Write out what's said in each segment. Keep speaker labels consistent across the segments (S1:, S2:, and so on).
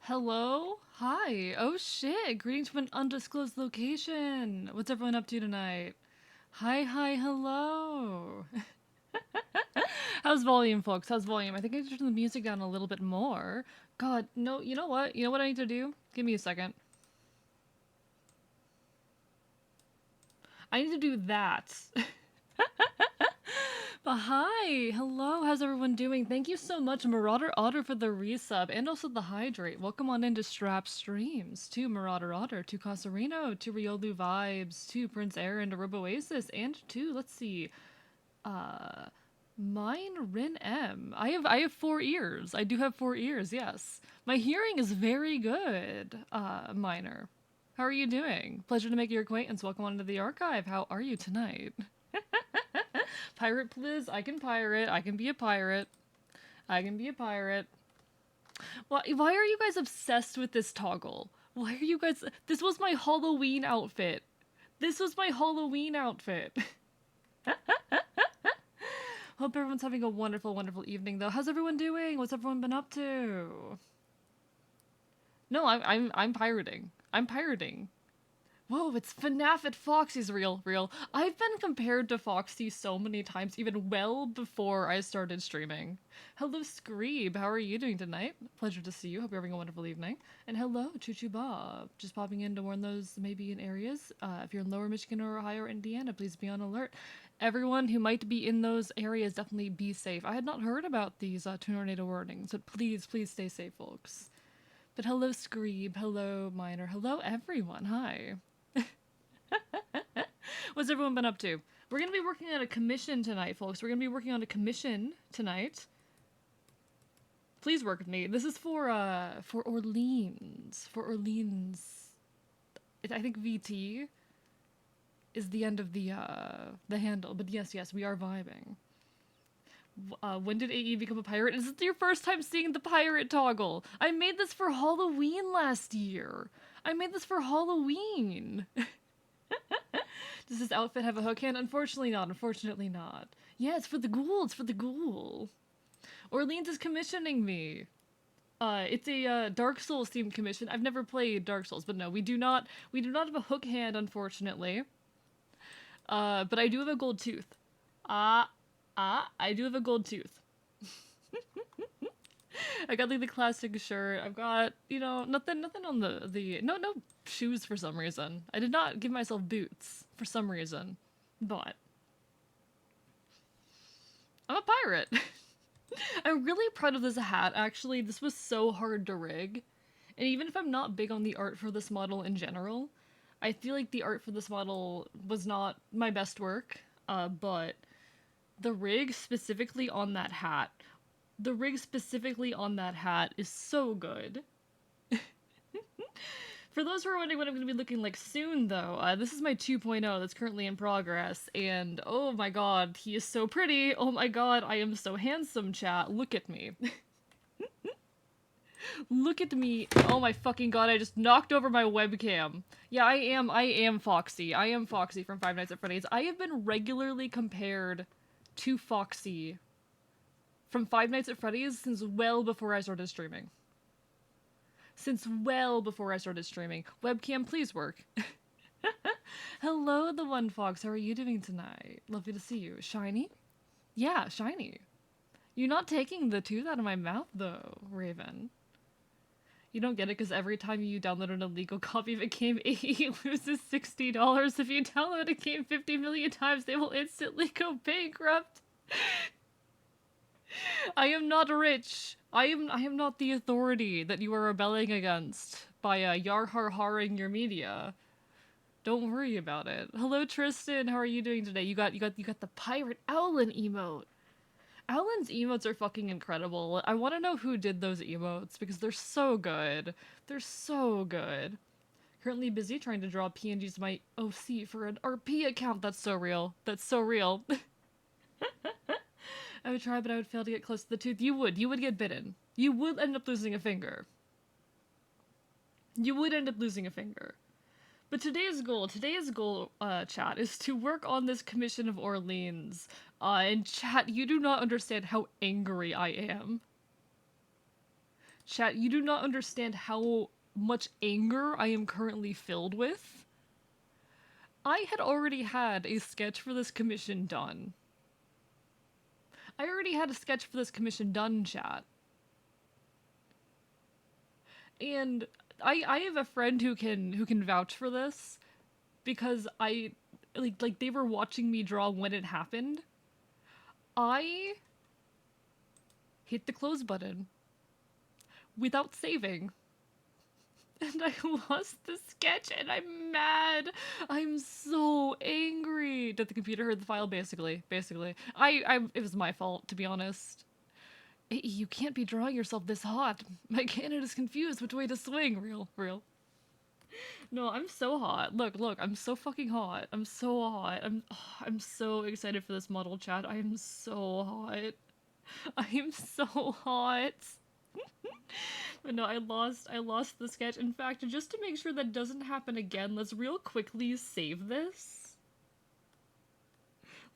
S1: Hello? Hi. Oh shit. Greetings from an undisclosed location. What's everyone up to tonight? Hi, hello. How's volume, folks? How's volume? I think I need to turn the music down a little bit more. God, no, you know what? You know what I need to do? Give me a second. I need to do that. But hi, hello, how's everyone doing? Thank you so much, Marauder Otter, for the resub and also the hydrate. Welcome on into Strap Streams, to Marauder Otter, to Casarino, to Riolu Vibes, to Prince Aaron, to Roboasis, and to, let's see, uh, mine Rin M. I have 4 ears. I do have 4 ears, yes. My hearing is very good, Miner. How are you doing? Pleasure to make your acquaintance. Welcome onto the archive. How are you tonight? Pirate please. I can pirate. I can be a pirate. I can be a pirate. Why are you guys obsessed with this toggle? Why are you guys... This was my Halloween outfit. This was my Halloween outfit. Hope everyone's having a wonderful, wonderful evening, though. How's everyone doing? What's everyone been up to? No, I'm pirating. I'm pirating. Whoa, it's FNAF at Foxy's real. I've been compared to Foxy so many times, even well before I started streaming. Hello, Screeb. How are you doing tonight? Pleasure to see you. Hope you're having a wonderful evening. And hello, Choo Choo Bob. Just popping in to warn those maybe in areas. If you're in Lower Michigan or Ohio or Indiana, please be on alert. Everyone who might be in those areas, definitely be safe. I had not heard about these tornado warnings, but please stay safe, folks. But hello, Screeb. Hello, Miner. Hello, everyone. Hi. What's everyone been up to? We're going to be working on a commission tonight, folks. We're going to be working on a commission tonight. Please work with me. This is for Orleans. For Orleans. I think VT is the end of the handle. But yes, we are vibing. When did AE become a pirate? Is this your first time seeing the pirate toggle? I made this for Halloween last year. I made this for Halloween. Does this outfit have a hook hand? Unfortunately not. Unfortunately not. Yeah, it's for the ghoul. It's for the ghoul. Orleans is commissioning me. It's a Dark Souls themed commission. I've never played Dark Souls, but no, we do not have a hook hand, unfortunately. But I do have a gold tooth. I do have a gold tooth. I got like the classic shirt. I've got, nothing on the no shoes for some reason. I did not give myself boots for some reason. But I'm a pirate. I'm really proud of this hat, actually. This was so hard to rig. And even if I'm not big on the art for this model in general, I feel like the art for this model was not my best work. But the rig specifically on that hat is so good. For those who are wondering what I'm going to be looking like soon, though, this is my 2.0 that's currently in progress, and oh my god, he is so pretty! Oh my god, I am so handsome, chat. Look at me. Look at me. Oh my fucking god, I just knocked over my webcam. Yeah, I am Foxy. I am Foxy from Five Nights at Freddy's. I have been regularly compared to Foxy from Five Nights at Freddy's since well before I started streaming. Webcam, please work. Hello, the one fox. How are you doing tonight? Lovely to see you. Shiny? Yeah, shiny. You're not taking the tooth out of my mouth, though, Raven. You don't get it because every time you download an illegal copy of a game, AE loses $60. If you download a game 50 million times, they will instantly go bankrupt. I am not rich. I am not the authority that you are rebelling against by yar-har-haring your media. Don't worry about it. Hello, Tristan. How are you doing today? You got the pirate Owlin emote. Owlin's emotes are fucking incredible. I want to know who did those emotes because they're so good. They're so good. Currently busy trying to draw PNGs to my OC for an RP account. That's so real. That's so real. I would try, but I would fail to get close to the tooth. You would get bitten. You would end up losing a finger. But today's goal, chat, is to work on this commission of Orleans. And chat, you do not understand how angry I am. Chat, you do not understand how much anger I am currently filled with. I had already had a sketch for this commission done. I already had a sketch for this commission done, chat. And I have a friend who can vouch for this because I like they were watching me draw when it happened. I hit the close button without saving. And I lost the sketch and I'm mad. I'm so angry. Did the computer hurt the file? Basically. It was my fault, to be honest. You can't be drawing yourself this hot. My cannon is confused which way to swing. Real. No, I'm so hot. Look, I'm so fucking hot. I'm so hot. I'm so excited for this model, chat. I am so hot. I am so hot. But no, I lost the sketch. In fact, just to make sure that doesn't happen again, let's real quickly save this.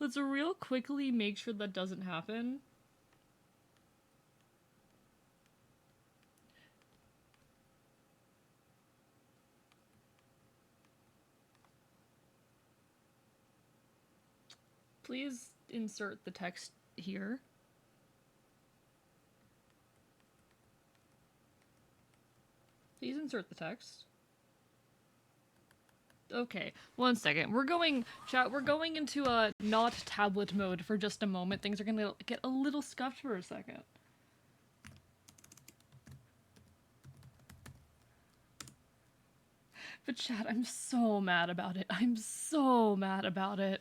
S1: Let's real quickly make sure that doesn't happen. Please insert the text here. Please insert the text. Okay, one second. We're going into a not tablet mode for just a moment. Things are gonna get a little scuffed for a second. But chat, I'm so mad about it. I'm so mad about it.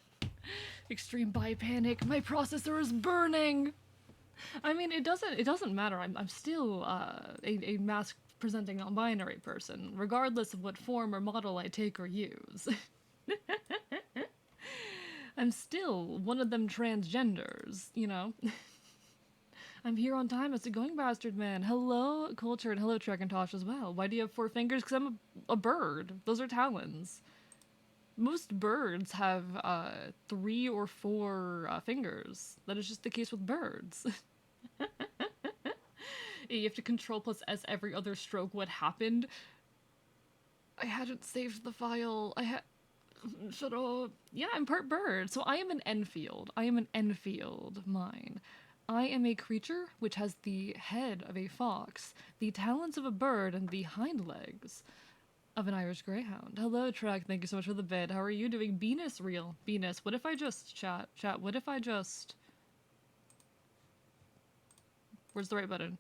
S1: Extreme buy panic. My processor is burning. I mean, it doesn't matter. I'm still a mask presenting non-binary person, regardless of what form or model I take or use. I'm still one of them transgenders, you know? I'm here on time as a going bastard man. Hello, Culture, and hello, Trekintosh as well. Why do you have 4 fingers? Because I'm a bird. Those are talons. Most birds have 3 or 4 fingers. That is just the case with birds. You have to control plus S every other stroke. What happened? I hadn't saved the file. Shut up. Yeah, I'm part bird. So I am an Enfield. I am an Enfield mine. I am a creature which has the head of a fox, the talons of a bird, and the hind legs of an Irish greyhound. Hello, Trek. Thank you so much for the bid. How are you doing? Venus, real. Venus. What if I just... Chat. What if I just... Where's the right button?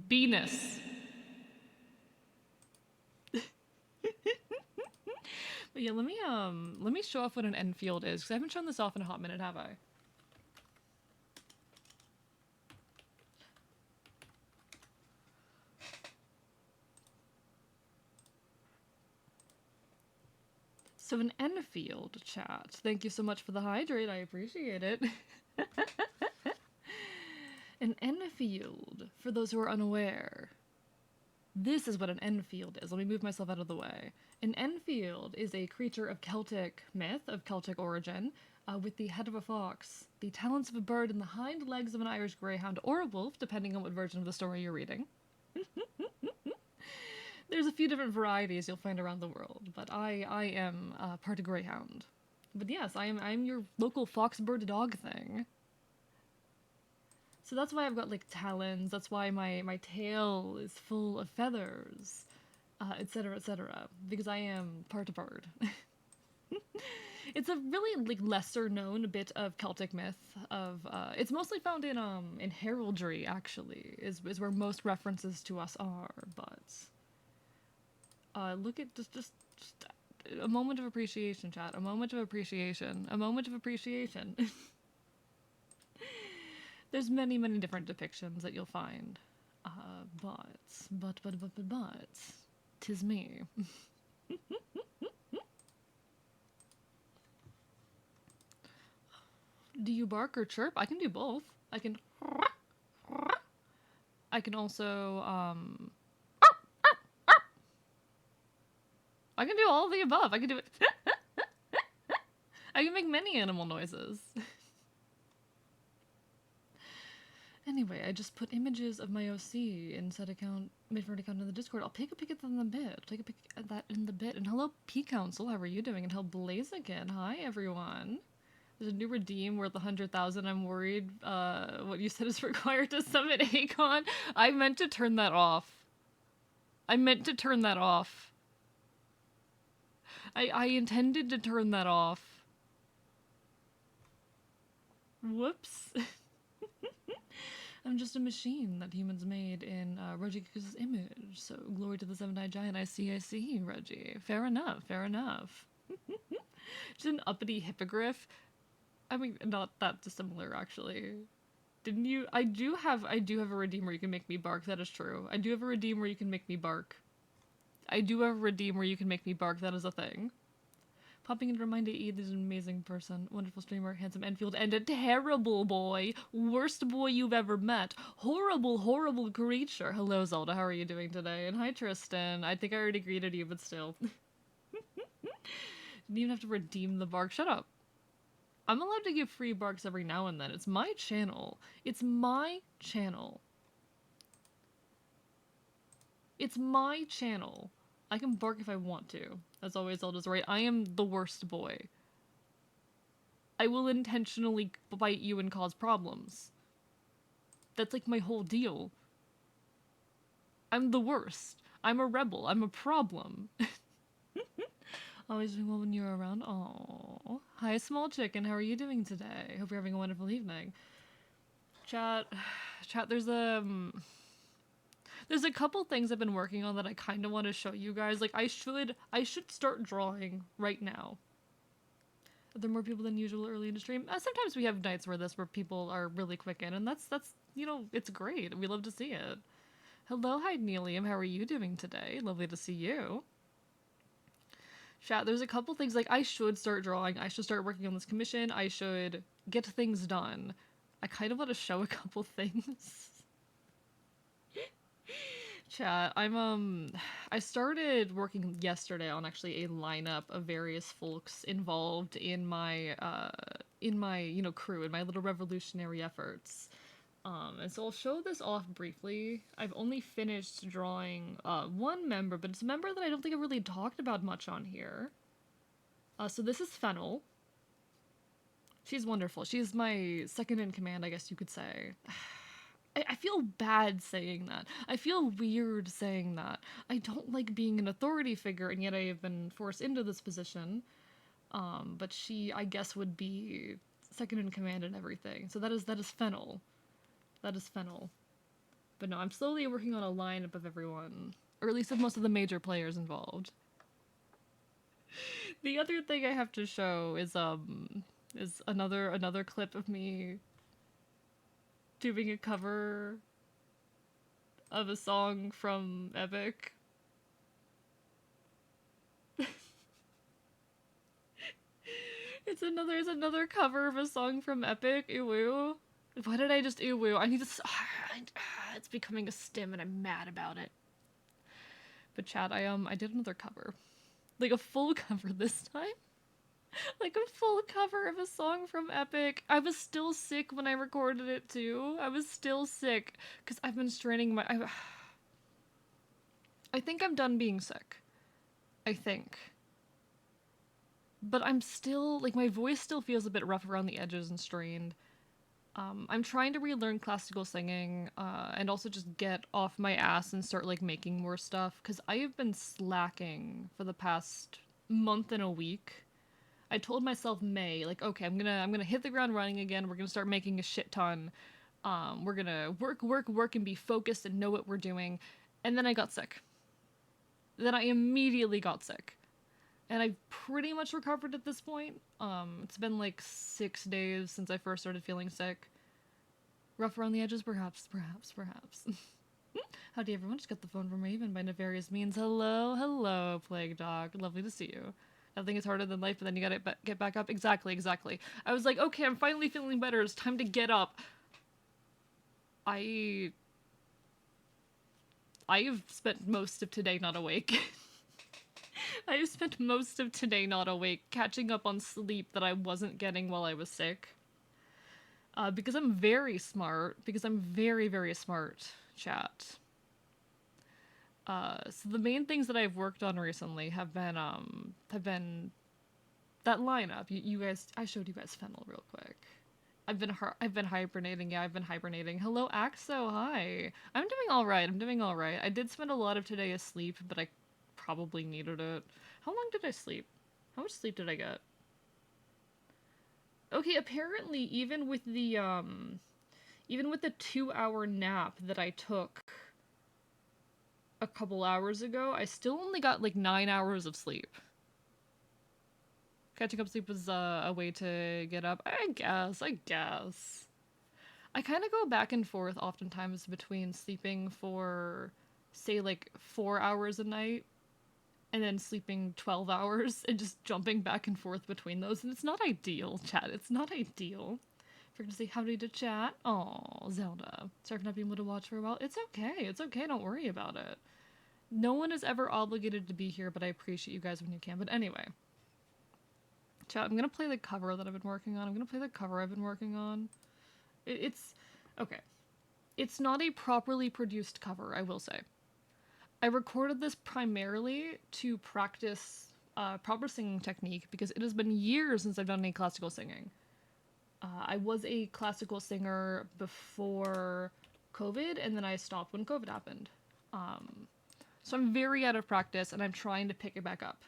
S1: Venus. But yeah, let me show off what an Enfield is, because I haven't shown this off in a hot minute, have I? So an Enfield, chat. Thank you so much for the hydrate, I appreciate it. An Enfield, for those who are unaware. This is what an Enfield is. Let me move myself out of the way. An Enfield is a creature of Celtic myth, of Celtic origin, with the head of a fox, the talons of a bird, and the hind legs of an Irish greyhound or a wolf, depending on what version of the story you're reading. There's a few different varieties you'll find around the world, but I am part of greyhound. But yes, I'm your local fox bird dog thing. So that's why I've got, like, talons, that's why my tail is full of feathers, etc., etc., because I am part bird. It's a really, like, lesser-known bit of Celtic myth of, it's mostly found in heraldry, actually, is where most references to us are, but, look at, just a moment of appreciation, chat, a moment of appreciation, a moment of appreciation. There's many, many different depictions that you'll find. But, 'tis me. Do you bark or chirp? I can do both. I can also, I can do all of the above. I can do it. I can make many animal noises. An Anyway, I just put images of my OC in set account, midford account in the Discord. I'll take a pic at that in the bit. I'll take a pic at that in the bit. And hello, P Council. How are you doing? And hello, Blaziken. Hi, everyone. There's a new redeem worth 100,000. I'm worried what you said is required to summon Akon. I meant to turn that off. I meant to turn that off. I intended to turn that off. Whoops. I'm just a machine that humans made in Reggie-Ku's image. So glory to the seven-eyed giant. I see, Reggie. Fair enough, fair enough. Just an uppity hippogriff. I mean, not that dissimilar, actually. Didn't you? I do have a redeem where you can make me bark. That is true. I do have a redeem where you can make me bark. I do have a redeem where you can make me bark. That is a thing. Popping in to remind AE that he's an amazing person, wonderful streamer, handsome Enfield, and a terrible boy. Worst boy you've ever met. Horrible, horrible creature. Hello, Zelda. How are you doing today? And hi, Tristan. I think I already greeted you, but still. Didn't even have to redeem the bark. Shut up. I'm allowed to give free barks every now and then. It's my channel. It's my channel. It's my channel. I can bark if I want to. As always, Zelda's right. I am the worst boy. I will intentionally bite you and cause problems. That's like my whole deal. I'm the worst. I'm a rebel. I'm a problem. Always doing well when you're around. Aww. Hi, small chicken. How are you doing today? Hope you're having a wonderful evening. Chat, there's a couple things I've been working on that I kind of want to show you guys. Like, I should start drawing right now. Are there more people than usual early in the stream? Sometimes we have nights where people are really quick in, and that's you know, it's great. We love to see it. Hello, hi, Nelium. How are you doing today? Lovely to see you. Chat, there's a couple things, like, I should start drawing, I should start working on this commission, I should get things done. I kind of want to show a couple things. Chat, I started working yesterday on actually a lineup of various folks involved in my, you know, crew, in my little revolutionary efforts. And so I'll show this off briefly. I've only finished drawing one member, but it's a member that I don't think I've really talked about much on here. So this is Fennel. She's wonderful. She's my second in command, I guess you could say. I feel bad saying that. I feel weird saying that. I don't like being an authority figure, and yet I have been forced into this position. But she, I guess, would be second in command and everything. So that is Fennel. That is Fennel. But no, I'm slowly working on a lineup of everyone. Or at least of most of the major players involved. The other thing I have to show is another clip of me doing a cover of a song from Epic. It's another cover of a song from Epic. Ew. Why did I just ew? I need to. It's becoming a stim, and I'm mad about it. But chat, I did another cover, like a full cover this time, like a full cover of a song from Epic. I was still sick when I recorded it too. I was still sick because I've been straining my. I think I'm done being sick. I think. But I'm still, like, my voice still feels a bit rough around the edges and strained. I'm trying to relearn classical singing, and also just get off my ass and start, like, making more stuff, because I have been slacking for the past month and a week. I told myself May, like, okay, I'm gonna hit the ground running again, we're gonna start making a shit ton, we're gonna work and be focused and know what we're doing, and then I got sick. Then I immediately got sick. And I've pretty much recovered at this point. It's been like 6 days since I first started feeling sick. Rough around the edges, perhaps. Howdy everyone, just got the phone from Raven by nefarious means. Hello, Plague Dog. Lovely to see you. Nothing is harder than life, but then you gotta get back up. Exactly. I was like, okay, I'm finally feeling better. It's time to get up. I've spent most of today not awake. I've spent most of today not awake, catching up on sleep that I wasn't getting while I was sick. Because I'm very smart. Because I'm very, very smart, chat. So the main things that I've worked on recently have been that lineup. You guys, I showed you guys Fennel real quick. I've been hibernating. Yeah, I've been hibernating. Hello, Axo. Hi. I'm doing all right. I'm doing all right. I did spend a lot of today asleep, but I probably needed it. How long did I sleep? How much sleep did I get? Okay, apparently even with the 2-hour nap that I took a couple hours ago, I still only got like 9 hours of sleep. Catching up sleep was a way to get up. I guess. I kind of go back and forth oftentimes between sleeping for, say, like 4 hours a night and then sleeping 12 hours and just jumping back and forth between those. And it's not ideal, chat. It's not ideal. If you're gonna say howdy to chat, oh, Zelda. Sorry for not being able to watch for a while. It's okay. It's okay. Don't worry about it. No one is ever obligated to be here, but I appreciate you guys when you can. But anyway. Chat, I'm gonna play the cover that I've been working on. I'm gonna play the cover I've been working on. It's... okay. It's not a properly produced cover, I will say. I recorded this primarily to practice proper singing technique because it has been years since I've done any classical singing. I was a classical singer before COVID, and then I stopped when COVID happened. So I'm very out of practice, and I'm trying to pick it back up.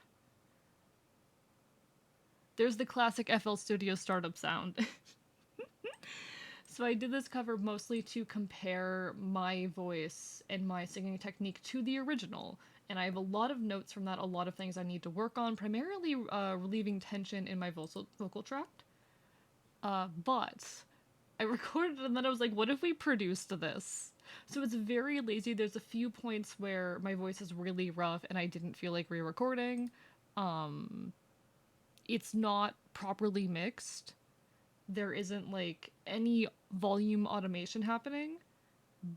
S1: There's the classic FL Studio startup sound. So I did this cover mostly to compare my voice and my singing technique to the original, and I have a lot of notes from that, a lot of things I need to work on, primarily relieving tension in my vocal tract. But I recorded it and then I was like, what if we produced this? So it's very lazy. There's a few points where my voice is really rough and I didn't feel like re-recording. It's not properly mixed. There isn't like any volume automation happening,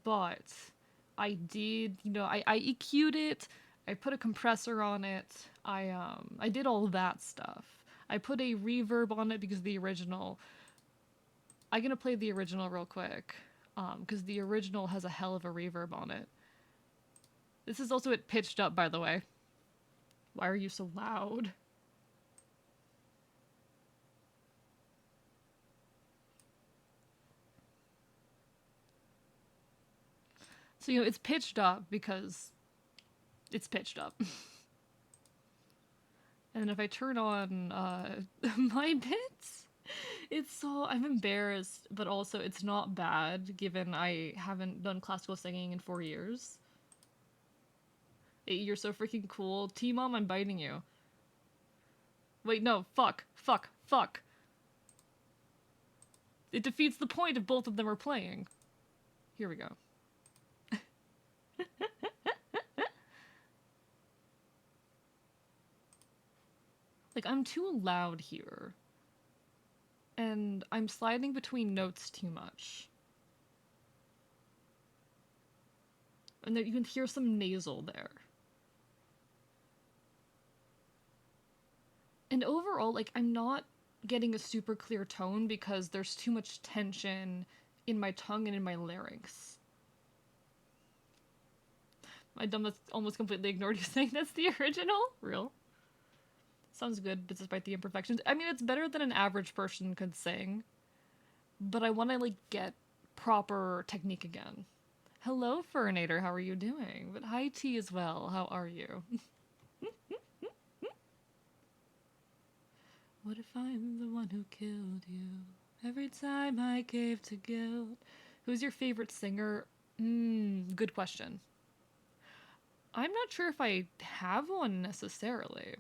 S1: but I did, I EQ'd it, I put a compressor on it, I did all that stuff. I put a reverb on it because the original, I'm gonna play the original real quick, because the original has a hell of a reverb on it. This is also at pitched up, by the way. Why are you so loud? So, it's pitched up because it's pitched up. And if I turn on my bits, I'm embarrassed, but also it's not bad given I haven't done classical singing in 4 years. Hey, you're so freaking cool. T-Mom, I'm biting you. Wait, no, fuck. It defeats the point if both of them are playing. Here we go. Like, I'm too loud here. And I'm sliding between notes too much. And then you can hear some nasal there. And overall, like, I'm not getting a super clear tone because there's too much tension in my tongue and in my larynx. My dumbass almost completely ignored you saying that's the original? Real? Sounds good, but despite the imperfections. I mean, it's better than an average person could sing. But I want to, like, get proper technique again. Hello, Furnator, how are you doing? But hi, T as well, how are you? What if I'm the one who killed you? Every time I gave to guilt. Who's your favorite singer? Good question. I'm not sure if I have one necessarily.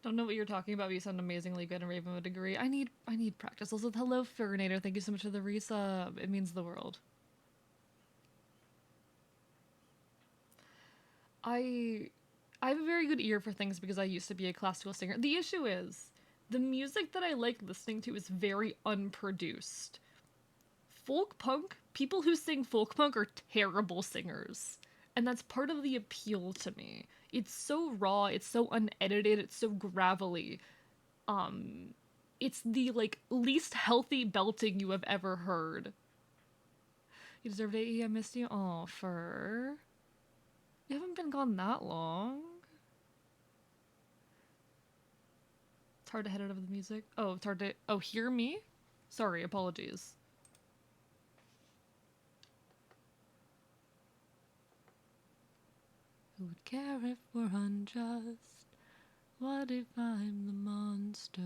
S1: Don't know what you're talking about, but you sound amazingly good and Raven would agree. I need practice. Also, hello, Furnator. Thank you so much for the resub. It means the world. I have a very good ear for things because I used to be a classical singer. The issue is, the music that I like listening to is very unproduced. Folk punk, people who sing folk punk are terrible singers. And that's part of the appeal to me. It's so raw, it's so unedited, it's so gravelly. It's the like least healthy belting you have ever heard. You deserved it. Yeah, I missed you. Oh, Fur. You haven't been gone that long. It's hard to head out of the music. Oh, it's hard to. Oh, hear me? Sorry, apologies. Who would care if we're unjust? What if I'm the monster?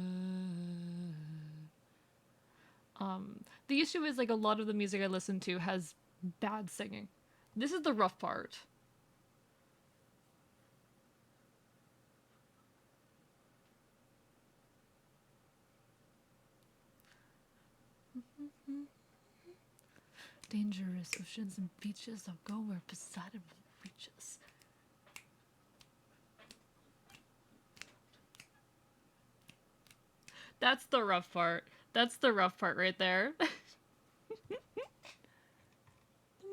S1: The issue is like a lot of the music I listen to has bad singing. This is the rough part. Dangerous oceans and beaches, I'll go where Poseidon will reach us. That's the rough part. That's the rough part right there.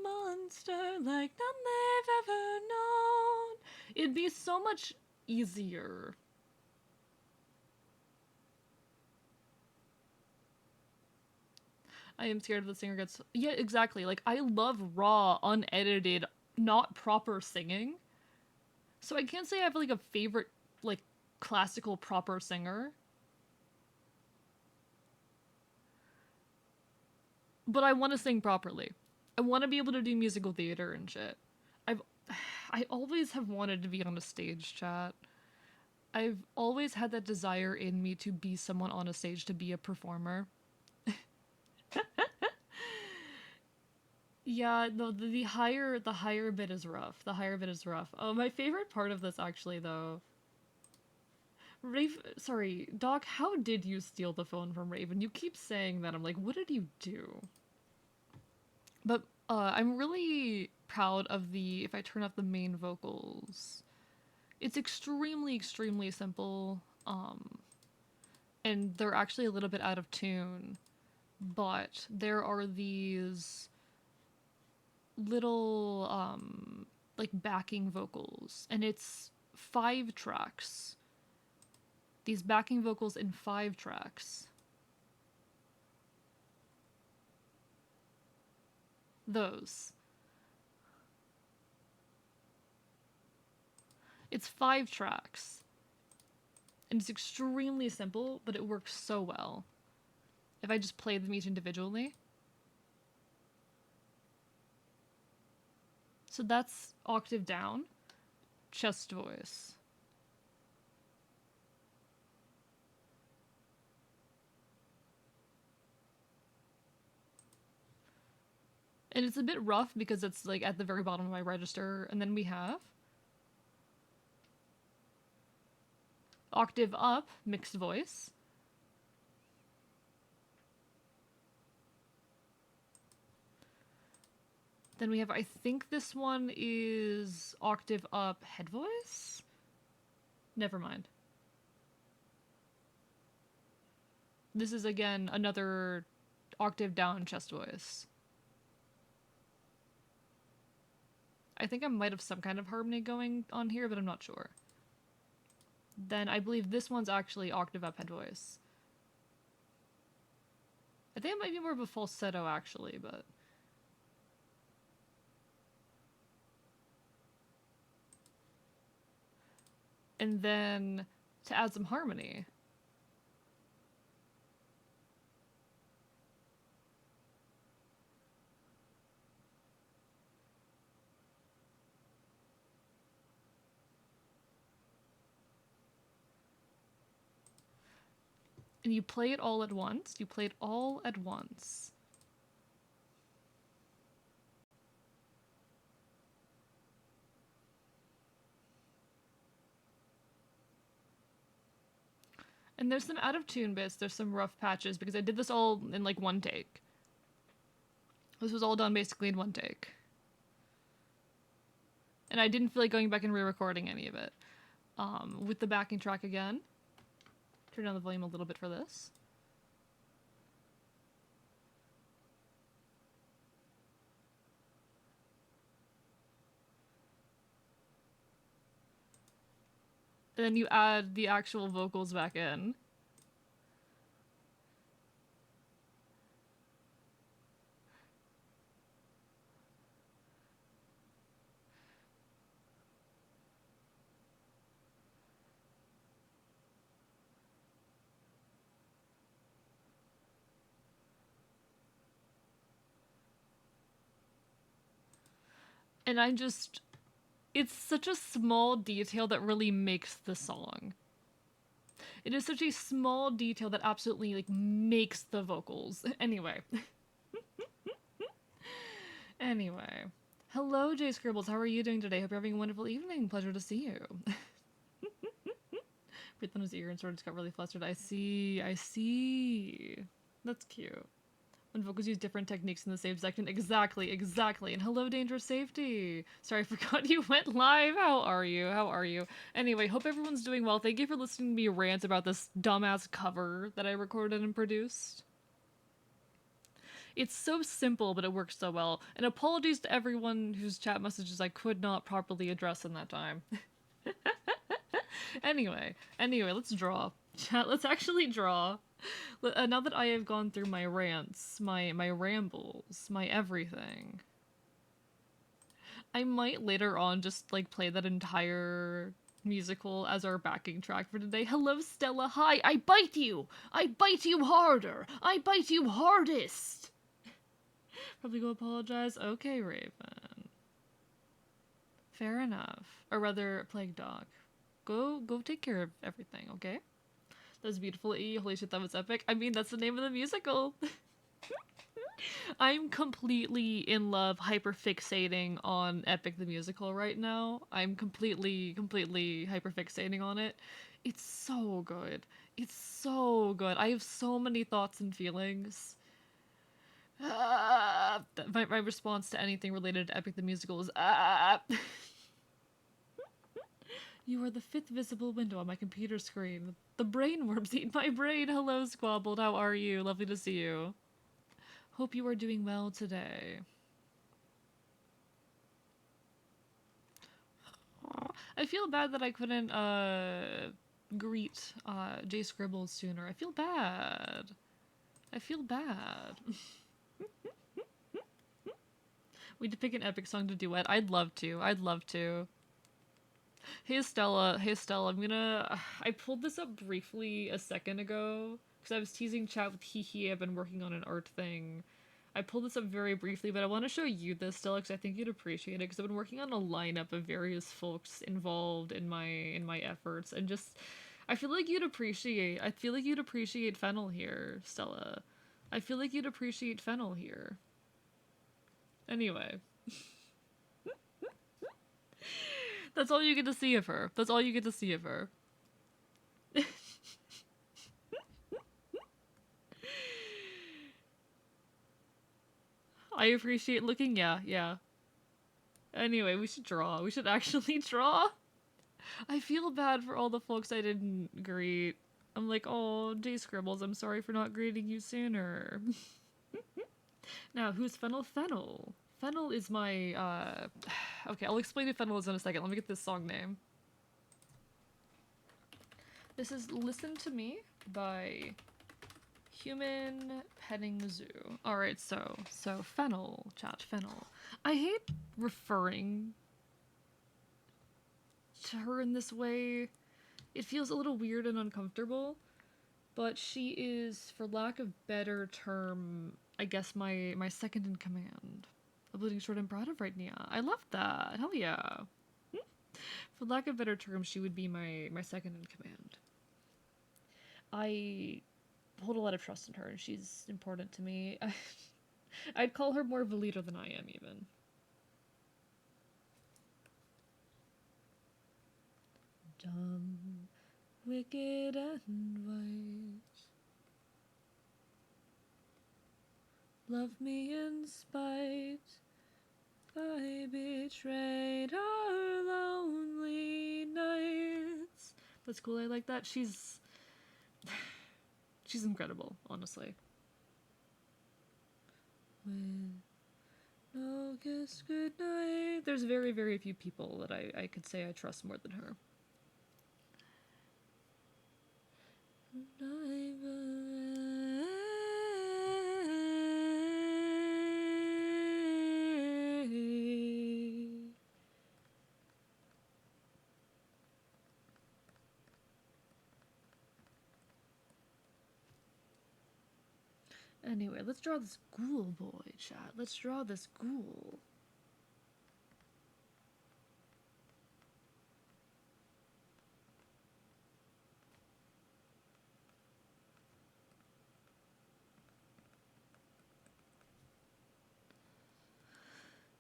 S1: Monster like none they've ever known. It'd be so much easier. I am scared of the singer gets. Yeah, exactly. Like, I love raw, unedited, not proper singing. So I can't say I have like a favorite, like, classical proper singer. But I want to sing properly. I want to be able to do musical theater and shit. I've I always have wanted to be on a stage, chat. I've always had that desire in me to be someone on a stage, to be a performer. Yeah, no, the higher bit is rough. The higher bit is rough. Oh, my favorite part of this actually though. Sorry, Doc, how did you steal the phone from Raven? You keep saying that. I'm like, what did you do? But I'm really proud of the, if I turn up the main vocals, it's extremely, extremely simple. And they're actually a little bit out of tune, but there are these little, like backing vocals, and it's 5 tracks. These backing vocals in 5 tracks. Those. It's 5 tracks. And it's extremely simple, but it works so well. If I just play them each individually. So that's octave down, chest voice. And it's a bit rough because it's like at the very bottom of my register, and then we have octave up, mixed voice. Then we have, I think this one is octave up, head voice? Never mind. This is again another octave down, chest voice. I think I might have some kind of harmony going on here, but I'm not sure. Then I believe this one's actually octave up, head voice. I think it might be more of a falsetto actually, but... And then to add some harmony, and you play it all at once. You play it all at once. And there's some out of tune bits, there's some rough patches, because I did this all in like one take. This was all done basically in one take. And I didn't feel like going back and re-recording any of it. With the backing track again. Turn down the volume a little bit for this. And then you add the actual vocals back in. And it's such a small detail that really makes the song. It is such a small detail that absolutely like makes the vocals. Anyway. Anyway. Hello, Jay Scribbles. How are you doing today? Hope you're having a wonderful evening. Pleasure to see you. Breathed on his ear and sort of just got really flustered. I see. That's cute. When vocals use different techniques in the same section. Exactly. And hello, Dangerous Safety. Sorry, I forgot you went live. How are you? Anyway, hope everyone's doing well. Thank you for listening to me rant about this dumbass cover that I recorded and produced. It's so simple, but it works so well. And apologies to everyone whose chat messages I could not properly address in that time. Anyway, let's draw. Chat, let's actually draw. Now that I have gone through my rants, my rambles, my everything, I might later on just like play that entire musical as our backing track for today. Hello, Stella. Hi. I bite you harder. I bite you hardest. Probably go apologize. Okay, Raven. Fair enough. Or rather, Plague Dog. Go take care of everything, okay? That was beautiful, E. Holy shit, that was epic. I mean, that's the name of the musical. I'm completely in love, hyperfixating on Epic the Musical right now. I'm completely hyperfixating on it. It's so good. I have so many thoughts and feelings. My response to anything related to Epic the Musical is You are the fifth visible window on my computer screen. The brain worms eat my brain. Hello, Squabbled. How are you? Lovely to see you. Hope you are doing well today. I feel bad that I couldn't greet Jay Scribbles sooner. I feel bad. We need to pick an epic song to duet. I'd love to. Hey Stella, I pulled this up briefly a second ago, because I was teasing chat with Hee. I've been working on an art thing. I pulled this up very briefly, but I want to show you this, Stella, because I think you'd appreciate it, because I've been working on a lineup of various folks involved in my efforts, and just, I feel like you'd appreciate Fennel here, Stella. I feel like you'd appreciate Fennel here. Anyway. That's all you get to see of her. I appreciate looking, yeah. Anyway, we should draw. We should actually draw. I feel bad for all the folks I didn't greet. I'm like, oh, Jay Scribbles, I'm sorry for not greeting you sooner. Now, who's Fennel? Fennel is my, okay, I'll explain who Fennel is in a second. Let me get this song name. This is Listen to Me by Human Petting Zoo. Alright, so Fennel, chat, Fennel. I hate referring to her in this way. It feels a little weird and uncomfortable, but she is, for lack of better term, I guess my second in command. A bleeding short I'm proud of right now. I love that. Hell yeah. For lack of better term, she would be my second in command. I hold a lot of trust in her, and she's important to me. I'd call her more of a leader than I am, even. Dumb, wicked, and wise. Love me in spite. I betrayed our lonely nights. That's cool. I like that. She's incredible, honestly. With no kiss goodnight. There's very, very few people that I could say I trust more than her. Anyway, let's draw this ghoul boy, chat. Let's draw this ghoul.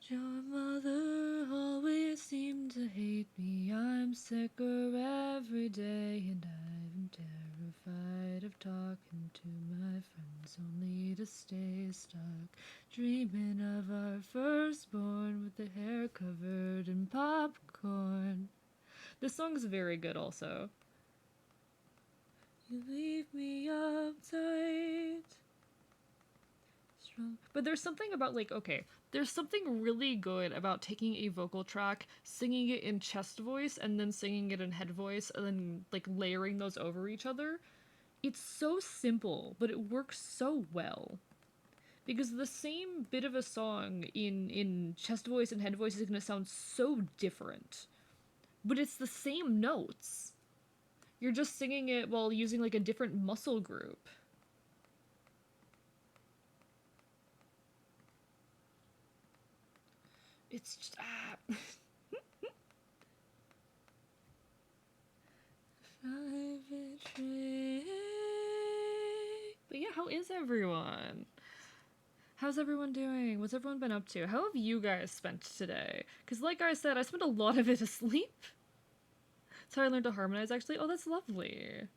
S1: Your mother always seemed to hate me. I'm sicker every day, and I'm terrified of talking to my friends, only to stay stuck, dreaming of our firstborn with the hair covered in popcorn. This song's very good also. You leave me uptight. But there's something about, like, okay, there's something really good about taking a vocal track, singing it in chest voice, and then singing it in head voice, and then, like, layering those over each other. It's so simple, but it works so well. Because the same bit of a song in chest voice and head voice is gonna sound so different. But it's the same notes. You're just singing it while using, like, a different muscle group. It's just, But yeah, how is everyone? How's everyone doing? What's everyone been up to? How have you guys spent today? Because like I said, I spent a lot of it asleep. That's how I learned to harmonize, actually. Oh, that's lovely.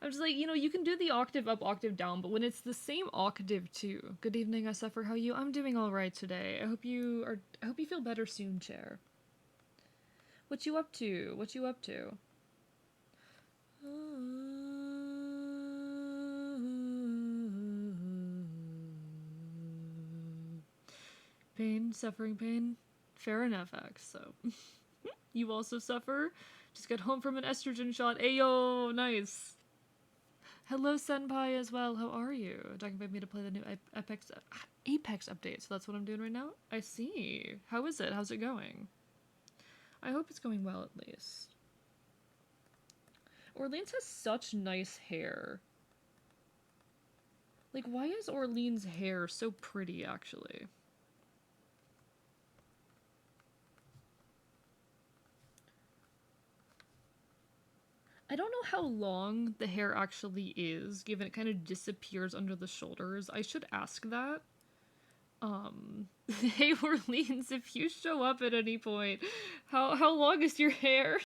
S1: I'm just like, you know, you can do the octave up, octave down, but when it's the same octave too. Good evening, I suffer. How are you? I'm doing all right today. I hope you feel better soon, Chair. What you up to? What you up to? Pain, suffering, pain. Fair enough, X. So, you also suffer? Just got home from an estrogen shot. Ayo, nice. Hello, Senpai, as well. How are you? Talking about me to play the new Apex update. So that's what I'm doing right now? I see. How is it? How's it going? I hope it's going well, at least. Orleans has such nice hair. Like, why is Orleans' hair so pretty, actually? I don't know how long the hair actually is, given it kind of disappears under the shoulders. I should ask that. Hey Orleans, if you show up at any point, how long is your hair?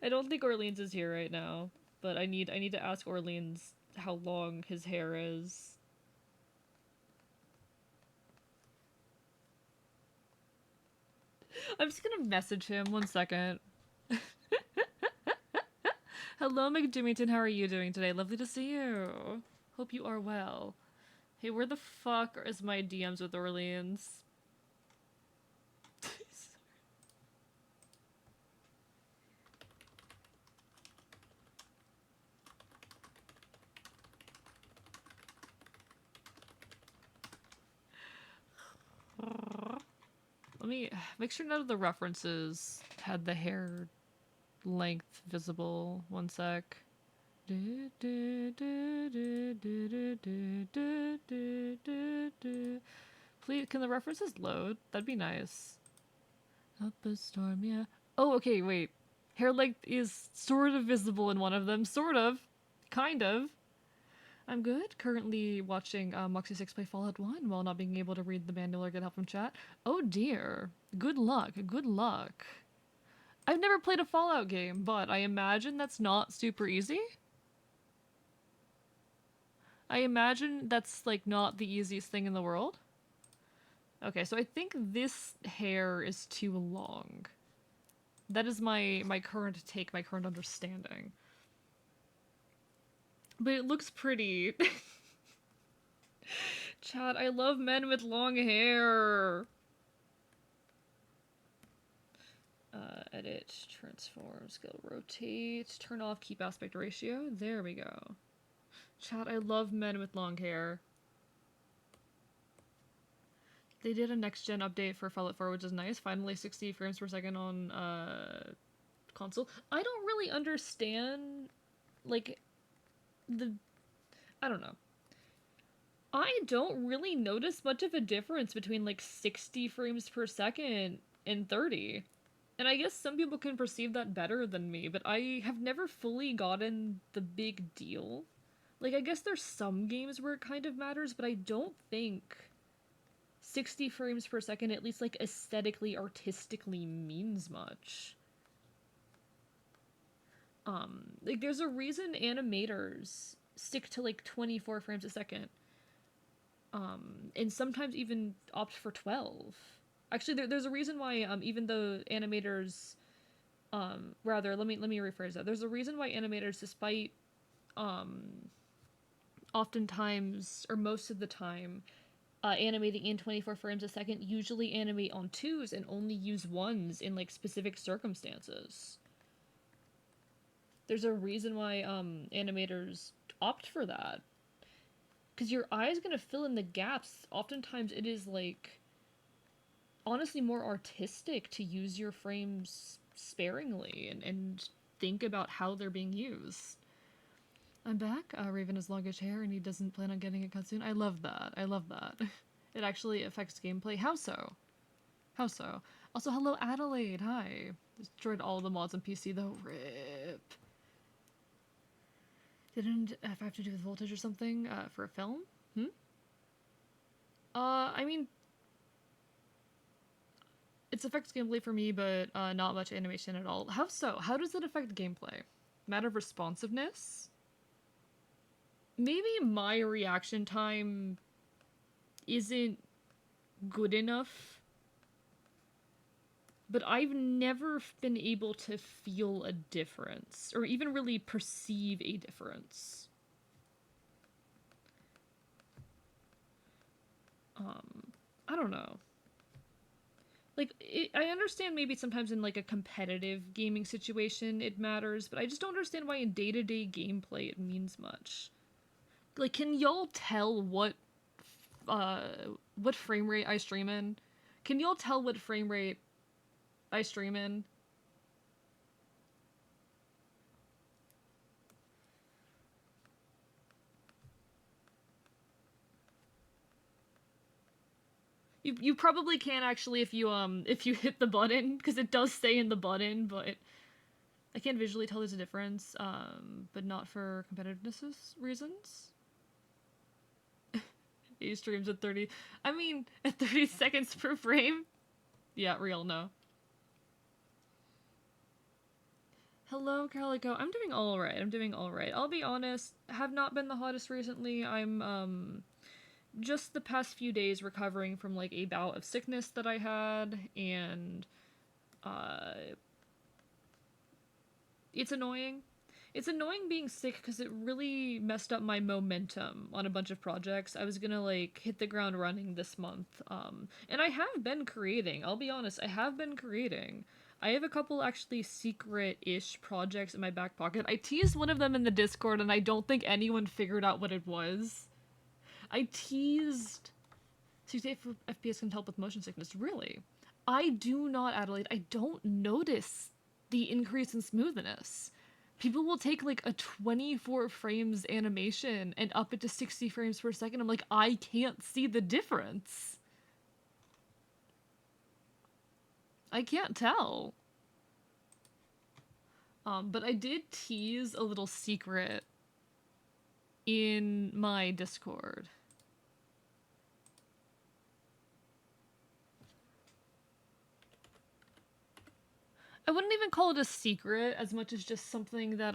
S1: I don't think Orleans is here right now, but I need to ask Orleans how long his hair is. I'm just gonna message him. 1 second. Hello, McJimmyton. How are you doing today? Lovely to see you. Hope you are well. Hey, where the fuck is my DMs with Orleans? Let me make sure none of the references had the hair length visible. 1 sec. Please, can the references load? That'd be nice. Up a storm, yeah. Oh, okay, wait. Hair length is sort of visible in one of them. Sort of. Kind of. I'm good. Currently watching Moxie 6 play Fallout 1 while not being able to read the manual or get help from chat. Oh dear. Good luck. Good luck. I've never played a Fallout game, but I imagine that's not super easy. I imagine that's, like, not the easiest thing in the world. Okay, so I think this hair is too long. That is my current take, my current understanding. But it looks pretty. Chat, I love men with long hair. Edit, transform, scale, rotate, turn off, keep aspect ratio. There we go. Chat, I love men with long hair. They did a next-gen update for Fallout 4, which is nice. Finally 60 frames per second on console. I don't really understand, like, I don't know. I don't really notice much of a difference between, like, 60 frames per second and 30. And I guess some people can perceive that better than me, but I have never fully gotten the big deal. Like, I guess there's some games where it kind of matters, but I don't think 60 frames per second, at least, like, aesthetically, artistically, means much. Like, there's a reason animators stick to, like, 24 frames a second. And sometimes even opt for 12. Actually, there's a reason why, even though animators, rather, let me rephrase that. There's a reason why animators, despite, oftentimes, or most of the time, animating in 24 frames a second, usually animate on 2s and only use 1s in, like, specific circumstances. There's a reason why, animators opt for that. Because your eye is going to fill in the gaps. Oftentimes it is, like, honestly more artistic to use your frames sparingly and think about how they're being used. I'm back. Raven has longish hair and he doesn't plan on getting it cut soon. I love that. I love that. It actually affects gameplay. How so? How so? Also, hello Adelaide. Hi. Destroyed all the mods on PC though. RIP. Didn't if I have to do with voltage or something for a film? I mean, it affects gameplay for me, but not much animation at all. How so? How does it affect gameplay? Matter of responsiveness? Maybe my reaction time isn't good enough, but I've never been able to feel a difference, or even really perceive a difference. I don't know. Like, I understand maybe sometimes in, like, a competitive gaming situation it matters, but I just don't understand why in day-to-day gameplay it means much. Like, can y'all tell what frame rate I stream in? Can y'all tell what frame rate I stream in? You probably can actually if you hit the button, because it does say in the button, but I can't visually tell there's a difference, but not for competitiveness reasons. He streams at 30. I mean, at 30 seconds per frame? Yeah, real, no. Hello, Calico. I'm doing alright. I'm doing alright. I'll be honest, have not been the hottest recently. I'm, just the past few days recovering from, like, a bout of sickness that I had, and, it's annoying. It's annoying being sick because it really messed up my momentum on a bunch of projects. I was gonna, like, hit the ground running this month, and I have been creating. I'll be honest, I have been creating. I have a couple actually secret-ish projects in my back pocket. I teased one of them in the Discord, and I don't think anyone figured out what it was. I teased 68 FPS can help with motion sickness. Really? I do not, Adelaide. I don't notice the increase in smoothness. People will take, like, a 24 frames animation and up it to 60 frames per second. I'm like, I can't see the difference. I can't tell. But I did tease a little secret in my Discord. I wouldn't even call it a secret as much as just something that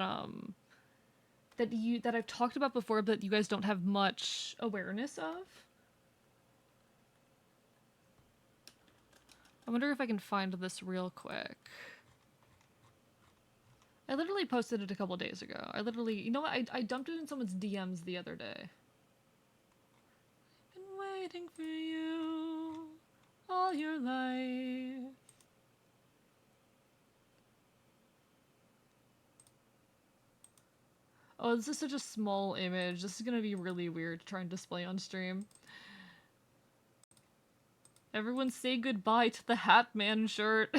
S1: that I've talked about before, but you guys don't have much awareness of. I wonder if I can find this real quick. I literally posted it a couple days ago. I literally, you know what? I dumped it in someone's DMs the other day. Been waiting for you all your life. Oh, this is such a small image. This is gonna be really weird to try and display on stream. Everyone say goodbye to the Hat Man shirt.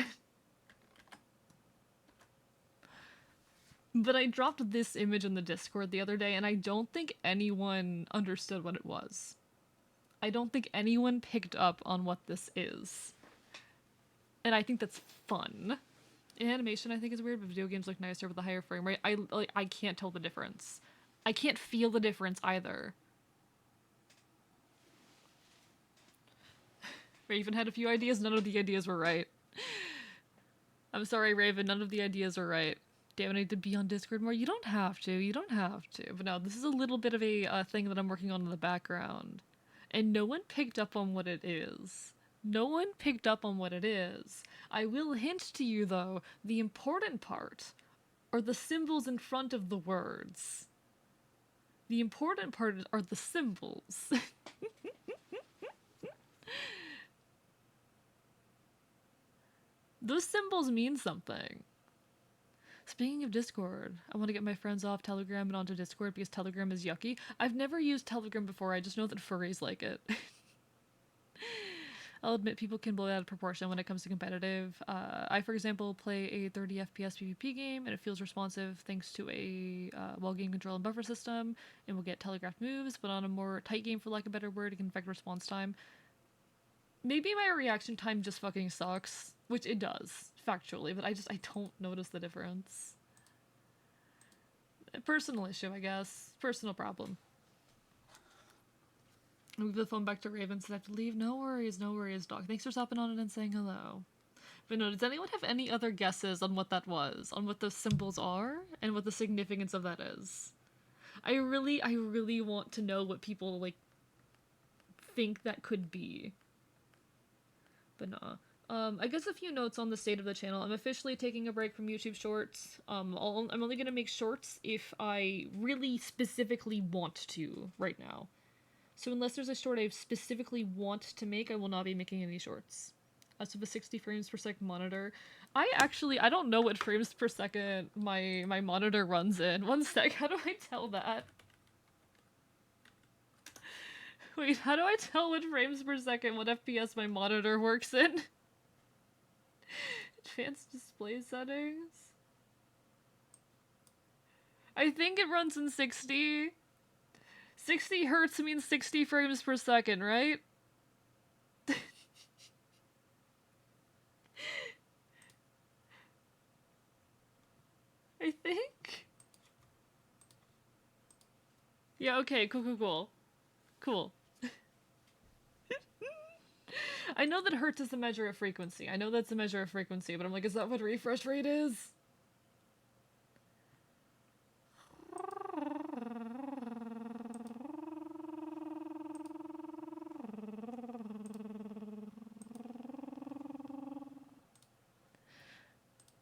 S1: But I dropped this image in the Discord the other day, and I don't think anyone understood what it was. I don't think anyone picked up on what this is. And I think that's fun. Animation, I think, is weird, but video games look nicer with a higher frame rate. I can't tell the difference. I can't feel the difference either. Raven had a few ideas, none of the ideas were right. I'm sorry, Raven, none of the ideas are right. Damn, I need to be on Discord more. You don't have to, you don't have to. But no, this is a little bit of a thing that I'm working on in the background. And no one picked up on what it is. No one picked up on what it is. I will hint to you, though, the important part are the symbols in front of the words. The important part are the symbols. Those symbols mean something. Speaking of Discord, I want to get my friends off Telegram and onto Discord because Telegram is yucky. I've never used Telegram before, I just know that furries like it. I'll admit people can blow it out of proportion when it comes to competitive. I, for example, play a 30 FPS PvP game, and it feels responsive thanks to a well-game control and buffer system, and will get telegraphed moves, but on a more tight game, for lack of a better word, it can affect response time. Maybe my reaction time just fucking sucks, which it does, factually, but I don't notice the difference. A personal issue, I guess. Personal problem. Move the phone back to Raven, so I have to leave. No worries, dog. Thanks for stopping on it and saying hello. But no, does anyone have any other guesses on what that was? On what those symbols are? And what the significance of that is? I really want to know what people, like, think that could be. But nah. I guess a few notes on the state of the channel. I'm officially taking a break from YouTube Shorts. I'm only gonna make shorts if I really specifically want to right now. So unless there's a short I specifically want to make, I will not be making any shorts. As to the 60 frames per second monitor, I don't know what frames per second my monitor runs in. One sec, how do I tell that? Wait, how do I tell what frames per second, what FPS my monitor works in? Advanced display settings? I think it runs in 60. 60 hertz means 60 frames per second, right? I think? Yeah, okay, cool. Cool. I know that hertz is a measure of frequency. I know that's a measure of frequency, but I'm like, is that what refresh rate is?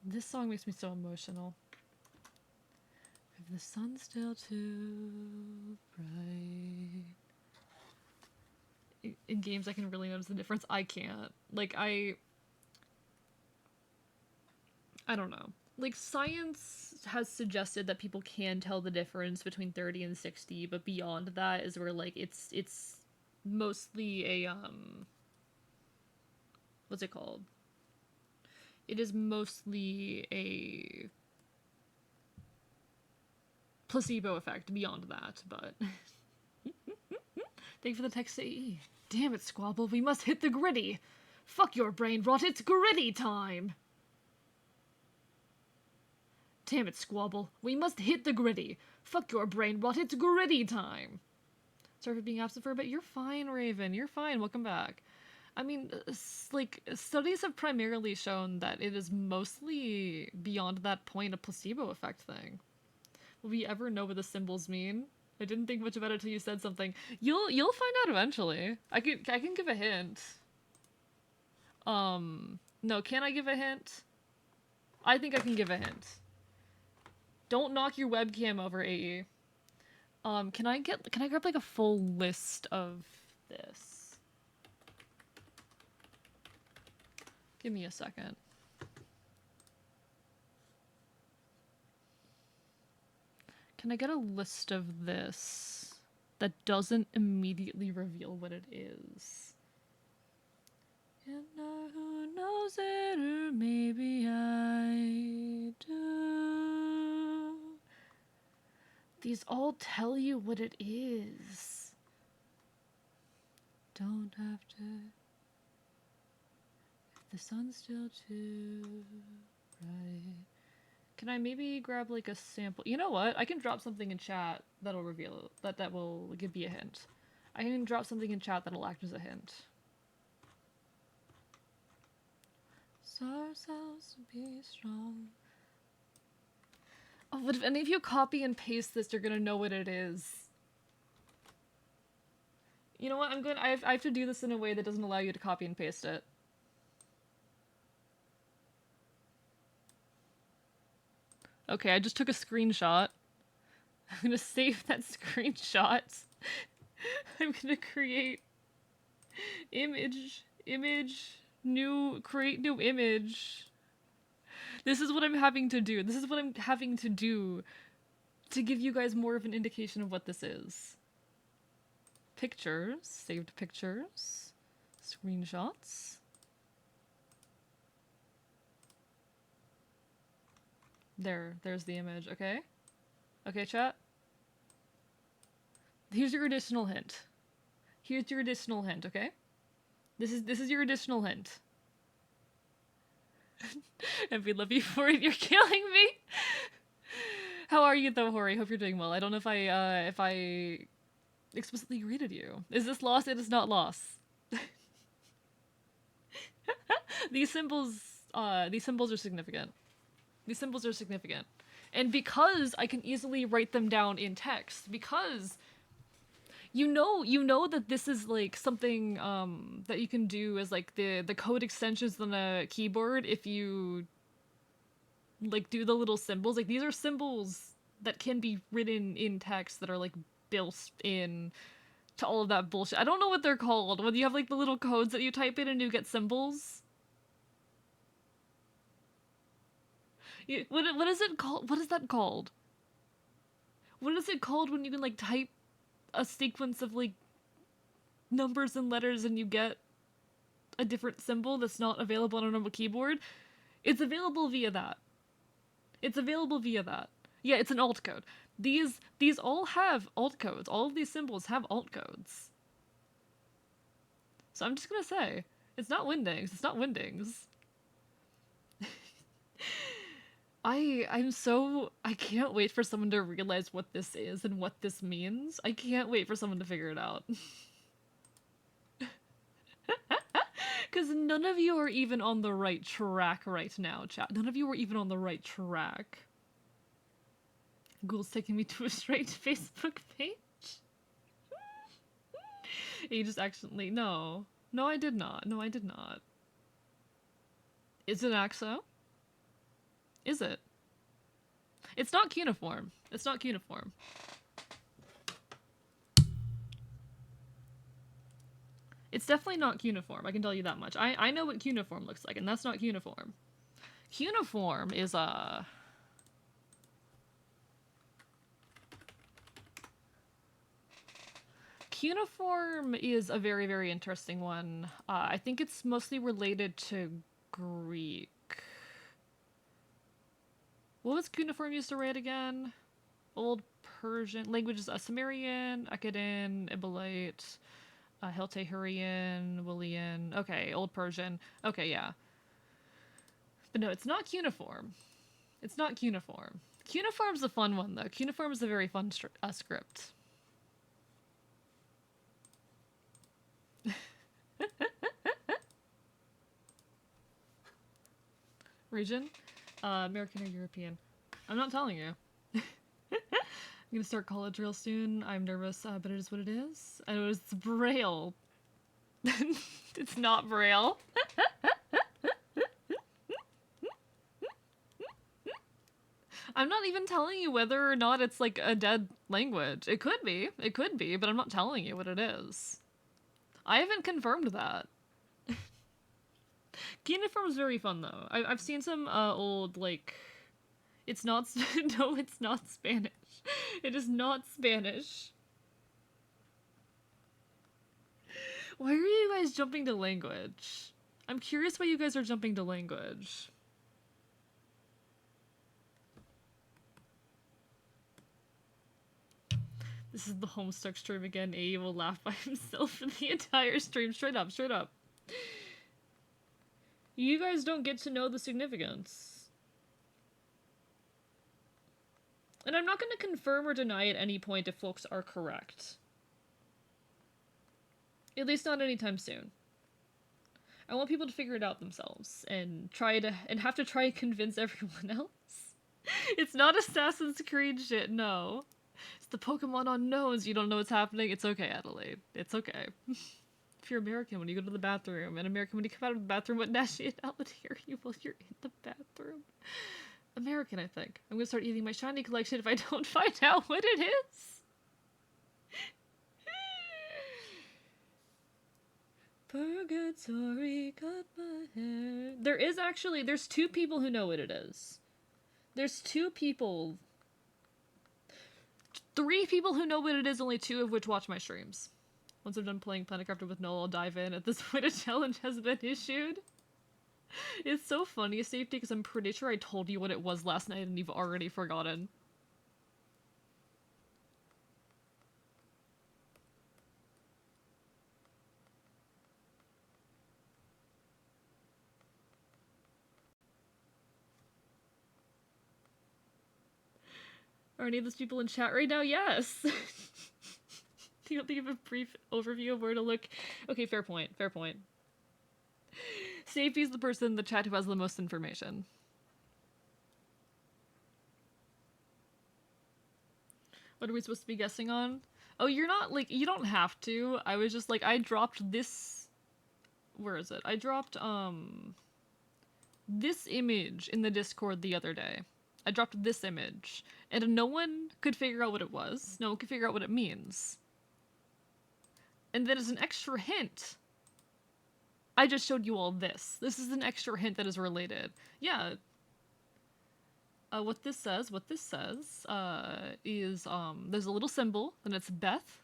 S1: This song makes me so emotional. If the sun's still too bright. In games I can really notice the difference. I can't. Like, I don't know. Like, science has suggested that people can tell the difference between 30 and 60, but beyond that is where, like, it's mostly a, what's it called? It is mostly a placebo effect beyond that, but... Thank you for the text AE. Damn it, Squabble, we must hit the gritty! Fuck your brain rot, it's gritty time! Damn it, Squabble, we must hit the gritty! Fuck your brain rot, it's gritty time! Sorry for being absent for a bit. You're fine, Raven, you're fine, welcome back. I mean, like, studies have primarily shown that it is mostly, beyond that point, a placebo effect thing. Will we ever know what the symbols mean? I didn't think much about it till you said something. You'll find out eventually. I can give a hint. No, can I give a hint? I think I can give a hint. Don't knock your webcam over, AE. Can I grab like a full list of this? Give me a second. Can I get a list of this that doesn't immediately reveal what it is? And who knows it, or maybe I do. These all tell you what it is. Don't have to. If the sun's still too bright. Can I maybe grab like a sample? You know what? I can drop something in chat that'll reveal that will give me a hint. I can drop something in chat that'll act as a hint. So ourselves to be strong. Oh, but if any of you copy and paste this, you're gonna know what it is. You know what? I'm good. I have to do this in a way that doesn't allow you to copy and paste it. Okay, I just took a screenshot. I'm gonna save that screenshot. I'm gonna create create new image. This is what I'm having to do. This is what I'm having to do to give you guys more of an indication of what this is. Pictures, saved pictures, screenshots. There's the image, okay? Okay, chat? Here's your additional hint. Here's your additional hint, okay? This is your additional hint. And we love you for it, you're killing me! How are you though, Hori? Hope you're doing well. I don't know if I explicitly greeted you. Is this loss? It is not loss. These symbols are significant. These symbols are significant. And because I can easily write them down in text, because you know that this is like something that you can do as like the code extensions on a keyboard if you like do the little symbols. Like these are symbols that can be written in text that are like built in to all of that bullshit. I don't know what they're called. When you have like the little codes that you type in and you get symbols. What is it called? What is that called? What is it called when you can like type a sequence of like numbers and letters and you get a different symbol that's not available on a normal keyboard? It's available via that. It's available via that. Yeah, it's an alt code. These all have alt codes. All of these symbols have alt codes. So I'm just gonna say, it's not Windings. It's not Windings. I can't wait for someone to realize what this is and what this means. I can't wait for someone to figure it out. Because none of you are even on the right track right now, chat. None of you are even on the right track. Google's taking me to a straight Facebook page. You just accidentally... No. No, I did not. No, I did not. Is it AXO? Is it? It's not cuneiform. It's not cuneiform. It's definitely not cuneiform, I can tell you that much. I know what cuneiform looks like, and that's not cuneiform. Cuneiform is a... Cuneiform is a very, very interesting one. I think it's mostly related to Greek. What was cuneiform used to write again? Old Persian languages: Sumerian, Akkadian, Ibalite, Hiltahurian, Willian. Okay, Old Persian. Okay, yeah. But no, it's not cuneiform. It's not cuneiform. Cuneiform's a fun one, though. Cuneiform is a very fun script. Region? American or European? I'm not telling you. I'm gonna start college real soon. I'm nervous, but it is what it is. I know it's Braille. It's not Braille. I'm not even telling you whether or not it's like a dead language. It could be, but I'm not telling you what it is. I haven't confirmed that. Cuneiform is very fun though. I've seen some old like... It's not... No, it's not Spanish. It is not Spanish. Why are you guys jumping to language? I'm curious why you guys are jumping to language. This is the Homestuck stream again. A will laugh by himself for the entire stream. Straight up, straight up. You guys don't get to know the significance. And I'm not going to confirm or deny at any point if folks are correct. At least not anytime soon. I want people to figure it out themselves and have to try and convince everyone else. It's not Assassin's Creed shit, no. It's the Pokemon Unknowns. You don't know what's happening. It's okay, Adelaide. It's okay. If you're American, when you go to the bathroom, and American, when you come out of the bathroom, what nationality are you while you're in the bathroom? American, I think. I'm gonna start eating my shiny collection if I don't find out what it is. Purgatory cut my hair. There's two people who know what it is. There's two people. 3 people who know what it is, only 2 of which watch my streams. Once I'm done playing Planetcrafter with Noel, I'll dive in. At this point, a challenge has been issued. It's so funny, Safety, because I'm pretty sure I told you what it was last night and you've already forgotten. Are any of those people in chat right now? Yes! Do you want to give a brief overview of where to look? Okay, fair point, fair point. Safety's the person in the chat who has the most information. What are we supposed to be guessing on? Oh, you're not, like, you don't have to. I was just, like, I dropped this... Where is it? I dropped, this image in the Discord the other day. I dropped this image, and no one could figure out what it was. No one could figure out what it means. And then as an extra hint, I just showed you all this. This is an extra hint that is related. Yeah. What this says is, there's a little symbol, and it's Beth,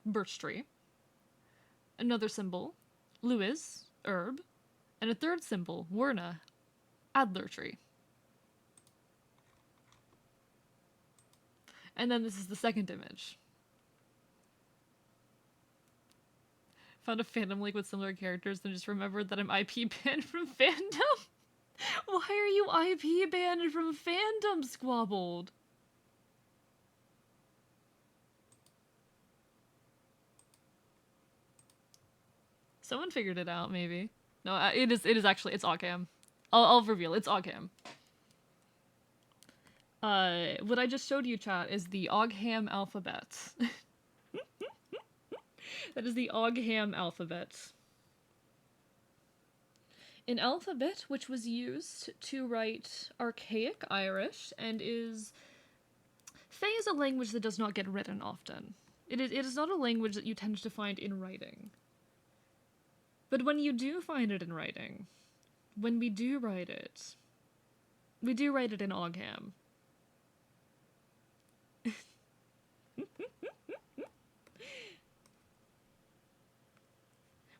S1: birch tree. Another symbol, Louis, herb. And a third symbol, Werna, adler tree. And then this is the second image. Found a fandom link with similar characters and just remembered that I'm IP banned from fandom? Why are you IP banned from fandom, Squabbled? Someone figured it out, maybe. No, it is actually, it's Occam. I'll reveal, it's Occam. What I just showed you, chat, is the Ogham alphabet. That is the Ogham alphabet. An alphabet which was used to write archaic Irish and is... Fey is a language that does not get written often. It is not a language that you tend to find in writing. But when you do find it in writing, when we do write it in Ogham.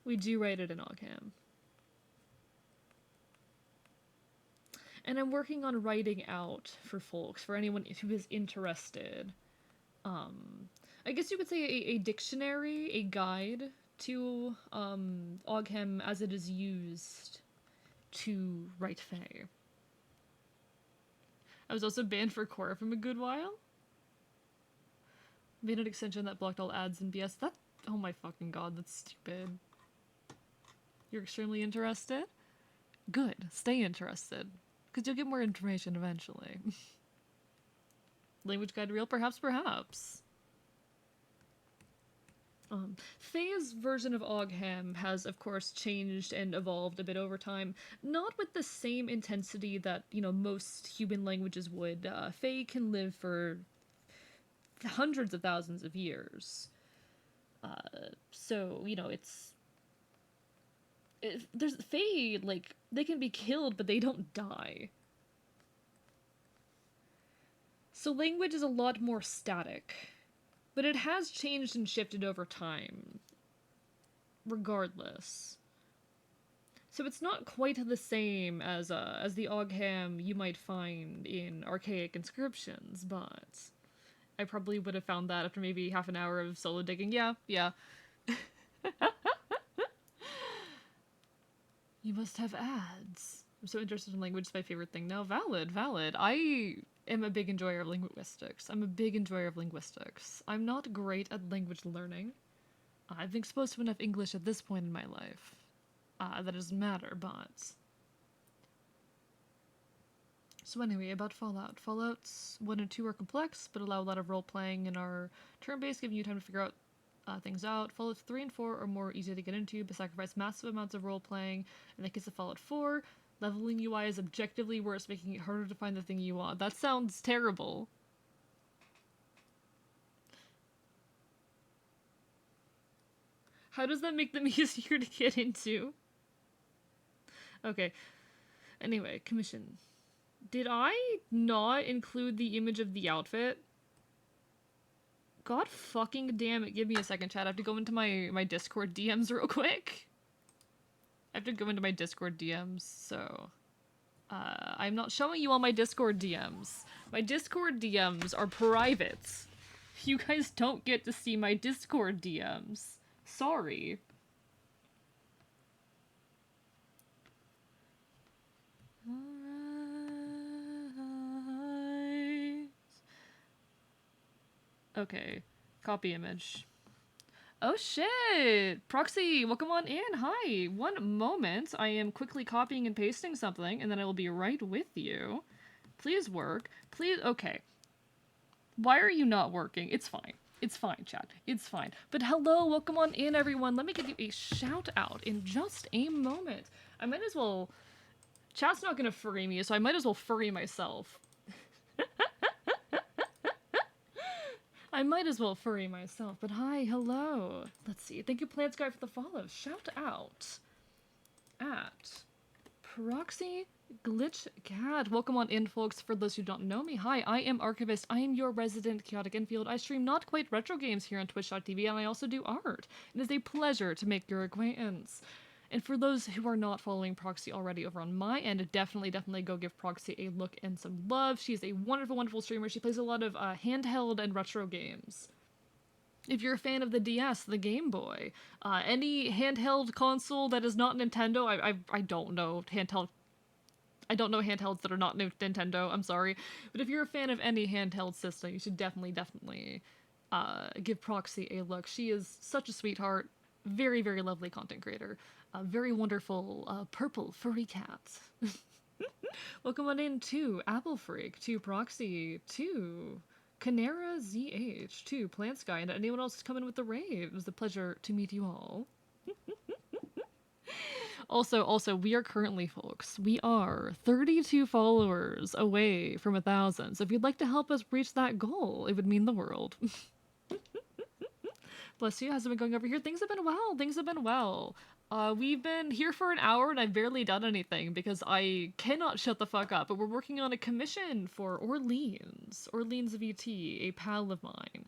S1: We do write it in Ogham. And I'm working on writing out for folks, for anyone who is interested. I guess you could say a dictionary, a guide to Ogham as it is used to write Fae. I was also banned for Korra from a good while. Made an extension that blocked all ads and BS. That, oh my fucking god, that's stupid. You're extremely interested? Good, stay interested. Because you'll get more information eventually. Language guide real? Perhaps, perhaps. Faye's version of Ogham has, of course, changed and evolved a bit over time. Not with the same intensity that, you know, most human languages would. Faye can live for hundreds of thousands of years. So, you know, there's Fae, like, they can be killed, but they don't die. So language is a lot more static. But it has changed and shifted over time. Regardless. So it's not quite the same as the Ogham you might find in archaic inscriptions, but I probably would have found that after maybe half an hour of solo digging. Yeah, yeah. You must have ads. I'm so interested in language, it's my favorite thing now. Valid, valid. I am a big enjoyer of linguistics. I'm a big enjoyer of linguistics. I'm not great at language learning. I've been exposed to enough English at this point in my life. That doesn't matter, but... So anyway, about Fallout. Fallouts 1 and 2 are complex, but allow a lot of role-playing and are turn-based, giving you time to figure out things out. Fallouts 3 and 4 are more easy to get into, but sacrifice massive amounts of role-playing. In the case of Fallout 4, leveling UI is objectively worse, making it harder to find the thing you want. That sounds terrible. How does that make them easier to get into? Okay. Anyway, commission. Did I not include the image of the outfit? God fucking damn it. Give me a second, chat. I have to go into my Discord DMs real quick. I have to go into my Discord DMs, so... I'm not showing you all my Discord DMs. My Discord DMs are private. You guys don't get to see my Discord DMs. Sorry. Okay, copy image. Oh shit! Proxy, welcome on in. Hi. One moment. I am quickly copying and pasting something, and then I will be right with you. Please work. Please. Okay. Why are you not working? It's fine. It's fine, chat. It's fine. But hello, welcome on in, everyone. Let me give you a shout out in just a moment. I might as well... Chat's not gonna furry me, so I might as well furry myself. I might as well furry myself, but hi, hello. Let's see. Thank you, Plants Guy, for the follow. Shout out at Proxy Glitch Cat. Welcome on in, folks. For those who don't know me, hi, I am Archivist. I am your resident Chaotic Infield. I stream not quite retro games here on Twitch.tv, and I also do art. It is a pleasure to make your acquaintance. And for those who are not following Proxy already over on my end, definitely go give Proxy a look and some love. She is a wonderful, wonderful streamer. She plays a lot of handheld and retro games. If you're a fan of the DS, the Game Boy, any handheld console that is not Nintendo, I don't know handheld. I don't know handhelds that are not Nintendo. I'm sorry, but if you're a fan of any handheld system, you should definitely give Proxy a look. She is such a sweetheart. Very, very lovely content creator. A very wonderful purple furry cat. Welcome on in to Apple Freak, to Proxy, to Canara ZH, to Plant Sky, and anyone else coming with the raid. It was a pleasure to meet you all. Also, we are currently, folks, we are 32 followers away from 1,000. So if you'd like to help us reach that goal, it would mean the world. Bless you. How's it been going over here? Things have been well. Things have been well. We've been here for an hour and I've barely done anything because I cannot shut the fuck up. But we're working on a commission for Orleans VT, a pal of mine.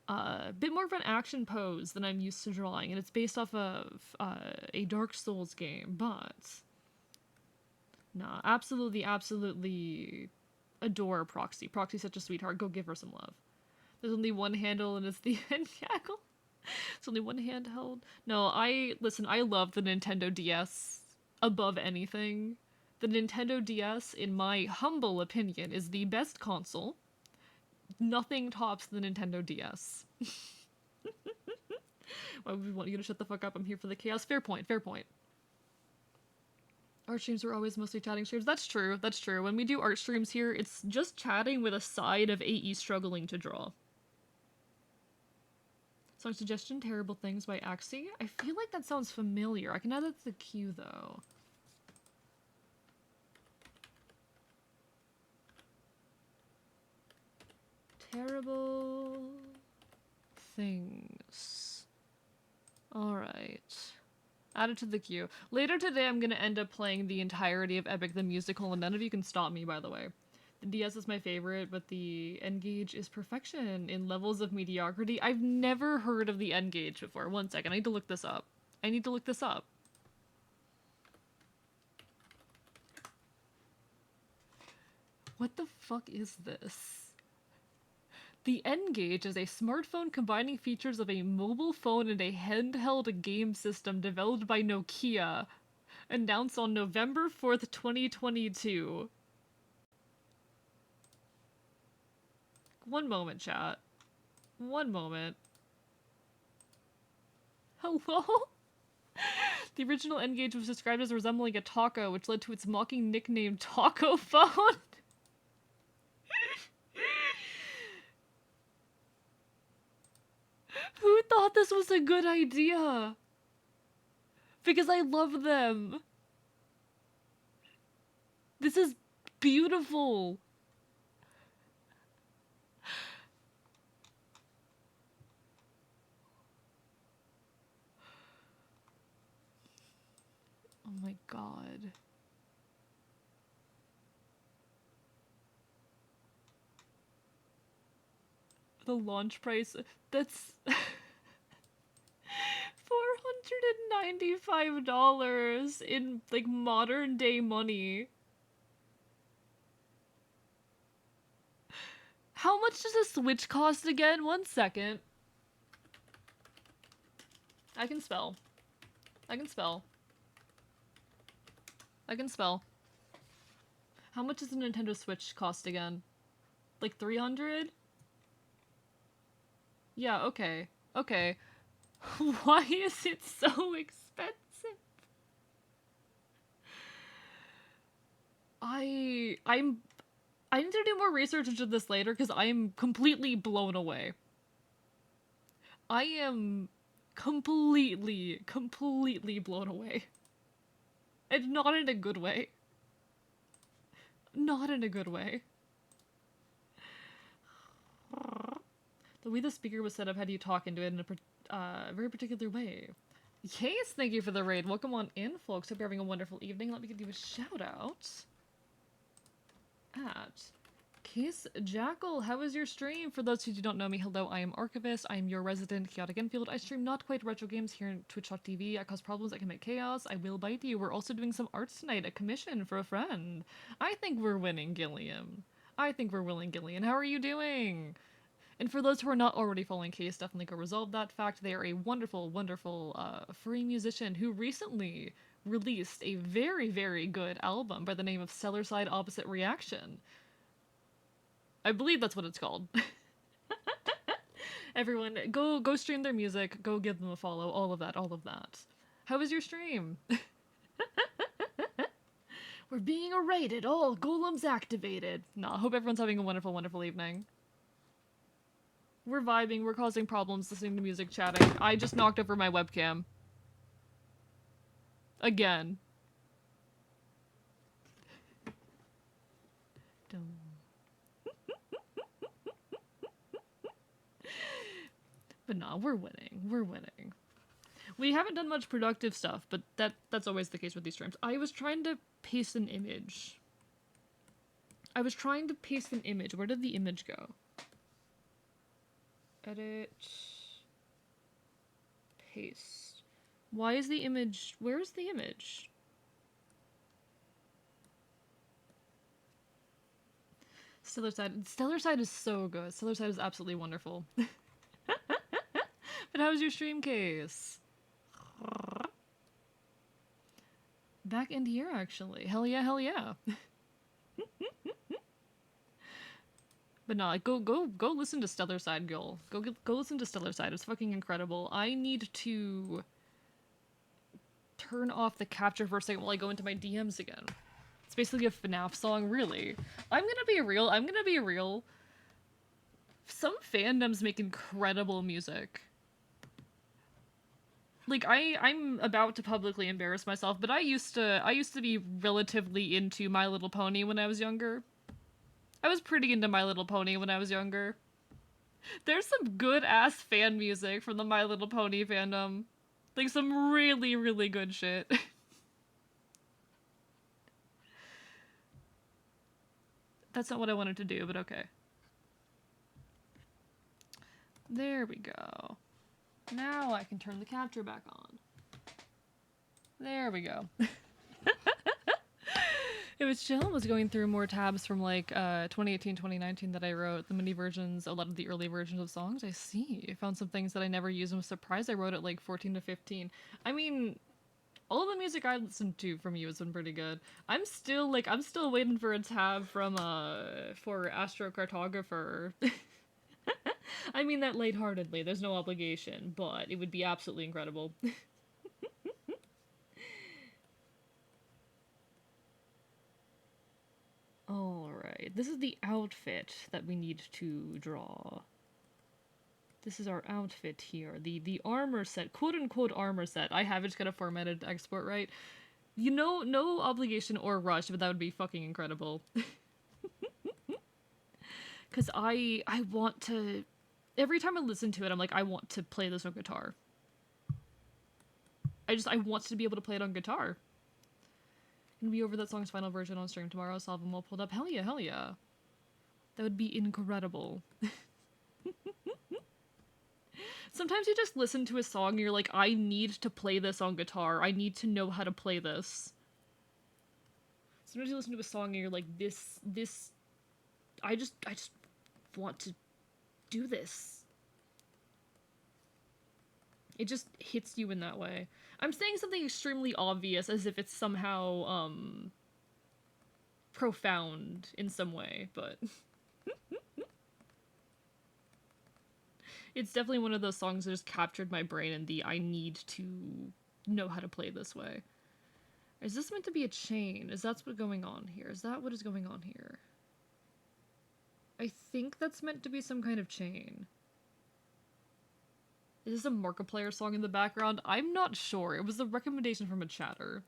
S1: A bit more of an action pose than I'm used to drawing, and it's based off of a Dark Souls game, but... Nah, absolutely adore Proxy. Proxy's such a sweetheart. Go give her some love. There's only one handle and it's the end cackle. It's only one handheld. No, I love the Nintendo DS above anything. The Nintendo DS, in my humble opinion, is the best console. Nothing tops the Nintendo DS. Why would we want you to shut the fuck up? I'm here for the chaos. Fair point, fair point. Art streams are always mostly chatting streams. That's true, that's true. When we do art streams here, it's just chatting with a side of AE struggling to draw. Song suggestion, Terrible Things by Axie. I feel like that sounds familiar. I can add that to the queue, though. Terrible Things. Alright. Add it to the queue. Later today, I'm gonna end up playing the entirety of Epic the Musical, and none of you can stop me, by the way. The DS is my favorite, but the N-Gage is perfection in levels of mediocrity. I've never heard of the N-Gage before. One second, I need to look this up. What the fuck is this? The N-Gage is a smartphone combining features of a mobile phone and a handheld game system developed by Nokia. Announced on November 4th, 2022. One moment, chat. One moment. Hello? The original N-Gage was described as resembling a taco, which led to its mocking nickname Taco Phone. Who thought this was a good idea? Because I love them. This is beautiful. Oh my god. The launch price, that's $495 in like modern day money. How much does a Switch cost again? 1 second. I can spell. I can spell. I can spell. How much does a Nintendo Switch cost again? Like 300? Yeah, okay. Okay. Why is it so expensive? I need to do more research into this later because I am completely blown away. I am completely blown away. And not in a good way. Not in a good way. The way the speaker was set up had you talk into it in a very particular way. Yes, thank you for the raid. Welcome on in, folks. Hope you're having a wonderful evening. Let me give you a shout out at Case Jackal. How was your stream? For those who do not know me, hello, I am Archivist. I am your resident chaotic infield. I stream not quite retro games here on twitch.tv. I cause problems, I commit chaos. I will bite you. We're also doing some arts tonight, a commission for a friend. I think we're winning, Gilliam. I think we're winning, Gillian. How are you doing? And for those who are not already following Case, definitely go resolve that fact. They are a wonderful, wonderful free musician who recently released a very, very good album by the name of Stellar Side Opposite Reaction. I believe that's what it's called. Everyone, go stream their music, go give them a follow, all of that, all of that. How was your stream? We're being raided, all golems activated. Nah, hope everyone's having a wonderful, wonderful evening. We're vibing, we're causing problems, listening to music, chatting. I just knocked over my webcam. Again. But nah, we're winning. We're winning. We haven't done much productive stuff, but that's always the case with these streams. I was trying to paste an image. Where did the image go? Edit. Paste. Why is the image... Where's the image? Stellar Side. Stellar Side is so good. Stellar Side is absolutely wonderful. But how was your stream, Case? Back end here, actually. Hell yeah, hell yeah. But no, like, go listen to Stellar Side, girl. Go listen to Stellar Side. It's fucking incredible. I need to turn off the capture for a second while I go into my DMs again. It's basically a FNAF song, really. I'm gonna be real. Some fandoms make incredible music. Like, I'm about to publicly embarrass myself, but I used to be relatively into My Little Pony when I was younger. I was pretty into My Little Pony when I was younger. There's some good-ass fan music from the My Little Pony fandom. Like, some really, really good shit. That's not what I wanted to do, but okay. There we go. Now I can turn the capture back on. There we go. It was chill. I was going through more tabs from like 2018, 2019 that I wrote, the mini versions, a lot of the early versions of songs. I see. I found some things that I never used and was surprised I wrote at like 14 to 15. I mean, all the music I listened to from you has been pretty good. I'm still waiting for a tab from for Astrocartographer. I mean that lightheartedly. There's no obligation, but it would be absolutely incredible. Alright, this is the outfit that we need to draw. This is our outfit here. The armor set, quote unquote armor set. I have it, just got a formatted export right. You know, no obligation or rush, but that would be fucking incredible. Cause I want to, every time I listen to it, I'm like, I want to play this on guitar. I want to be able to play it on guitar. Gonna be over that song's final version on stream tomorrow, so I'll have them all pulled up. Hell yeah, hell yeah. That would be incredible. Sometimes you just listen to a song and you're like, I need to play this on guitar. I need to know how to play this. Sometimes you listen to a song and you're like, I just want to do this. It just hits you in that way. I'm saying something extremely obvious as if it's somehow, profound in some way, but... It's definitely one of those songs that just captured my brain and I need to know how to play this way. Is this meant to be a chain? Is that what's going on here? Is that what is going on here? I think that's meant to be some kind of chain. Is this a Markiplier song in the background? I'm not sure. It was a recommendation from a chatter.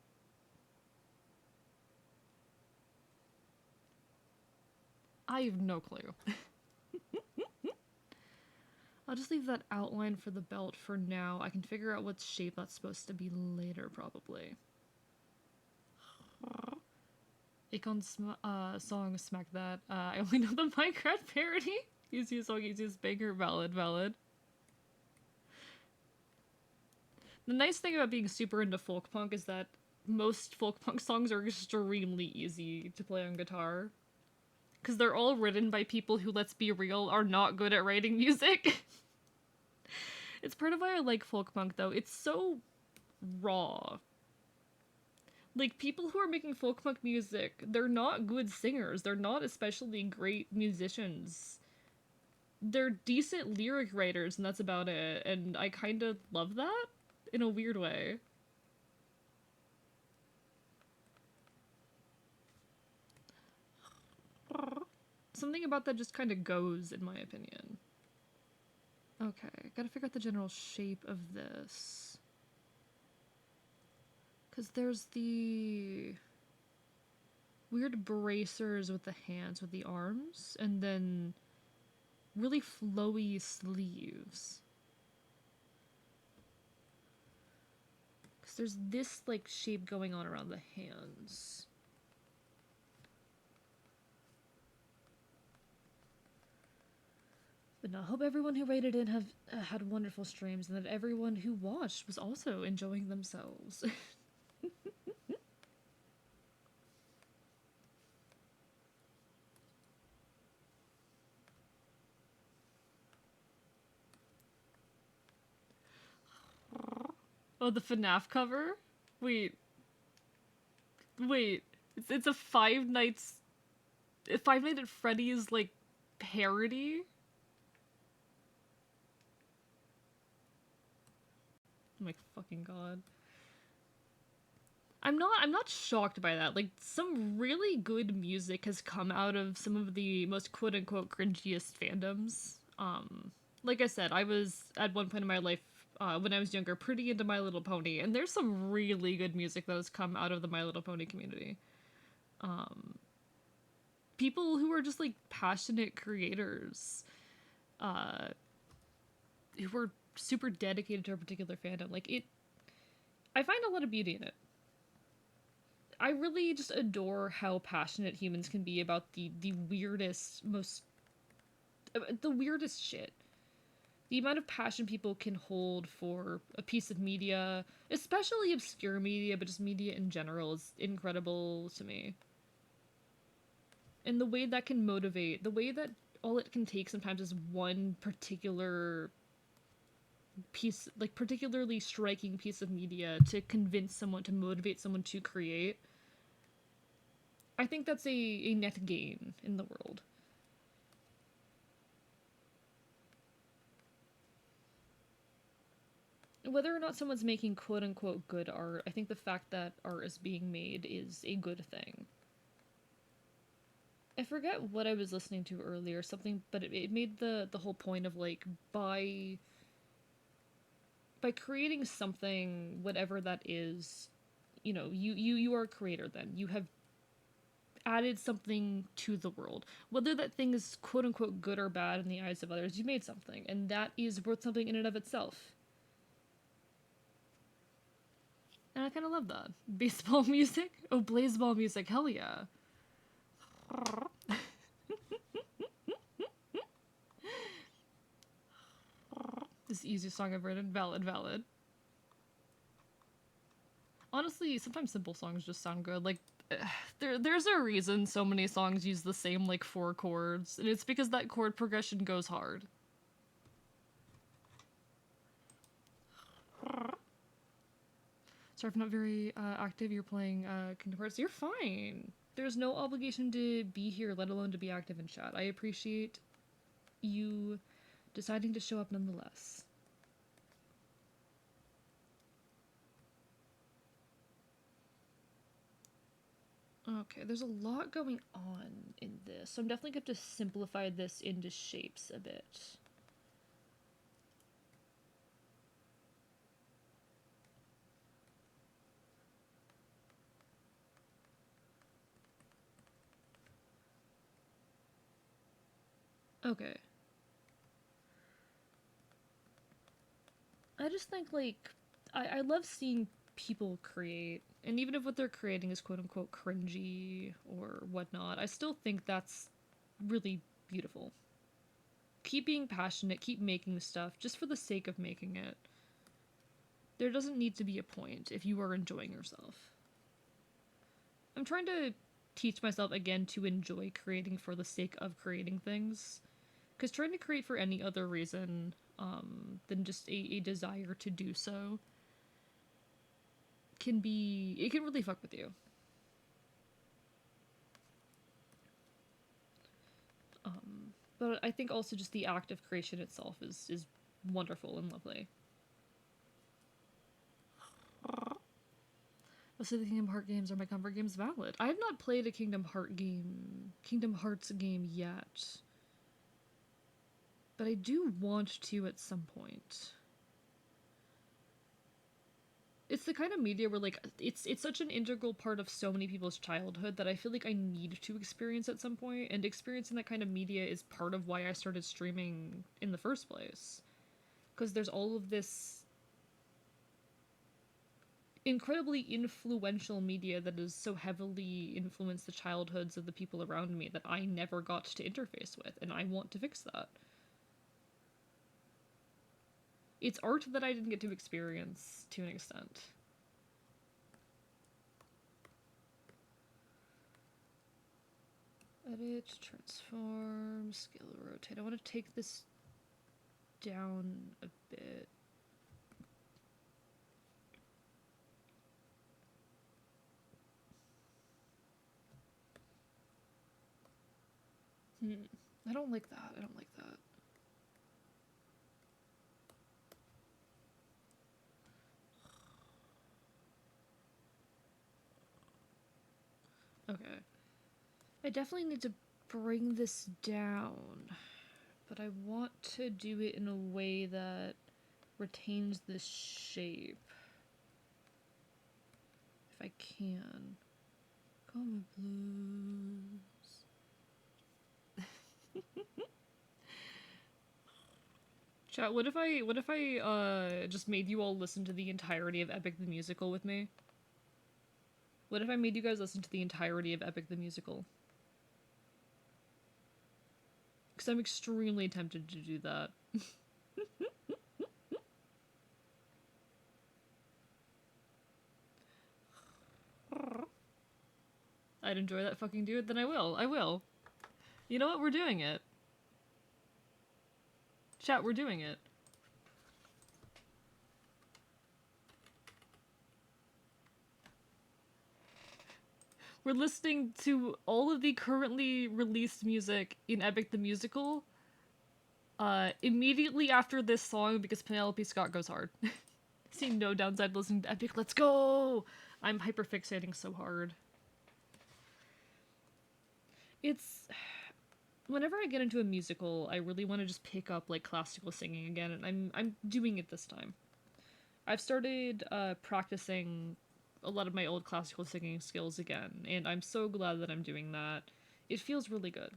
S1: I have no clue. I'll just leave that outline for the belt for now. I can figure out what shape that's supposed to be later, probably. Akon's song Smack That. I only know the Minecraft parody. Easiest song, easiest banger. Valid, valid. The nice thing about being super into folk punk is that most folk punk songs are extremely easy to play on guitar. Because they're all written by people who, let's be real, are not good at writing music. It's part of why I like folk punk, though. It's so raw. Like, people who are making folk punk music, they're not good singers. They're not especially great musicians. They're decent lyric writers, and that's about it. And I kind of love that in a weird way. Something about that just kind of goes, in my opinion. Okay, gotta figure out the general shape of this. Because there's the weird bracers with the hands, with the arms, and then really flowy sleeves. Because there's this, like, shape going on around the hands. But no, I hope everyone who rated in have had wonderful streams and that everyone who watched was also enjoying themselves. Oh, the FNAF cover? Wait. It's a Five Nights at Freddy's, like, parody? Oh my fucking god. I'm not shocked by that. Like, some really good music has come out of some of the most quote-unquote cringiest fandoms. Like I said, I was, at one point in my life, when I was younger, pretty into My Little Pony, and there's some really good music that has come out of the My Little Pony community. People who are just, like, passionate creators, who are super dedicated to a particular fandom. Like, I find a lot of beauty in it. I really just adore how passionate humans can be about the weirdest, the weirdest shit. The amount of passion people can hold for a piece of media, especially obscure media, but just media in general, is incredible to me. And the way that can motivate, the way that all it can take sometimes is one particular piece, like particularly striking piece of media to convince someone, to motivate someone to create. I think that's a net gain in the world. Whether or not someone's making quote unquote good art, I think the fact that art is being made is a good thing. I forget what I was listening to earlier, something, but it made the whole point of like by creating something, whatever that is, you know, you are a creator. Then you have added something to the world. Whether that thing is quote unquote good or bad in the eyes of others, you made something, and that is worth something in and of itself. And I kind of love that. Baseball music? Oh, blaseball music, hell yeah. This is the easiest song I've written. Valid, valid. Honestly, sometimes simple songs just sound good. Like, there's a reason so many songs use the same, like, 4 chords, and it's because that chord progression goes hard. Sorry if I'm not very active. You're playing Kingdom Hearts. You're fine. There's no obligation to be here, let alone to be active in chat. I appreciate you deciding to show up nonetheless. Okay, there's a lot going on in this, so I'm definitely going to simplify this into shapes a bit. Okay. I just think, like, I love seeing people create, and even if what they're creating is quote unquote cringy or whatnot, I still think that's really beautiful. Keep being passionate, keep making stuff just for the sake of making it. There doesn't need to be a point if you are enjoying yourself. I'm trying to teach myself again to enjoy creating for the sake of creating things. Because trying to create for any other reason than just a desire to do so it can really fuck with you. But I think also just the act of creation itself is wonderful and lovely. So the Kingdom Hearts games are my comfort games. Valid. I have not played a Kingdom Hearts game yet. But I do want to at some point. It's the kind of media where, like, it's such an integral part of so many people's childhood that I feel like I need to experience at some point, and experiencing that kind of media is part of why I started streaming in the first place. Because there's all of this incredibly influential media that has so heavily influenced the childhoods of the people around me that I never got to interface with, and I want to fix that. It's art that I didn't get to experience to an extent. Edit, transform, scale, rotate. I want to take this down a bit. I don't like that. I don't like that. Okay. I definitely need to bring this down, but I want to do it in a way that retains this shape. If I can. Coma Blues. Chat, what if I just made you all listen to the entirety of Epic the Musical with me? What if I made you guys listen to the entirety of Epic the Musical? Because I'm extremely tempted to do that. I'd enjoy that fucking dude, then I will. You know what? We're doing it. Chat, we're doing it. We're listening to all of the currently released music in Epic the Musical immediately after this song because Penelope Scott goes hard. See no downside listening to Epic. Let's go! I'm hyperfixating so hard. It's... Whenever I get into a musical, I really want to just pick up, like, classical singing again, and I'm doing it this time. I've started practicing a lot of my old classical singing skills again, and I'm so glad that I'm doing that. It feels really good.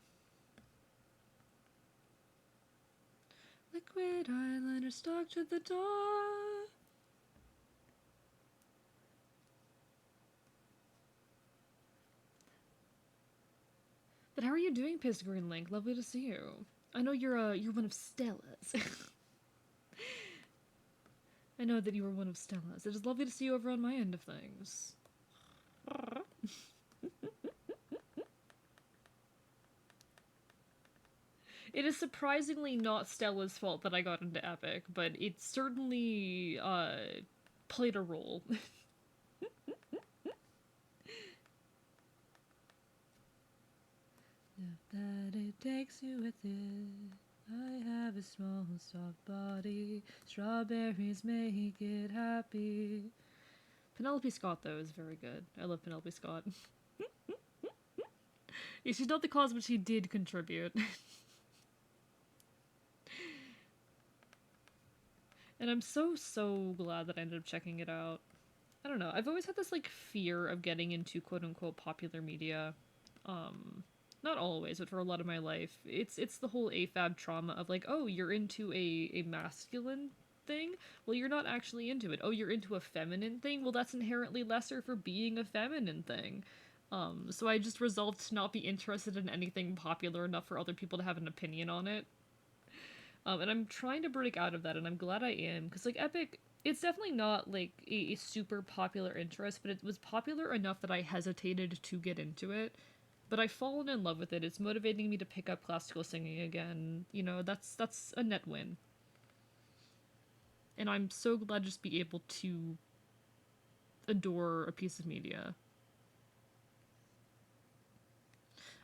S1: Liquid eyeliner stuck to the door. But how are you doing, Piss Green Link? Lovely to see you. I know you're one of Stella's. I know that you were one of Stella's. It is lovely to see you over on my end of things. It is surprisingly not Stella's fault that I got into Epic, but it certainly played a role. That it takes you with it. I have a small, soft body. Strawberries make it happy. Penelope Scott, though, is very good. I love Penelope Scott. Yeah, she's not the cause, but she did contribute. And I'm so glad that I ended up checking it out. I don't know, I've always had this, like, fear of getting into quote-unquote popular media. Not always, but for a lot of my life. It's the whole AFAB trauma of, like, oh, you're into a masculine thing? Well, you're not actually into it. Oh, you're into a feminine thing? Well, that's inherently lesser for being a feminine thing. So I just resolved to not be interested in anything popular enough for other people to have an opinion on it. And I'm trying to break out of that, and I'm glad I am, because, like, Epic, it's definitely not, like, a super popular interest, but it was popular enough that I hesitated to get into it. But I've fallen in love with it. It's motivating me to pick up classical singing again. You know, that's a net win. And I'm so glad to just be able to adore a piece of media.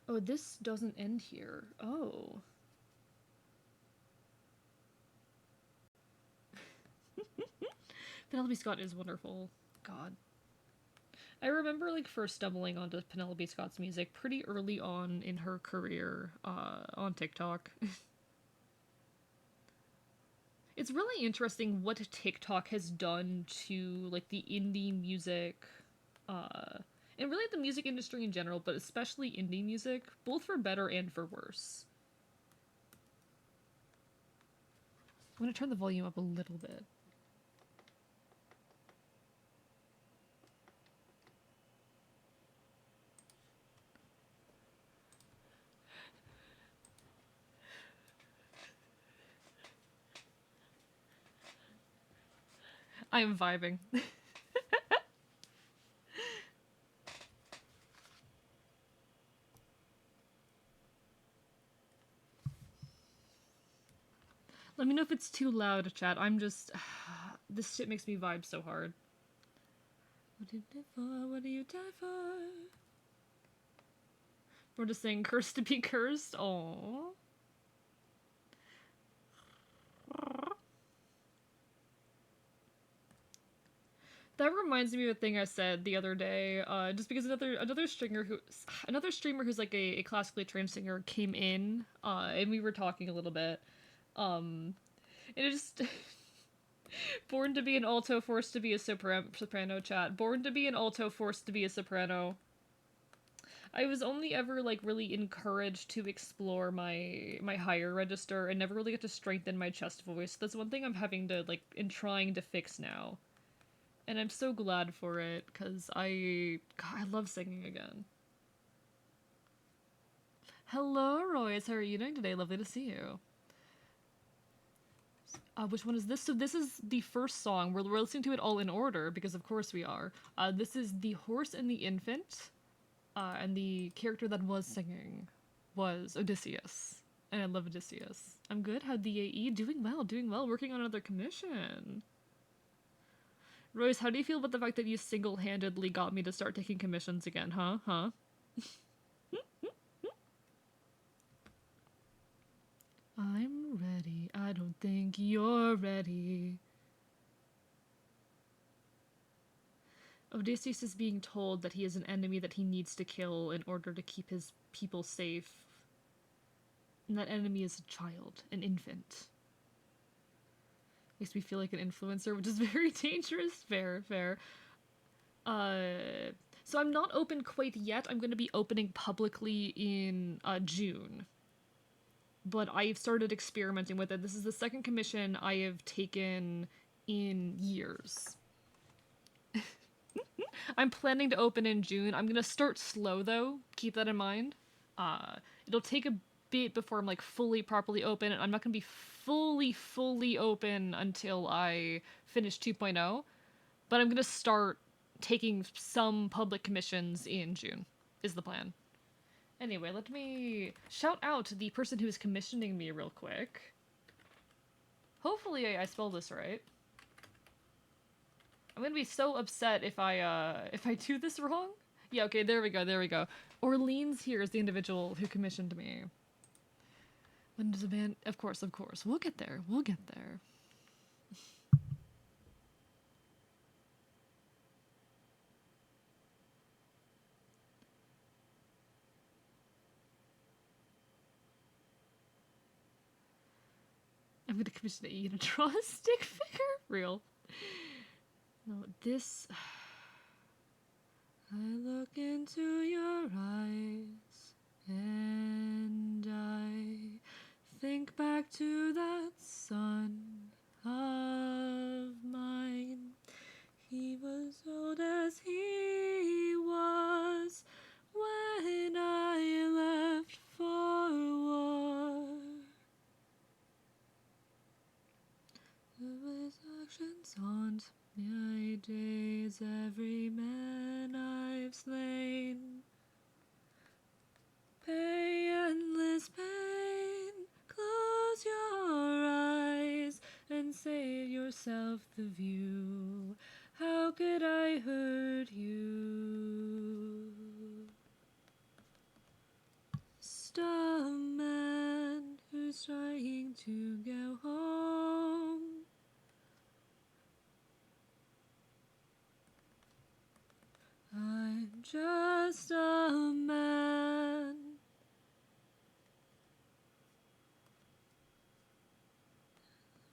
S1: Oh, this doesn't end here. Oh. Penelope Scott is wonderful. God. I remember, like, first stumbling onto Penelope Scott's music pretty early on in her career, on TikTok. It's really interesting what TikTok has done to, like, the indie music, and really the music industry in general, but especially indie music, both for better and for worse. I'm gonna turn the volume up a little bit. I am vibing. Let me know if it's too loud, chat. I'm just... this shit makes me vibe so hard. What did you die for? What do you die for? We're just saying cursed to be cursed. Aww. That reminds me of a thing I said the other day, just because another streamer who's like a classically trained singer came in, and we were talking a little bit, and it just born to be an alto, forced to be a soprano chat. Born to be an alto, forced to be a soprano. I was only ever, like, really encouraged to explore my higher register and never really get to strengthen my chest voice. That's one thing I'm having to, like, and trying to fix now. And I'm so glad for it, because I love singing again. Hello, Royce. How are you doing today? Lovely to see you. Which one is this? So this is the first song. We're listening to it all in order, because of course we are. This is The Horse and the Infant, and the character that was singing. was Odysseus. And I love Odysseus. I'm good. How'd the AE? Doing well, doing well. Working on another commission. Royce, how do you feel about the fact that you single-handedly got me to start taking commissions again, huh? Huh? I'm ready. I don't think you're ready. Odysseus is being told that he is an enemy that he needs to kill in order to keep his people safe. And that enemy is a child, an infant. Makes me feel like an influencer, which is very dangerous. Fair, fair. So I'm not open quite yet. I'm going to be opening publicly in June. But I've started experimenting with it. This is the second commission I have taken in years. I'm planning to open in June. I'm going to start slow, though. Keep that in mind. It'll take a bit before I'm, like, fully, properly open. I'm not going to be fully open until I finish 2.0. But I'm going to start taking some public commissions in June, is the plan. Anyway, let me shout out to the person who is commissioning me real quick. Hopefully I spell this right. I'm gonna be so upset if I do this wrong. Yeah, okay, there we go. Orleans here is the individual who commissioned me. When does a band... Of course. We'll get there. I'm gonna commission you to draw a stick figure? Real. No, this... I look into your eyes, and I think back to that son of mine. He was old as he was when I left for war. His actions haunt my days, every man I've slain. Pay endless pain, close your eyes and save yourself the view. How could I hurt you? Stop a man who's trying to go home. I'm just a man.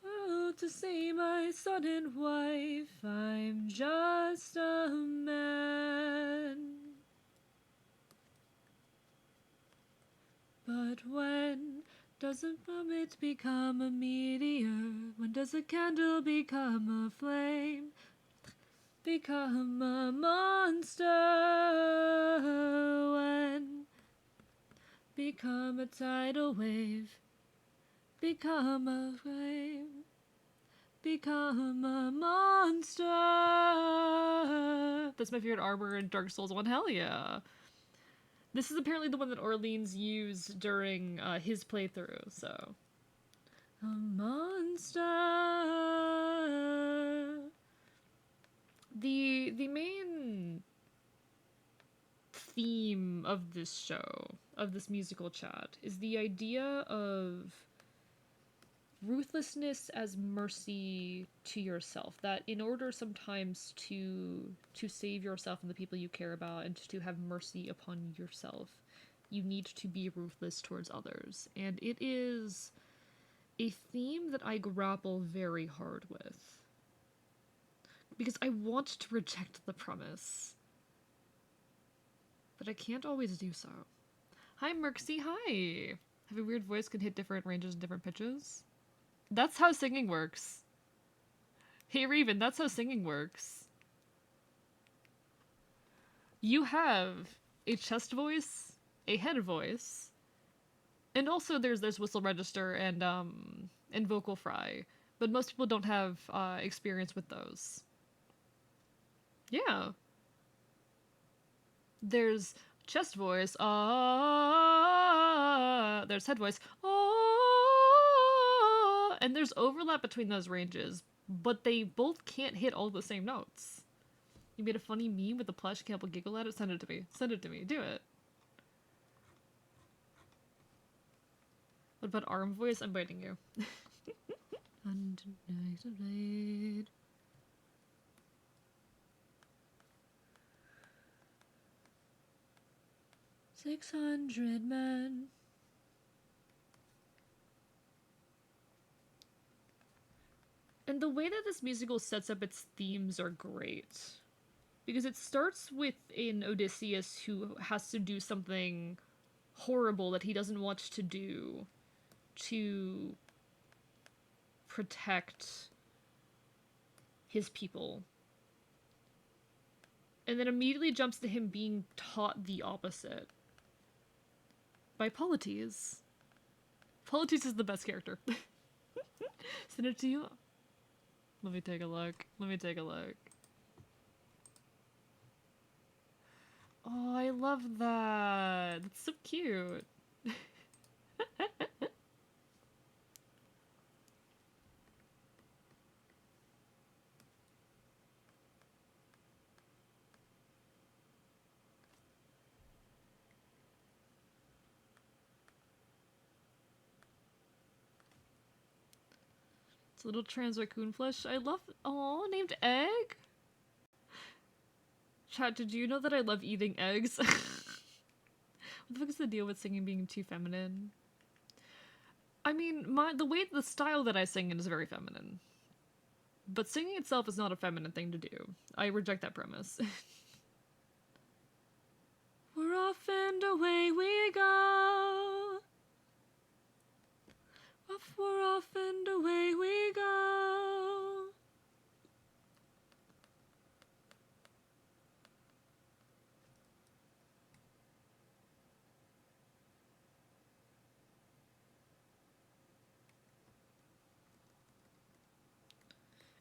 S1: Oh, to see my son and wife, I'm just a man. But when does a vomit become a meteor? When does a candle become a flame? Become a monster? When become a tidal wave? Become a flame? Become a monster? That's my favorite armor in Dark Souls 1. Hell yeah. This is apparently the one that Orleans used during his playthrough, so. A monster. The main theme of this show, of this musical chat, is the idea of ruthlessness as mercy to yourself. That in order sometimes to save yourself and the people you care about and to have mercy upon yourself, you need to be ruthless towards others. And it is a theme that I grapple very hard with. Because I want to reject the premise. But I can't always do so. Hi, Merxy, hi! Have a weird voice, can hit different ranges and different pitches? That's how singing works. Hey, Raven, that's how singing works. You have a chest voice, a head voice, and also there's whistle register and vocal fry. But most people don't have experience with those. Yeah. There's chest voice, there's head voice. Oh, and there's overlap between those ranges, but they both can't hit all the same notes. You made a funny meme with the plush, can't help but giggle at it? Send it to me. Send it to me. Do it. What about arm voice? I'm biting you. Undenied. 600 men. And the way that this musical sets up its themes are great. Because it starts with an Odysseus who has to do something horrible that he doesn't want to do to protect his people. And then immediately jumps to him being taught the opposite. By Polites. Polites is the best character. Send it to you. Let me take a look. Let me take a look. Oh, I love that. That's so cute. It's a little trans raccoon flesh. I love. Oh, named Egg? Chat, did you know that I love eating eggs? What the fuck is the deal with singing being too feminine? I mean, the style that I sing in is very feminine. But singing itself is not a feminine thing to do. I reject that premise. We're off and away we go. We're off and away we go.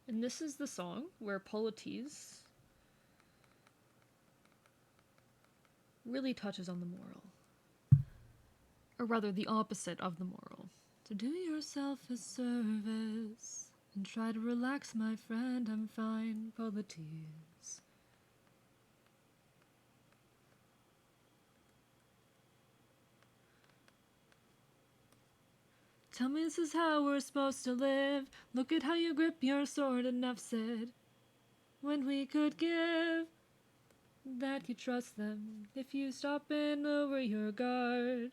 S1: And this is the song where Polites really touches on the moral. Or rather, the opposite of the moral. To do yourself a service and try to relax, my friend, I'm fine, Polites. Tell me this is how we're supposed to live. Look at how you grip your sword, enough said. When we could give that you trust them if you stop and lower your guard.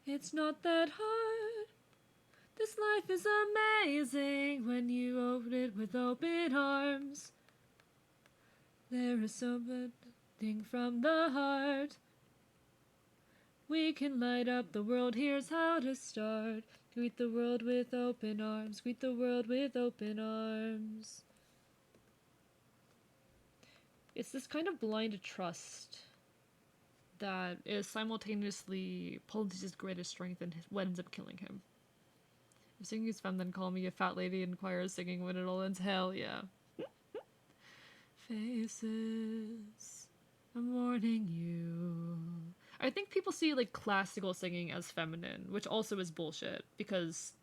S1: It's not that hard. This life is amazing when you open it with open arms. There is something from the heart. We can light up the world, here's how to start. Greet the world with open arms, greet the world with open arms. It's this kind of blind trust that is simultaneously Polites' greatest strength and what ends up killing him. If singing is fun, then call me a fat lady in choir singing when it all ends. Hell yeah. Faces, I'm warning you. I think people see like classical singing as feminine, which also is bullshit. Because,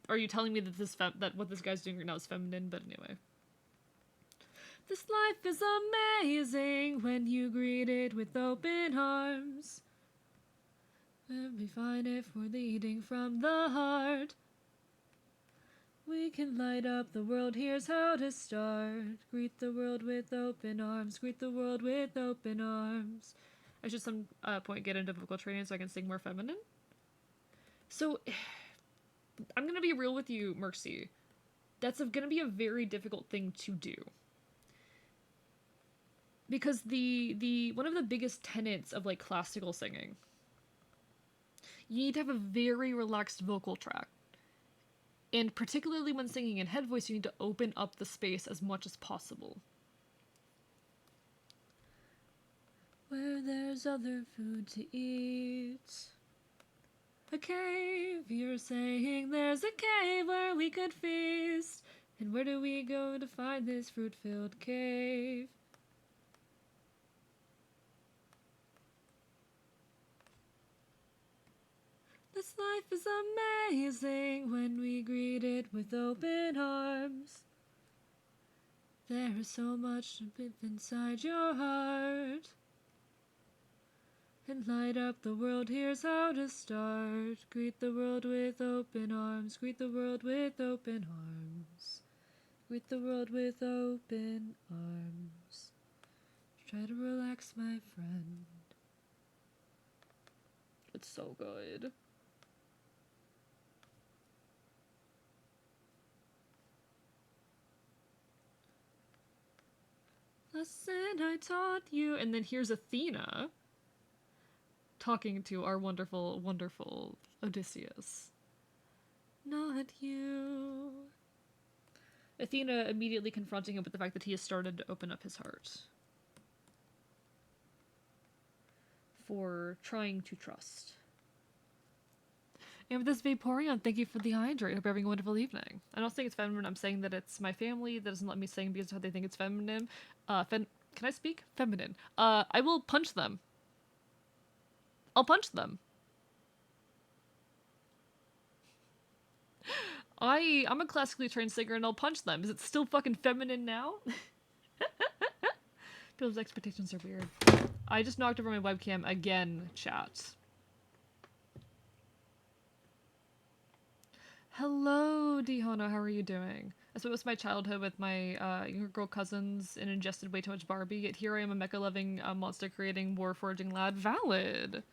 S1: are you telling me that that what this guy's doing right now is feminine? But anyway. This life is amazing when you greet it with open arms. We'll be fine if we're leading from the heart. We can light up the world, here's how to start. Greet the world with open arms, greet the world with open arms. I should some point get into vocal training so I can sing more feminine. So, I'm gonna be real with you, Mercy. That's gonna be a very difficult thing to do. Because the one of the biggest tenets of like classical singing, you need to have a very relaxed vocal track. And particularly when singing in head voice, you need to open up the space as much as possible. Where there's other food to eat. A cave, you're saying there's a cave where we could feast. And where do we go to find this fruit-filled cave? life is amazing when we greet it with open arms. There is so much inside your heart. And light up the world, here's how to start. Greet the world with open arms. Greet the world with open arms. Greet the world with open arms. Try to relax, my friend. It's so good. Lesson I taught you. And then here's Athena talking to our wonderful, wonderful Odysseus. Not you. Athena immediately confronting him with the fact that he has started to open up his heart. For trying to trust. And with this Vaporeon, thank you for the hydrate. Hope you're having a wonderful evening. I don't think it's feminine. I'm saying that it's my family that doesn't let me sing because of how they think it's feminine. Can I speak? Feminine. I will punch them. I'll punch them. I'm a classically trained singer and I'll punch them. Is it still fucking feminine now? People's expectations are weird. I just knocked over my webcam again, chat. Hello, Dihono, how are you doing? I spent most of my childhood with my younger girl cousins and ingested way too much Barbie, yet here I am, a mecha-loving, monster-creating, war-forging lad. Valid!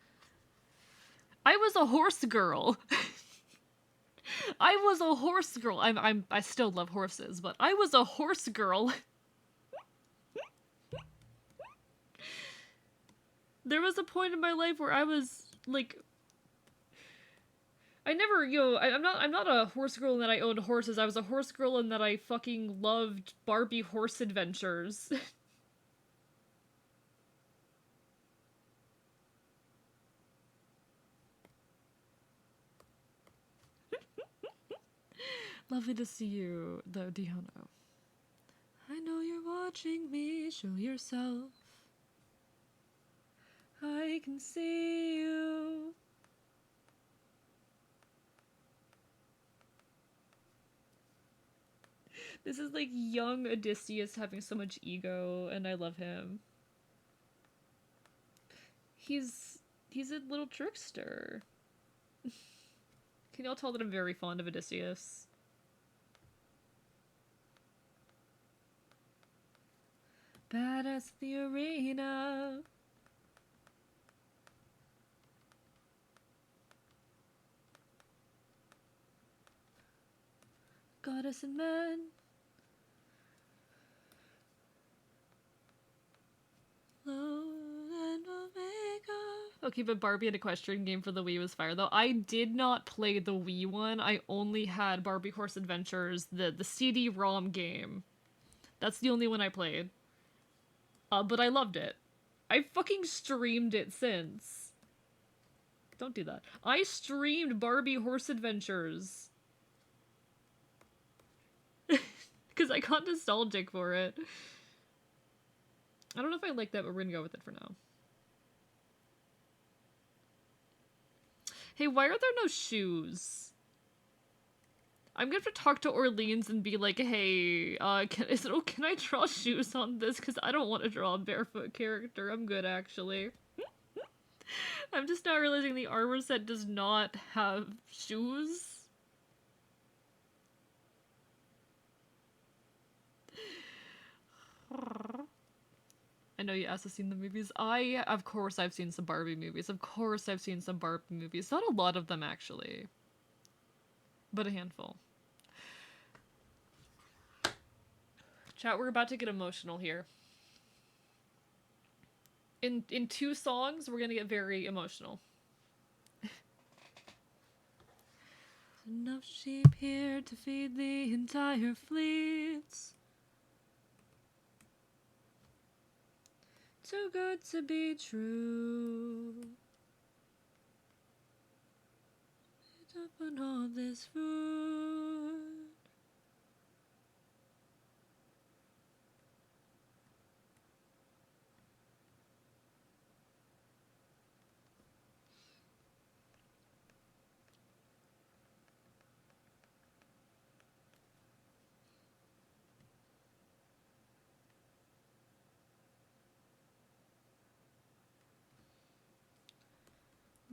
S1: I was a horse girl. I was a horse girl. I still love horses, but I was a horse girl. There was a point in my life where I was like, I never, I'm not a horse girl in that I owned horses. I was a horse girl in that I fucking loved Barbie horse adventures. Lovely to see you, though, Dihono. I know you're watching me, show yourself. I can see you. This is like young Odysseus having so much ego, and I love him. He's a little trickster. Can y'all tell that I'm very fond of Odysseus? Badass the arena. Goddess and man. Low and Omega. Okay, but Barbie and Equestrian game for the Wii was fire, though. I did not play the Wii one. I only had Barbie Horse Adventures, the CD-ROM game. That's the only one I played. But I loved it. I fucking streamed it since. Don't do that. I streamed Barbie Horse Adventures. Because I got nostalgic for it. I don't know if I like that, but we're gonna go with it for now. Hey, why are there no shoes? I'm gonna have to talk to Orleans and be like, hey, can I draw shoes on this? Because I don't want to draw a barefoot character. I'm good, actually. I'm just now realizing the armor set does not have shoes. I know you asked to seen the movies. Of course I've seen some Barbie movies. Of course I've seen some Barbie movies. Not a lot of them, actually. But a handful. Chat, we're about to get emotional here. In 2 songs, we're gonna get very emotional. Enough sheep here to feed the entire fleets. Too good to be true. Eat up on all this food.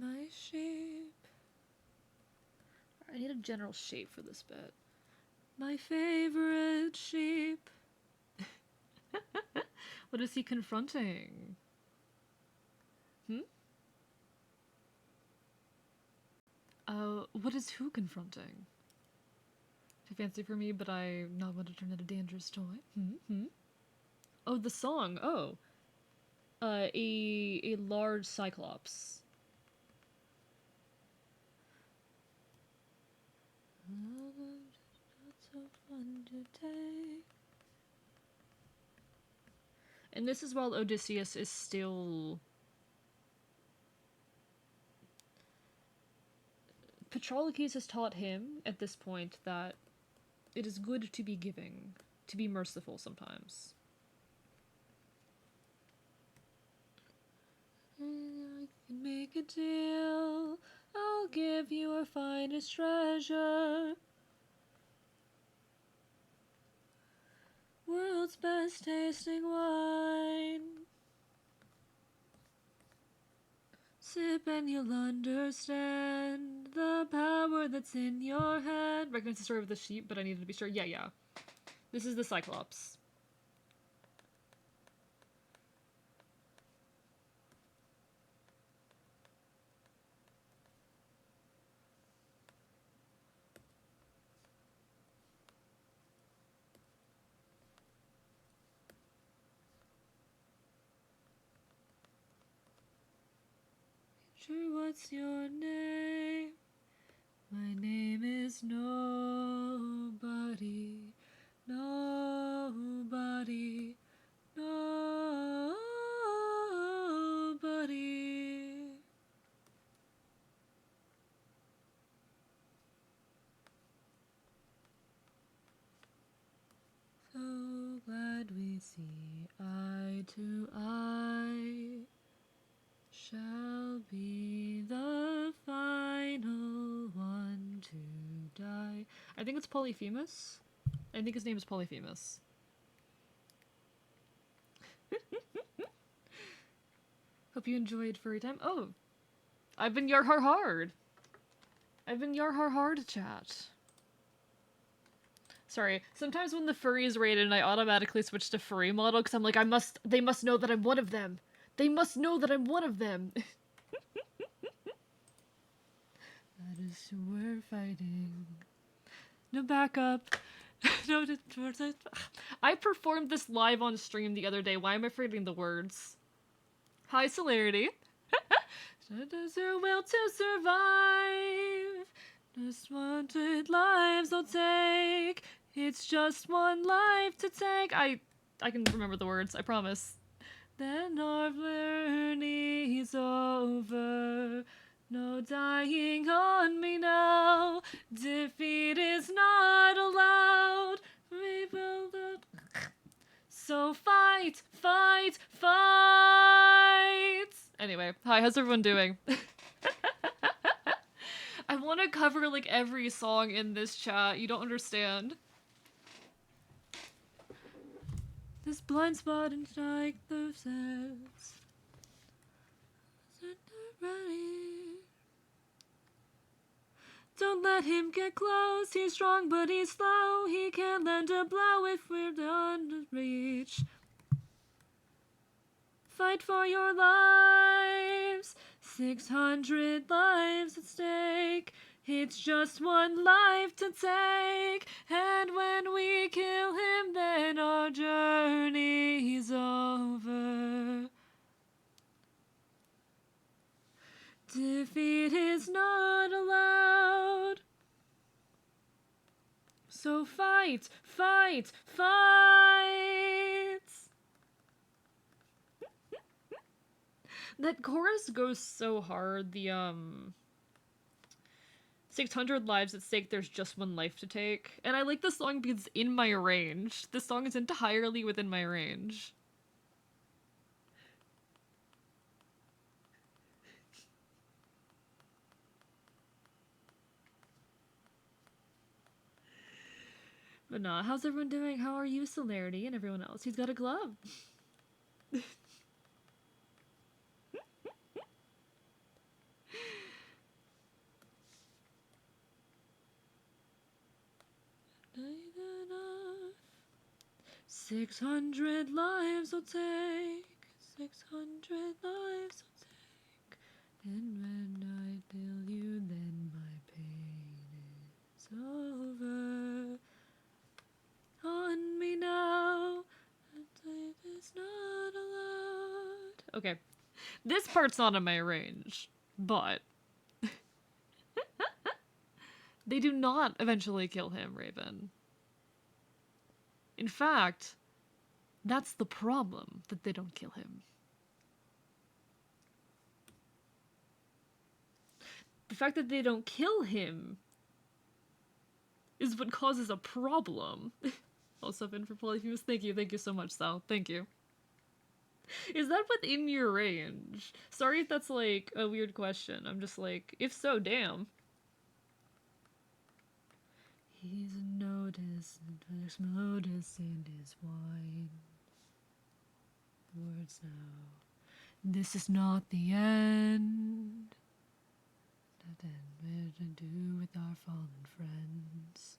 S1: My shape. I need a general shape for this bit. My favorite sheep. What is he confronting? What is who confronting? Too fancy for me, but I not want to turn into a dangerous toy. Oh, the song. Oh. A large cyclops. So fun to take. And this is while Odysseus is still... Patroclus has taught him, at this point, that it is good to be giving, to be merciful sometimes. I can make a deal, I'll give you our finest treasure. World's best tasting wine. Sip and you'll understand the power that's in your head. Recognize the story of the sheep, but I needed to be sure. Yeah. This is the Cyclops. Sure, what's your name? My name is Nobody. Nobody. Nobody. So glad we see eye to eye. Shall be the final one to die. I think it's Polyphemus. I think his name is Polyphemus. Hope you enjoyed furry time. Oh, I've been Yarhar Hard. I've been Yarhar Hard chat. Sorry, sometimes when the furry is rated, I automatically switch to furry model because I'm like, they must know that I'm one of them. They must know that I'm one of them. That is who we're fighting. No backup. No, I performed this live on stream the other day. Why am I forgetting the words? Hi, Celerity. Does your will to survive? Just wanted lives I'll take. It's just one life to take. I can remember the words, I promise. Then our journey's over. No dying on me now. Defeat is not allowed. So fight, fight, fight! Anyway, hi, how's everyone doing? I want to cover, like, every song in this chat. You don't understand. This blind spot and strike the sense. Don't let him get close. He's strong, but he's slow. He can't lend a blow if we're done to reach. Fight for your lives. 600 lives at stake. It's just one life to take. And when we kill him, then our journey's over. Defeat is not allowed. So fight, fight, fight! That chorus goes so hard. The 600 lives at stake, there's just one life to take. And I like this song because it's in my range. This song is entirely within my range. But nah, how's everyone doing? How are you, Celerity, and everyone else? He's got a glove. 600 lives will take. 600 lives will take. And when I tell you, then my pain is over. On me now, and life is not allowed. Okay, this part's not in my range, but they do not eventually kill him, Raven. In fact, that's the problem, that they don't kill him. The fact that they don't kill him is what causes a problem. Also, been for Polyphemus. Thank you so much, Sal. Thank you. Is that within your range? Sorry if that's like a weird question. I'm just like, if so, damn. He's noticed there's modus in his wine. Words now. This is not the end. Nothing to do with our fallen friends.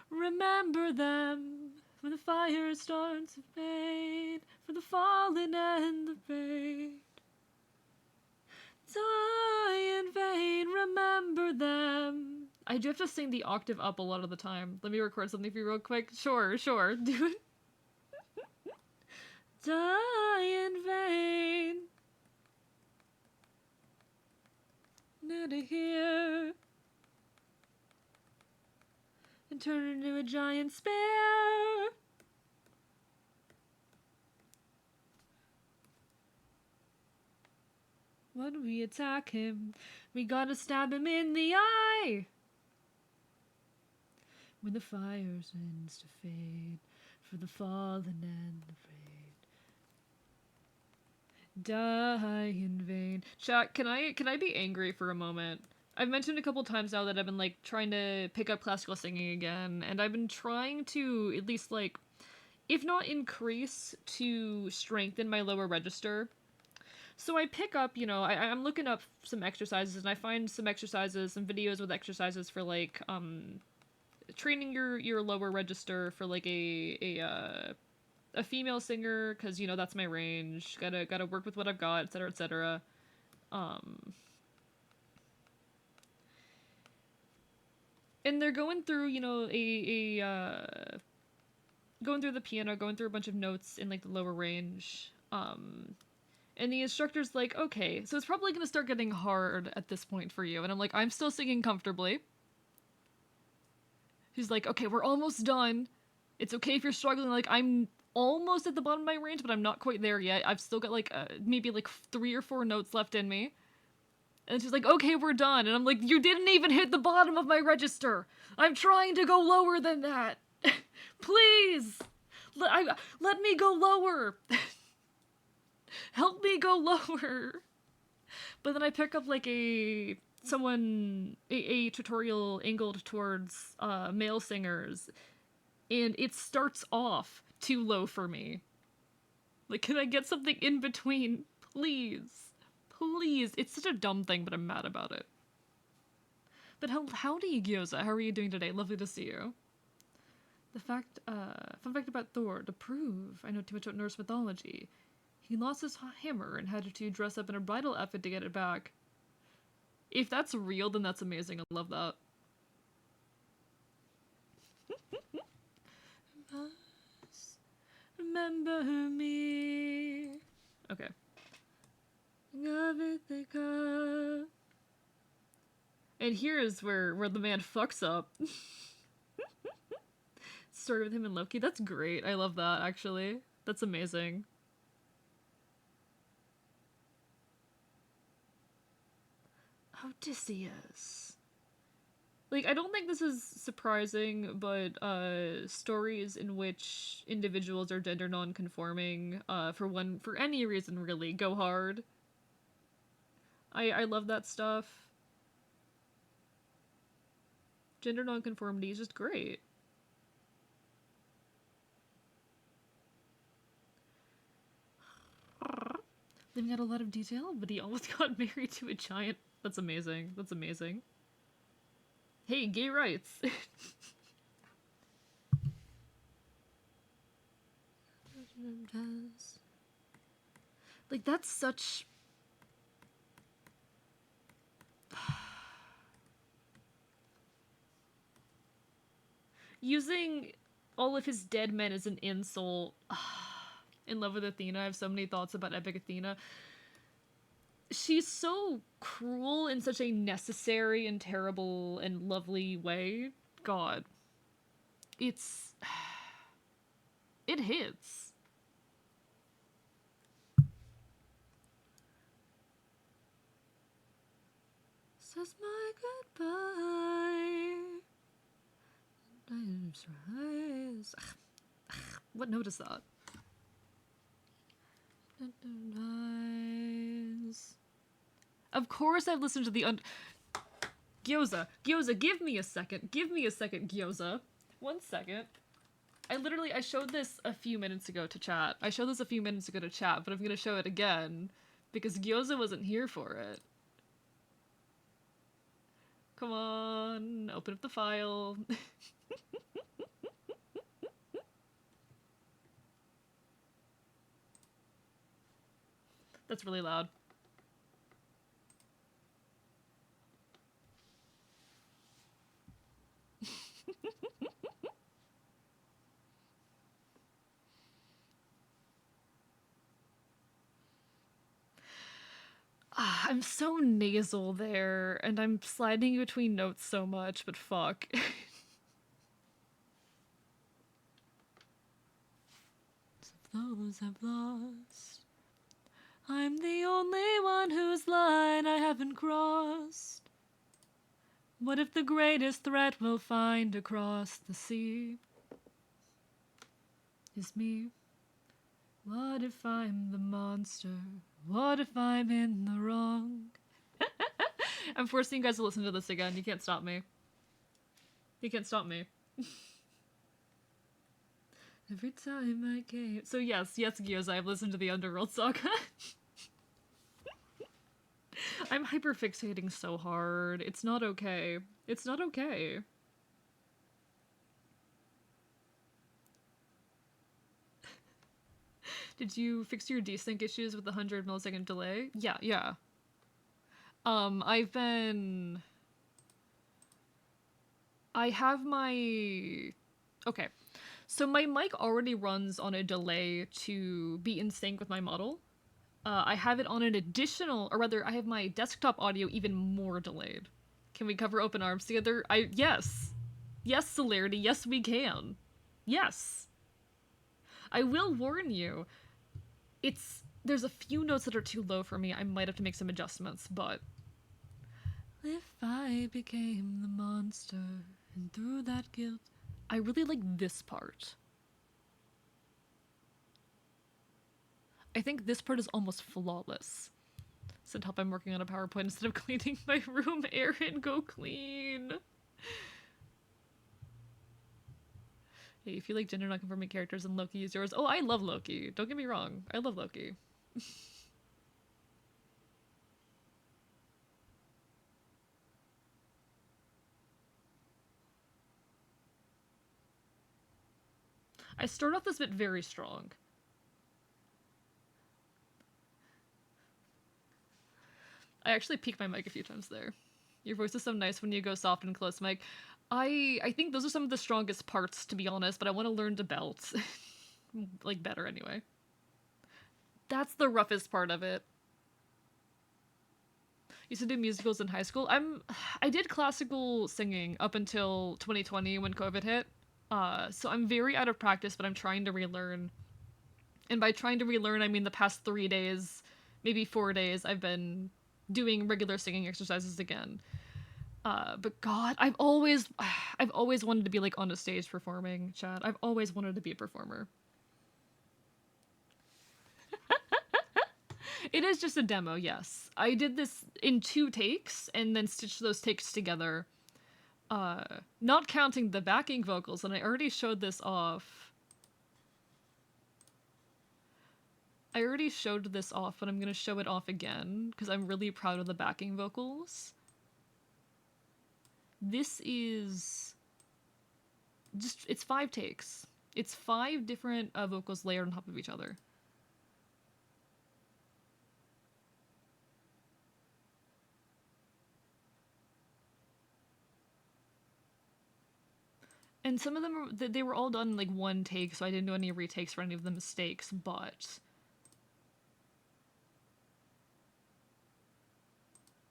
S1: Remember them when the fire starts to fade, for the fallen and the brave. Die in vain, remember them. I do have to sing the octave up a lot of the time. Let me record something for you real quick. Sure, do it. Die in vain. Not to hear. And turn into a giant spear. When we attack him, we gotta stab him in the eye. When the fire ends to fade, for the fallen and the brave. Die in vain. Chat, can I be angry for a moment? I've mentioned a couple times now that I've been like trying to pick up classical singing again, and I've been trying to at least like, if not increase, to strengthen my lower register. So I pick up, you know, I'm looking up some exercises, and I find some exercises, some videos with exercises for like training your lower register for like a female singer, because you know that's my range. Gotta work with what I've got, etc., etc. And they're going through, you know, going through the piano, going through a bunch of notes in like the lower range. And the instructor's like, okay, so it's probably gonna start getting hard at this point for you. And I'm like, I'm still singing comfortably. She's like, okay, we're almost done. It's okay if you're struggling. Like, I'm almost at the bottom of my range, but I'm not quite there yet. I've still got like maybe like 3 or 4 notes left in me. And she's like, okay, we're done. And I'm like, you didn't even hit the bottom of my register. I'm trying to go lower than that. Please. Let me go lower. Help me go lower. But then I pick up like a tutorial angled towards male singers, and it starts off too low for me. Like, can I get something in between? Please. Please. It's such a dumb thing, but I'm mad about it. But howdy, Gyoza. How are you doing today? Lovely to see you. Fun fact about Thor, to prove I know too much about Norse mythology. He lost his hammer and had to dress up in a bridal outfit to get it back. If that's real, then that's amazing. I love that. Remember me. Okay. And here is where the man fucks up. Story with him and Loki. That's great. I love that, actually. That's amazing. Odysseus. Like, I don't think this is surprising, but stories in which individuals are gender non-conforming, for any reason really, go hard. I love that stuff. Gender non-conformity is just great. Living out a lot of detail, but he almost got married to a giant. That's amazing. That's amazing. Hey, gay rights. Like, that's such... Using all of his dead men as an insult. In love with Athena. I have so many thoughts about Epic Athena. She's so cruel in such a necessary and terrible and lovely way. God. It's... It hits. Says my goodbye. What note is that? Of course I've listened to the Gyoza, give me a second. Give me a second, Gyoza. 1 second. I showed this a few minutes ago to chat. But I'm gonna show it again. Because Gyoza wasn't here for it. Come on, open up the file. That's really loud. I'm so nasal there, and I'm sliding between notes so much, but fuck. Those I've lost. I'm the only one whose line I haven't crossed. What if the greatest threat we'll find across the sea is me? What if I'm the monster? What if I'm in the wrong? I'm forcing you guys to listen to this again. You can't stop me. You can't stop me. Every time I came... So yes, Gyoza, I've listened to the Underworld Saga. I'm hyperfixating so hard. It's not okay. It's not okay. Did you fix your desync issues with the 100 millisecond delay? Yeah. I have my... Okay. So my mic already runs on a delay to be in sync with my model. I have it on an additional, or rather, I have my desktop audio even more delayed. Can we cover open arms together? Yes. Yes, Celerity, yes we can. Yes. I will warn you, there's a few notes that are too low for me. I might have to make some adjustments, but... If I became the monster, and through that guilt... I really like this part. I think this part is almost flawless. Send help, I'm working on a PowerPoint instead of cleaning my room. Aaron, go clean. Hey, if you like gender non-conforming characters and Loki is yours. Oh, I love Loki. Don't get me wrong. I love Loki. I start off this bit very strong. I actually peaked my mic a few times there. Your voice is so nice when you go soft and close mic. I think those are some of the strongest parts, to be honest, but I want to learn to belt. Like, better anyway. That's the roughest part of it. Used to do musicals in high school. I did classical singing up until 2020 when COVID hit. So I'm very out of practice, but I'm trying to relearn. And by trying to relearn, I mean the past 3 days, maybe 4 days, I've been doing regular singing exercises again. But God, I've always wanted to be like on a stage performing, Chad. I've always wanted to be a performer. It is just a demo, yes. I did this in 2 takes and then stitched those takes together. Not counting the backing vocals, and I already showed this off. But I'm gonna show it off again, because I'm really proud of the backing vocals. This is... it's 5 takes. It's 5 different vocals layered on top of each other. And some of them, they were all done in like one take, so I didn't do any retakes for any of the mistakes, but...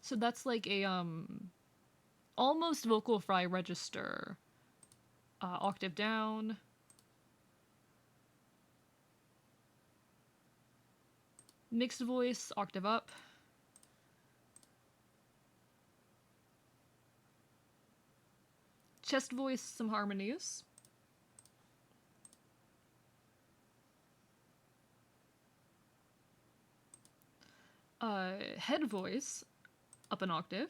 S1: So that's like a, almost vocal fry register. Octave down. Mixed voice, octave up. Chest voice, some harmonies. Head voice, up an octave.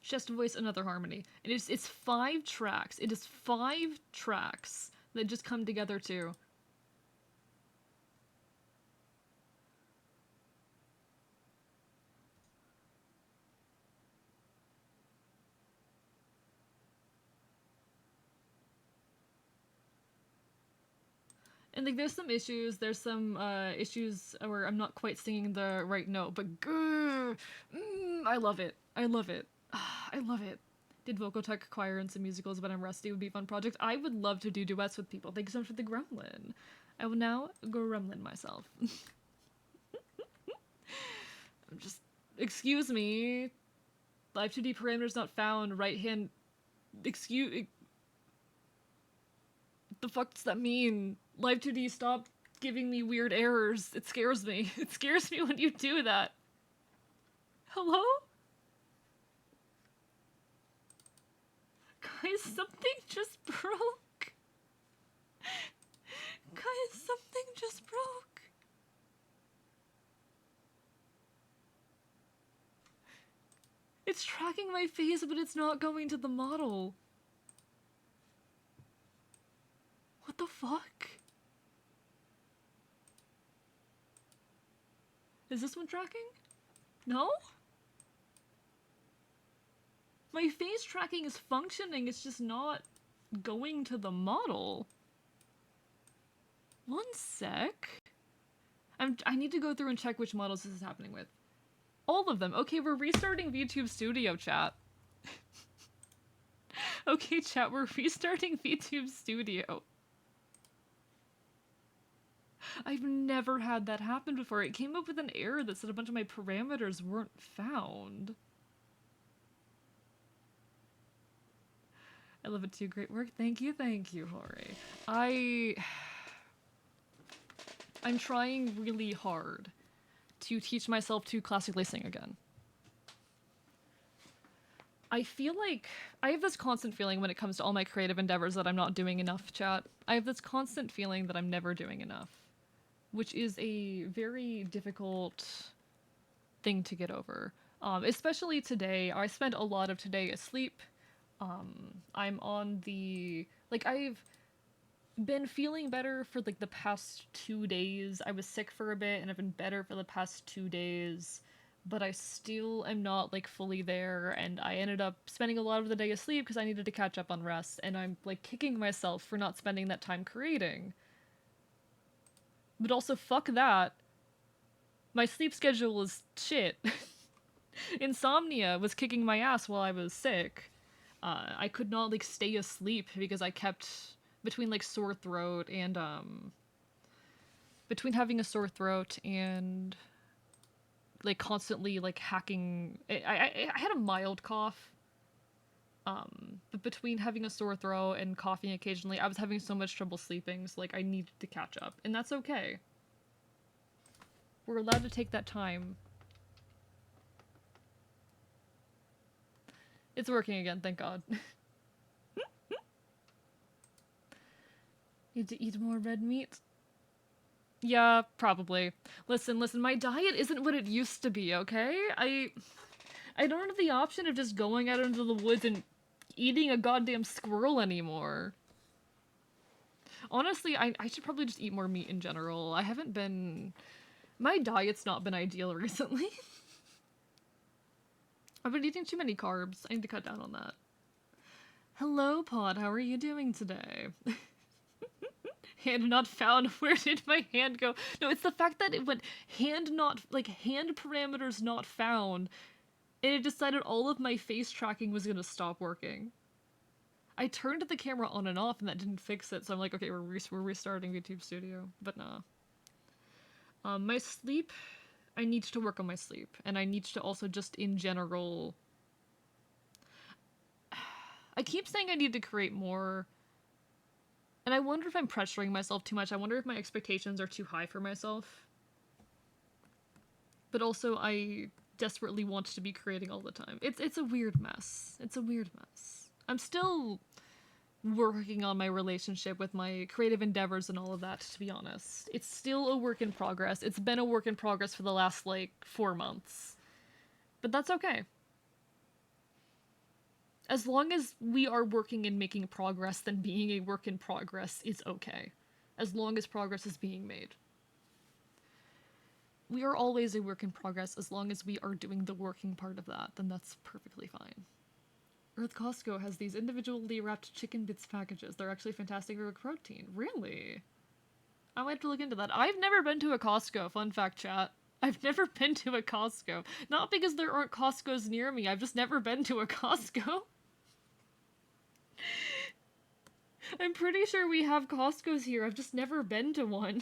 S1: Chest voice, another harmony. And it's 5 tracks. It is 5 tracks that just come together too. And like there's some issues where I'm not quite singing the right note, but I love it. I love it. I love it. Did vocal tech choir and some musicals, but I'm rusty. Would be a fun project. I would love to do duets with people. Thank you so much for the gremlin. I will now go gremlin myself. I'm just, excuse me. Live 2D parameters not found. Right hand, excuse. The fuck does that mean? Live 2D, stop giving me weird errors. It scares me. It scares me when you do that. Hello? Guys, something just broke. Guys, something just broke. It's tracking my face, but it's not going to the model. What the fuck? Is this one tracking? No? My face tracking is functioning, it's just not going to the model. One sec. I need to go through and check which models this is happening with. All of them. Okay, we're restarting VTube Studio, chat. Okay, chat, we're restarting VTube Studio. I've never had that happen before. It came up with an error that said a bunch of my parameters weren't found. I love it too. Great work. Thank you, Hori. I'm trying really hard to teach myself to classically sing again. I feel like I have this constant feeling when it comes to all my creative endeavors that I'm not doing enough, chat. I have this constant feeling that I'm never doing enough, which is a very difficult thing to get over. Especially today. I spent a lot of today asleep. I'm on the... Like, I've been feeling better for, like, the past 2 days. I was sick for a bit, and I've been better for the past 2 days. But I still am not, like, fully there, and I ended up spending a lot of the day asleep because I needed to catch up on rest, and I'm, like, kicking myself for not spending that time creating. But also, fuck that. My sleep schedule is shit. Insomnia was kicking my ass while I was sick. I could not, like, stay asleep because I kept... Between, like, sore throat and, between having a sore throat and... like, constantly, like, hacking... I had a mild cough. But between having a sore throat and coughing occasionally, I was having so much trouble sleeping, so, like, I needed to catch up. And that's okay. We're allowed to take that time. It's working again, thank God. Need to eat more red meat? Yeah, probably. Listen, my diet isn't what it used to be, okay? I don't have the option of just going out into the woods and eating a goddamn squirrel anymore. Honestly, I should probably just eat more meat in general. I haven't been... My diet's not been ideal recently. I've been eating too many carbs. I need to cut down on that. Hello, Pod. How are you doing today? Hand not found. Where did my hand go? No, it's the fact that it went hand not, like, hand parameters not found, and it decided all of my face tracking was gonna stop working. I turned the camera on and off, and that didn't fix it, so I'm like, okay, we're restarting YouTube Studio. But nah. My sleep, I need to work on my sleep, and I need to also just, in general... I keep saying I need to create more, and I wonder if I'm pressuring myself too much. I wonder if my expectations are too high for myself. But also, I desperately want to be creating all the time. It's a weird mess. It's a weird mess. I'm still working on my relationship with my creative endeavors and all of that, to be honest. It's still a work in progress. It's been a work in progress for the last, like, 4 months. But that's okay. As long as we are working and making progress, then being a work in progress is okay. As long as progress is being made. We are always a work in progress as long as we are doing the working part of that, then that's perfectly fine. Earth Costco has these individually wrapped chicken bits packages. They're actually fantastic for protein. Really? I might have to look into that. I've never been to a Costco, fun fact chat. I've never been to a Costco. Not because there aren't Costcos near me, I've just never been to a Costco. I'm pretty sure we have Costcos here, I've just never been to one.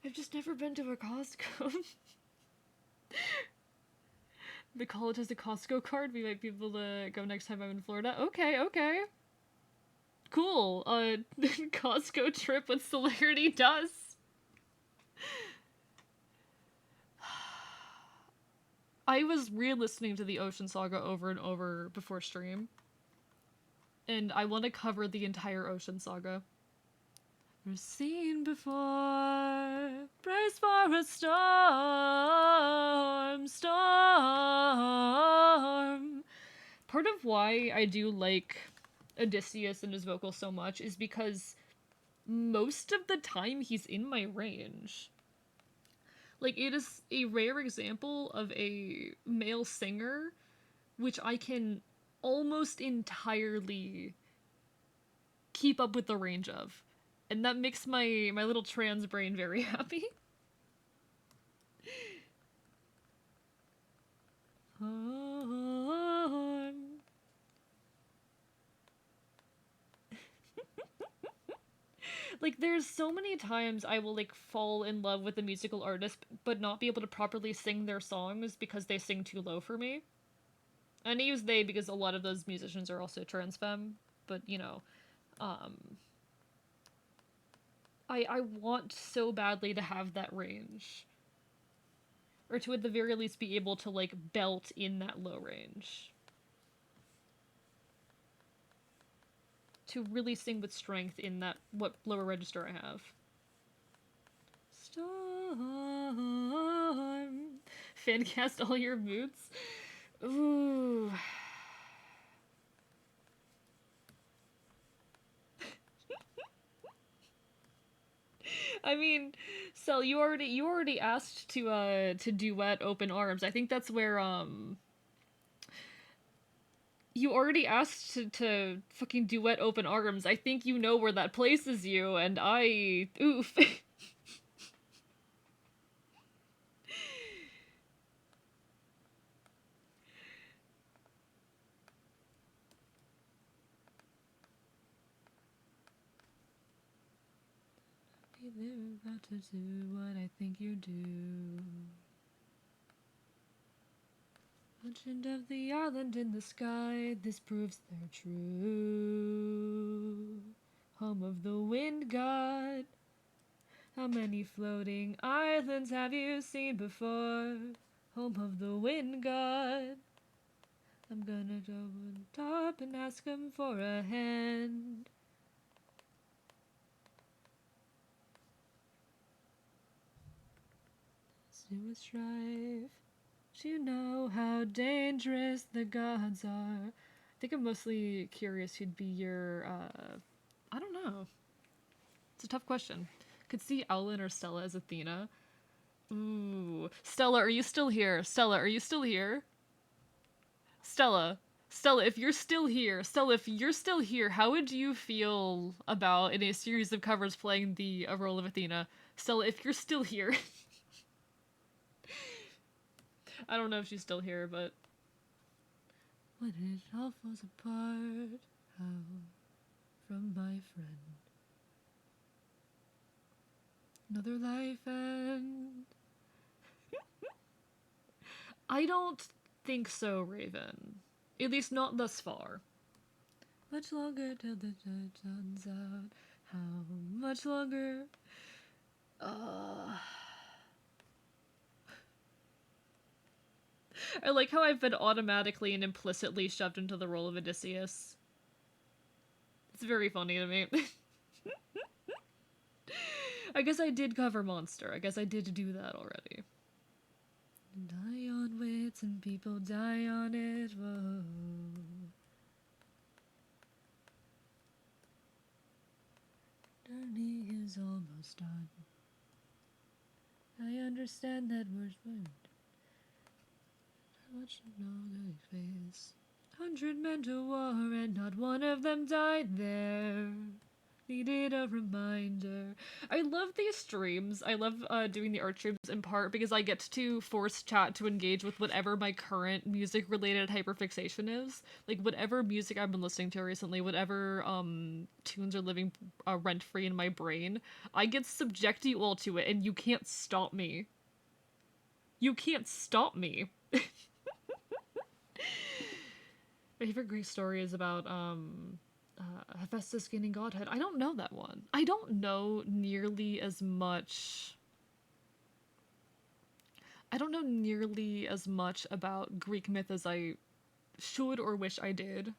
S1: I've just never been to a Costco. The college has a Costco card, we might be able to go next time I'm in Florida. Okay, okay. Cool, Costco trip with Celerity does. I was re-listening to the Ocean Saga over and over before stream. And I want to cover the entire Ocean Saga. We're seen before, brace for a storm, storm. Part of why I do like Odysseus and his vocals so much is because most of the time he's in my range. Like, it is a rare example of a male singer which I can almost entirely keep up with the range of. And that makes my little trans brain very happy. Like, there's so many times I will, like, fall in love with a musical artist, but not be able to properly sing their songs because they sing too low for me. And I use they because a lot of those musicians are also trans femme, but, you know, I want so badly to have that range. Or to at the very least be able to, like, belt in that low range. To really sing with strength in that, what lower register I have. Storm. Fancast all your moods? Ooh. I mean, Cell, you already asked to duet Open Arms. I think that's where you already asked to fucking duet Open Arms. I think you know where that places you, and oof. They're about to do what I think you do. Legend of the island in the sky, this proves they're true. Home of the wind god. How many floating islands have you seen before? Home of the wind god. I'm gonna go on top and ask him for a hand. To strive to know how dangerous the gods are. I think I'm mostly curious who'd be your, I don't know. It's a tough question. Could see Owlin or Stella as Athena. Ooh. Stella, are you still here? Stella, are you still here? Stella. Stella, if you're still here, Stella, if you're still here, how would you feel about in a series of covers playing the role of Athena? Stella, if you're still here. I don't know if she's still here, but when it all falls apart, how from my friend another life end. I don't think so, Raven. At least not thus far. Much longer till the night turns out. How much longer? I like how I've been automatically and implicitly shoved into the role of Odysseus. It's very funny to me. I guess I did cover Monster. I guess I did do that already. Die on wits and people die on it. Whoa. Journey is almost done. I understand that words won't. Much longer face. 100 men to war and not one of them died there. Needed a reminder. I love these streams. I love doing the art streams in part because I get to force chat to engage with whatever my current music-related hyperfixation is. Like, whatever music I've been listening to recently, whatever tunes are living rent-free in my brain, I get subject you all to it, and you can't stop me. You can't stop me. My favorite Greek story is about Hephaestus gaining godhood. I don't know that one. I don't know nearly as much. I don't know nearly as much about Greek myth as I should or wish I did.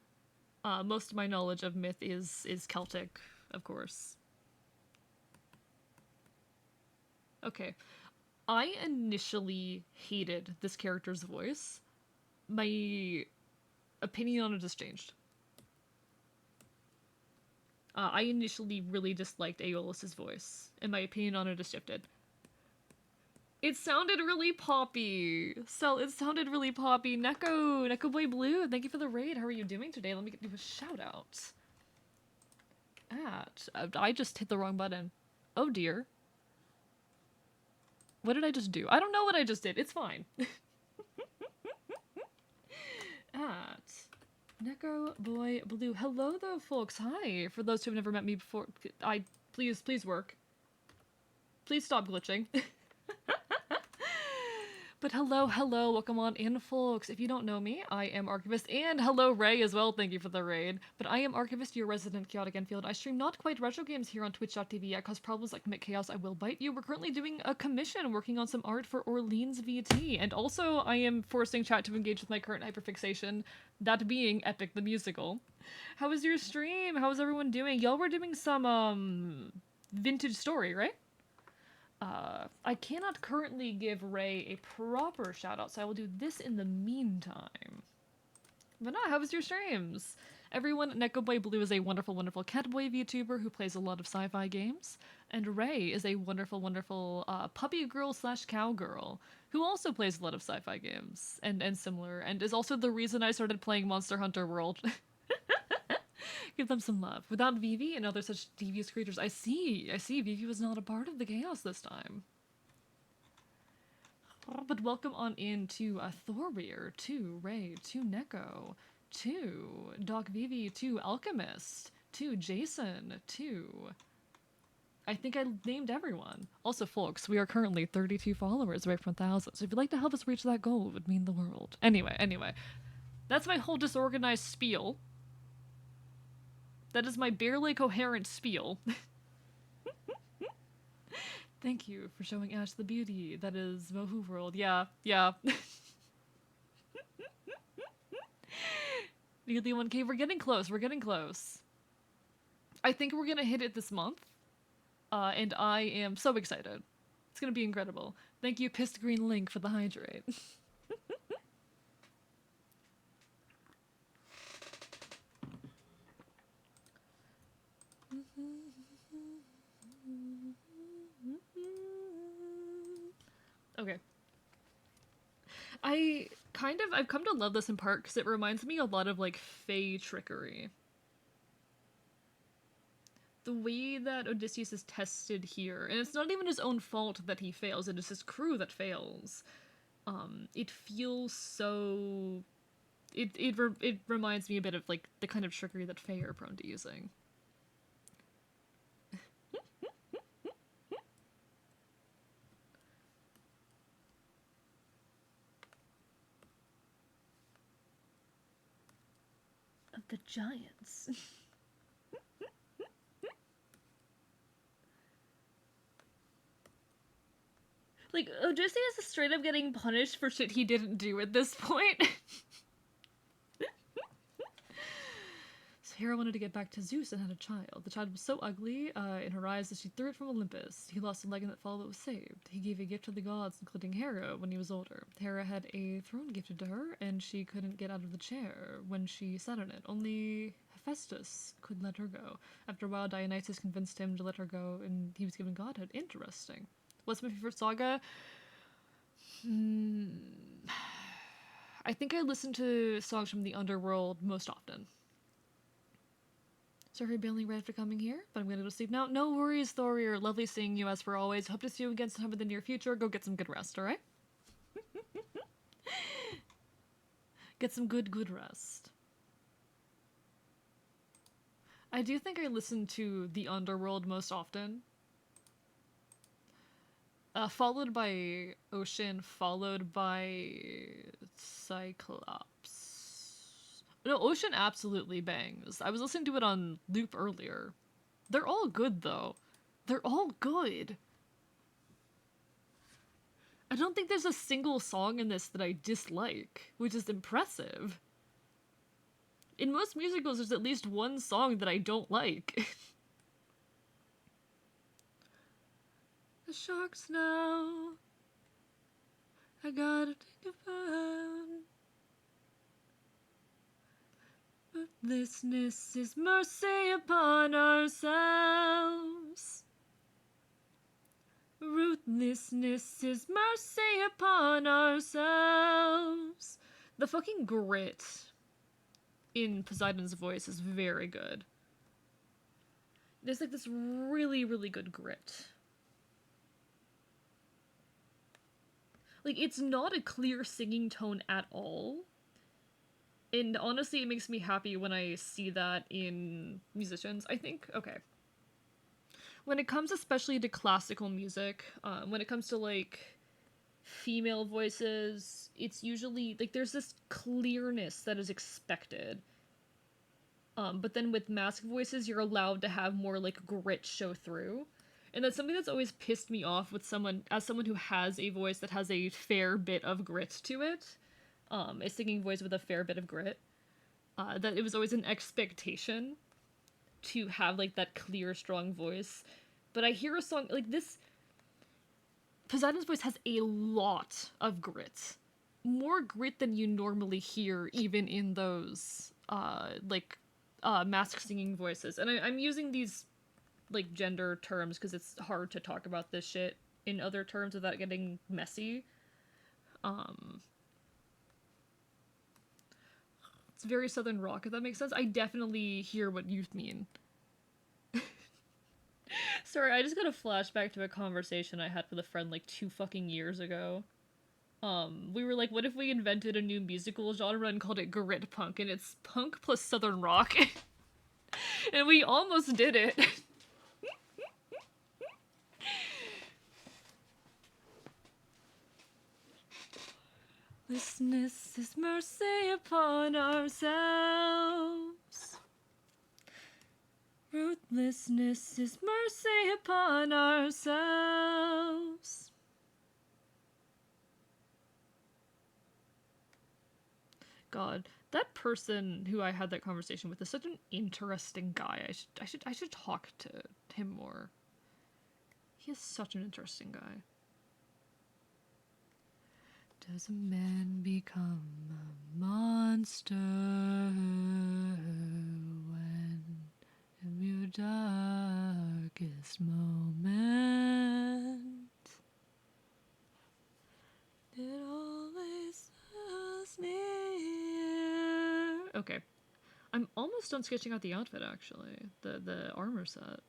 S1: Most of my knowledge of myth is Celtic, of course. Okay. I initially hated this character's voice. My opinion on it has changed. I initially really disliked Aeolus's voice, and my opinion on it has shifted. It sounded really poppy. It sounded really poppy. Neko Boy Blue, thank you for the raid. How are you doing today? Let me give you a shout out. I just hit the wrong button. Oh dear. What did I just do? I don't know what I just did. It's fine. Neko Boy Blue. Hello though, folks. Hi. For those who have never met me before, please work. Please stop glitching. But hello, welcome on in, folks. If you don't know me, I am Archivist, and hello, Ray, as well, thank you for the raid. But I am Archivist, your resident chaotic Enfield. I stream not quite retro games here on twitch.tv. I cause problems like commit chaos, I will bite you. We're currently doing a commission, working on some art for Orleans VT, and also I am forcing chat to engage with my current hyperfixation, that being Epic the Musical. How was your stream? How is everyone doing? Y'all were doing some, vintage story, right? I cannot currently give Ray a proper shout out, so I will do this in the meantime. But no, how was your streams? Everyone, Neko Boy Blue is a wonderful, wonderful Catboy VTuber who plays a lot of sci-fi games, and Ray is a wonderful, wonderful puppy girl slash cowgirl who also plays a lot of sci-fi games and similar, and is also the reason I started playing Monster Hunter World. Give them some love. Without Vivi and other such devious creatures, I see Vivi was not a part of the chaos this time. But welcome on in to Thorweir, to Ray, to Neko, to Doc Vivi, to Alchemist, to Jason, to... I think I named everyone. Also, folks, we are currently 32 followers away from 1,000, so if you'd like to help us reach that goal, it would mean the world. Anyway. That's my whole disorganized spiel. That is my barely coherent spiel. Thank you for showing Ash the beauty that is Mohu World. Yeah. Nearly 1K. We're getting close. I think we're gonna hit it this month. And I am so excited. It's gonna be incredible. Thank you, Pissed Green Link, for the hydrate. Okay. I've come to love this in part because it reminds me a lot of like Fey trickery. The way that Odysseus is tested here, and it's not even his own fault that he fails, it is his crew that fails. It feels so. It reminds me a bit of like the kind of trickery that Fey are prone to using. Of the giants. Like, Odysseus is straight up getting punished for shit he didn't do at this point. So Hera wanted to get back to Zeus and had a child. The child was so ugly in her eyes that she threw it from Olympus. He lost a leg in that fall but was saved. He gave a gift to the gods, including Hera, when he was older. Hera had a throne gifted to her, and she couldn't get out of the chair when she sat on it. Only Hephaestus could let her go. After a while, Dionysus convinced him to let her go, and he was given godhood. Interesting. What's my favorite saga? I think I listen to songs from the underworld most often. Sorry, bailing right after coming here, but I'm gonna go to sleep now. No worries, Thorir. Lovely seeing you as for always. Hope to see you again sometime in the near future. Go get some good rest, alright? Get some good rest. I do think I listen to the underworld most often. Followed by Ocean, followed by Cyclops. No, Ocean absolutely bangs. I was listening to it on loop earlier. They're all good, though. They're all good. I don't think there's a single song in this that I dislike, which is impressive. In most musicals, there's at least one song that I don't like. The sharks now. I gotta take a fun. Ruthlessness is mercy upon ourselves. Ruthlessness is mercy upon ourselves. The fucking grit in Poseidon's voice is very good. There's like this really, really good grit. Like, it's not a clear singing tone at all. And honestly, it makes me happy when I see that in musicians, I think. Okay. When it comes especially to classical music, when it comes to, like, female voices, it's usually, like, there's this clearness that is expected. But then with masked voices, you're allowed to have more, like, grit show through. And that's something that's always pissed me off with someone who has a voice that has a fair bit of grit to it. A singing voice with a fair bit of grit. That it was always an expectation to have, like, that clear, strong voice. But I hear a song, like, this... Poseidon's voice has a lot of grit. More grit than you normally hear, even in those, masked singing voices. And I'm using these like gender terms because it's hard to talk about this shit in other terms without getting messy. It's very southern rock, if that makes sense. I definitely hear what you mean. Sorry, I just got a flashback to a conversation I had with a friend like 2 fucking years ago. We were like, what if we invented a new musical genre and called it grit punk, and it's punk plus southern rock. And we almost did it. Ruthlessness is mercy upon ourselves. Ruthlessness is mercy upon ourselves. God, that person who I had that conversation with is such an interesting guy. I should talk to him more. He is such an interesting guy. Does a man become a monster when in your darkest moment Okay. I'm almost done sketching out the outfit, actually. The armor set.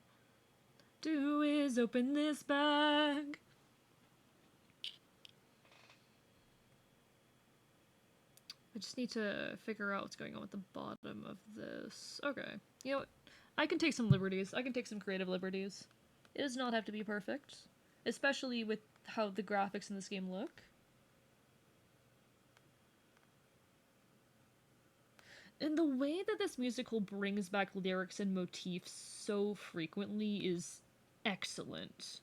S1: Do is open this bag. I just need to figure out what's going on with the bottom of this. Okay. You know what? I can take some liberties. I can take some creative liberties. It does not have to be perfect. Especially with how the graphics in this game look. And the way that this musical brings back lyrics and motifs so frequently is excellent.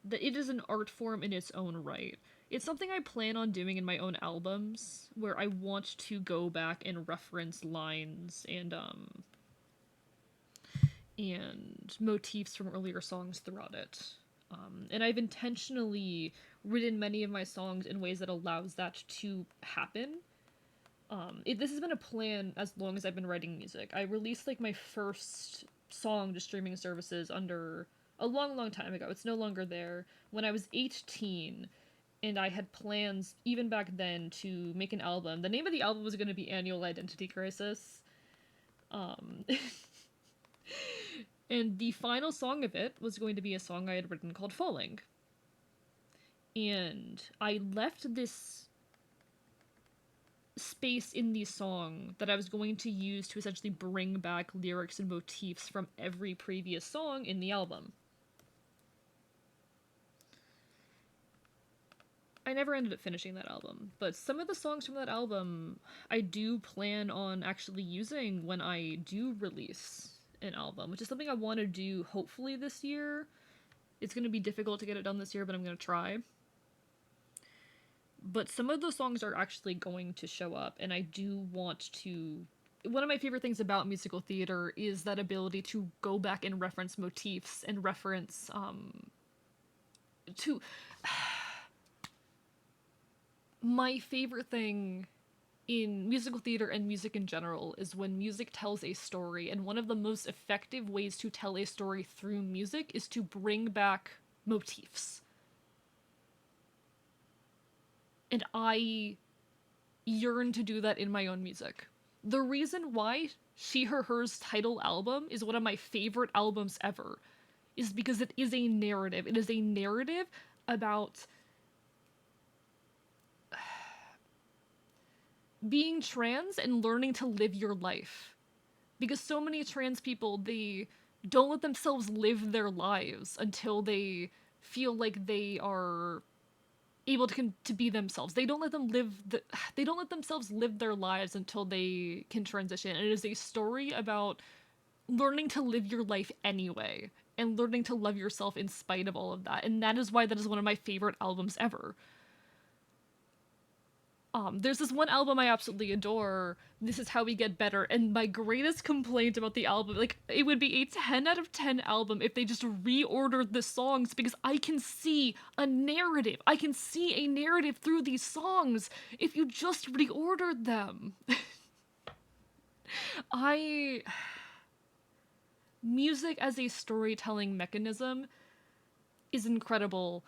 S1: That it is an art form in its own right. It's something I plan on doing in my own albums, where I want to go back and reference lines and motifs from earlier songs throughout it. And I've intentionally written many of my songs in ways that allows that to happen. This has been a plan as long as I've been writing music. I released like my first song to streaming services under a long, long time ago. It's no longer there. When I was 18, and I had plans even back then to make an album. The name of the album was going to be Annual Identity Crisis. And the final song of it was going to be a song I had written called Falling. And I left this space in the song that I was going to use to essentially bring back lyrics and motifs from every previous song in the album. I never ended up finishing that album, but some of the songs from that album I do plan on actually using when I do release an album, which is something I want to do hopefully this year. It's going to be difficult to get it done this year, but I'm going to try. But some of those songs are actually going to show up, and I do want to... One of my favorite things about musical theater is that ability to go back and reference motifs and reference, to... My favorite thing in musical theater and music in general is when music tells a story, and one of the most effective ways to tell a story through music is to bring back motifs. And I yearn to do that in my own music. The reason why She Her Hers title album is one of my favorite albums ever is because it is a narrative. It is a narrative about being trans and learning to live your life. Because so many trans people, they don't let themselves live their lives until they feel like they are able to be themselves. They don't let themselves live their lives until they can transition. And it is a story about learning to live your life anyway and learning to love yourself in spite of all of that. And that is why that is one of my favorite albums ever. There's this one album I absolutely adore, This Is How We Get Better, and my greatest complaint about the album, like, it would be a 10 out of 10 album if they just reordered the songs, because I can see a narrative. I can see a narrative through these songs if you just reordered them. Music as a storytelling mechanism is incredible,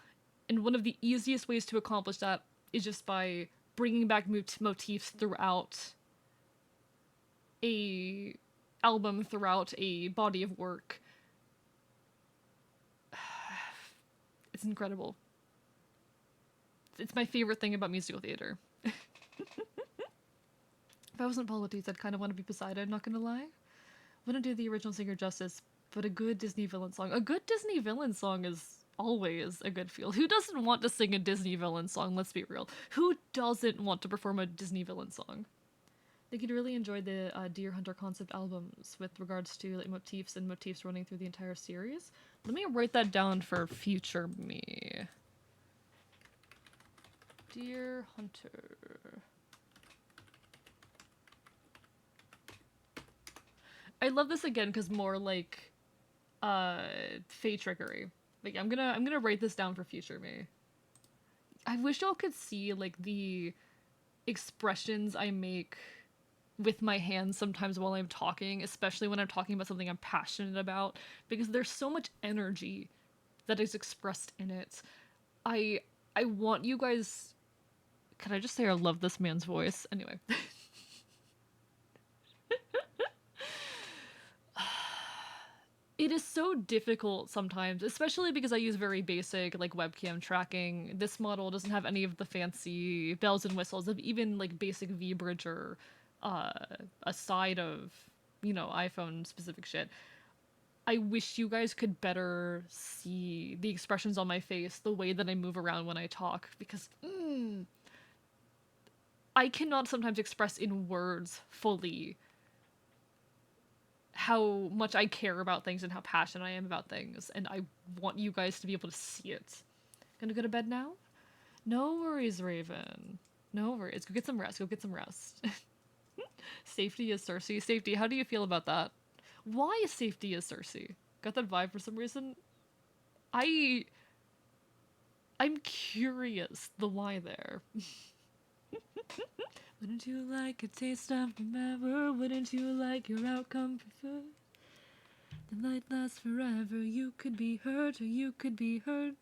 S1: and one of the easiest ways to accomplish that is just by bringing back motifs throughout a album, throughout a body of work. It's incredible. It's my favorite thing about musical theater. If I wasn't Politis, I'd kind of want to be Poseidon, not gonna lie. Wouldn't do the original singer justice, but a good Disney villain song. A good Disney villain song is always a good feel. Who doesn't want to sing a Disney villain song? Let's be real. Who doesn't want to perform a Disney villain song? I think you'd really enjoy the Deer Hunter concept albums with regards to like motifs and motifs running through the entire series. Let me write that down for future me. Deer Hunter. I love this again because more like fey trickery. Like I'm gonna write this down for future me. I wish y'all could see like the expressions I make with my hands sometimes while I'm talking, especially when I'm talking about something I'm passionate about, because there's so much energy that is expressed in it. I want you guys... Can I just say I love this man's voice? Anyway. It is so difficult sometimes, especially because I use very basic like webcam tracking. This model doesn't have any of the fancy bells and whistles of even like basic V-bridger, uh, aside of, iPhone specific shit. I wish you guys could better see the expressions on my face, the way that I move around when I talk, because I cannot sometimes express in words fully how much I care about things and how passionate I am about things, and I want you guys to be able to see it. Gonna go to bed now? No worries, Raven. No worries. Go get some rest. Go get some rest. Safety is Cersei. Safety, how do you feel about that? Why is safety is Cersei? Got that vibe for some reason? I I'm curious the why there. Wouldn't you like a taste of remember? Wouldn't you like your outcome preferred? The night lasts forever. You could be hurt or you could be hurt.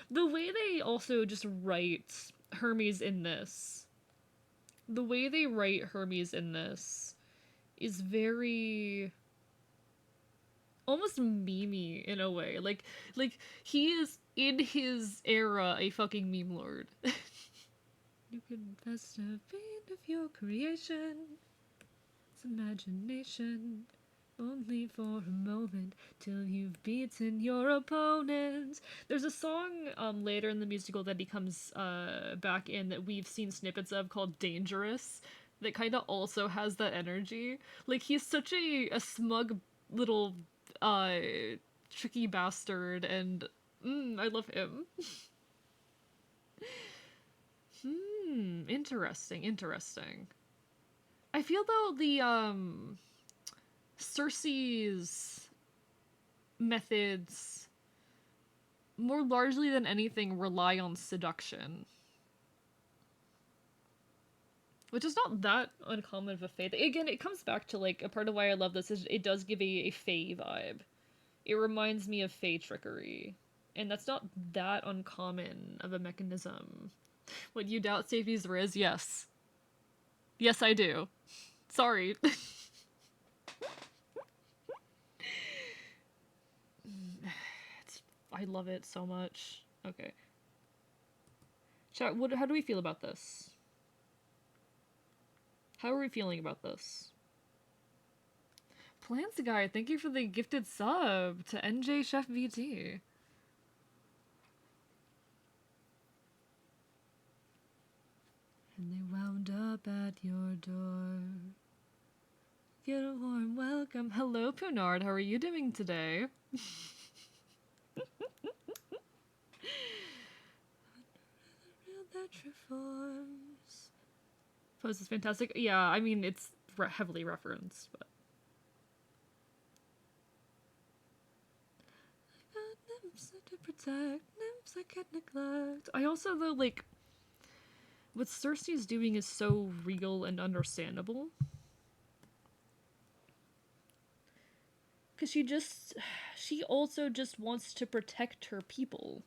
S1: The way they also just write Hermes in this, the way they write Hermes in this is very almost memey in a way. Like he is in his era a fucking meme lord. You confess to being of your creation. It's imagination. Only for a moment till you've beaten your opponent. There's a song later in the musical that he comes back in that we've seen snippets of called Dangerous that kind of also has that energy. Like he's such a smug little tricky bastard, and I love him. Interesting. I feel though the Cersei's methods, more largely than anything, rely on seduction. Which is not that uncommon of a fae. Again, it comes back to, like, a part of why I love this is it does give a fae vibe. It reminds me of fae trickery. And that's not that uncommon of a mechanism. Would you doubt safety's Riz? Yes. Yes, I do. Sorry. I love it so much. Okay. Chat, how do we feel about this? How are we feeling about this? Plants Guy, thank you for the gifted sub to NJ Chef VT. And they wound up at your door. Get a warm welcome. Hello, Punard. How are you doing today? That reforms. Pose is fantastic. Yeah, I mean, it's heavily referenced, but. I got nymphs to protect, nymphs I can't neglect. I also, though, like, what Cersei's doing is so real and understandable. Because she also just wants to protect her people.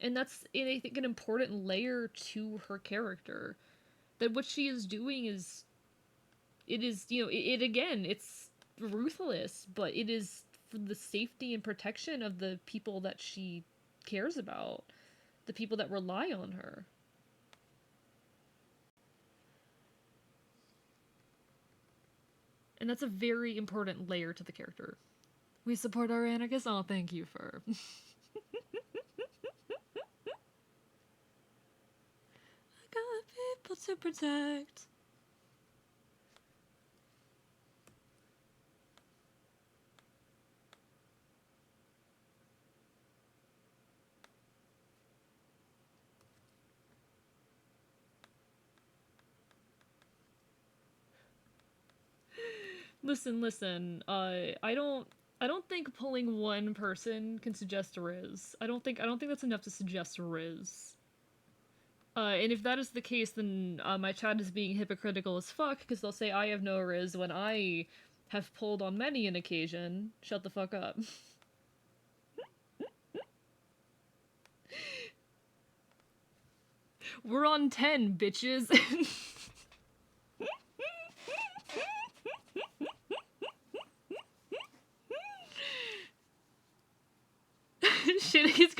S1: And that's, I think, an important layer to her character. That what she is doing is, again, it's ruthless, but it is for the safety and protection of the people that she cares about. The people that rely on her. And that's a very important layer to the character. We support our anarchists? Oh, thank you, Fur. I got people to protect. Listen. I don't think pulling one person can suggest Riz. I don't think that's enough to suggest Riz. And if that is the case, then my chat is being hypocritical as fuck, because they'll say I have no Riz when I have pulled on many an occasion. Shut the fuck up. We're on 10, bitches.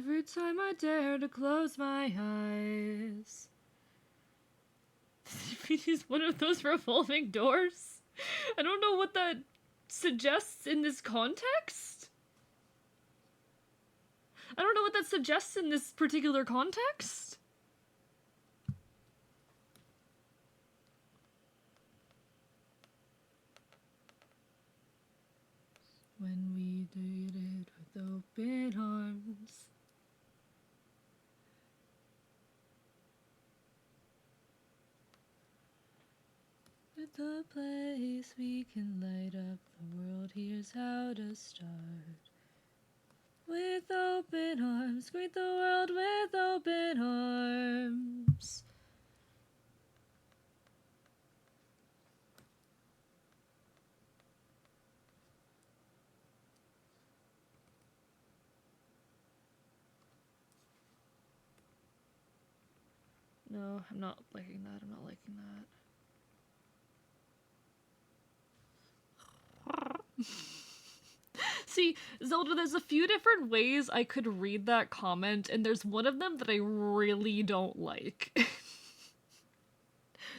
S1: Every time I dare to close my eyes. Is one of those revolving doors? I don't know what that suggests in this context. I don't know what that suggests in this particular context. When we did it with open arms. With a place we can light up the world, here's how to start. With open arms, greet the world with open arms. No, I'm not liking that. I'm not liking that. See, Zelda, there's a few different ways I could read that comment, and there's one of them that I really don't like.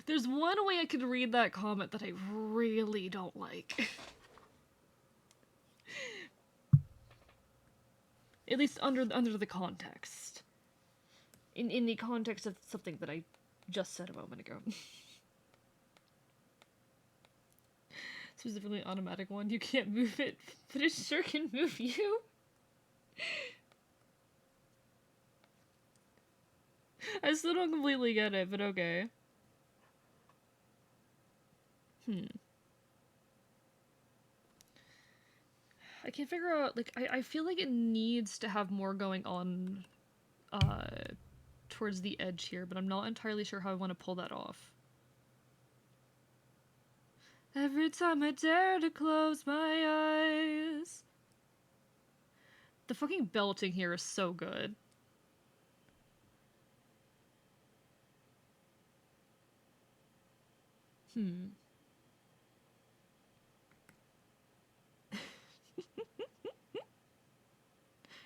S1: There's one way I could read that comment that I really don't like. At least under the context. In the context of something that I just said a moment ago. Specifically an automatic one, you can't move it, but it sure can move you. I still don't completely get it, but okay. I can't figure out, like, I feel like it needs to have more going on, towards the edge here, but I'm not entirely sure how I want to pull that off. Every time I dare to close my eyes. The fucking belting here is so good.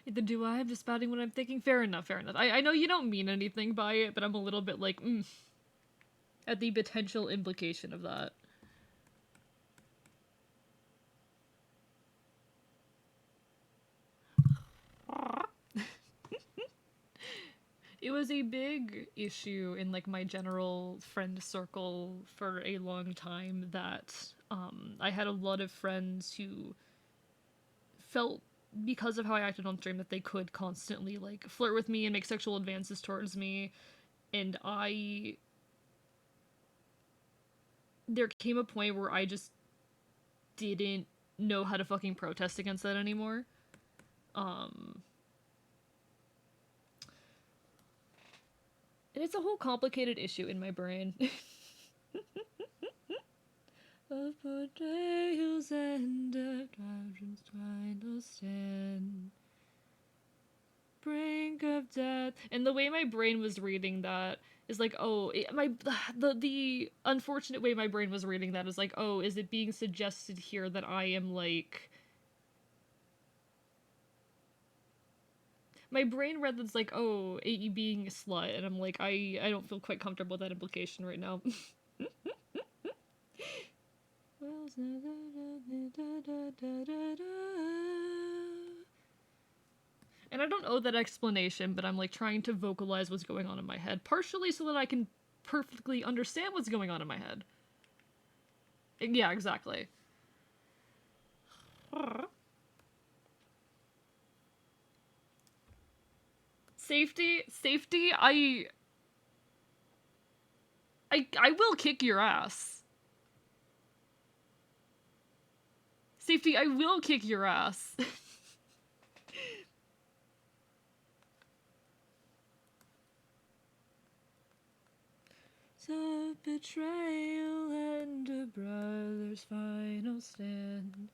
S1: Either do I, I'm just spouting what I'm thinking. Fair enough, fair enough. I know you don't mean anything by it, but I'm a little bit like, at the potential implication of that. It was a big issue in, like, my general friend circle for a long time that, I had a lot of friends who felt, because of how I acted on stream, that they could constantly, like, flirt with me and make sexual advances towards me, and there came a point where I just didn't know how to fucking protest against that anymore. And it's a whole complicated issue in my brain. Of portrayals and of dragons final stand. Brink of death. And the way my brain was reading that is like, oh, the unfortunate way my brain was reading that is like, oh, is it being suggested here that I am, like... My brain read that's like, oh, you being a slut, and I'm like, I don't feel quite comfortable with that implication right now. And I don't owe that explanation, but I'm, like, trying to vocalize what's going on in my head, partially so that I can perfectly understand what's going on in my head. Yeah, exactly. Safety, I will kick your ass. Safety, I will kick your ass. So betrayal and a brother's final stand.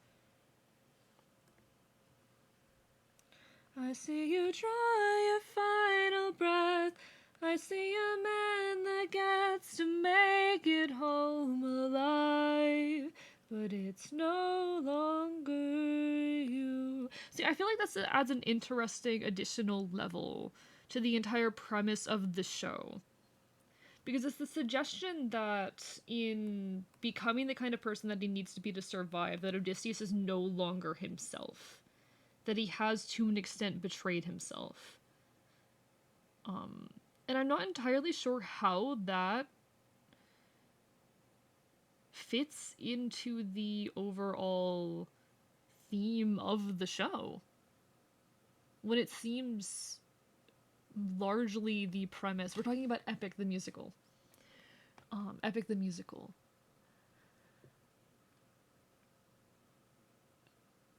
S1: I see you draw your final breath. I see a man that gets to make it home alive. But it's no longer longer you. See, I feel like that adds an interesting additional level to the entire premise of the show. Because it's the suggestion that in becoming the kind of person that he needs to be to survive, that Odysseus is no longer himself. That he has, to an extent, betrayed himself. And I'm not entirely sure how that fits into the overall theme of the show. When it seems largely the premise. We're talking about Epic the Musical. Epic the Musical.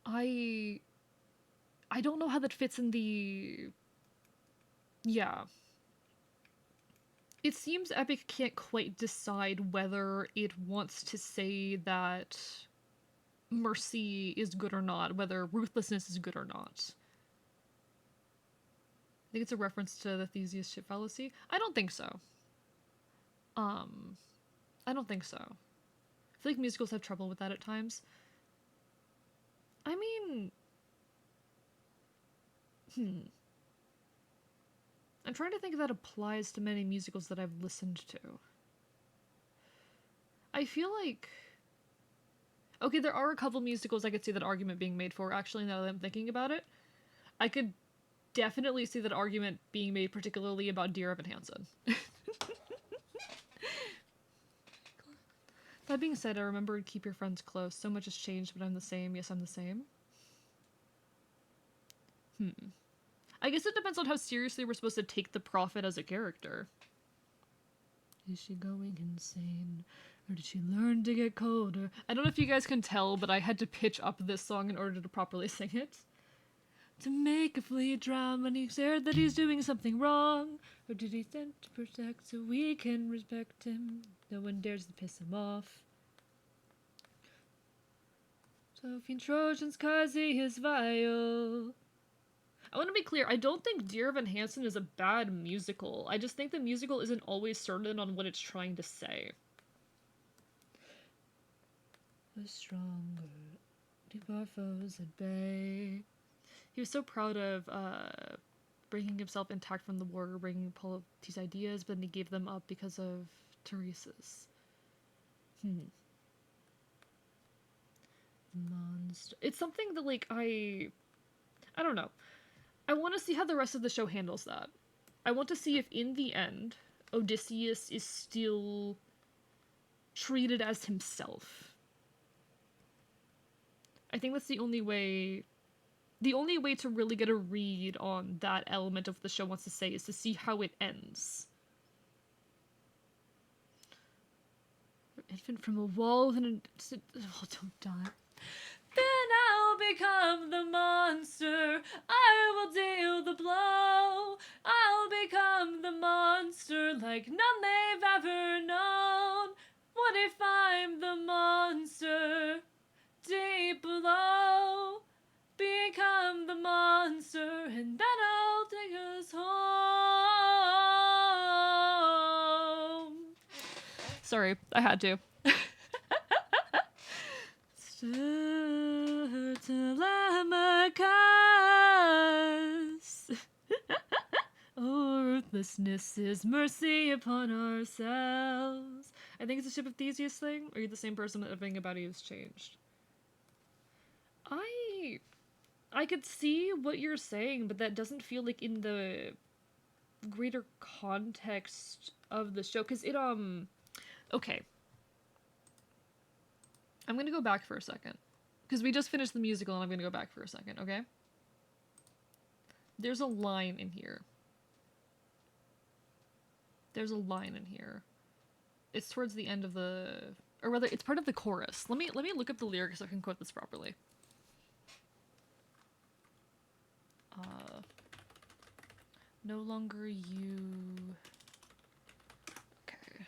S1: I don't know how that fits in the... Yeah. It seems Epic can't quite decide whether it wants to say that mercy is good or not, whether ruthlessness is good or not. I think it's a reference to the Theseus ship fallacy. I don't think so. I don't think so. I feel like musicals have trouble with that at times. I mean... I'm trying to think if that applies to many musicals that I've listened to. I feel like... Okay, there are a couple musicals I could see that argument being made for, actually, now that I'm thinking about it. I could definitely see that argument being made, particularly about Dear Evan Hansen. That being said, I remembered Keep Your Friends Close. So much has changed, but I'm the same. Yes, I'm the same. I guess it depends on how seriously we're supposed to take the prophet as a character. Is she going insane? Or did she learn to get colder? I don't know if you guys can tell, but I had to pitch up this song in order to properly sing it. To make a flea drown when he's scared that he's doing something wrong. Or did he send to protect so we can respect him? No one dares to piss him off. Sophie Trojans cause he is vile. I want to be clear, I don't think Dear Evan Hansen is a bad musical. I just think the musical isn't always certain on what it's trying to say. The stronger, keep our foes at bay. He was so proud of bringing himself intact from the war, bringing Paul's ideas, but then he gave them up because of Teresa's. Monster. It's something that, like, I don't know. I want to see how the rest of the show handles that. I want to see if, in the end, Odysseus is still treated as himself. I think that's the only way to really get a read on that element of what the show wants to say is to see how it ends. Infant from a wall with an... Oh, don't die. Then I'll become the monster. I will deal the blow. I'll become the monster like none they've ever known. What if I'm the monster deep below? Become the monster and then I'll take us home. Sorry, I had to. Telemachus. Oh, ruthlessness is mercy upon ourselves. I think it's a Ship of Theseus thing. Or are you the same person that everything about you has changed? I could see what you're saying, but that doesn't feel like in the greater context of the show. Because it, okay. I'm gonna go back for a second. Because we just finished the musical and I'm gonna go back for a second, okay? There's a line in here. There's a line in here. It's towards the end of the... Or rather, it's part of the chorus. Let me look up the lyrics so I can quote this properly. No longer you... Okay.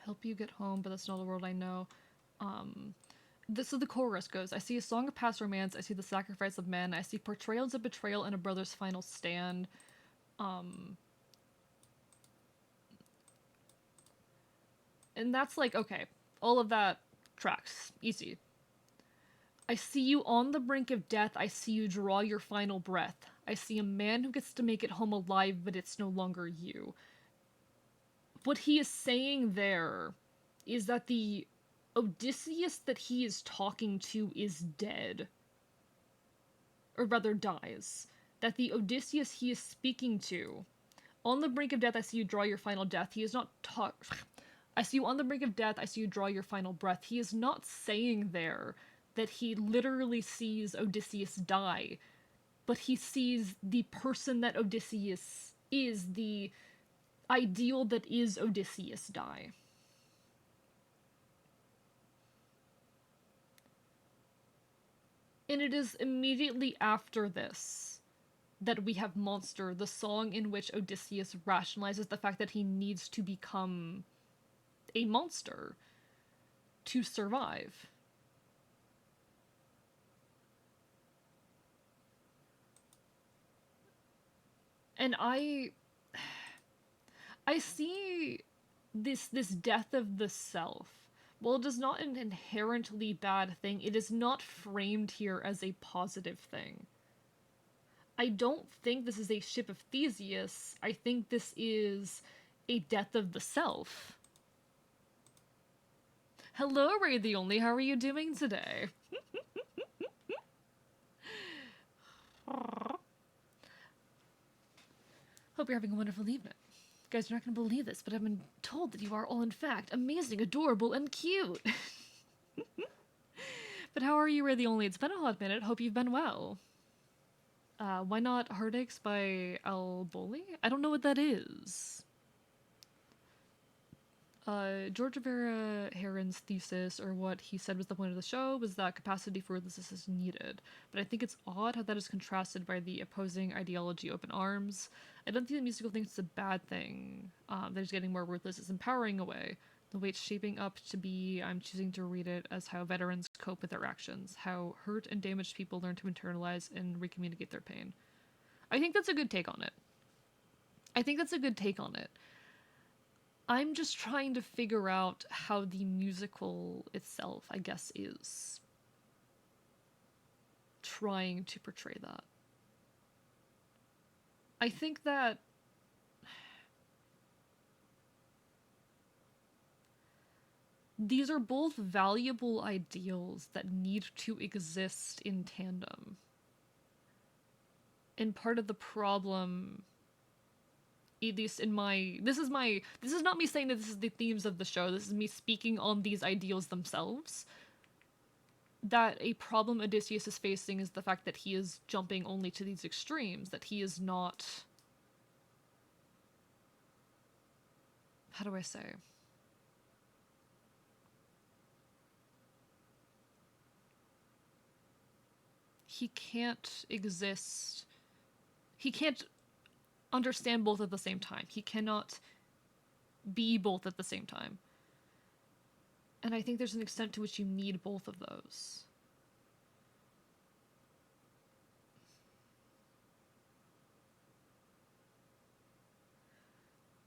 S1: Help you get home, but that's not the world I know. So the chorus goes, I see a song of past romance, I see the sacrifice of men, I see portrayals of betrayal and a brother's final stand. And that's like, okay, all of that tracks. Easy. I see you on the brink of death. I see you draw your final breath. I see a man who gets to make it home alive, but it's no longer you. What he is saying there is that the Odysseus that he is talking to is dead. Or rather, dies. That the Odysseus he is speaking to, on the brink of death, I see you draw your final death. He is not I see you on the brink of death, I see you draw your final breath. He is not saying there that he literally sees Odysseus die, but he sees the person that Odysseus is, the ideal that is Odysseus die. And it is immediately after this that we have Monster, the song in which Odysseus rationalizes the fact that he needs to become a monster to survive. And I see this death of the self. While it is not an inherently bad thing, it is not framed here as a positive thing. I don't think this is a ship of Theseus. I think this is a death of the self. Hello, Ray the Only. How are you doing today? Hope you're having a wonderful evening. Guys, you're not going to believe this, but I've been told that you are all, in fact, amazing, adorable, and cute. But how are you, Ray the Only? It's been a hot minute. Hope you've been well. Why not Heartaches by Al Boli? I don't know what that is. George Rivera Heron's thesis, or what he said was the point of the show, was that capacity for ruthlessness is needed. But I think it's odd how that is contrasted by the opposing ideology Open Arms. I don't think the musical thinks it's a bad thing. That is getting more ruthless. It's empowering away. The way it's shaping up to be, I'm choosing to read it as how veterans cope with their actions, how hurt and damaged people learn to internalize and recommunicate their pain. I think that's a good take on it. I'm just trying to figure out how the musical itself, I guess, is trying to portray that. I think that these are both valuable ideals that need to exist in tandem. And part of the problem, at least in my, this is not me saying that this is the themes of the show, this is me speaking on these ideals themselves, that a problem Odysseus is facing is the fact that he is jumping only to these extremes, that he is not, how do I say? He can't exist, he can't understand both at the same time. He cannot be both at the same time. And I think there's an extent to which you need both of those.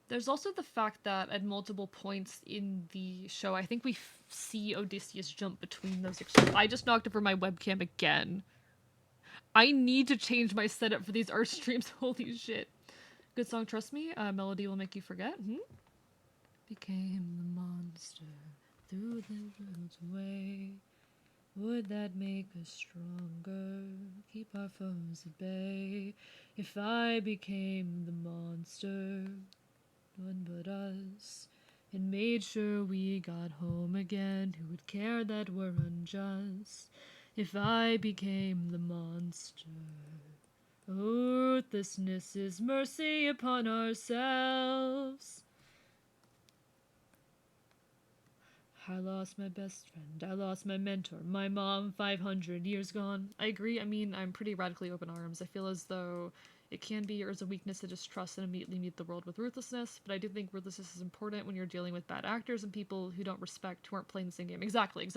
S1: There's also the fact that at multiple points in the show, I think we see Odysseus jump between those extremes. I just knocked over my webcam again. I need to change my setup for these art streams. Holy shit. Good song, trust me. Melody will make you forget. Became the monster, threw the world's away. Would that make us stronger, keep our foes at bay? If I became the monster, none but us, and made sure we got home again, who would care that we're unjust? If I became the monster, ruthlessness is mercy upon ourselves. I lost my best friend, I lost my mentor, my mom, 500 years gone. I agree, I mean, I'm pretty radically open arms. I feel as though it can be or is a weakness to distrust and immediately meet the world with ruthlessness, but I do think ruthlessness is important when you're dealing with bad actors and people who don't respect, who aren't playing the same game. Exactly.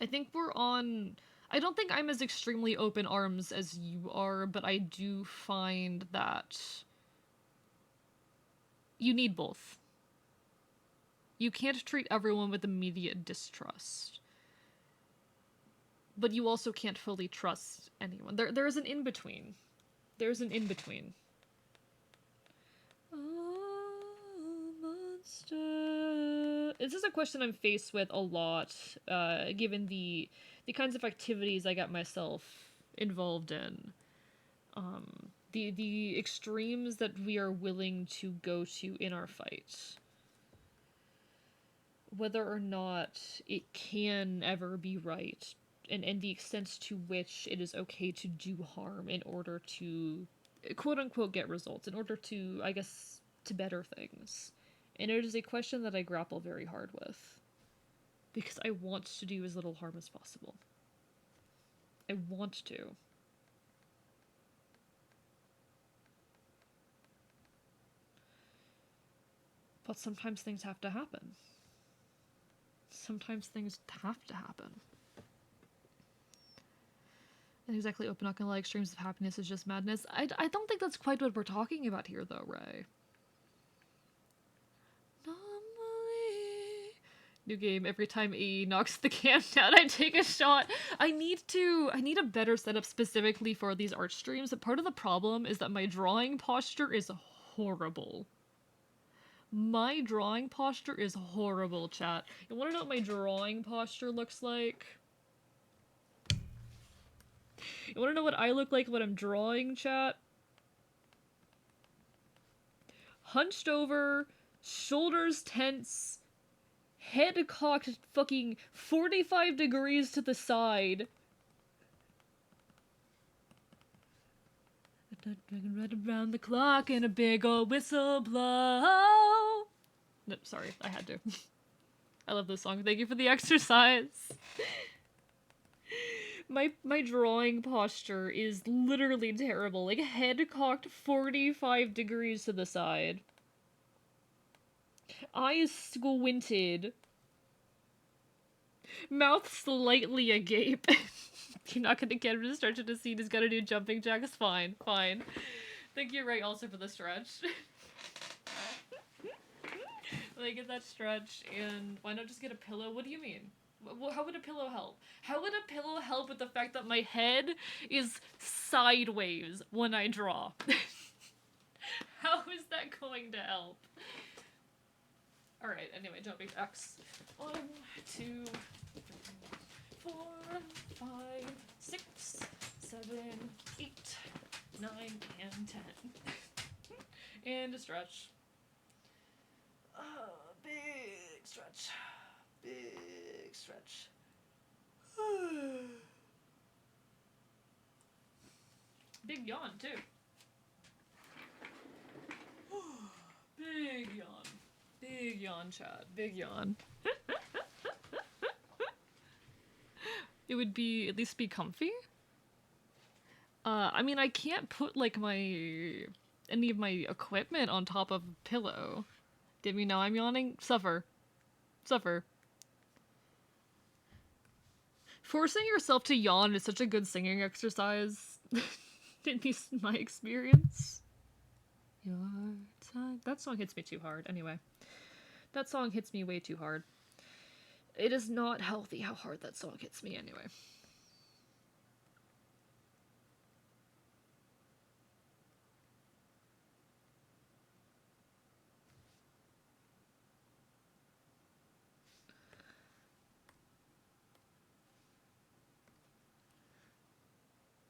S1: I think we're on... I don't think I'm as extremely open arms as you are, but I do find that you need both. You can't treat everyone with immediate distrust. But you also can't fully trust anyone. There's an in-between. There's an in-between. Oh, monster. This is a question I'm faced with a lot, given the kinds of activities I got myself involved in. The extremes that we are willing to go to in our fight. Whether or not it can ever be right, and the extent to which it is okay to do harm in order to, quote-unquote, get results, in order to, I guess, to better things. And it is a question that I grapple very hard with. Because I want to do as little harm as possible. I want to. But sometimes things have to happen. Sometimes things have to happen. And exactly, open, not gonna lie, extremes of happiness is just madness. I don't think that's quite what we're talking about here, though, Ray. New game, every time AE knocks the can down, I take a shot. I need a better setup specifically for these art streams, but part of the problem is that my drawing posture is horrible. My drawing posture is horrible, chat. You wanna know what my drawing posture looks like? You wanna know what I look like when I'm drawing, chat? Hunched over, shoulders tense, head cocked fucking 45 degrees to the side. Right around the clock and a big old whistle blow. No, sorry, I had to. I love this song. Thank you for the exercise. My drawing posture is literally terrible. Like, head cocked 45 degrees to the side. Eyes squinted. Mouth slightly agape. You're not gonna get him to stretch it to see he's gotta do jumping jacks? Fine, fine. Thank you, Ray, also for the stretch. Like, get that stretch, and why not just get a pillow? What do you mean? How would a pillow help? How would a pillow help with the fact that my head is sideways when I draw? How is that going to help? Alright, anyway, jumping jacks. 1, 2, 4, 5, 6, 7, 8, 9, and 10. And a stretch. Big stretch. Big stretch. Big yawn, too. Big yawn. Big yawn, Chad. Big yawn. It would be, at least be comfy? I mean, I can't put, like, any of my equipment on top of a pillow. Did we know I'm yawning? Suffer. Suffer. Forcing yourself to yawn is such a good singing exercise. At least in my experience. Your time. That song hits me too hard, anyway. That song hits me way too hard. It is not healthy how hard that song hits me, anyway.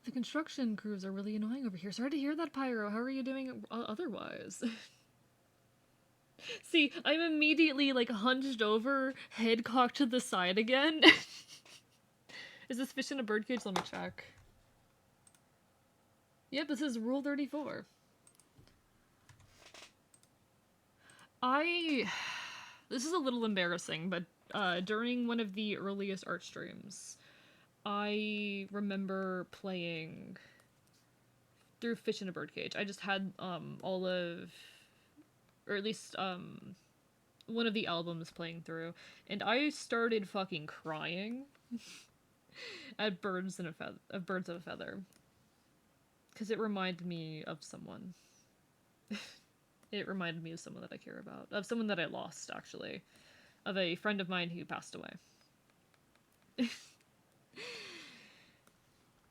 S1: The construction crews are really annoying over here. Sorry to hear that, Pyro. How are you doing otherwise? See, I'm immediately, like, hunched over, head cocked to the side again. Is this fish in a birdcage? Let me check. Yep, this is Rule 34. This is a little embarrassing, but during one of the earliest art streams, I remember playing through Fish in a Birdcage. I just had all of, or at least one of the albums playing through, and I started fucking crying at Birds of a Feather, because it reminded me of someone. It reminded me of someone that I care about, of someone that I lost, actually. of a friend of mine who passed away.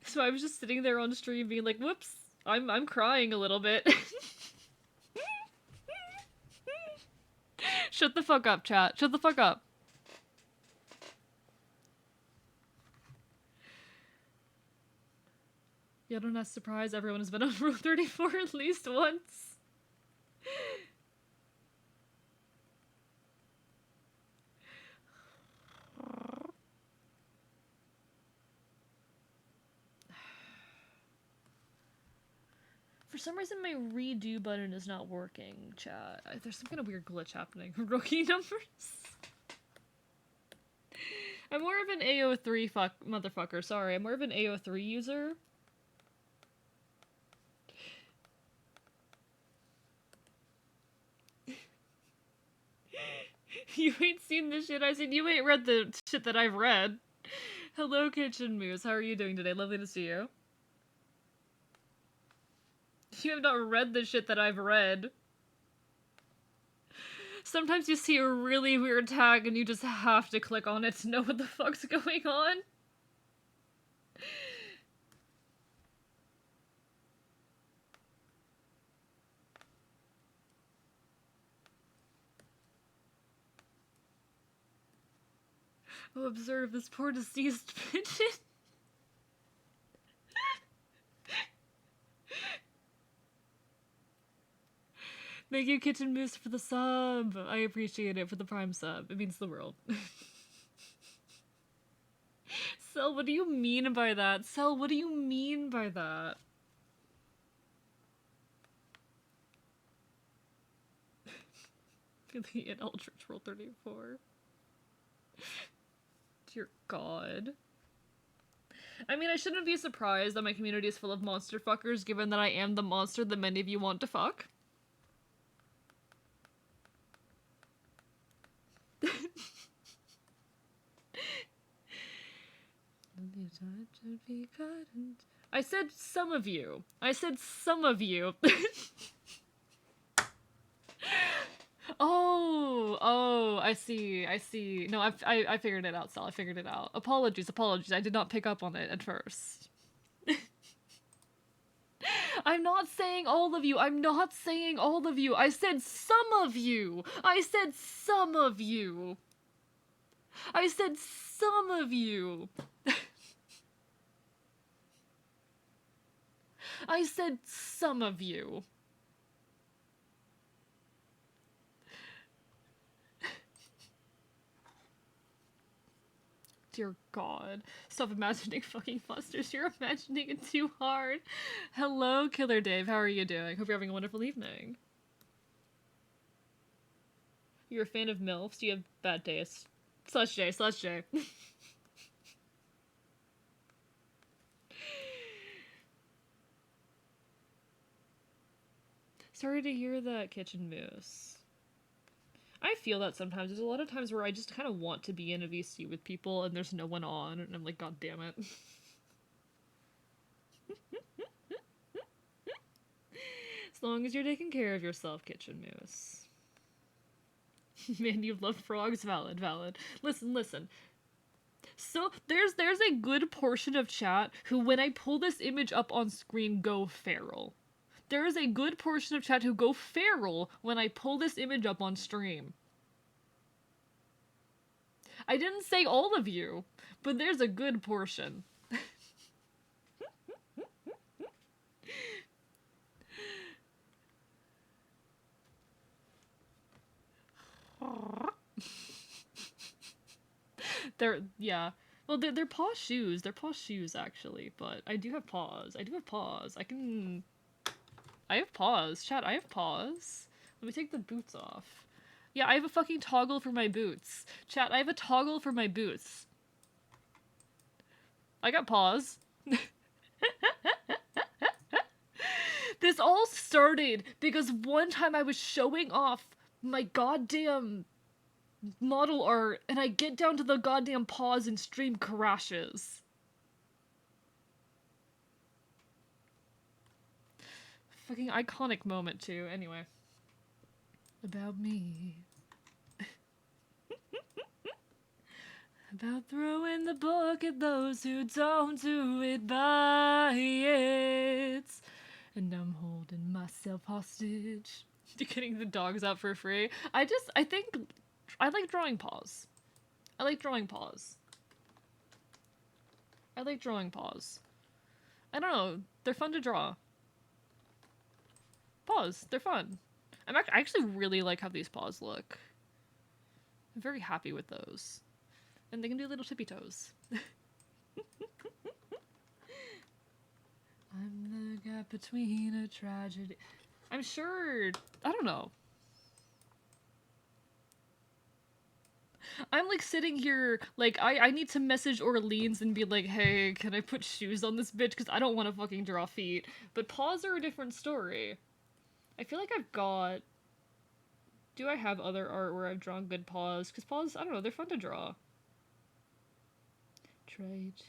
S1: So I was just sitting there on stream being like, whoops, I'm crying a little bit. Shut the fuck up, chat. Shut the fuck up. Yeah, don't ask surprise, everyone has been on Rule 34 at least once. For some reason, my redo button is not working, chat. There's some kind of weird glitch happening. Rookie numbers? I'm more of an AO3 motherfucker, sorry. I'm more of an AO3 user. You ain't seen the shit I seen. You ain't read the shit that I've read. Hello, Kitchen Moose. How are you doing today? Lovely to see you. You have not read the shit that I've read. Sometimes you see a really weird tag and you just have to click on it to know what the fuck's going on. Oh, observe this poor deceased pigeon. Thank you, Kitchen Moose, for the sub. I appreciate it for the prime sub. It means the world. Cell, what do you mean by that? Cell, what do you mean by that? Really, an Eldritch Roll 34. Dear God. I mean, I shouldn't be surprised that my community is full of monster fuckers, given that I am the monster that many of you want to fuck. I said some of you. I said some of you. Oh, I see. No, I figured it out, Sal. I figured it out. Apologies. I did not pick up on it at first. I'm not saying all of you. I said some of you. I said some of you. I said some of you. I said some of you. Dear God. Stop imagining fucking monsters. You're imagining it too hard. Hello, Killer Dave. How are you doing? Hope you're having a wonderful evening. You're a fan of MILFs? You have bad taste. Slush J. Sorry to hear that, Kitchen Moose. I feel that sometimes. There's a lot of times where I just kind of want to be in a VC with people and there's no one on, and I'm like, God damn it. As long as you're taking care of yourself, Kitchen Moose. Man, you love frogs. Valid. Listen. So, there's a good portion of chat who, when I pull this image up on screen, go feral. There is a good portion of chat who go feral when I pull this image up on stream. I didn't say all of you, but there's a good portion. Yeah. Well, they're paw shoes. They're paw shoes, actually, but I do have paws. I have paws. Chat, I have paws. Let me take the boots off. Yeah, I have a fucking toggle for my boots. Chat, I have a toggle for my boots. I got paws. This all started because one time I was showing off my goddamn model art and I get down to the goddamn paws and stream crashes. Fucking iconic moment too, anyway. About me. About throwing the book at those who don't do it by it. And I'm holding myself hostage to getting the dogs out for free. I think I like drawing paws. I like drawing paws. I like drawing paws. I don't know. They're fun to draw. Paws. They're fun. I actually really like how these paws look. I'm very happy with those. And they can do little tippy toes. I'm the gap between a tragedy. I'm sure... I don't know. I'm like sitting here, like, I need to message Orleans and be like, hey, can I put shoes on this bitch? Because I don't want to fucking draw feet. But paws are a different story. I feel like I've got... Do I have other art where I've drawn good paws? Because paws, I don't know, they're fun to draw. Trite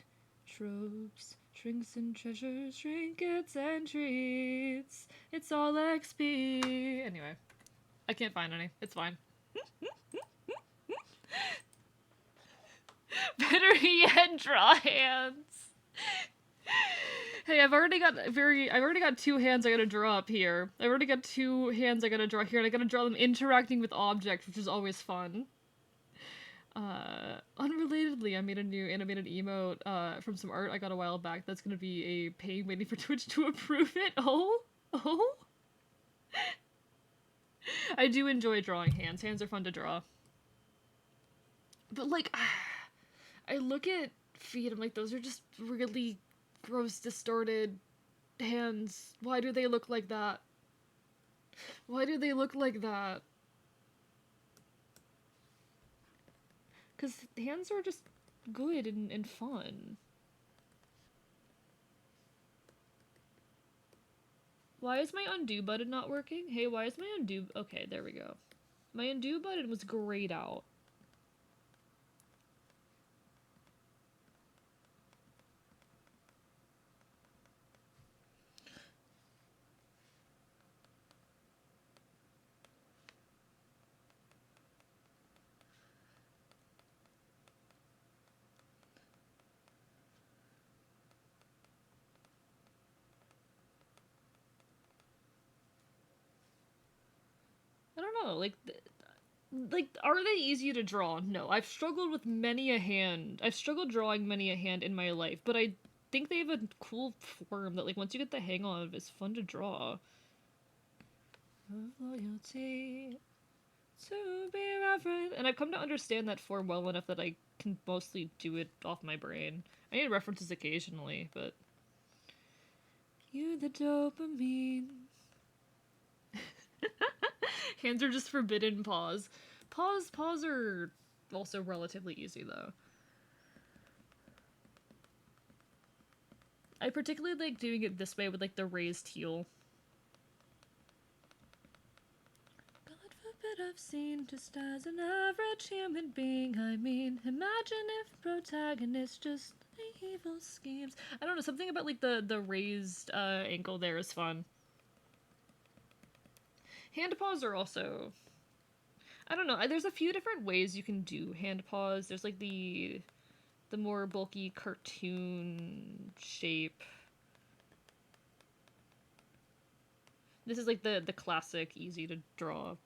S1: tropes, trinks and treasures, trinkets and treats. It's all XP. Anyway, I can't find any. It's fine. Better yet, draw hands. Hey, I've already got 2 hands I gotta draw up here. I've already got 2 hands I gotta draw here, and I gotta draw them interacting with objects, which is always fun. Unrelatedly, I made a new animated emote, from some art I got a while back that's gonna be a paying waiting for Twitch to approve it. Oh? I do enjoy drawing hands. Hands are fun to draw. But, like, I look at feet, I'm like, those are just really gross, distorted hands. Why do they look like that? Why do they look like that? Because hands are just good and fun. Why is my undo button not working? Hey, why is my undo... Okay, there we go. My undo button was grayed out. I don't know, like, are they easy to draw? No, I've struggled with many a hand. I've struggled drawing many a hand in my life, but I think they have a cool form that, like, once you get the hang of, it's fun to draw. Loyalty to be referenced. And I've come to understand that form well enough that I can mostly do it off my brain. I need references occasionally, but... You the dopamine. Hands are just forbidden. Paws are also relatively easy, though. I particularly like doing it this way with, like, the raised heel. God forbid I've seen just as an average human being. I mean, imagine if protagonists just evil schemes. I don't know, something about, like, the raised ankle there is fun. Hand paws are also... I don't know, there's a few different ways you can do hand paws. There's, like, the more bulky cartoon shape. This is, like, the classic, easy to draw.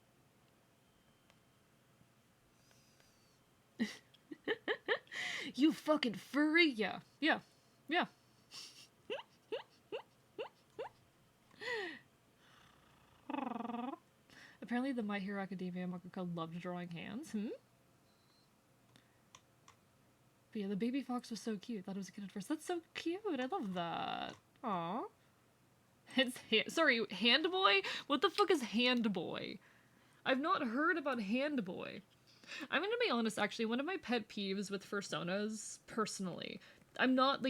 S1: You fucking furry? Yeah. Apparently the My Hero Academia mangaka loved drawing hands. But yeah, the baby fox was so cute. Thought it was a kid at first. That's so cute. I love that. Aww. Sorry, Hand Boy? What the fuck is Hand Boy? I've not heard about Hand Boy. I'm gonna be honest, actually, one of my pet peeves with fursonas, personally, I'm not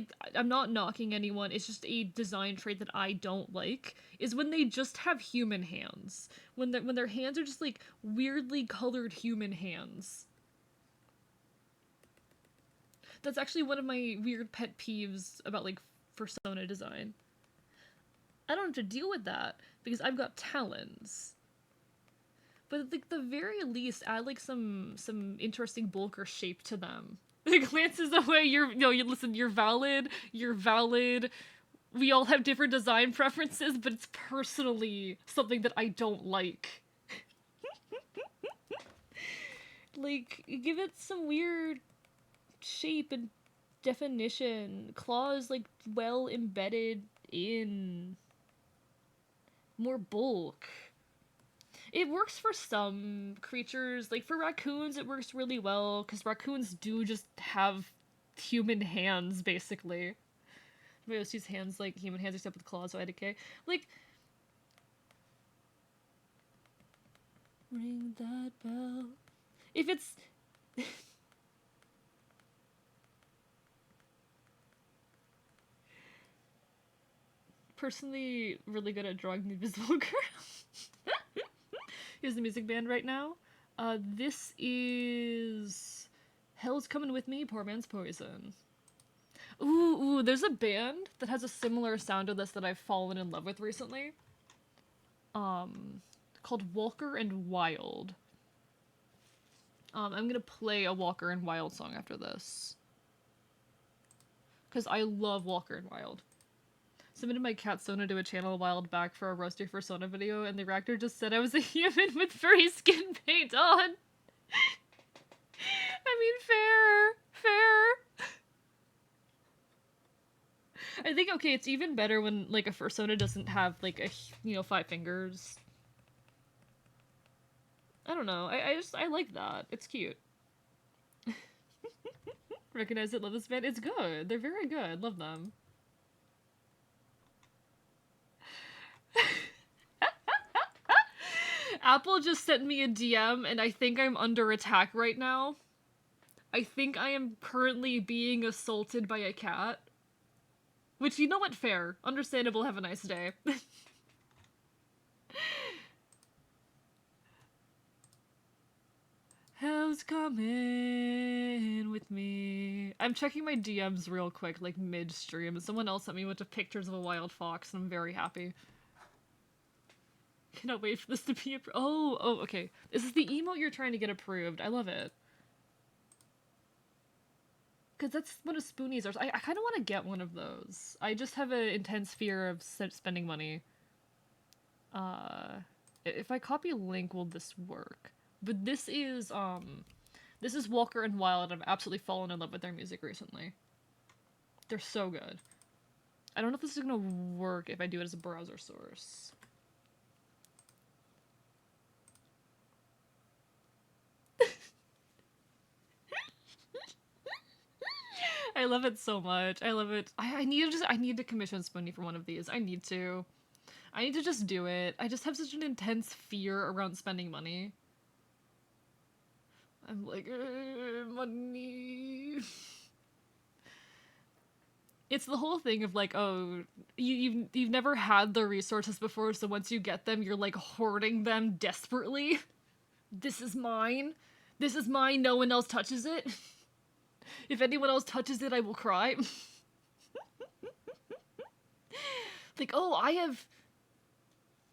S1: knocking anyone, it's just a design trait that I don't like, is when they just have human hands. When their hands are just, like, weirdly colored human hands. That's actually one of my weird pet peeves about, like, fursona design. I don't have to deal with that, because I've got talons. But at, like, the very least, add, like, some interesting bulk or shape to them. It glances away. Listen, you're valid. You're valid. We all have different design preferences, but it's personally something that I don't like. Like, give it some weird shape and definition. Claws, like, well embedded in more bulk. It works for some creatures. Like, for raccoons, it works really well, because raccoons do just have human hands, basically. Everybody else use hands like human hands except with claws, so I decay. Like, ring that bell. If it's... personally really good at drawing the Invisible Girl. Here's the music band right now. This is Hell's Coming With Me, Poor Man's Poison. Ooh, there's a band that has a similar sound to this that I've fallen in love with recently. Called Walker and Wild. I'm gonna play a Walker and Wild song after this. Because I love Walker and Wild. Submitted my cat Sona to a channel a while back for a roast your Sona video, and the reactor just said I was a human with furry skin paint on. I mean, fair. I think, okay, it's even better when, like, a fursona doesn't have, like, 5 fingers. I don't know. I like that. It's cute. Recognize it, love this band. It's good. They're very good. Love them. Apple just sent me a DM, and I think I'm under attack right now. I think I am currently being assaulted by a cat. Which, you know what, fair. Understandable, have a nice day. Hell's coming with me. I'm checking my DMs real quick, like mid-stream. Someone else sent me a bunch of pictures of a wild fox, and I'm very happy. Cannot wait for this to be approved. Oh, okay. This is the emote you're trying to get approved. I love it. Because that's what a Spoonies are. I kind of want to get one of those. I just have an intense fear of spending money. If I copy a link, will this work? But this is Walker and Wild, and I've absolutely fallen in love with their music recently. They're so good. I don't know if this is gonna work if I do it as a browser source. I love it so much. I love it. I need to commission Spoonie for one of these. I need to just do it. I just have such an intense fear around spending money. I'm like, money. It's the whole thing of like, oh, you've never had the resources before, so once you get them, you're like hoarding them desperately. This is mine. This is mine. No one else touches it. If anyone else touches it, I will cry. Like, oh, I have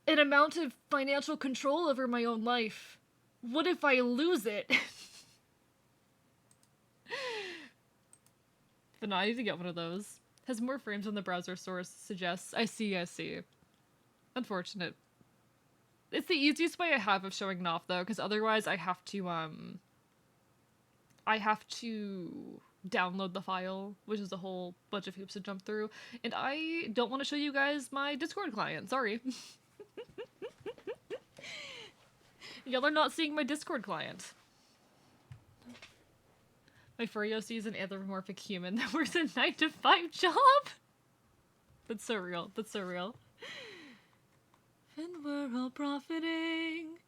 S1: an amount of financial control over my own life. What if I lose it? But no, I need to get one of those. Has more frames on the browser source suggests. I see. Unfortunate. It's the easiest way I have of showing it off, though, because otherwise I have to download the file, which is a whole bunch of hoops to jump through, and I don't want to show you guys my Discord client, sorry. Y'all are not seeing my Discord client. My furry OC is an anthropomorphic human that works a 9-to-5 job? That's so real, that's so real. And we're all profiting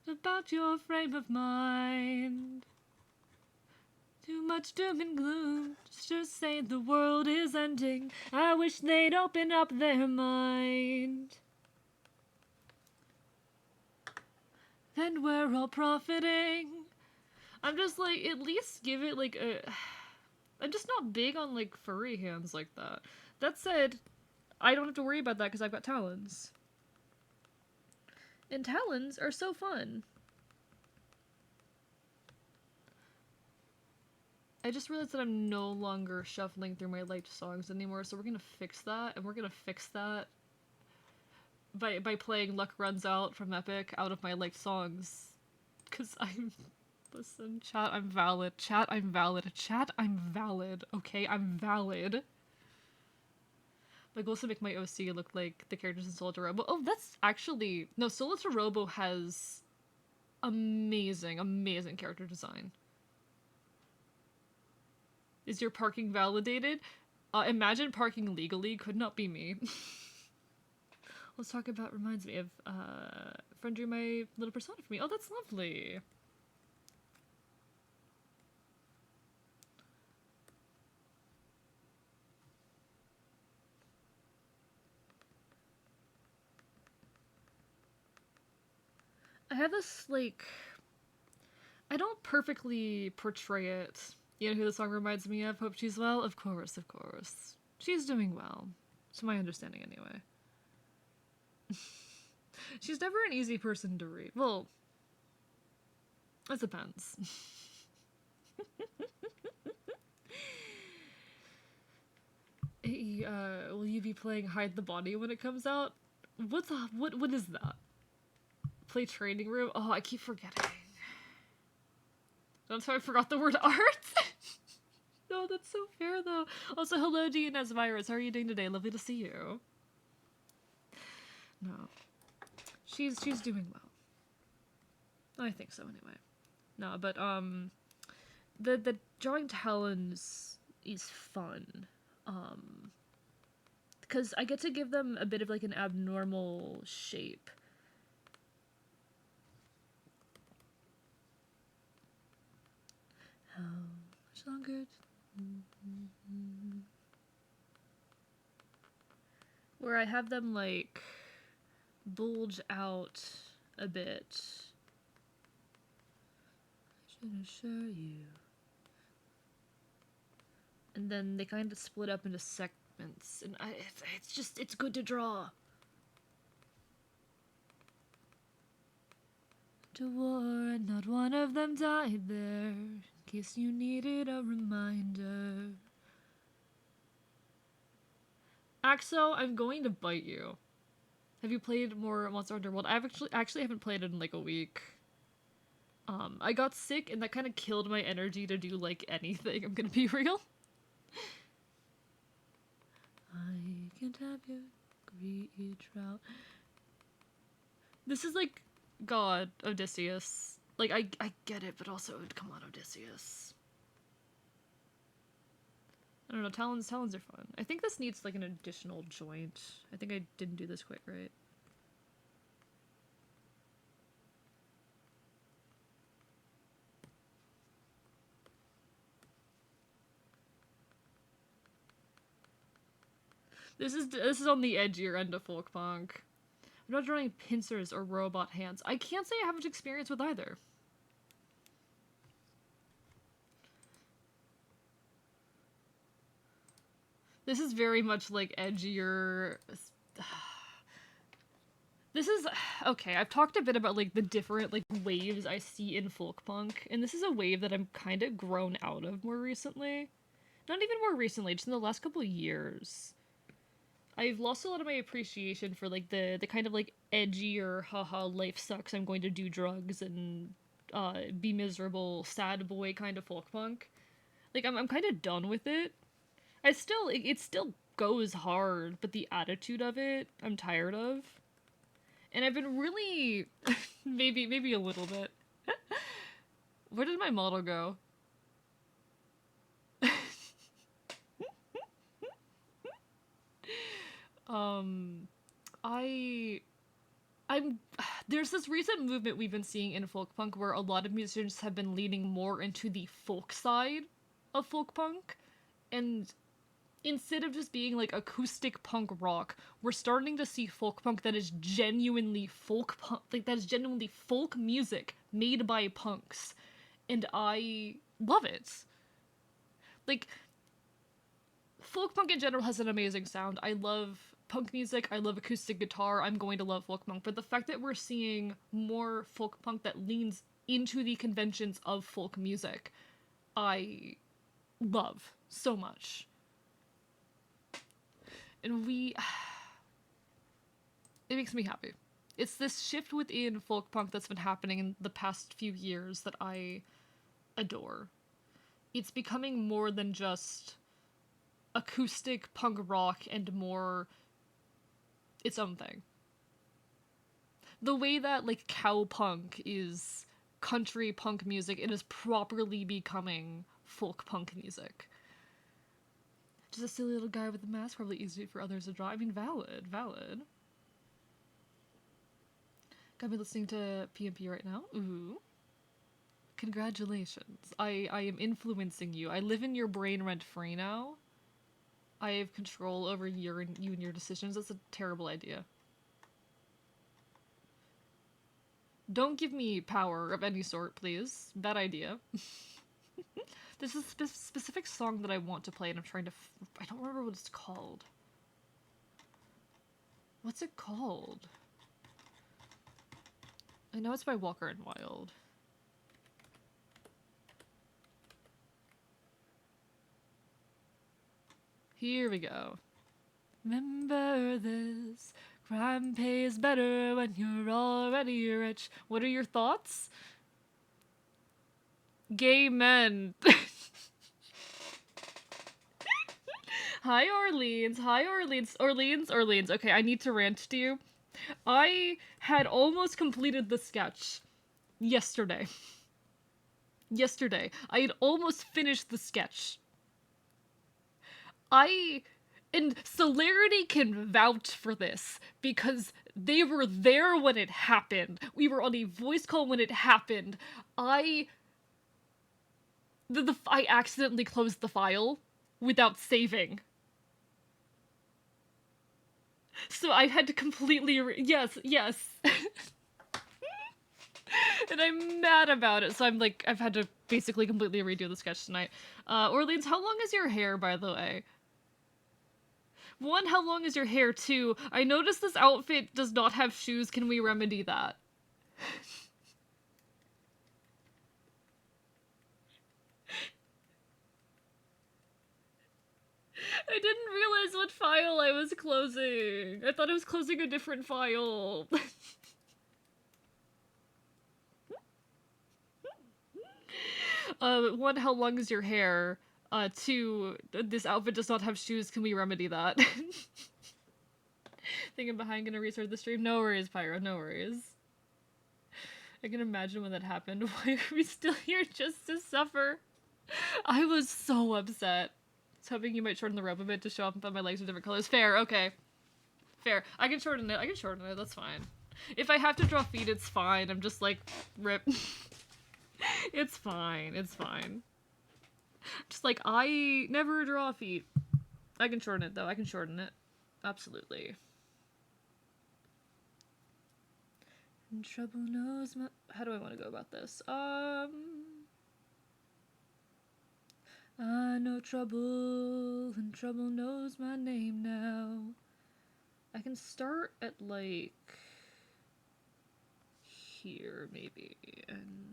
S1: about your frame of mind. Too much doom and gloom, just say the world is ending. I wish they'd open up their mind. Then we're all profiting. I'm just like, at least give it like a... I'm just not big on like furry hands like that. That said, I don't have to worry about that because I've got talons. And talons are so fun. I just realized that I'm no longer shuffling through my liked songs anymore, so we're gonna fix that, and we're gonna fix that by playing Luck Runs Out from Epic out of my liked songs. Cause listen, chat, I'm valid. Chat, I'm valid. Chat, I'm valid. Okay, I'm valid. My goal is to make my OC look like the characters in Soul to Robo. Oh, that's actually... No, Soul to Robo has amazing, amazing character design. Is your parking validated? Imagine parking legally could not be me. Let's talk about, reminds me of, friend drew my little persona for me. Oh, that's lovely. I have this, like... I don't perfectly portray it. You know who the song reminds me of? Hope she's well? Of course, of course. She's doing well. To my understanding, anyway. She's never an easy person to read. Well, it depends. Hey, will you be playing Hide the Body when it comes out? What is that? Play Training Room? Oh, I keep forgetting. That's how I forgot the word art. No, that's so fair though. Also, hello DNS Virus. How are you doing today? Lovely to see you. No. She's doing well. I think so anyway. No, but the drawing talons is fun. Because I get to give them a bit of like an abnormal shape. How much longer? Where I have them like bulge out a bit. I should assure you. And then they kind of split up into segments, and it's good to draw. To war, and not one of them died there, in case you needed a reminder. Axo, I'm going to bite you. Have you played more Monster Hunter World? I actually haven't played it in like a week. I got sick and that kind of killed my energy to do like anything, I'm gonna be real. I can't have your greed trout. This is like God, Odysseus. Like, I get it, but also, come on, Odysseus. I don't know, talons are fun. I think this needs like an additional joint. I think I didn't do this quite right. This is on the edgier end of folk punk. I'm not drawing pincers or robot hands. I can't say I have much experience with either. This is very much like edgier. This is okay. I've talked a bit about like the different like waves I see in folk punk, and this is a wave that I'm kind of grown out of more recently. Not even more recently, just in the last couple of years. I've lost a lot of my appreciation for like the kind of like edgier haha life sucks, I'm going to do drugs and be miserable sad boy kind of folk punk. Like I'm kind of done with it. It still goes hard, but the attitude of it I'm tired of. And I've been really maybe a little bit. Where did my model go? There's this recent movement we've been seeing in folk punk where a lot of musicians have been leaning more into the folk side of folk punk, and instead of just being like acoustic punk rock, we're starting to see folk punk that is genuinely folk punk, like that is genuinely folk music made by punks, and I love it. Like, folk punk in general has an amazing sound. I love punk music, I love acoustic guitar, I'm going to love folk punk, but the fact that we're seeing more folk punk that leans into the conventions of folk music, I love so much. And it makes me happy. It's this shift within folk punk that's been happening in the past few years that I adore. It's becoming more than just acoustic punk rock and more its own thing. The way that, like, cow punk is country punk music, it is properly becoming folk punk music. Just a silly little guy with a mask, probably easy for others to draw. I mean, valid. Got me listening to PMP right now. Ooh. Congratulations. I am influencing you. I live in your brain rent-free now. I have control over you and your decisions. That's a terrible idea. Don't give me power of any sort, please. Bad idea. There's a specific song that I want to play, and I'm trying to... I don't remember what it's called. What's it called? I know it's by Walker and Wild. Here we go. Remember this. Crime pays better when you're already rich. What are your thoughts? Gay men. Hi, Orleans. Hi, Orleans. Orleans. Okay, I need to rant to you. I had almost completed the sketch yesterday. I had almost finished the sketch. And Celerity can vouch for this, because they were there when it happened. We were on a voice call when it happened. I accidentally closed the file without saving. So I had to completely yes. And I'm mad about it, so I've had to basically completely redo the sketch tonight. Orleans, how long is your hair, by the way? 1, how long is your hair? 2, I noticed this outfit does not have shoes. Can we remedy that? I didn't realize what file I was closing. I thought I was closing a different file. 1, how long is your hair? 2, this outfit does not have shoes. Can we remedy that? Thinking behind, gonna restart the stream. No worries, Pyro, no worries. I can imagine when that happened. Why are we still here just to suffer? I was so upset. I was hoping you might shorten the rope a bit to show off that my legs are different colors. Fair, okay. Fair. I can shorten it, that's fine. If I have to draw feet, it's fine. I'm just like, rip. It's fine. Just like, I never draw feet. I can shorten it, though. I can shorten it. Absolutely. And trouble knows my... How do I want to go about this? I know trouble, and trouble knows my name now. I can start at, like... here, maybe, and...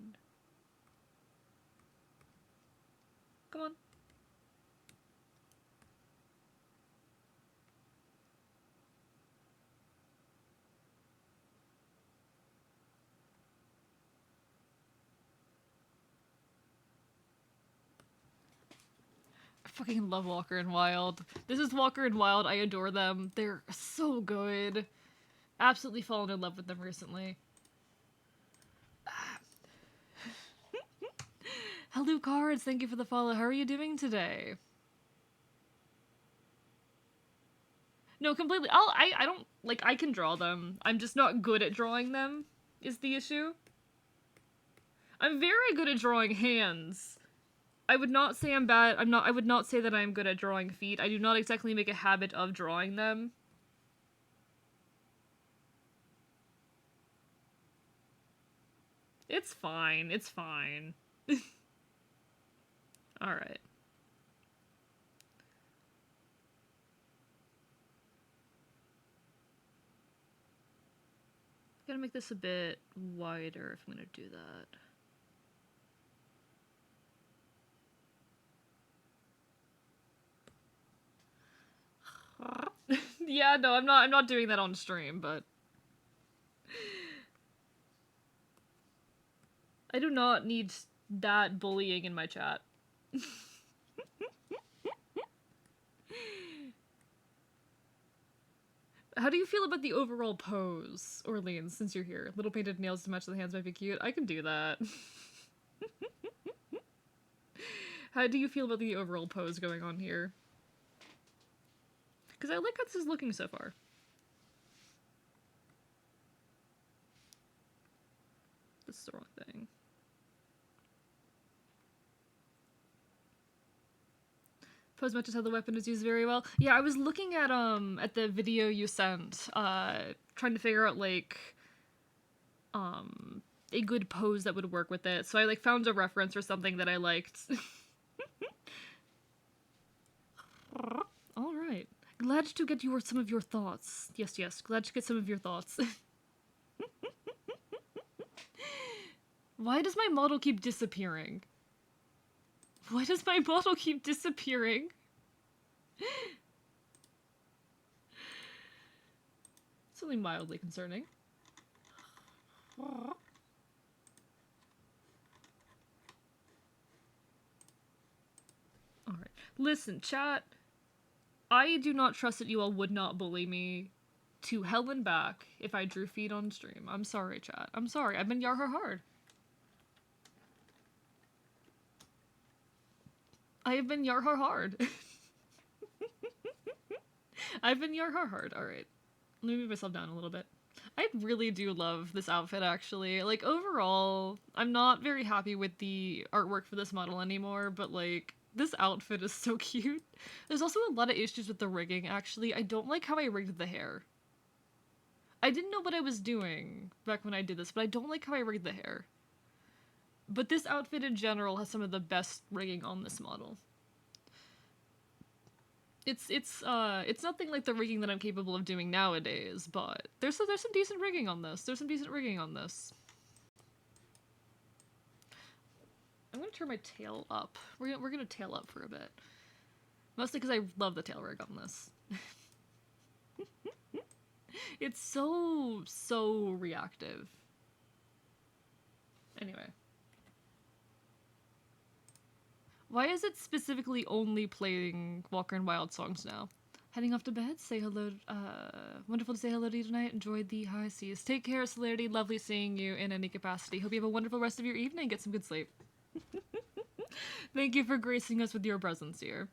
S1: Come on. I fucking love Walker and Wild. This is Walker and Wild. I adore them. They're so good. Absolutely fallen in love with them recently. Hello, Cards. Thank you for the follow. How are you doing today? No, completely. I don't, like, I can draw them. I'm just not good at drawing them, is the issue. I'm very good at drawing hands. I would not say I'm bad. I would not say that I'm good at drawing feet. I do not exactly make a habit of drawing them. It's fine. It's fine. Alright. Gotta make this a bit wider if I'm gonna do that. Yeah, no, I'm not doing that on stream, but I do not need that bullying in my chat. How do you feel about the overall pose, Orleans, since you're here? Little painted nails to match the hands might be cute. I can do that. How do you feel about the overall pose going on here? Because I like how this is looking so far. This is the wrong thing. Pose matches how the weapon is used very well. Yeah, I was looking at the video you sent, trying to figure out like a good pose that would work with it. So I like found a reference or something that I liked. All right. Glad to get some of your thoughts. Yes, yes. Glad to get some of your thoughts. Why does my model keep disappearing? Why does my model keep disappearing? It's only mildly concerning. Alright. Listen, chat. I do not trust that you all would not bully me to hell and back if I drew feet on stream. I'm sorry, chat. I'm sorry. I've been Yarhar hard. I have been Yarhar hard. I've been Yarhar hard. Alright. Let me move myself down a little bit. I really do love this outfit, actually. Like, overall, I'm not very happy with the artwork for this model anymore, but, like, this outfit is so cute. There's also a lot of issues with the rigging, actually. I don't like how I rigged the hair. I didn't know what I was doing back when I did this, but I don't like how I rigged the hair. But this outfit in general has some of the best rigging on this model. It's nothing like the rigging that I'm capable of doing nowadays, but there's some decent rigging on this. There's some decent rigging on this. I'm gonna turn my tail up. We're gonna tail up for a bit. Mostly because I love the tail rig on this. It's so reactive. Anyway. Why is it specifically only playing Walker and Wild songs now? Heading off to bed? Say hello, wonderful to say hello to you tonight. Enjoy the high seas. Take care, Celerity. Lovely seeing you in any capacity. Hope you have a wonderful rest of your evening. Get some good sleep. Thank you for gracing us with your presence here.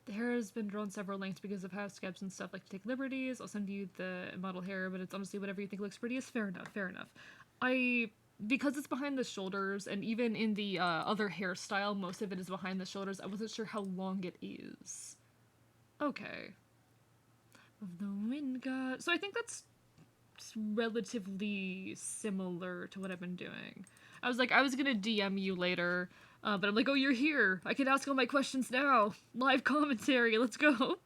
S1: The hair has been drawn several lengths because of how scabs and stuff like to take liberties. I'll send you the model hair, but it's honestly whatever you think looks prettiest. Fair enough, fair enough. Because it's behind the shoulders, and even in the other hairstyle, most of it is behind the shoulders, I wasn't sure how long it is. Okay. Of the wind god. So I think that's relatively similar to what I've been doing. I was gonna DM you later, but I'm like, oh, you're here. I can ask all my questions now. Live commentary, let's go.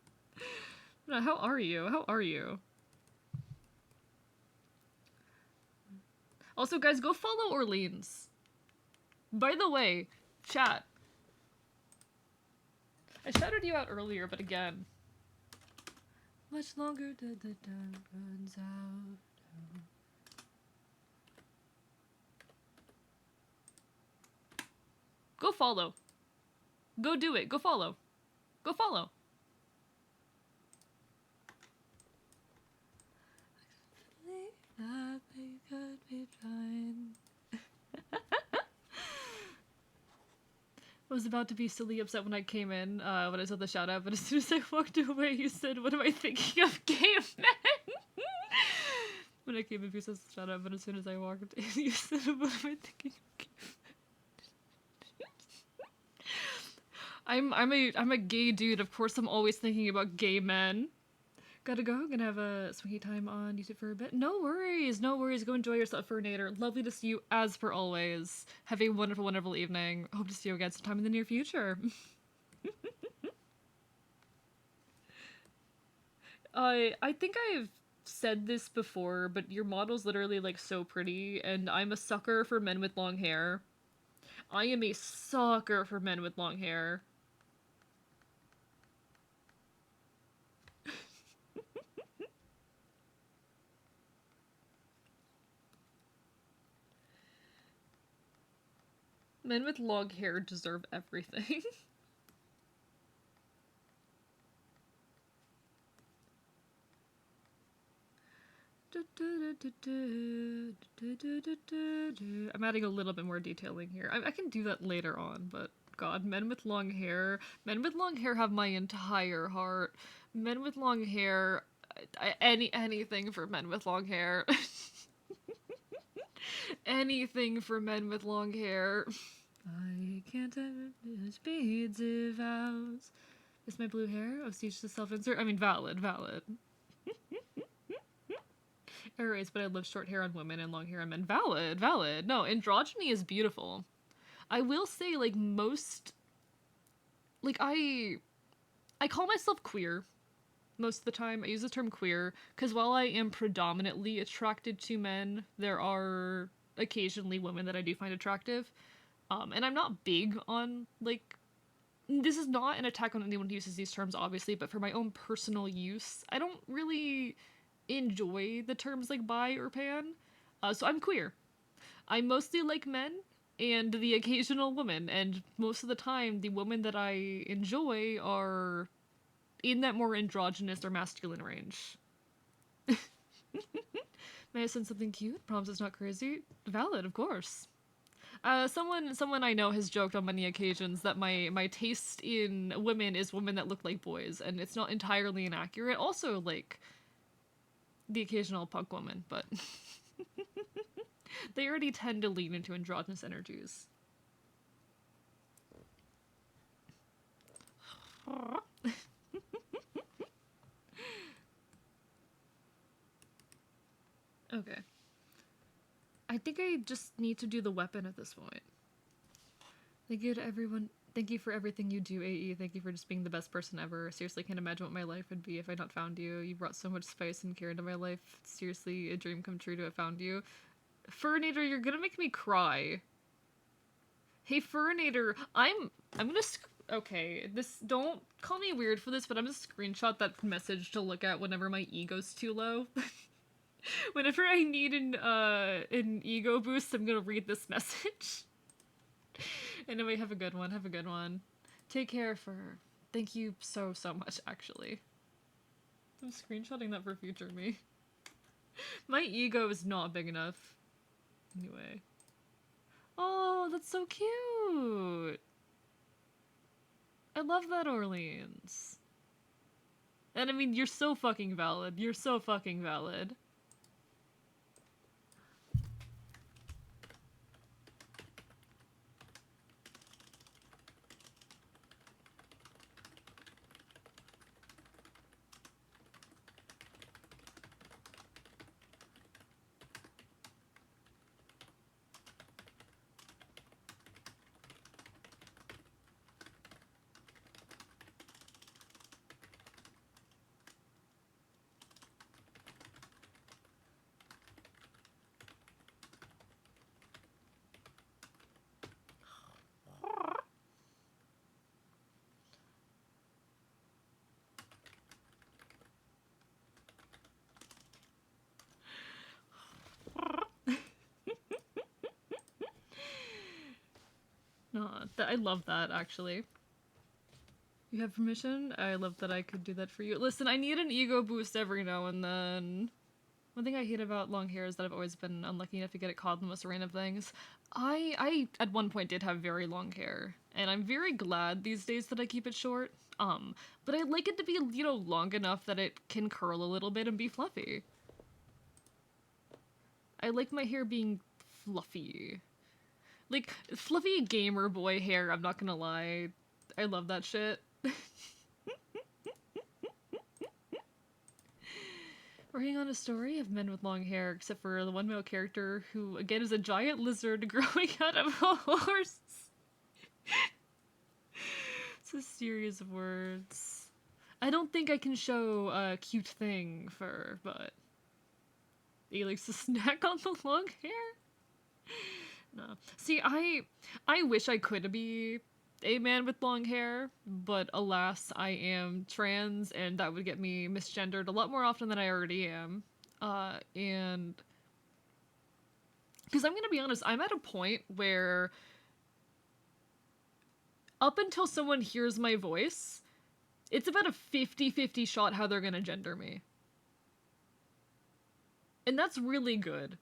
S1: How are you? How are you? Also, guys, go follow Orleans. By the way, chat. I shouted you out earlier, but again. Much longer till the time runs out. Go follow. Go do it. Go follow. Go follow. That they could be trying. I was about to be silly upset when I came in, when I saw the shout out, but as soon as I walked away, you said, what am I thinking of, gay men? When I came in, you said shout out, but as soon as I walked in, you said, what am I thinking of, gay men? I'm a gay dude, of course I'm always thinking about gay men. Gotta go, gonna have a swingy time on YouTube for a bit. No worries, no worries, go enjoy yourself, Fernator. Lovely to see you as per always. Have a wonderful, wonderful evening. Hope to see you again sometime in the near future. I think I've said this before, but your model's literally like so pretty, and I'm a sucker for men with long hair. I am a sucker for men with long hair. Men with long hair deserve everything. I'm adding a little bit more detailing here. I can do that later on, but God, men with long hair. Men with long hair have my entire heart. Men with long hair. Anything for men with long hair. Anything for men with long hair. I can't touch beads of vows. Is my blue hair? Oh, see, just a self-insert? I mean, valid. Erase, but I love short hair on women and long hair on men. Valid. No, androgyny is beautiful. I will say, like, most... Like, I call myself queer most of the time. I use the term queer, because while I am predominantly attracted to men, there are occasionally women that I do find attractive. And I'm not big on, like... This is not an attack on anyone who uses these terms, obviously, but for my own personal use, I don't really enjoy the terms like bi or pan. So I'm queer. I mostly like men and the occasional woman, and most of the time, the women that I enjoy are in that more androgynous or masculine range. May I send something cute? Promise it's not crazy? Valid, of course. Someone I know has joked on many occasions that my taste in women is women that look like boys, and it's not entirely inaccurate. Also, like, the occasional punk woman, but they already tend to lean into androgynous energies. Okay. I think I just need to do the weapon at this point. Thank you to everyone. Thank you for everything you do, AE. Thank you for just being the best person ever. Seriously, can't imagine what my life would be if I not found you. You brought so much spice and care into my life. It's seriously a dream come true to have found you. Furinator, you're gonna make me cry. Hey, Furinator, I'm gonna okay, this, don't call me weird for this, but I'm gonna screenshot that message to look at whenever my ego's too low. Whenever I need an ego boost, I'm gonna read this message. Anyway, have a good one. Have a good one. Take care, Fur. Thank you so much, actually. I'm screenshotting that for future me. My ego is not big enough. Anyway. Oh, that's so cute! I love that, Orleans. And I mean, you're so fucking valid. You're so fucking valid. I love that, actually. You have permission? I love that I could do that for you. Listen, I need an ego boost every now and then. One thing I hate about long hair is that I've always been unlucky enough to get it caught in the most random things. I at one point did have very long hair, and I'm very glad these days that I keep it short. But I like it to be, you know, long enough that it can curl a little bit and be fluffy. I like my hair being fluffy. Like, fluffy gamer boy hair, I'm not gonna lie. I love that shit. Working on a story of men with long hair, except for the one male character who, again, is a giant lizard growing out of a horse. It's a series of words. I don't think I can show a cute thing fur, but he likes to snack on the long hair. No. See, I wish I could be a man with long hair, but alas, I am trans, and that would get me misgendered a lot more often than I already am. And because I'm gonna be honest, I'm at a point where up until someone hears my voice, it's about a 50-50 shot how they're gonna gender me. And that's really good.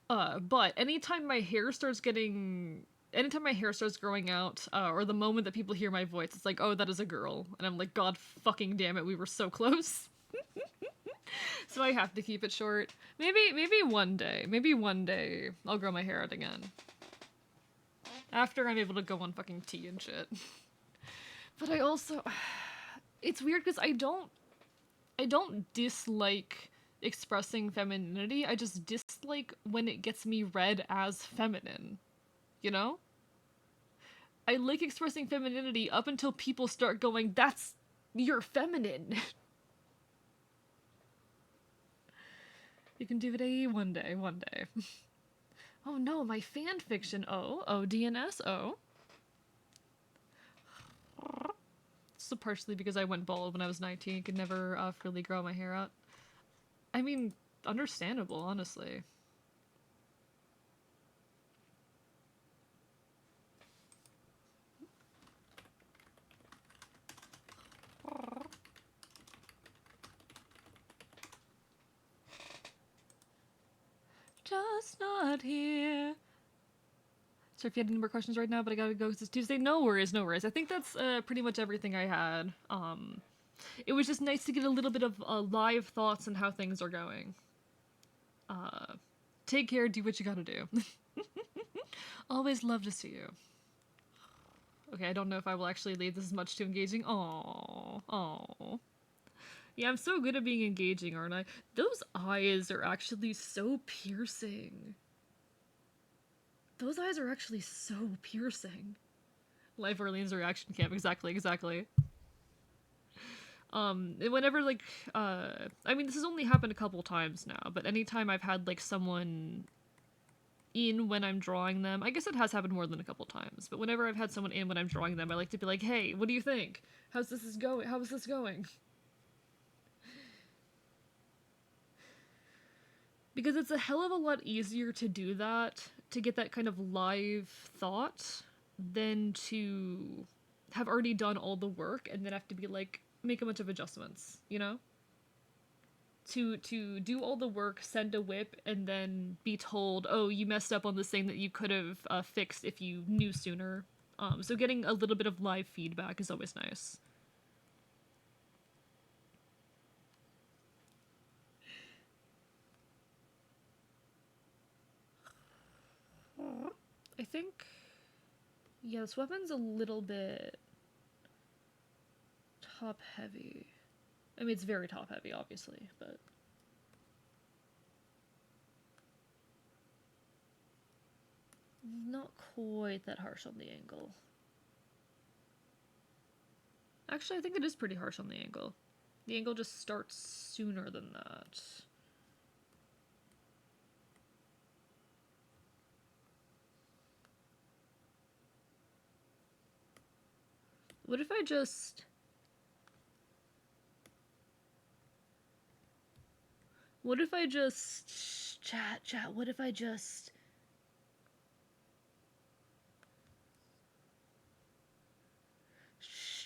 S1: But anytime my hair starts growing out, or the moment that people hear my voice, it's like, oh, that is a girl. And I'm like, God fucking damn it, we were so close. So I have to keep it short. Maybe one day I'll grow my hair out again. After I'm able to go on fucking tea and shit. But I also, it's weird because I don't dislike expressing femininity. I just dislike when it gets me read as feminine. You know? I like expressing femininity up until people start going, you're feminine. You can do it one day. Oh no, my fan fiction ODNS. So partially because I went bald when I was 19, could never really grow my hair out. I mean, understandable, honestly. Just not here. Sorry if you had any more questions right now, but I gotta go because it's Tuesday. No worries. I think that's pretty much everything I had. It was just nice to get a little bit of live thoughts on how things are going. Take care, do what you gotta do. Always love to see you. Okay, I don't know if I will actually leave. This is much too engaging. Oh. Yeah, I'm so good at being engaging, aren't I? Those eyes are actually so piercing. Those eyes are actually so piercing. Live Orleans reaction camp, exactly. Whenever, like, I mean, this has only happened a couple times now, but anytime I've had, like, someone in when I'm drawing them, I guess it has happened more than a couple times, but whenever I've had someone in when I'm drawing them, I like to be like, hey, what do you think? How is this going? Because it's a hell of a lot easier to do that, to get that kind of live thought, than to have already done all the work and then have to be like, make a bunch of adjustments, you know? To do all the work, send a whip, and then be told, oh, you messed up on this thing that you could have fixed if you knew sooner. So getting a little bit of live feedback is always nice. I think, yeah, this weapon's a little bit top heavy. I mean, it's very top heavy, obviously, but not quite that harsh on the angle. Actually, I think it is pretty harsh on the angle. The angle just starts sooner than that. What if I just... Chat, what if I just...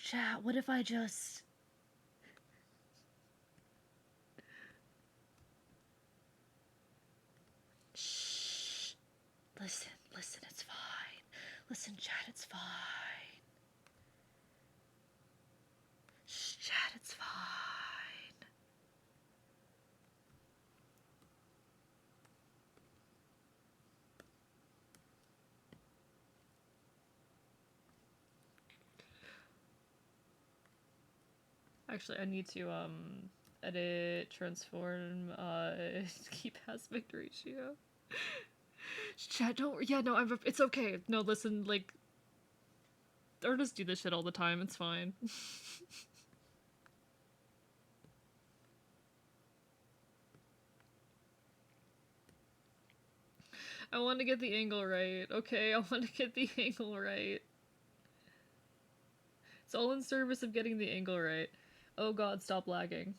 S1: Chat, what if I just... Shh. Listen, it's fine. Listen, chat, it's fine. Shh, chat, it's fine. Actually, I need to, edit, transform, keep aspect ratio. Chat, don't, yeah, no, it's okay. No, listen, like, artists do this shit all the time, it's fine. I want to get the angle right. Okay, I want to get the angle right. It's all in service of getting the angle right. Oh god, stop lagging.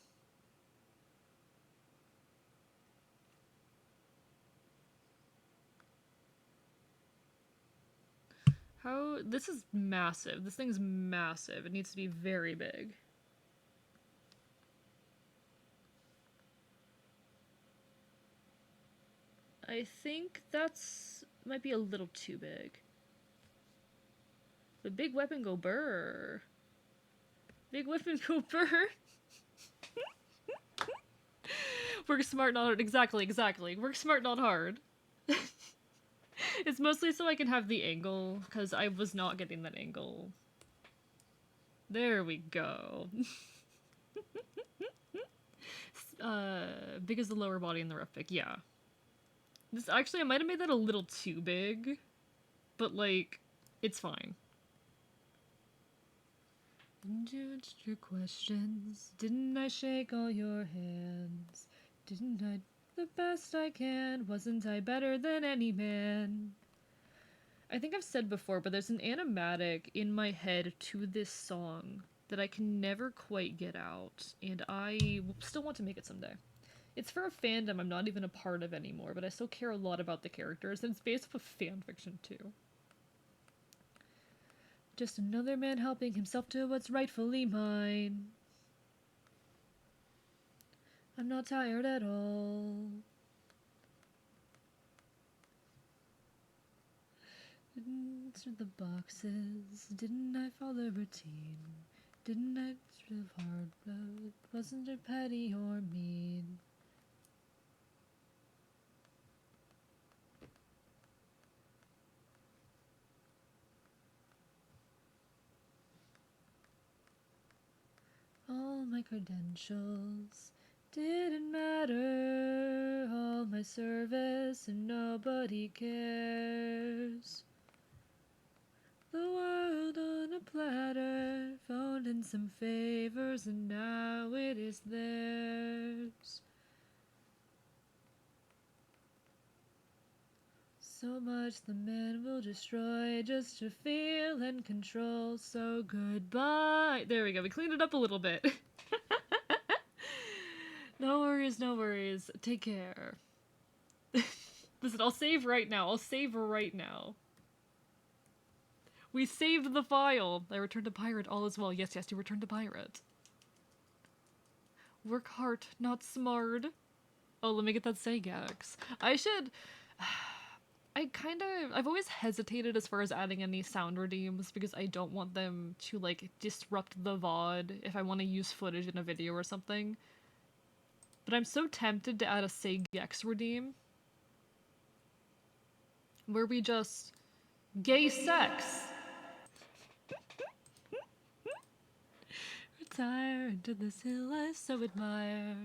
S1: How? This is massive. This thing's massive. It needs to be very big. I think that's might be a little too big. But big weapon go brrr. Big weapon go brrr. Work smart, not hard. Exactly. Work smart, not hard. It's mostly so I can have the angle, because I was not getting that angle. There we go. Big as the lower body in the rough pick, yeah. This actually, I might have made that a little too big, but like, it's fine. Didn't you answer your questions? Didn't I shake all your hands? Didn't I do the best I can? Wasn't I better than any man? I think I've said before, but there's an animatic in my head to this song that I can never quite get out, and I still want to make it someday. It's for a fandom I'm not even a part of anymore, but I still care a lot about the characters, and it's based off of fanfiction too. Just another man helping himself to what's rightfully mine. I'm not tired at all. Didn't answer the boxes. Didn't I follow routine? Didn't I sort of hard blood? Wasn't it petty or mean? All my credentials didn't matter. All my service and nobody cares. The world on a platter, found in some favors, and now it is theirs. So much the man will destroy just to feel and control. So goodbye. There we go. We cleaned it up a little bit. No worries, no worries. Take care. Listen, I'll save right now. I'll save right now. We saved the file. I returned to pirate. All is well. Yes, you returned to pirate. Work hard, not smart. Oh, let me get that Saygax. I should... I've always hesitated as far as adding any sound redeems because I don't want them to, like, disrupt the VOD if I want to use footage in a video or something. But I'm so tempted to add a Saygex redeem. Where we just... gay sex! Retire into this hill I so admire.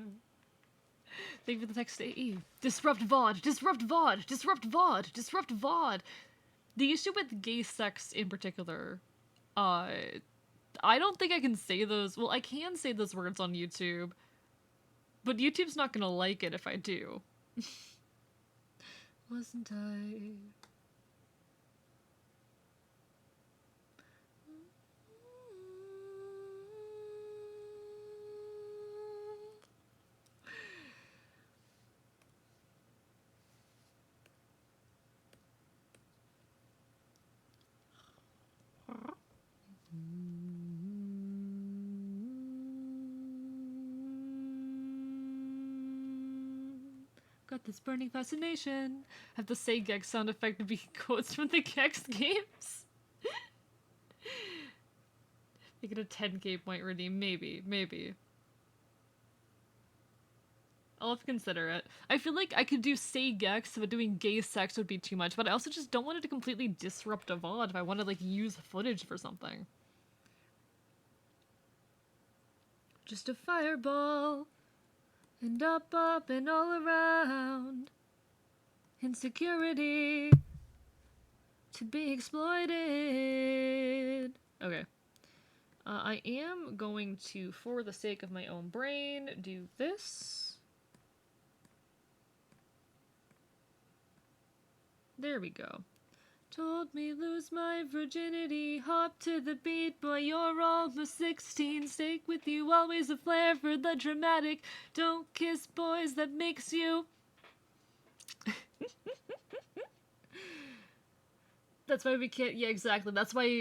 S1: Thank you for the text AE. Disrupt VOD! Disrupt VOD! Disrupt VOD! Disrupt VOD! The issue with gay sex in particular, I don't think I can say those. Well, I can say those words on YouTube, but YouTube's not gonna like it if I do. Wasn't I? Got this burning fascination. Have the say Gex sound effect to be quotes from the Gex games. Make it a 10k point redeem. Maybe. I'll have to consider it. I feel like I could do say Gex, but doing gay sex would be too much, but I also just don't want it to completely disrupt a VOD if I want to, like, use footage for something. Just a fireball. And up, and all around. Insecurity to be exploited. Okay. I am going to, for the sake of my own brain, do this. There we go. Told me lose my virginity, hop to the beat, boy you're almost 16, stake with you, always a flair for the dramatic, don't kiss boys, that makes you... That's why we can't, yeah, exactly,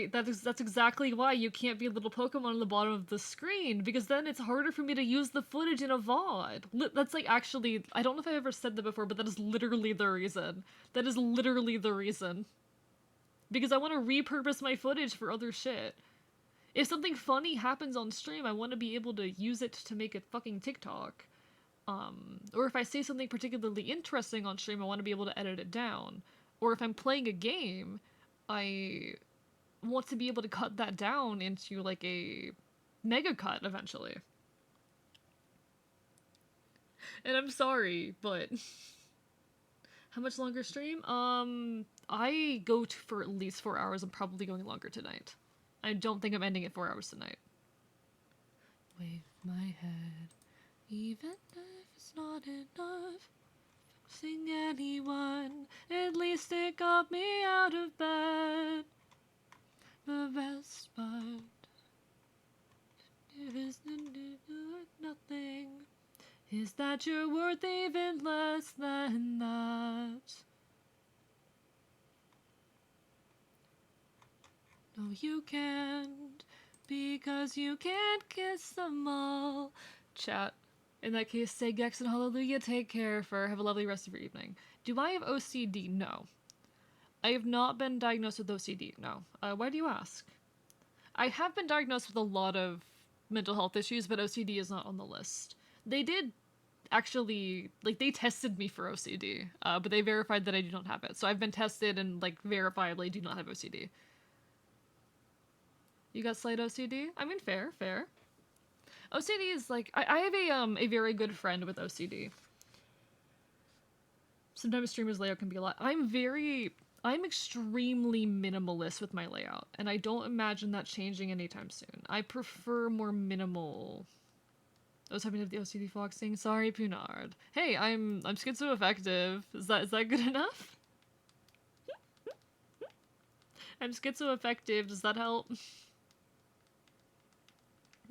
S1: that's exactly why you can't be a little Pokemon on the bottom of the screen, because then it's harder for me to use the footage in a VOD. That's like, actually, I don't know if I've ever said that before, but that is literally the reason. That is literally the reason. Because I want to repurpose my footage for other shit. If something funny happens on stream, I want to be able to use it to make a fucking TikTok. Or if I say something particularly interesting on stream, I want to be able to edit it down. Or if I'm playing a game, I want to be able to cut that down into like a mega cut eventually. And I'm sorry, but how much longer stream? I go for at least 4 hours. I'm probably going longer tonight. I don't think I'm ending at 4 hours tonight. Wave my head, even if it's not enough. Sing anyone, at least it got me out of bed. The best part is nothing. Is that you're worth even less than that? No, you can't, because you can't kiss them all. Chat. In that case, say Gex and hallelujah, take care, for have a lovely rest of your evening. Do I have OCD? No. I have not been diagnosed with OCD, no. Why do you ask? I have been diagnosed with a lot of mental health issues, but OCD is not on the list. They did actually, like, they tested me for OCD, but they verified that I do not have it. So I've been tested and, like, verifiably do not have OCD. You got slight OCD? I mean, fair. OCD is like, I have a very good friend with OCD. Sometimes streamers' layout can be a lot. I'm extremely minimalist with my layout, and I don't imagine that changing anytime soon. I prefer more minimal. I was having the OCD foxing. Sorry, Punard. Hey, I'm schizoaffective. Is that good enough? I'm schizoaffective. Does that help?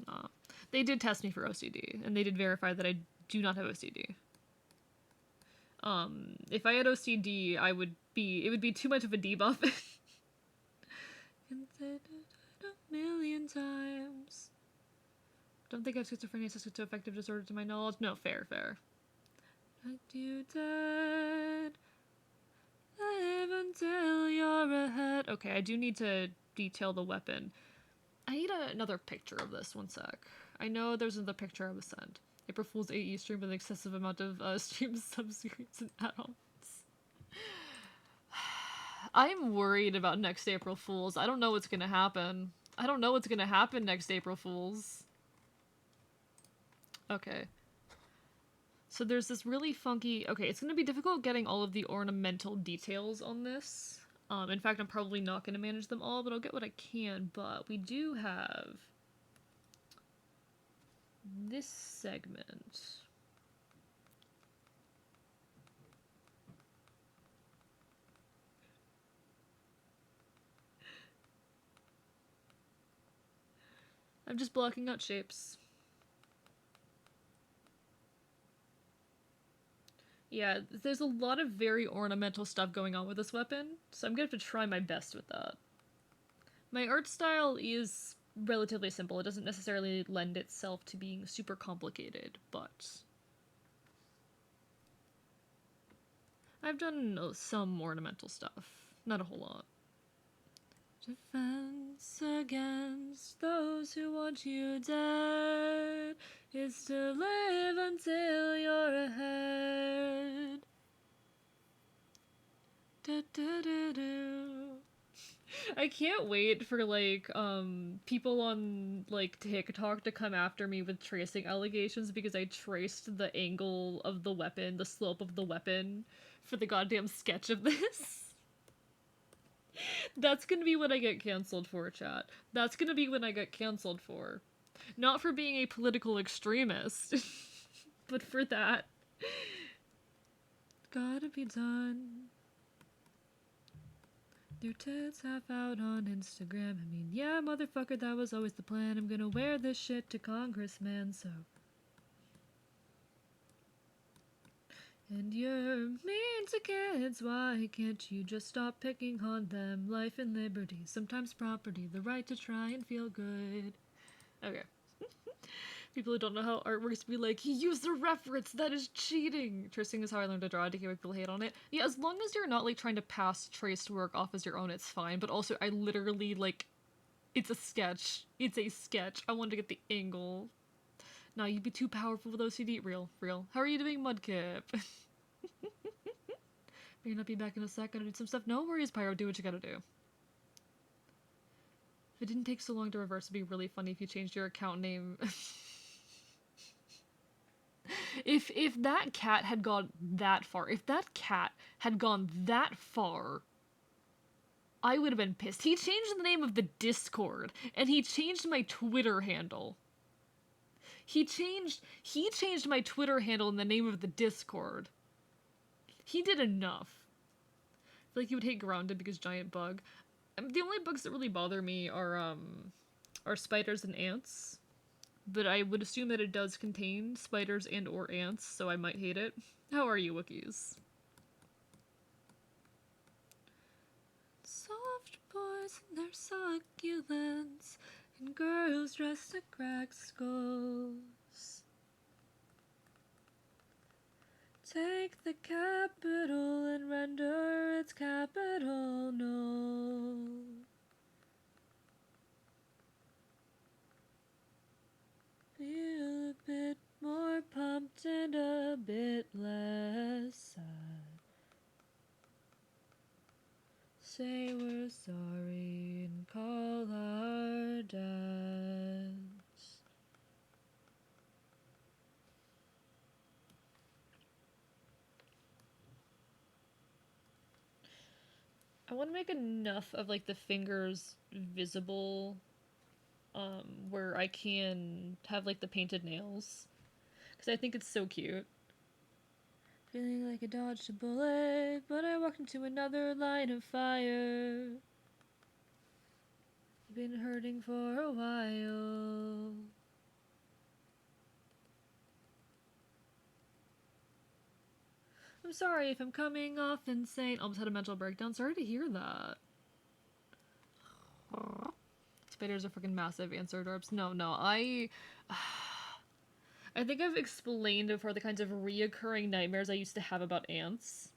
S1: Nah. They did test me for OCD, and they did verify that I do not have OCD. If I had OCD, it would be too much of a debuff. Considered a million times. Don't think I have schizophrenia, it's a schizoaffective disorder to my knowledge. No, fair. But you dead. Live until you're ahead. Okay, I do need to detail the weapon. I need another picture of this, one sec. I know there's another picture I was sent. April Fool's AE stream with an excessive amount of stream subscriptions and add-ons. I'm worried about next April Fool's. I don't know what's gonna happen. I don't know what's gonna happen next April Fool's. Okay. So there's this really funky... Okay, it's gonna be difficult getting all of the ornamental details on this. In fact, I'm probably not gonna manage them all, but I'll get what I can. But we do have this segment. I'm just blocking out shapes. Yeah, there's a lot of very ornamental stuff going on with this weapon, so I'm gonna have to try my best with that. My art style is relatively simple. It doesn't necessarily lend itself to being super complicated, but I've done some ornamental stuff. Not a whole lot. Defense against those who want you dead is to live until you're ahead. I can't wait for, like, people on, like, TikTok to come after me with tracing allegations because I traced the angle of the weapon, the slope of the weapon, for the goddamn sketch of this. That's gonna be what I get cancelled for, chat. That's gonna be what I get cancelled for. Not for being a political extremist, but for that. Gotta be done. Your tits half out on Instagram. I mean, yeah, motherfucker, that was always the plan. I'm gonna wear this shit to Congress, man, so. And you're mean to kids, why can't you just stop picking on them? Life and liberty, sometimes property, the right to try and feel good. Okay. People who don't know how art works be like, he used a reference, that is cheating! Tracing is how I learned to draw, to hear people hate on it. Yeah, as long as you're not, like, trying to pass traced work off as your own, it's fine. But also, I literally, like, it's a sketch. It's a sketch. I wanted to get the angle. Nah, you'd be too powerful with OCD. Real. How are you doing, Mudkip? May not be back in a sec, gotta do some stuff. No worries, Pyro, do what you gotta do. If it didn't take so long to reverse, it'd be really funny if you changed your account name. If that cat had gone that far, I would have been pissed. He changed the name of the Discord, and he changed my Twitter handle. He changed my Twitter handle in the name of the Discord. He did enough. I feel like he would hate Grounded because giant bug. The only bugs that really bother me are spiders and ants. But I would assume that it does contain spiders and or ants, so I might hate it. How are you, Wookiees? Soft boys and their succulents, and girls dressed to crack skulls. Take the capital and render its capital null. Feel a bit more pumped and a bit less sad. Say we're sorry and call our dads. I want to make enough of like the fingers visible where I can have like the painted nails, because I think it's so cute. Feeling like I dodged a bullet, but I walked into another line of fire. Been hurting for a while. I'm sorry if I'm coming off insane. Almost had a mental breakdown. Sorry to hear that. Spiders are freaking massive. Answer dorps. No, I think I've explained before the kinds of reoccurring nightmares I used to have about ants.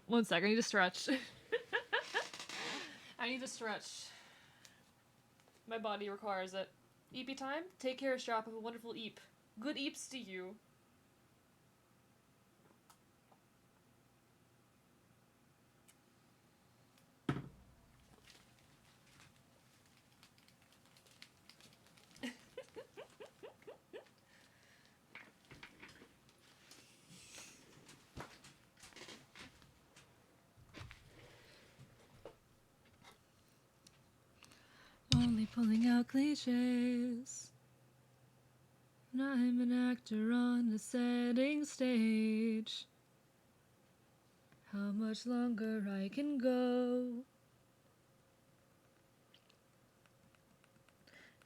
S1: One sec, I need to stretch. I need to stretch. My body requires it. Eepy time? Take care, Strap. Have a wonderful eep. Good eeps to you. Only pulling out cliches. And I'm an actor on a setting stage. How much longer I can go?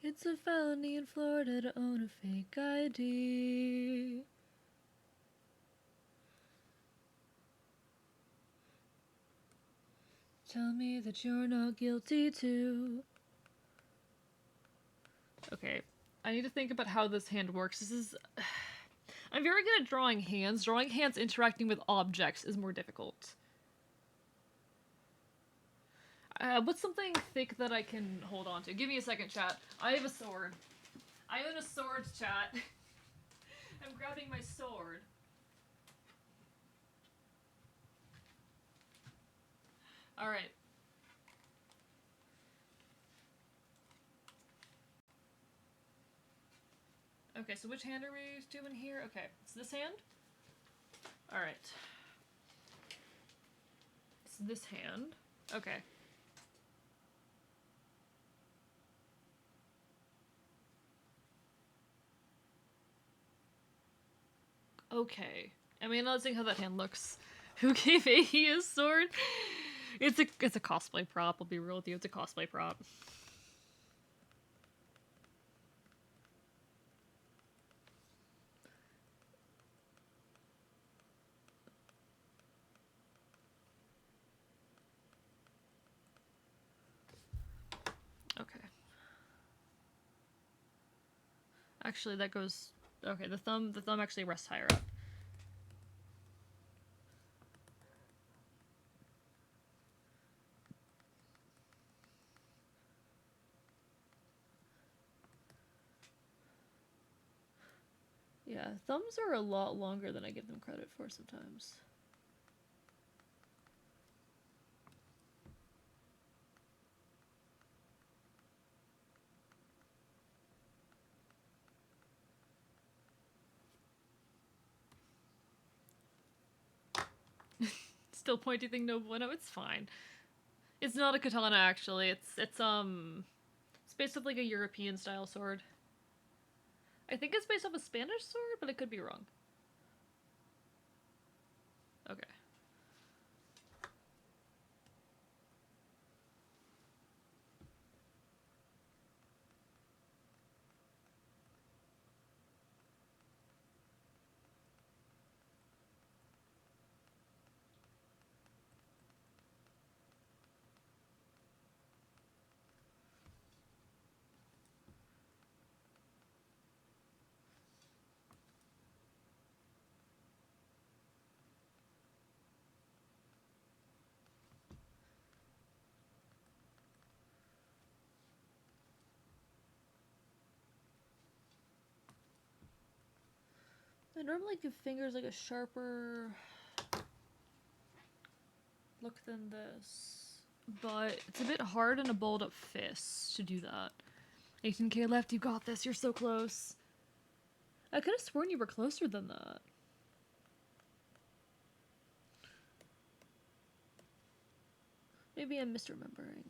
S1: It's a felony in Florida to own a fake ID. Tell me that you're not guilty too. Okay, I need to think about how this hand works. I'm very good at drawing hands. Drawing hands interacting with objects is more difficult. What's something thick that I can hold on to? Give me a second, chat. I have a sword. I own a sword, chat. I'm grabbing my sword. Alright. Okay, so which hand are we doing here? Okay, it's this hand? Alright. It's this hand. Okay. Okay. I mean, let's see how that hand looks. Who gave A his sword? It's a cosplay prop, I'll be real with you, it's a cosplay prop. Okay. Actually, that goes... Okay, the thumb actually rests higher up. Yeah, thumbs are a lot longer than I give them credit for sometimes. Still pointy thing, no bueno, it's fine. It's not a katana, actually. It's based off like a European style sword. I think it's based off a Spanish sword, but I could be wrong. Okay. I normally give fingers like a sharper look than this, but it's a bit hard in a balled up fist to do that. 18k left, you got this, you're so close. I could have sworn you were closer than that. Maybe I'm misremembering.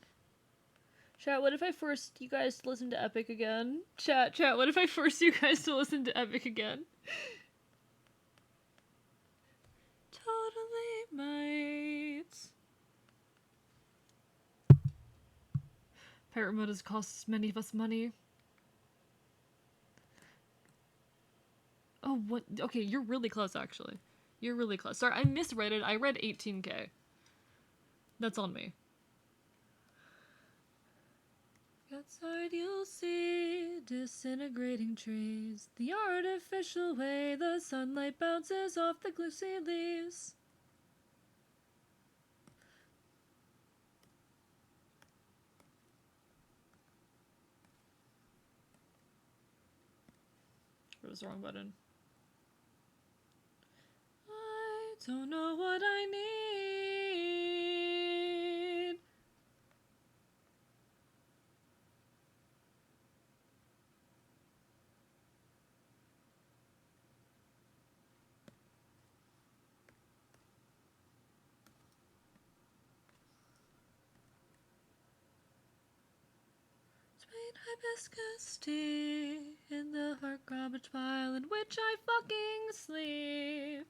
S1: Chat, what if I forced you guys to listen to Epic again? Chat, what if I forced you guys to listen to Epic again? Totally mates. Pirate mode has cost many of us money. Oh, what? Okay, you're really close, actually. You're really close. Sorry, I misread it. I read 18k. That's on me. Outside you'll see disintegrating trees. The artificial way the sunlight bounces off the glistening leaves. It was the wrong button. I don't know what I need. Sweet hibiscus tea in the heart garbage pile in which I fucking sleep.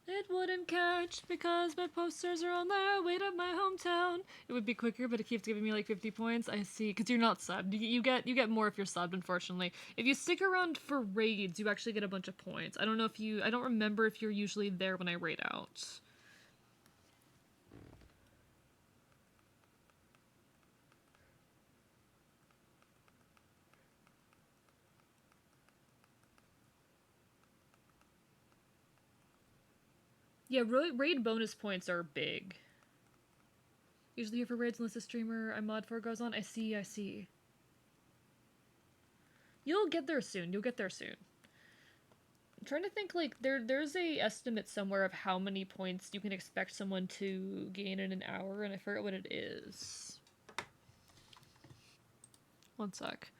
S1: It wouldn't catch because my posters are on their way to my hometown. It would be quicker, but it keeps giving me like 50 points. I see, because you're not subbed. You get more if you're subbed, unfortunately. If you stick around for raids, you actually get a bunch of points. I don't remember if you're usually there when I raid out. Yeah, raid bonus points are big. Usually here for raids unless the streamer I mod for goes on. I see. You'll get there soon. I'm trying to think, like, there's a estimate somewhere of how many points you can expect someone to gain in an hour, and I forget what it is. One sec.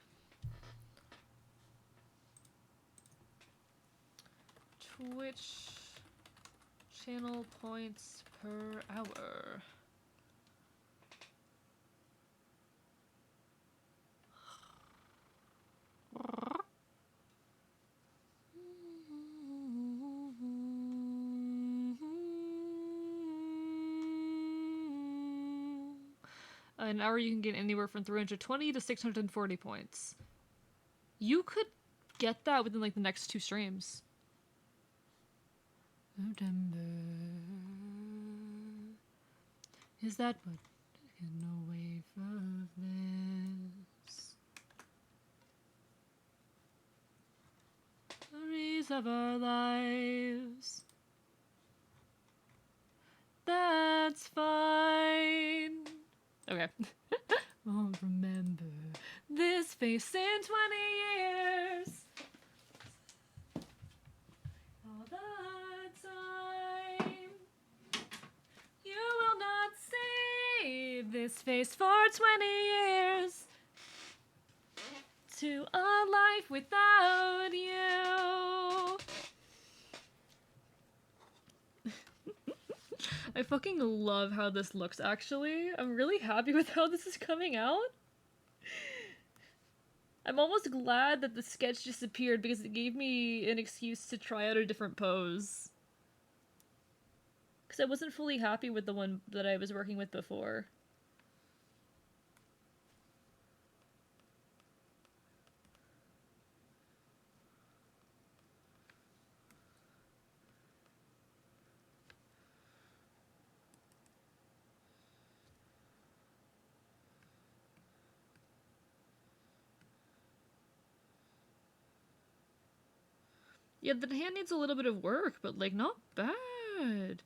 S1: Twitch channel points per hour. An hour you can get anywhere from 320 to 640 points. You could get that within like the next 2 streams. September. Is that what can away from this? Stories of our lives. That's fine. Okay. Won't remember this face in 20 years. All the time. You will not see this face for 20 years. To a life without you. I fucking love how this looks, actually. I'm really happy with how this is coming out. I'm almost glad that the sketch disappeared because it gave me an excuse to try out a different pose. Because I wasn't fully happy with the one that I was working with before. Yeah, the hand needs a little bit of work, but, like, not bad.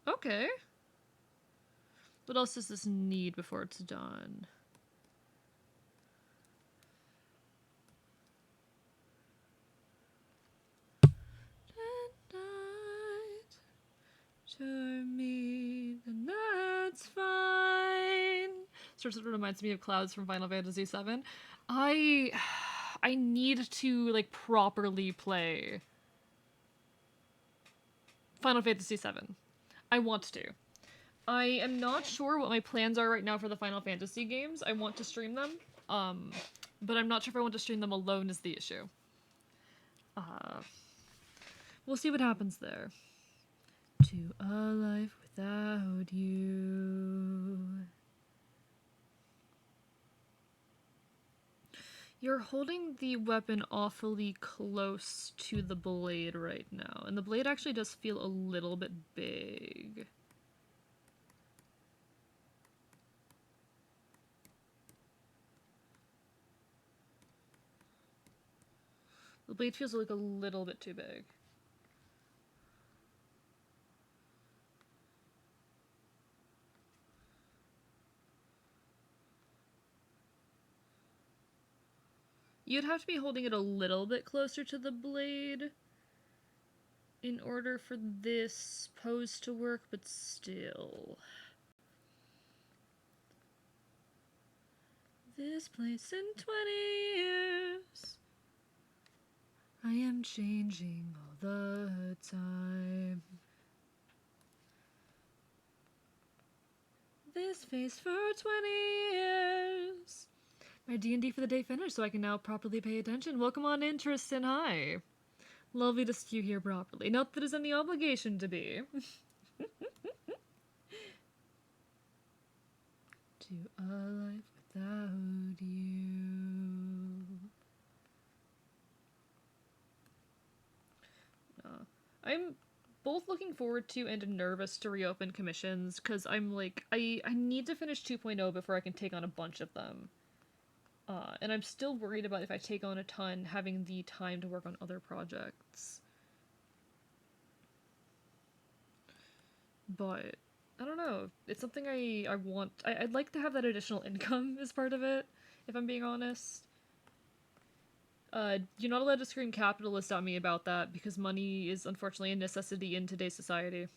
S1: Okay. What else does this need before it's done? Turn me, then that's fine. Sort of reminds me of Clouds from Final Fantasy VII. I need to, like, properly play Final Fantasy VII. I want to. I am not sure what my plans are right now for the Final Fantasy games. I want to stream them, but I'm not sure if I want to stream them alone is the issue. We'll see what happens there. To a life without you. You're holding the weapon awfully close to the blade right now, and the blade actually does feel a little bit big. The blade feels like a little bit too big. You'd have to be holding it a little bit closer to the blade in order for this pose to work, but still. This place in 20 years. I am changing all the time. This face for 20 years. My D&D for the day finished, so I can now properly pay attention. Welcome on in, Tristan. Hi. Lovely to see you here properly. Not that there's any obligation to be. To a life without you. I'm both looking forward to and nervous to reopen commissions, because I'm like, I need to finish 2.0 before I can take on a bunch of them. And I'm still worried about if I take on a ton, having the time to work on other projects. But, I don't know. It's something I want. I'd like to have that additional income as part of it, if I'm being honest. You're not allowed to scream capitalist at me about that, because money is unfortunately a necessity in today's society.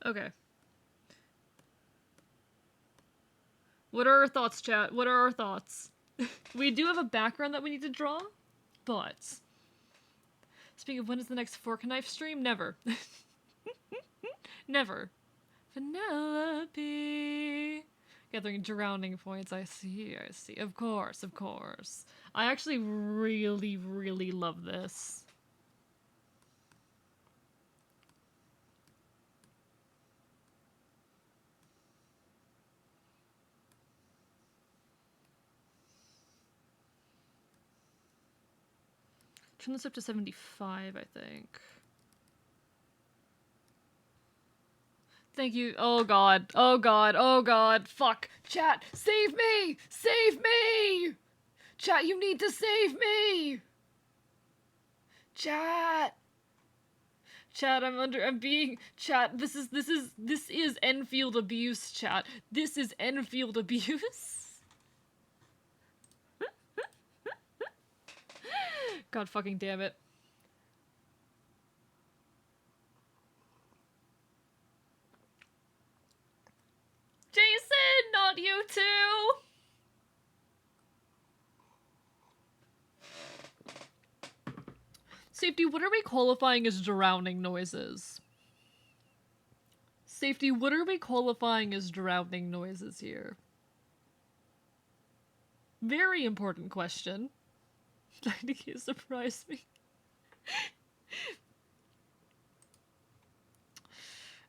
S1: Okay. What are our thoughts, chat? What are our thoughts? We do have a background that we need to draw, but Speaking of, when is the next fork and knife stream? Never. Never. Penelope. Gathering drowning points. I see, I see. Of course, of course. I actually really, really love this. Turn this up to 75, I think. Thank you. Oh god. Oh god. Oh god. Fuck. Chat, save me! Save me! Chat, you need to save me! Chat! Chat, I'm being, chat, this is Enfield abuse, chat. This is Enfield abuse. God fucking damn it. Jason, not you too! Safety, what are we qualifying as drowning noises? Safety, what are we qualifying as drowning noises here? Very important question. I think you surprised me.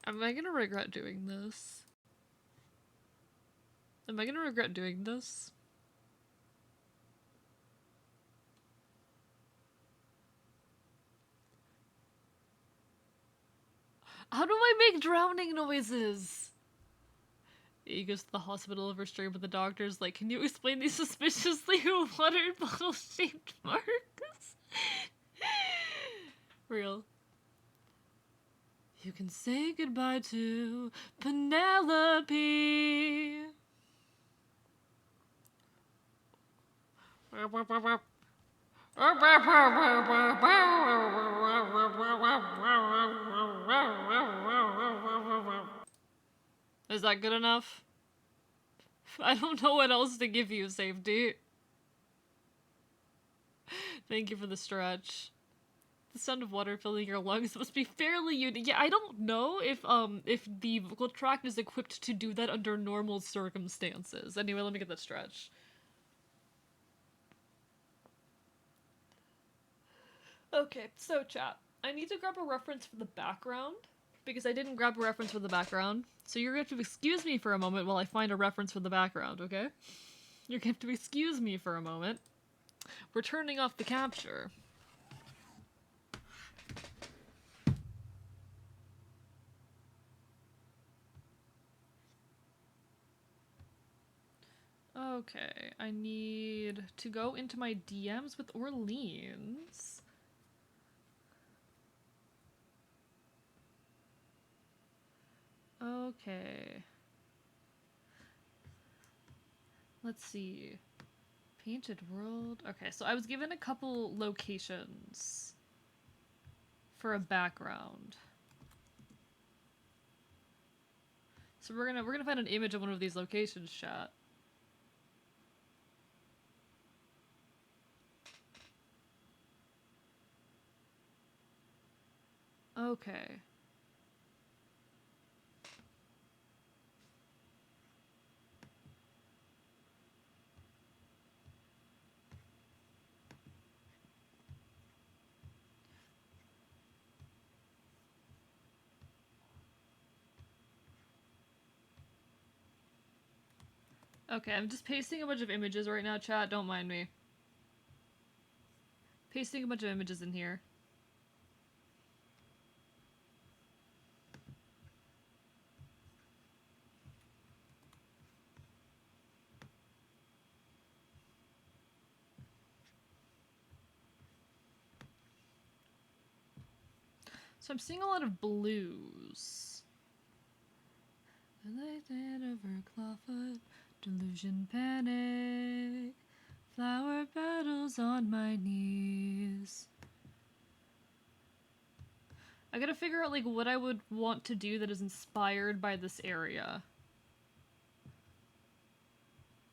S1: Am I gonna regret doing this? Am I gonna regret doing this? How do I make drowning noises? He goes to the hospital overstrained, but the doctor's like, can you explain these suspiciously water bottle-shaped marks? Real. You can say goodbye to Penelope. Is that good enough? I don't know what else to give you, Safety. Thank you for the stretch. The sound of water filling your lungs must be fairly unique. Yeah, I don't know if the vocal tract is equipped to do that under normal circumstances. Anyway, let me get that stretch. Okay, so chat. I need to grab a reference for the background, because I didn't grab a reference for the background. So you're going to have to excuse me for a moment while I find a reference for the background, okay? You're going to have to excuse me for a moment. We're turning off the capture. Okay, I need to go into my DMs with Orleans. Okay. Let's see. Painted World. Okay, so I was given a couple locations for a background. So we're gonna find an image of one of these locations, chat. Okay. Okay, I'm just pasting a bunch of images right now, chat. Don't mind me. Pasting a bunch of images in here. So I'm seeing a lot of blues. Clawfoot, delusion, panic, flower petals on my knees. I gotta figure out like what I would want to do that is inspired by this area.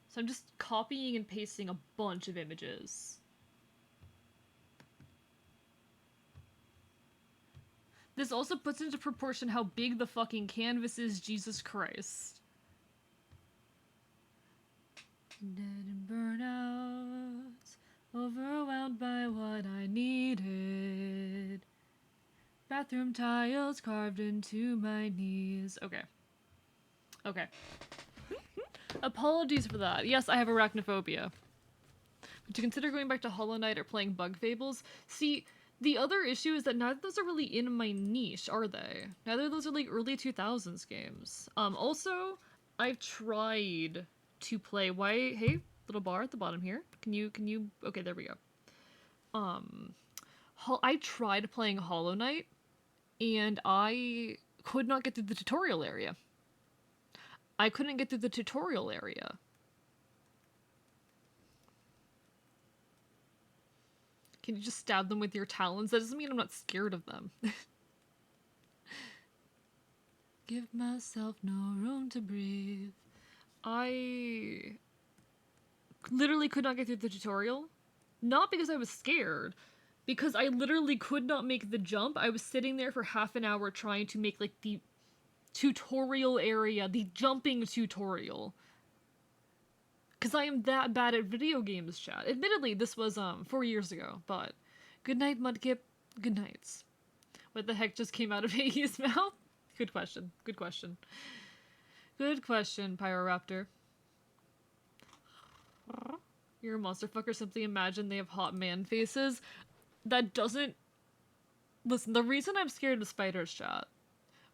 S1: So I'm just copying and pasting a bunch of images. This also puts into proportion how big the fucking canvas is, Jesus Christ. Dead and burnout, overwhelmed by what I needed. Bathroom tiles carved into my knees. Okay. Okay. Apologies for that. Yes, I have arachnophobia. But to consider going back to Hollow Knight or playing Bug Fables, see, the other issue is that neither of those are really in my niche, are they? Neither of those are like early 2000s games. Also, I've tried to play hey, little bar at the bottom here. Can you, okay, there we go. I tried playing Hollow Knight, and I could not get through the tutorial area. I couldn't get through the tutorial area. Can you just stab them with your talons? That doesn't mean I'm not scared of them. Give myself no room to breathe. I literally could not get through the tutorial. Not because I was scared, because I literally could not make the jump. I was sitting there for half an hour trying to make like the tutorial area, the jumping tutorial. Because I am that bad at video games, chat. Admittedly, this was 4 years ago, but good night, Mudkip. Good nights. What the heck just came out of Iggy's mouth? Good question. Good question. Good question, Pyroraptor. You're a monster fucker. Simply imagine they have hot man faces. That doesn't... Listen, the reason I'm scared of spiders, chat.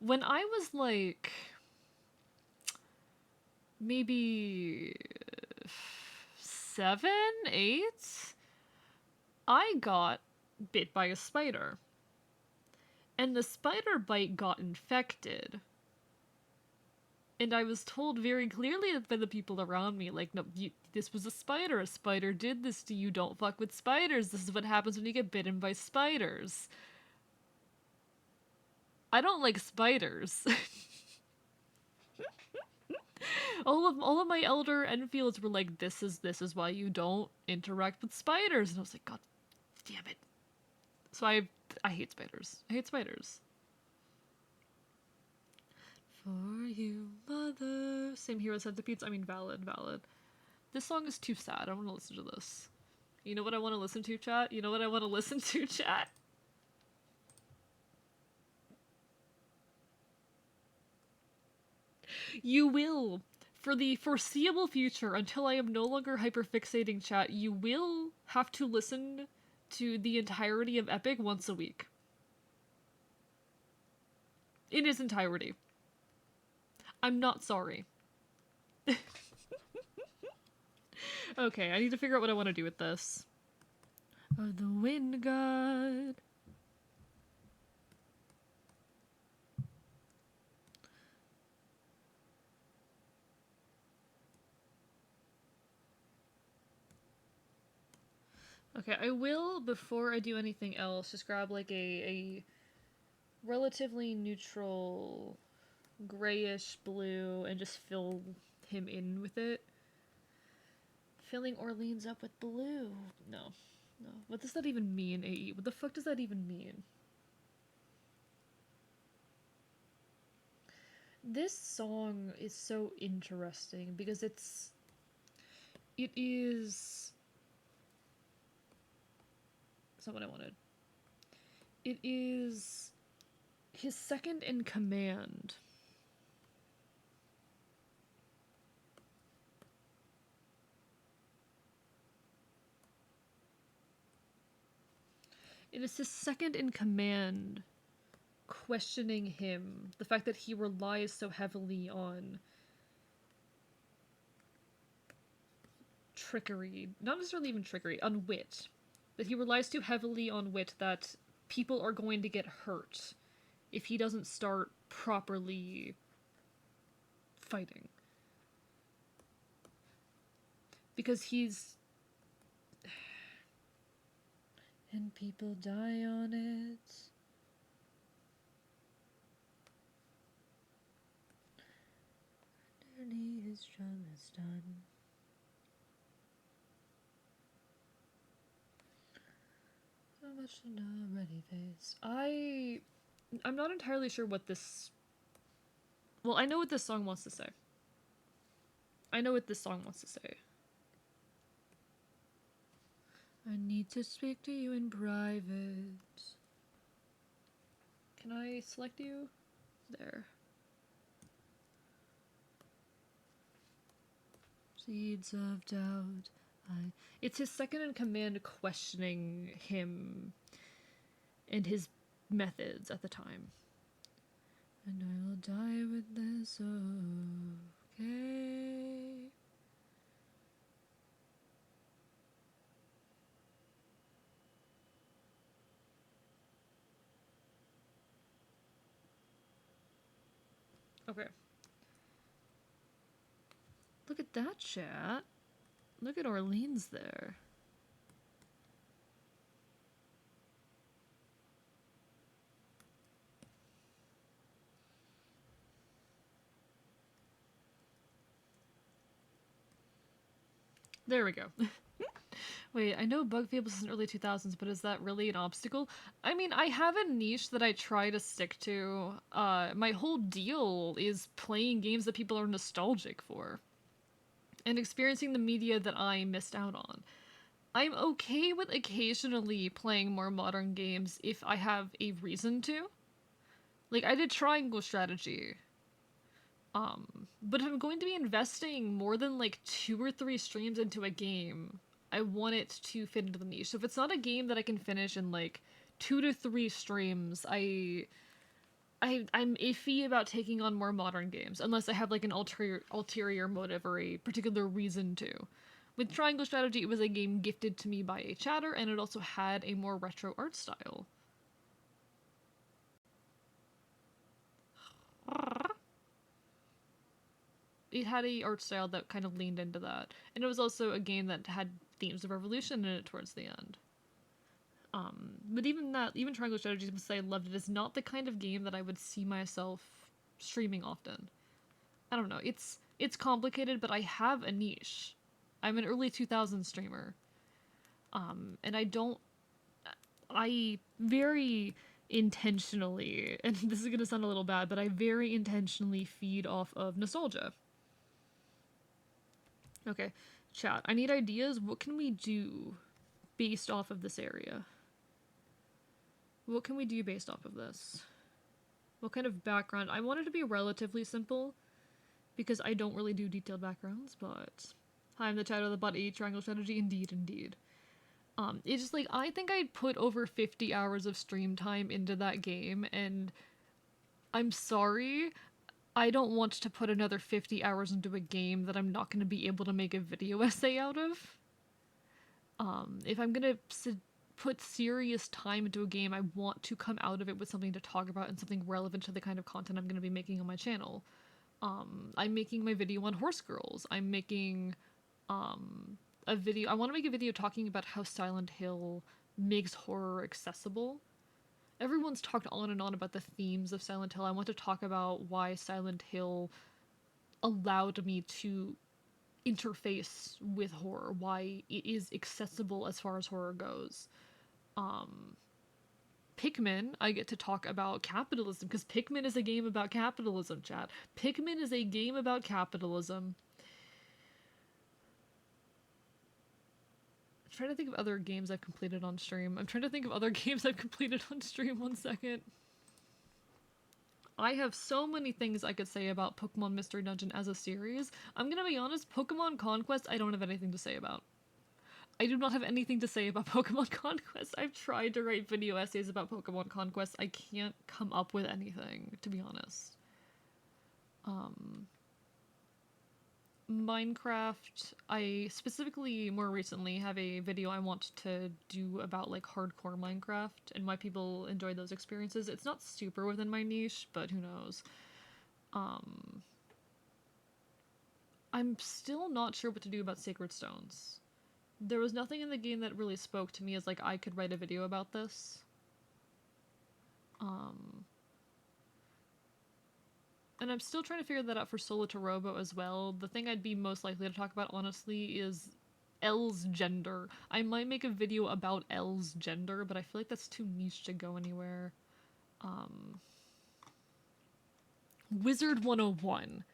S1: When I was like... maybe... 7, 8? I got bit by a spider. And the spider bite got infected. And I was told very clearly by the people around me, like, no, this was a spider did this to you, don't fuck with spiders, this is what happens when you get bitten by spiders. I don't like spiders. all of my elder Enfields were like, this is why you don't interact with spiders, and I was like, god damn it. So I hate spiders. I hate spiders. For you, mother. Same hero centipedes. I mean, valid. This song is too sad. I don't want to listen to this. You know what I want to listen to, chat? You know what I want to listen to, chat? You will. For the foreseeable future, until I am no longer hyperfixating, chat, you will have to listen to the entirety of Epic once a week. In its entirety. I'm not sorry. Okay, I need to figure out what I want to do with this. Oh, the wind god. Okay, I will, before I do anything else, just grab like a relatively neutral grayish blue and just fill him in with it. Filling Orleans up with blue. No. What does that even mean, AE? What the fuck does that even mean? This song is so interesting because it is... That's not what I wanted. It is his second in command. It is his second in command questioning him. The fact that he relies so heavily on trickery. Not necessarily even trickery, on wit. That he relies too heavily on wit that people are going to get hurt if he doesn't start properly fighting. Because he's... And people die on it. Nearly his job is done. So much to know, ready face. I'm not entirely sure what this... Well, I know what this song wants to say. I know what this song wants to say. I need to speak to you in private. Can I select you? There. Seeds of doubt. It's his second in command questioning him and his methods at the time. And I will die with this, okay. Okay. Look at that, chat. Look at Orleans there. There we go. Wait, I know Bug Fables is in early 2000s, but is that really an obstacle? I mean, I have a niche that I try to stick to. My whole deal is playing games that people are nostalgic for. And experiencing the media that I missed out on. I'm okay with occasionally playing more modern games if I have a reason to. Like, I did Triangle Strategy. But if I'm going to be investing more than like 2 or 3 streams into a game, I want it to fit into the niche. So if it's not a game that I can finish in like 2 to 3 streams, I'm iffy about taking on more modern games, unless I have like an ulterior motive or a particular reason to. With Triangle Strategy, it was a game gifted to me by a chatter, and it also had a more retro art style. It had a art style that kind of leaned into that, and it was also a game that had themes of revolution in it towards the end. But even Triangle Strategy, to say I loved it, is not the kind of game that I would see myself streaming often. I don't know. It's complicated, but I have a niche. I'm an early 2000s streamer. And I very intentionally, and this is gonna sound a little bad, but I very intentionally feed off of nostalgia. Okay, chat. I need ideas. What can we do based off of this area? What can we do based off of this? What kind of background? I want it to be relatively simple, because I don't really do detailed backgrounds, but... Hi, I'm the chat of the bot 8 Triangle Strategy. Indeed. It's just like, I think I put over 50 hours of stream time into that game, and I'm sorry, I don't want to put another 50 hours into a game that I'm not going to be able to make a video essay out of. If I'm going to put serious time into a game, I want to come out of it with something to talk about and something relevant to the kind of content I'm going to be making on my channel. I'm making my video on Horse Girls. I'm making a video. I want to make a video talking about how Silent Hill makes horror accessible. Everyone's talked on and on about the themes of Silent Hill. I want to talk about why Silent Hill allowed me to interface with horror, why it is accessible as far as horror goes. Pikmin, I get to talk about capitalism, because Pikmin is a game about capitalism, chat. Pikmin is a game about capitalism. I'm trying to think of other games I've completed on stream. 1 second. I have so many things I could say about Pokemon Mystery Dungeon as a series. I'm gonna be honest, Pokemon Conquest I don't have anything to say about. I do not have anything to say about Pokemon Conquest. I've tried to write video essays about Pokemon Conquest. I can't come up with anything, to be honest. Minecraft, I specifically, more recently, have a video I want to do about, like, hardcore Minecraft and why people enjoy those experiences. It's not super within my niche, but who knows. I'm still not sure what to do about Sacred Stones. There was nothing in the game that really spoke to me as, like, I could write a video about this. And I'm still trying to figure that out for Solitarobo as well. The thing I'd be most likely to talk about, honestly, is Elle's gender. I might make a video about Elle's gender, but I feel like that's too niche to go anywhere. Wizard 101.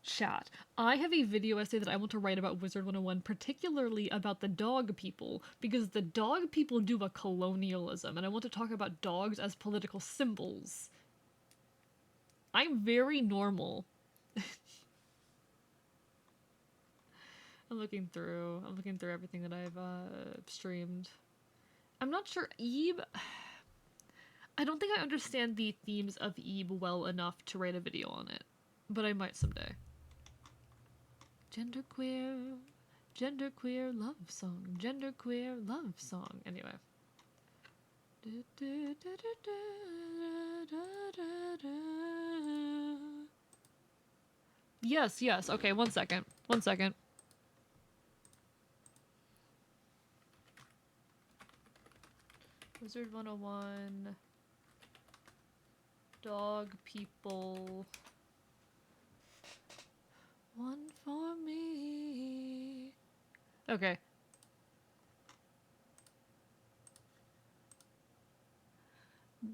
S1: Chat. I have a video essay that I want to write about Wizard 101, particularly about the dog people, because the dog people do a colonialism, and I want to talk about dogs as political symbols. I'm very normal. I'm looking through everything that I've streamed. I'm not sure Ebe. I don't think I understand the themes of Ebe well enough to write a video on it, but I might someday. Genderqueer love song, genderqueer love song. Anyway. Yes, yes. Okay, one second. Wizard 101. Dog people. One for me. Okay.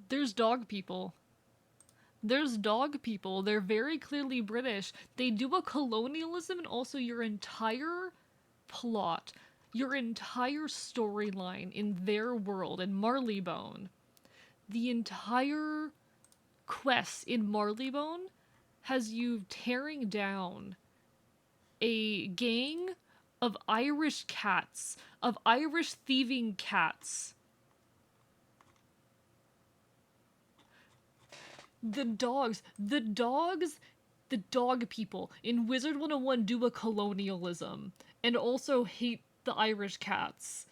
S1: There's dog people. They're very clearly British. They do a colonialism, and also your entire plot, your entire storyline in their world, in Marleybone, the entire quest in Marleybone has you tearing down a gang of Irish cats, of Irish thieving cats. The dog people in Wizard 101 do a colonialism and also hate the Irish cats.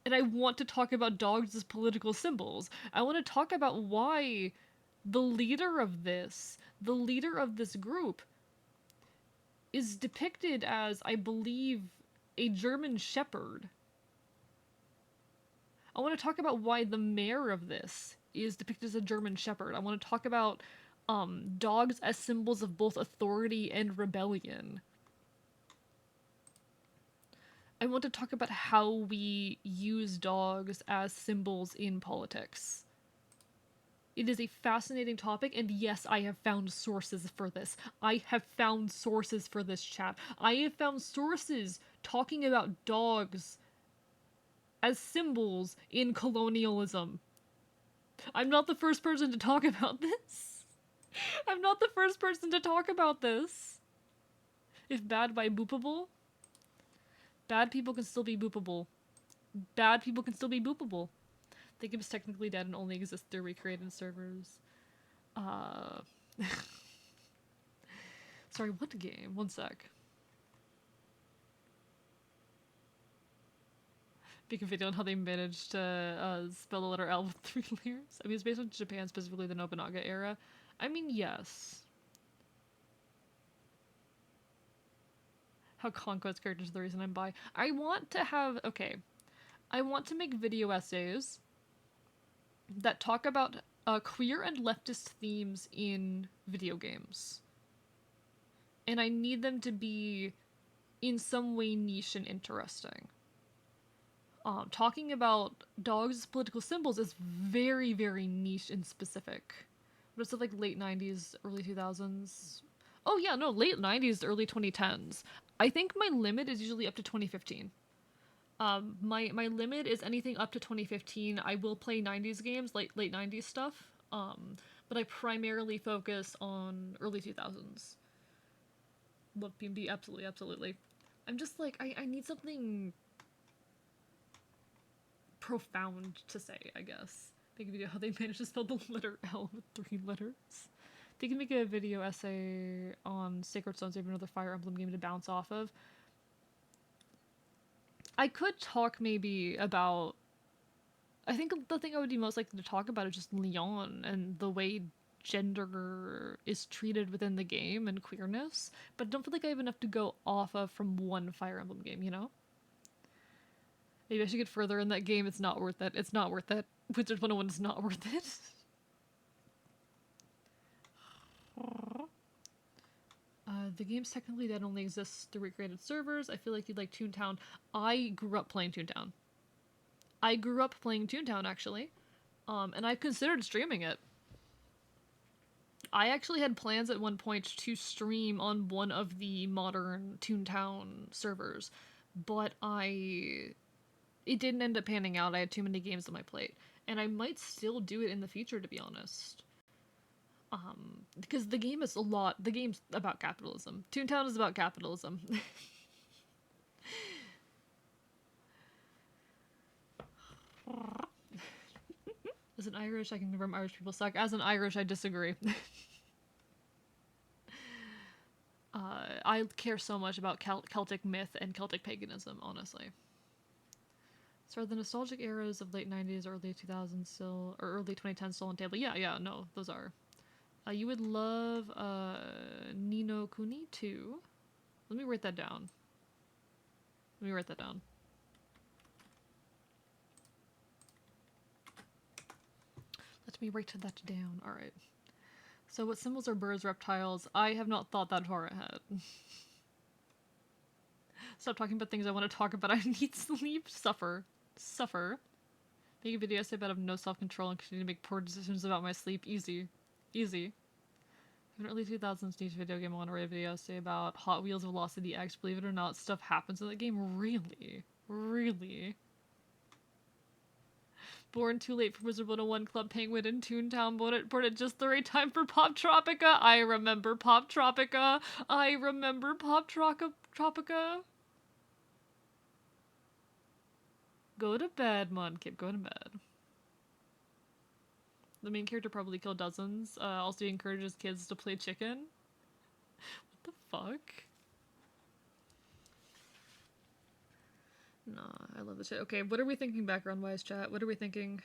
S1: And I want to talk about dogs as political symbols. I want to talk about why the leader of this group is depicted as, I believe, a German shepherd. I want to talk about why the mayor of this is depicted as a German shepherd. I want to talk about dogs as symbols of both authority and rebellion. I want to talk about how we use dogs as symbols in politics. It is a fascinating topic, and yes, I have found sources for this. I have found sources for this, chat. I have found sources talking about dogs as symbols in colonialism. I'm not the first person to talk about this. If bad by boopable, bad people can still be boopable. The game is technically dead and only exists through recreated servers. Sorry, what game? One sec. Make a video on how they managed to spell the letter L with 3 layers. I mean, it's based on Japan, specifically the Nobunaga era. I mean, yes. How conquest characters are the reason I'm bi. I want to make video essays that talk about queer and leftist themes in video games. And I need them to be in some way niche and interesting. Talking about dogs as political symbols is very, very niche and specific. But it's like late 90s, early 2000s. Oh yeah, no, late 90s, early 2010s. I think my limit is usually up to 2015. My limit is anything up to 2015. I will play 90s games, late 90s stuff. But I primarily focus on early 2000s. Love PMD, absolutely. I'm just like, I need something profound to say, I guess. Make a video how they managed to spell the letter L with 3 letters. They can make a video essay on Sacred Stones, maybe another Fire Emblem game to bounce off of. I could talk maybe about... I think the thing I would be most likely to talk about is just Leon and the way gender is treated within the game and queerness, but I don't feel like I have enough to go off of from one Fire Emblem game, you know? Maybe I should get further in that game. It's not worth it. Wizard 101 is not worth it. The game's technically dead, only exists through recreated servers. I feel like you'd like Toontown. I grew up playing Toontown, actually. And I've considered streaming it. I actually had plans at one point to stream on one of the modern Toontown servers, but it didn't end up panning out. I had too many games on my plate, and I might still do it in the future, to be honest. Because the game's about capitalism. Toontown is about capitalism. As an Irish, I can confirm Irish people suck. As an Irish, I disagree. I care so much about Celtic myth and Celtic paganism, honestly. So are the nostalgic eras of late 90s, early 2000s still, or early 2010s still on table? Yeah, no, those are. You would love Nino Kuni too. Let me write that down. Let me write that down. Alright. So what symbols are birds, reptiles? I have not thought that far ahead. Stop talking about things I want to talk about. I need sleep. Suffer. Make a video essay about no self-control and continue to make poor decisions about my sleep. Easy. In early 2000s niche video game, I want to write a video essay about Hot Wheels Velocity X. Believe it or not, stuff happens in the game. Really? Born too late for Wizard 101 Club Penguin in Toontown. Born at just the right time for Pop Tropica. I remember Pop Tropica. Go to bed, Mudkip. Go to bed. The main character probably killed dozens. Also encourages kids to play chicken. What the fuck? Nah, I love this shit. Okay, what are we thinking background-wise, chat? What are we thinking?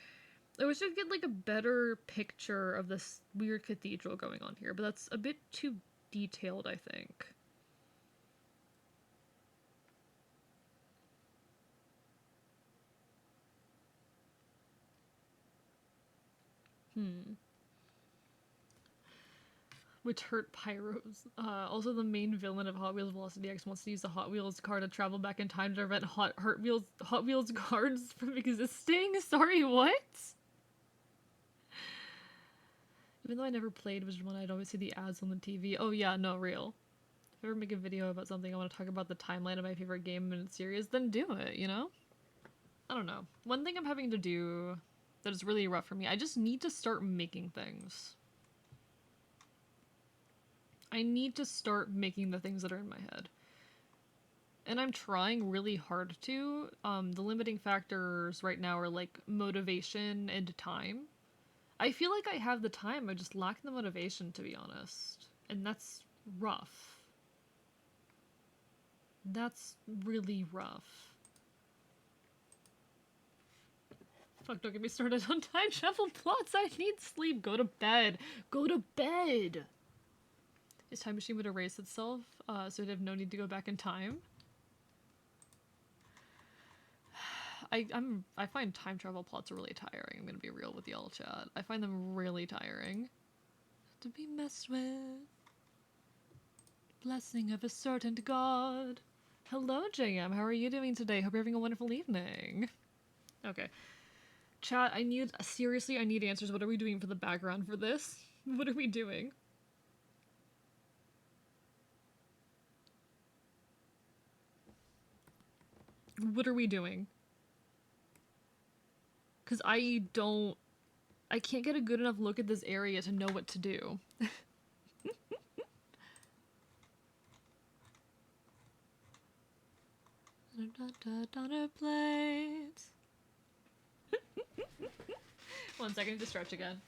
S1: I wish I'd get, like, a better picture of this weird cathedral going on here, but that's a bit too detailed, I think. Which hurt pyros. Also, the main villain of Hot Wheels Velocity X wants to use the Hot Wheels car to travel back in time to prevent Hot Wheels guards from existing? Sorry, what? Even though I never played Wizard 1, I'd always see the ads on the TV. Oh yeah, no, real. If I ever make a video about something I want to talk about the timeline of my favorite game and series, then do it, you know? I don't know. One thing I'm having to do that is really rough for me, I just need to start making things. I need to start making the things that are in my head. And I'm trying really hard to. The limiting factors right now are like motivation and time. I feel like I have the time, I just lack the motivation, to be honest. And that's rough. That's really rough. Fuck, don't get me started on time travel plots. I need sleep. Go to bed. Go to bed. His time machine would erase itself, so he'd have no need to go back in time. I find time travel plots really tiring. I'm gonna be real with y'all, chat. I find them really tiring. To be messed with. Blessing of a certain god. Hello, JM. How are you doing today? Hope you're having a wonderful evening. Okay. Chat, seriously, I need answers. What are we doing for the background for this? What are we doing? What are we doing? Because I can't get a good enough look at this area to know what to do. On a plate. 1 second to stretch again.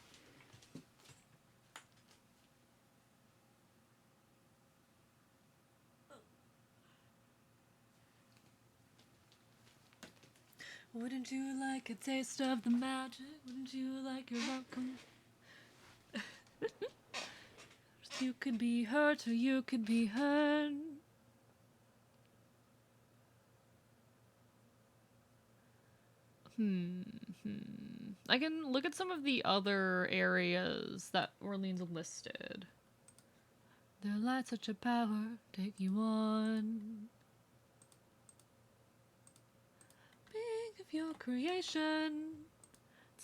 S1: Wouldn't you like a taste of the magic? Wouldn't you like your welcome? You could be hurt or you could be hurt. I can look at some of the other areas that Orleans listed. Their light such a power, take you on. Big of your creation,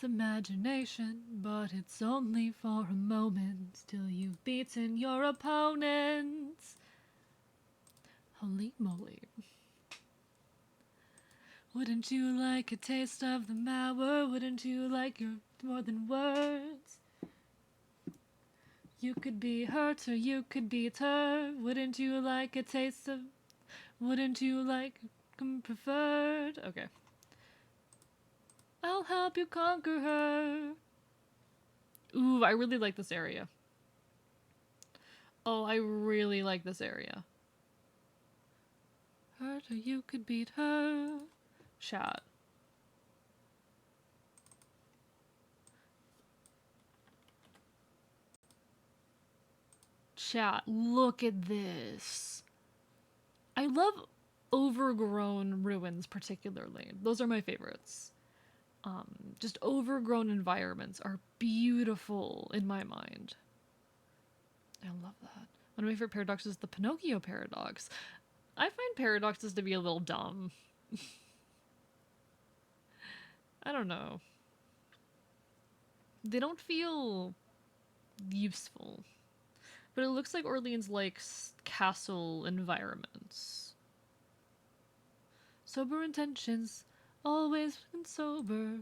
S1: It's imagination, but it's only for a moment till you've beaten your opponents. Holy moly. Wouldn't you like a taste of the power? Wouldn't you like your more than words? You could be hurt or you could be her. Wouldn't you like a taste of... Wouldn't you like preferred? Okay. I'll help you conquer her. Ooh, I really like this area. Oh, I really like this area. Hurt or you could beat her. Chat. Chat, look at this. I love overgrown ruins particularly. Those are my favorites. Just overgrown environments are beautiful in my mind. I love that. One of my favorite paradoxes is the Pinocchio paradox. I find paradoxes to be a little dumb. I don't know. They don't feel useful. But it looks like Orleans likes castle environments. Sober intentions, always been sober.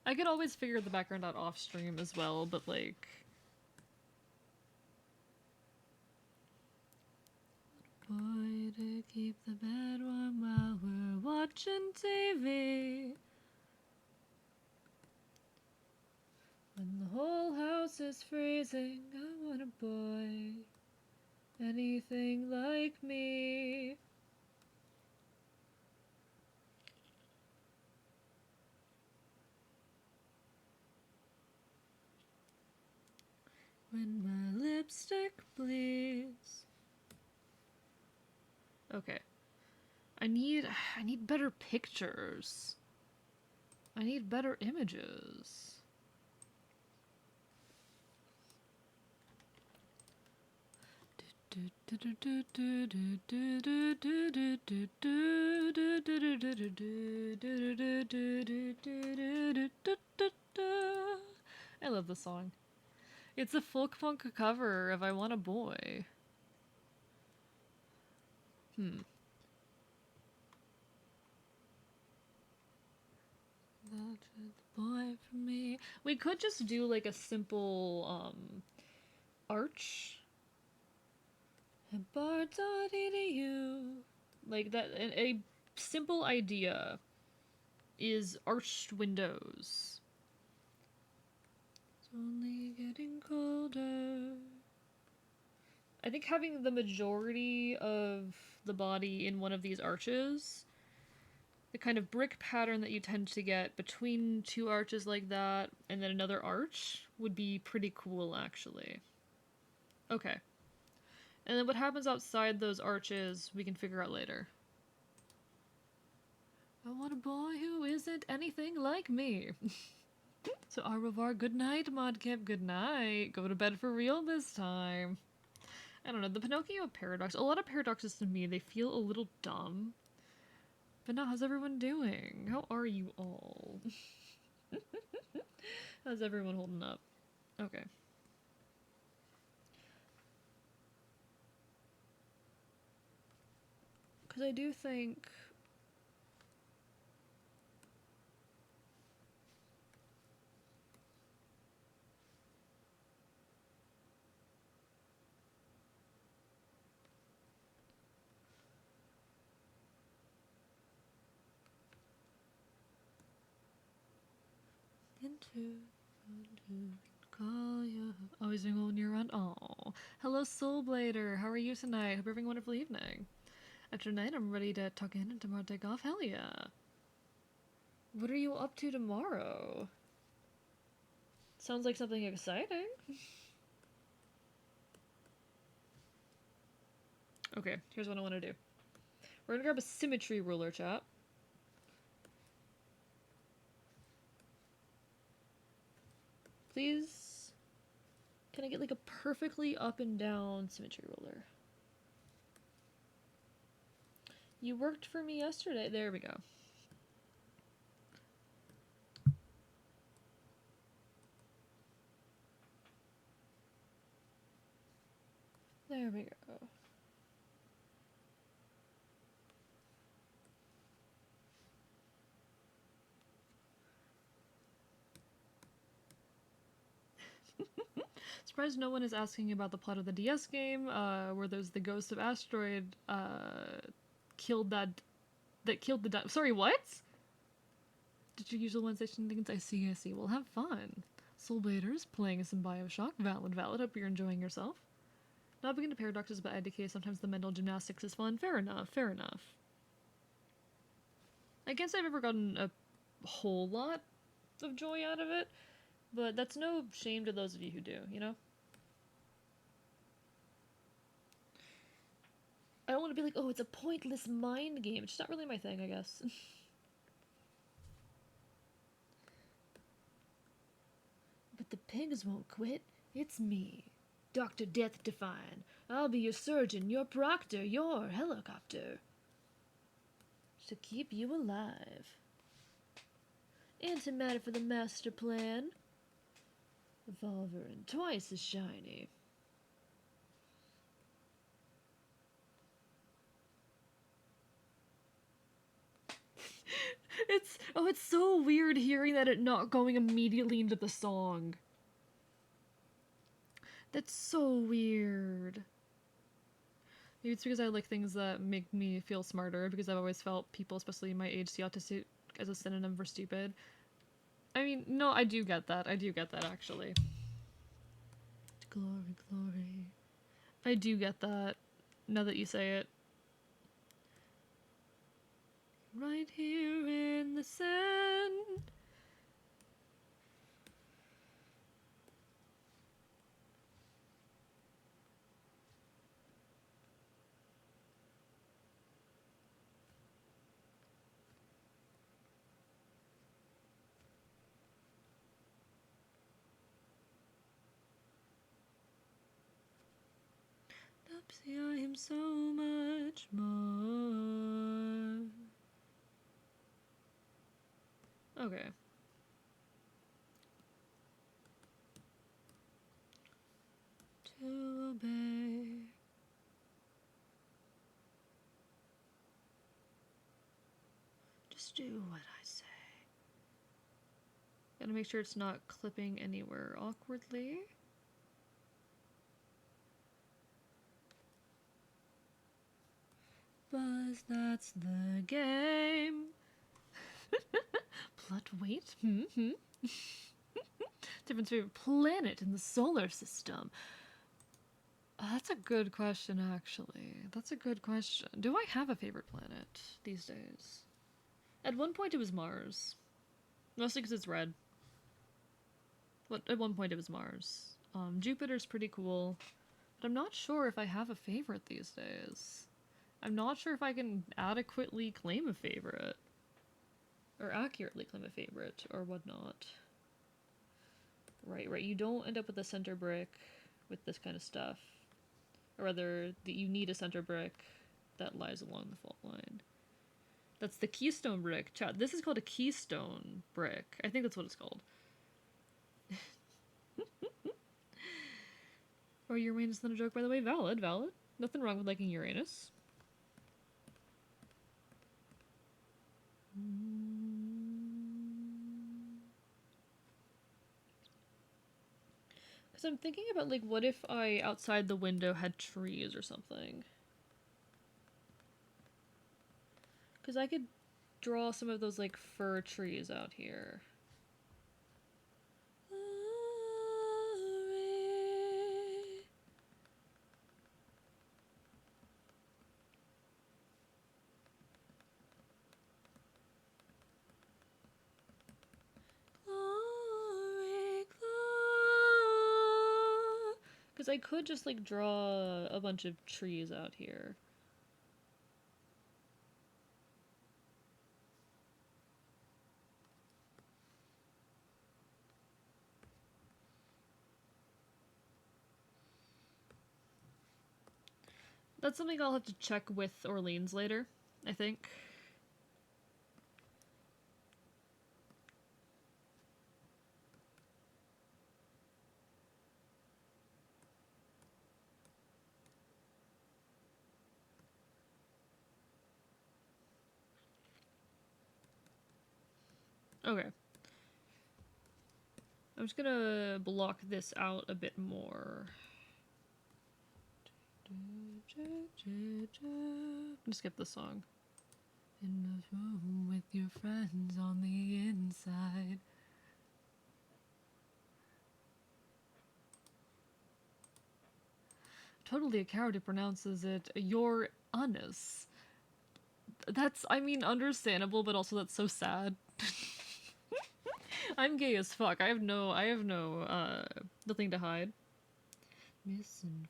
S1: I could always figure the background out off stream as well, but like... Boy, to keep the bed warm while we're watching TV. When the whole house is freezing, I want a boy, anything like me. When my lipstick bleeds. Okay. I need better pictures. I need better images. I love this song. It's a folk punk cover of I Want a Boy. That's the boy for me. We could just do like a simple arch. Bar.edu. Like that, a simple idea is arched windows. It's only getting colder. I think having the majority of the body in one of these arches, the kind of brick pattern that you tend to get between two arches like that, and then another arch, would be pretty cool, actually. Okay. And then what happens outside those arches, we can figure out later. I want a boy who isn't anything like me. So au revoir, good night, Modkip, good night. Go to bed for real this time. I don't know, the Pinocchio paradox, a lot of paradoxes to me, they feel a little dumb. But now, how's everyone doing? How are you all? How's everyone holding up? Okay. Because I do think... Call you. Always being when you're on. Oh, hello, Soulblader. How are you tonight? Hope you're having a wonderful evening. After tonight, I'm ready to tuck in and tomorrow take off. Hell yeah. What are you up to tomorrow? Sounds like something exciting. Okay, here's what I want to do. We're gonna grab a symmetry ruler, chat. Please, can I get like a perfectly up and down symmetry ruler? You worked for me yesterday. There we go. There we go. Surprised no one is asking about the plot of the DS game, where there's the ghost of asteroid, killed killed the sorry, what? Did you use the one station things? I see, I see. Well, have fun. Soulbladers, playing some Bioshock. Valid, valid. Hope you're enjoying yourself. Not big into paradoxes, but IDK, sometimes the mental gymnastics is fun. Fair enough, fair enough. I guess I've ever gotten a whole lot of joy out of it, but that's no shame to those of you who do, you know? I don't want to be like, oh, it's a pointless mind game. It's just not really my thing, I guess. But the pigs won't quit. It's me, Dr. Death Define. I'll be your surgeon, your proctor, your helicopter. To keep you alive. Antimatter for the master plan. Revolver and twice as shiny. It's so weird hearing that it not going immediately into the song. That's so weird. Maybe it's because I like things that make me feel smarter, because I've always felt people, especially my age, see autistic as a synonym for stupid. I mean, no, I do get that. I do get that, actually. Glory, glory. I do get that, now that you say it. Right here in the sand. See, I am so much more. Okay. To obey. Just do what I say. Gotta make sure it's not clipping anywhere awkwardly. Buzz, that's the game. Plot weight? Different favorite planet in the solar system. That's a good question, actually. That's a good question. Do I have a favorite planet these days? At one point it was Mars. Mostly because it's red. At one point it was Mars. Jupiter's pretty cool. But I'm not sure if I have a favorite these days. I'm not sure if I can adequately claim a favorite. Or accurately claim a favorite, or whatnot. Right. You don't end up with a center brick with this kind of stuff. Or rather, you need a center brick that lies along the fault line. That's the keystone brick. Chat, this is called a keystone brick. I think that's what it's called. Or Uranus is not a joke, by the way. Valid, valid. Nothing wrong with liking Uranus. Because I'm thinking about, like, what if I, outside the window, had trees or something? Because I could draw some of those, like, fir trees out here. Because I could just, like, draw a bunch of trees out here. That's something I'll have to check with Orleans later, I think. Okay. I'm just gonna block this out a bit more. Just skip the song. In the room with your friends on the inside. Totally a coward who pronounces it your anus. That's, I mean, understandable, but also that's so sad. I'm gay as fuck. I have no, nothing to hide. Misinformed.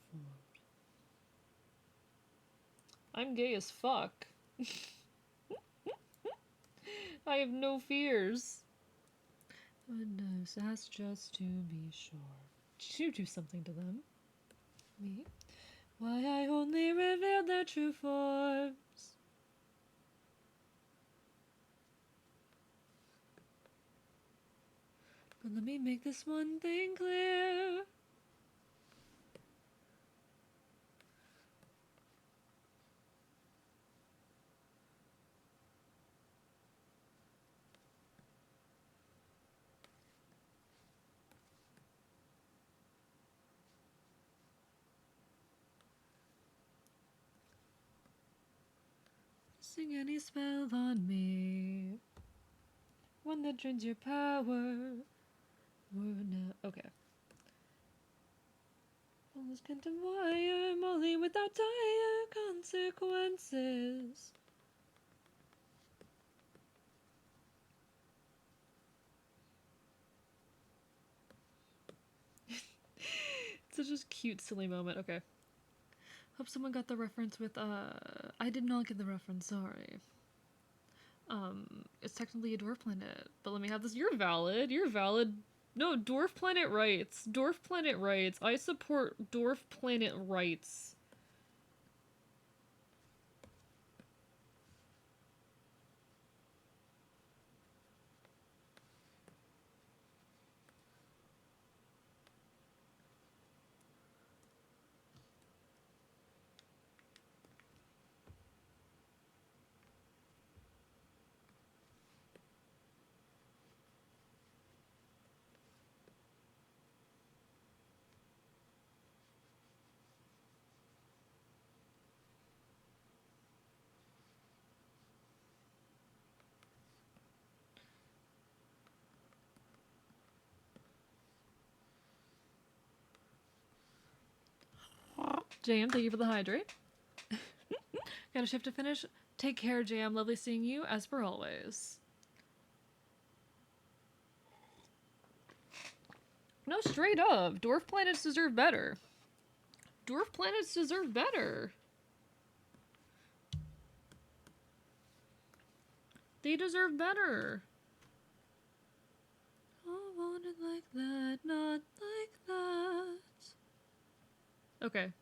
S1: I'm gay as fuck. I have no fears. Goodness, that's just to be sure. Did you do something to them? Me? Why I only revealed their true forms. But let me make this one thing clear. Sing any spell on me. One that drains your power. Okay. Almost can't wire Molly without dire consequences. It's such a cute, silly moment. Okay. Hope someone got the reference with, I did not get the reference, sorry. It's technically a dwarf planet, but let me have this. You're valid. You're valid. No, dwarf planet rights. Dwarf planet rights. I support dwarf planet rights. JM, thank you for the hydrate. Got a shift to finish. Take care, JM. Lovely seeing you, as per always. No, straight up. Dwarf planets deserve better. Dwarf planets deserve better. They deserve better. I want it like that, not like that. Okay.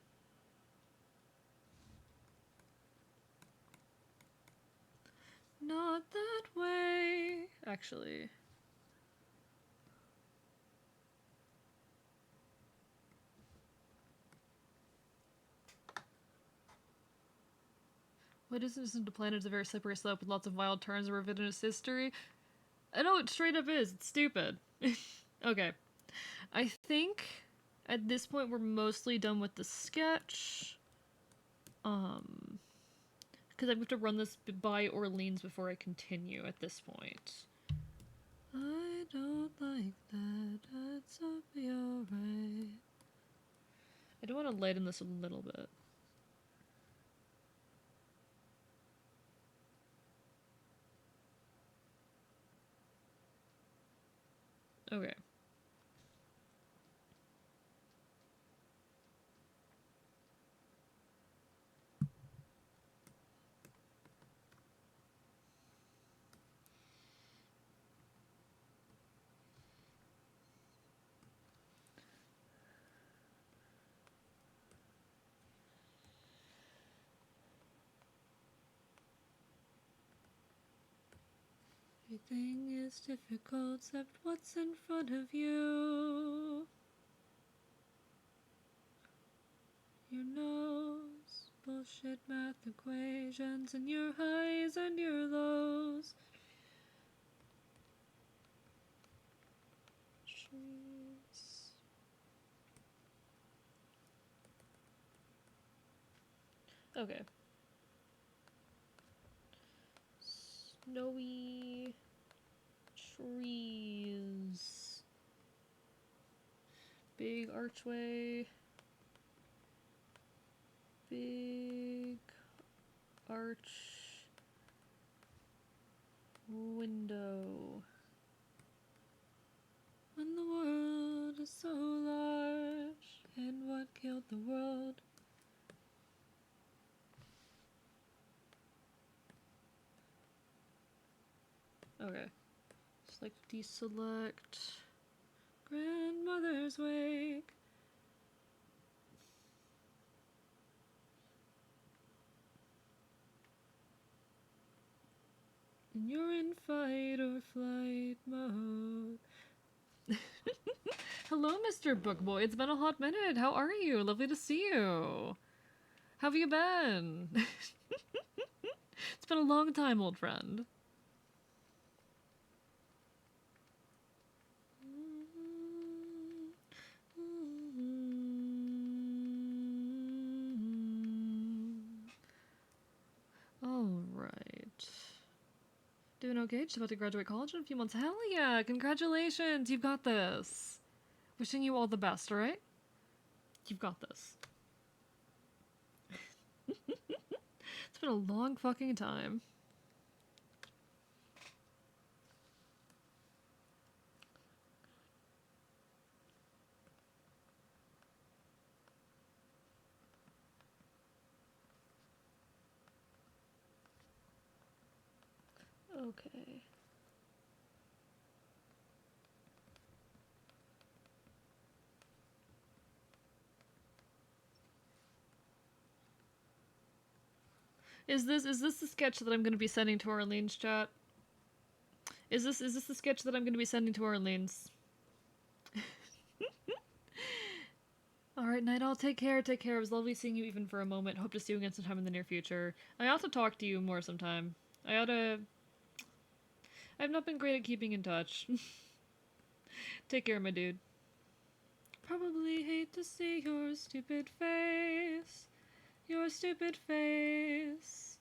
S1: Not that way. Actually. What isn't the planet is a very slippery slope with lots of wild turns and revisionist history? I know it straight up is. It's stupid. Okay. I think at this point we're mostly done with the sketch. Because I have to run this by Orleans before I continue at this point. I don't like that. That's be alright. I do want to lighten this a little bit. Okay. Everything is difficult except what's in front of you. Your nose, bullshit math equations, and your highs and your lows. Okay. Snowy trees. Big archway. Big arch window. When the world is so large, and what killed the world? Okay. Select, deselect. Grandmother's wake. And you're in fight or flight mode. Hello, Mr. Bookboy. It's been a hot minute. How are you? Lovely to see you. How have you been? It's been a long time, old friend. All right. Doing okay? Just about to graduate college in a few months. Hell yeah! Congratulations! You've got this. Wishing you all the best, alright? You've got this. It's been a long fucking time. Okay. Is this the sketch that I'm gonna be sending to Arlene's chat? Is this the sketch that I'm gonna be sending to Arlene's? Alright, Night Owl, take care, take care. It was lovely seeing you even for a moment. Hope to see you again sometime in the near future. I ought to talk to you more sometime. I've not been great at keeping in touch. Take care, my dude. Probably hate to see your stupid face. Your stupid face.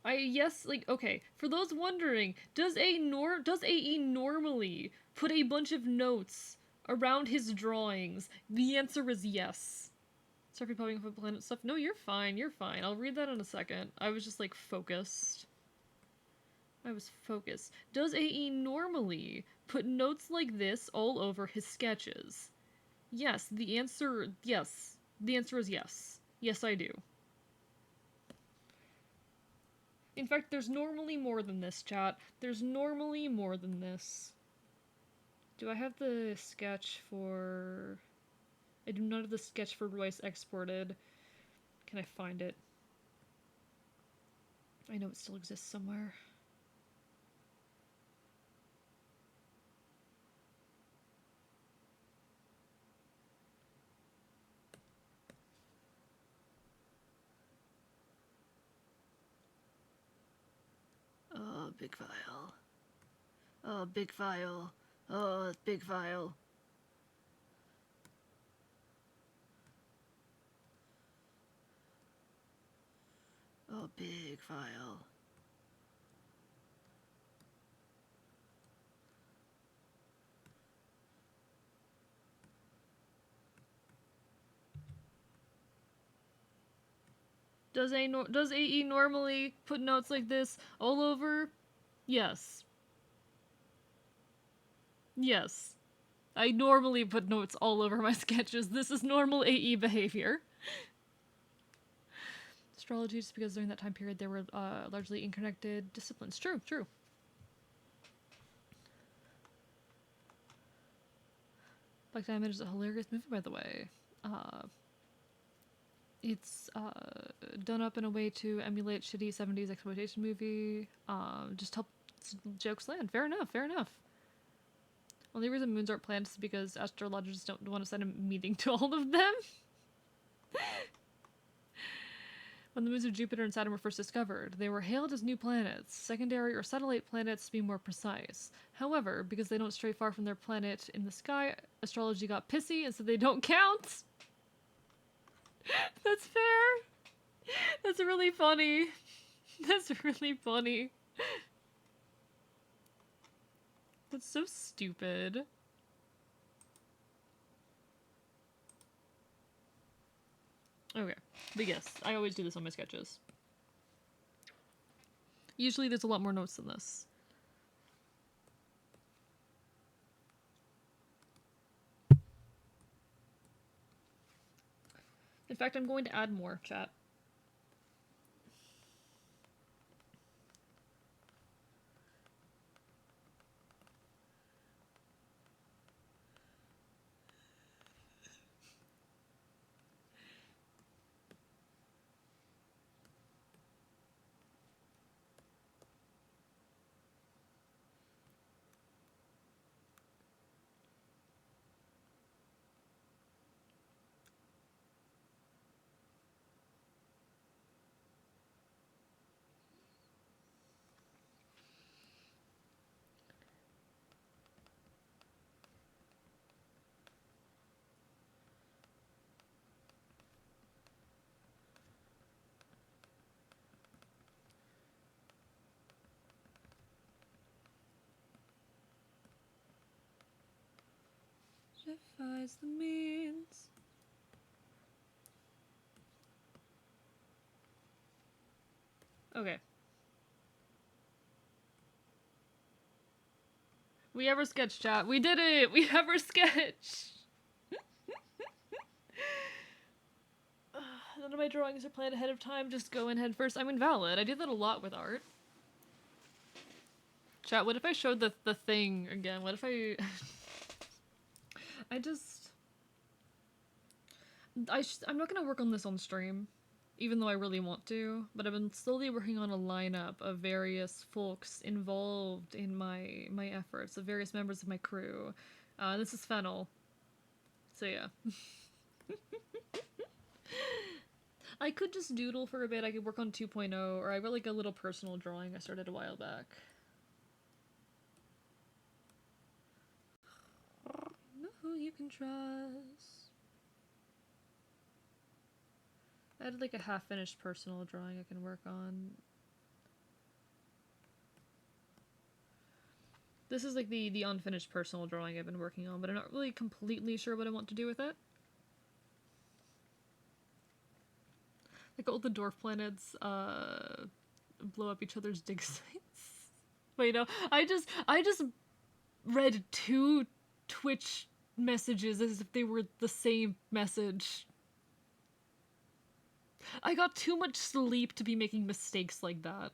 S1: Okay, for those wondering, does AE normally put a bunch of notes around his drawings? The answer is yes. Sorry for popping up on planet stuff. No, you're fine, you're fine. I'll read that in a second. I was just, like, focused. I was focused. Does AE normally put notes like this all over his sketches? Yes, the answer is yes. Yes, I do. In fact, there's normally more than this, chat. There's normally more than this. Do I have the sketch for... I do not have the sketch for Royce exported. Can I find it? I know it still exists somewhere. Oh, big file. Oh, big file. Oh, big file. Oh, big file. Does AE normally put notes like this all over? Yes. Yes. I normally put notes all over my sketches. This is normal AE behavior. Astrology, just because during that time period there were largely interconnected disciplines. True, true. Black Diamond is a hilarious movie, by the way. It's done up in a way to emulate shitty 70s exploitation movie. Just help jokes land. Fair enough, fair enough. Only reason moons aren't planets is because astrologers don't want to send a meeting to all of them. When the moons of Jupiter and Saturn were first discovered, they were hailed as new planets, secondary or satellite planets to be more precise. However, because they don't stray far from their planet in the sky, astrology got pissy and said they don't count! That's fair. That's really funny. That's really funny. That's so stupid. Okay, but yes, I always do this on my sketches. Usually there's a lot more notes than this. In fact, I'm going to add more, chat. Justifies the means. Okay. We have our sketch, chat. We did it! We have our sketch! None of my drawings are planned ahead of time. Just go in head first. I'm invalid. I do that a lot with art. Chat, what if I showed the thing again? What if I... I'm not gonna work on this on stream, even though I really want to, but I've been slowly working on a lineup of various folks involved in my efforts, of various members of my crew. This is Fennel. So yeah. I could just doodle for a bit. I could work on 2.0, or I wrote like a little personal drawing I started a while back. Know who you can trust. I had like a half-finished personal drawing I can work on. This is like the unfinished personal drawing I've been working on, but I'm not really completely sure what I want to do with it. Like all the dwarf planets blow up each other's dig sites. Wait, no, I just read 2 Twitch messages as if they were the same message. I got too much sleep to be making mistakes like that.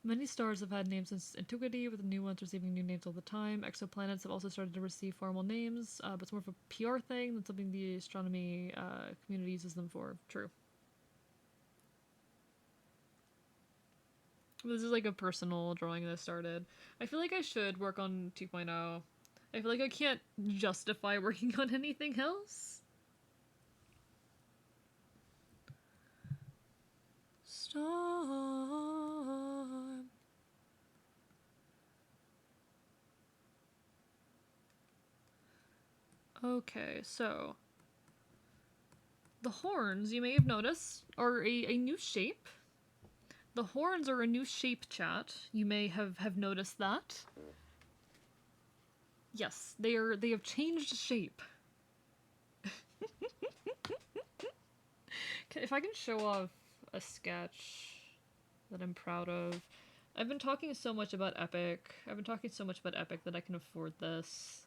S1: Many stars have had names since antiquity, with the new ones receiving new names all the time. Exoplanets have also started to receive formal names, but it's more of a PR thing than something the astronomy community uses them for. True. This is like a personal drawing that I started. I feel like I should work on 2.0. I feel like I can't justify working on anything else. Storm. Okay, so the horns, you may have noticed, are a new shape. The horns are a new shape, chat. You may have noticed that. Yes, they have changed shape. If I can show off a sketch that I'm proud of. I've been talking so much about Epic. I've been talking so much about Epic that I can afford this.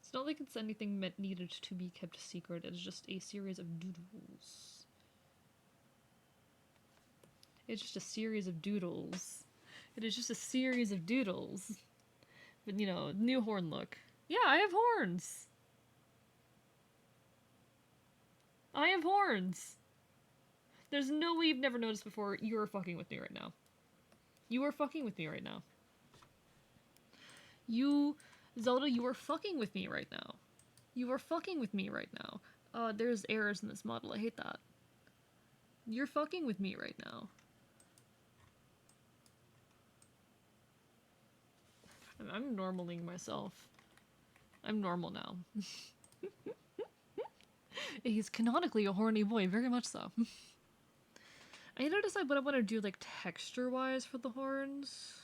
S1: It's not like it's anything meant needed to be kept secret. It's just a series of doodles. It's just a series of doodles. It is just a series of doodles. But, you know, new horn look. Yeah, I have horns! I have horns! There's no way you've never noticed before. You are fucking with me right now. You are fucking with me right now. Zelda, you are fucking with me right now. You are fucking with me right now. There's errors in this model. I hate that. You're fucking with me right now. I'm normaling myself. I'm normal now. He's canonically a horny boy, very much so. I need to decide what I want to do, like, texture-wise for the horns.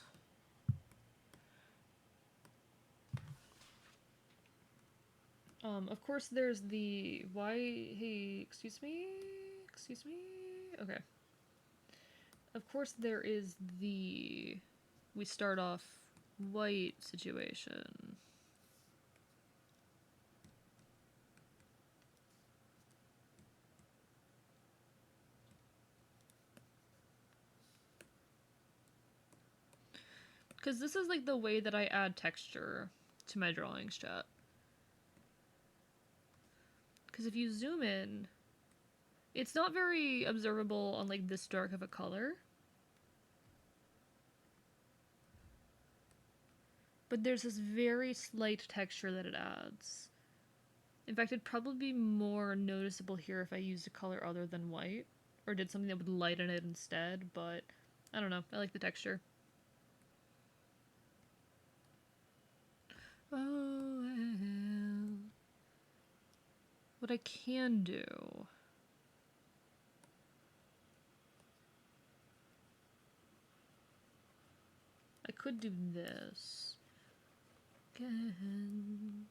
S1: Of course there's the... Hey, excuse me? Excuse me? Okay. Of course there is the... We start off white situation. Because this is like the way that I add texture to my drawings, chat. Because if you zoom in, it's not very observable on like this dark of a color. But there's this very slight texture that it adds. In fact, it'd probably be more noticeable here if I used a color other than white. Or did something that would lighten it instead, but I don't know. I like the texture. Oh, well. What I can do... I could do this. Again.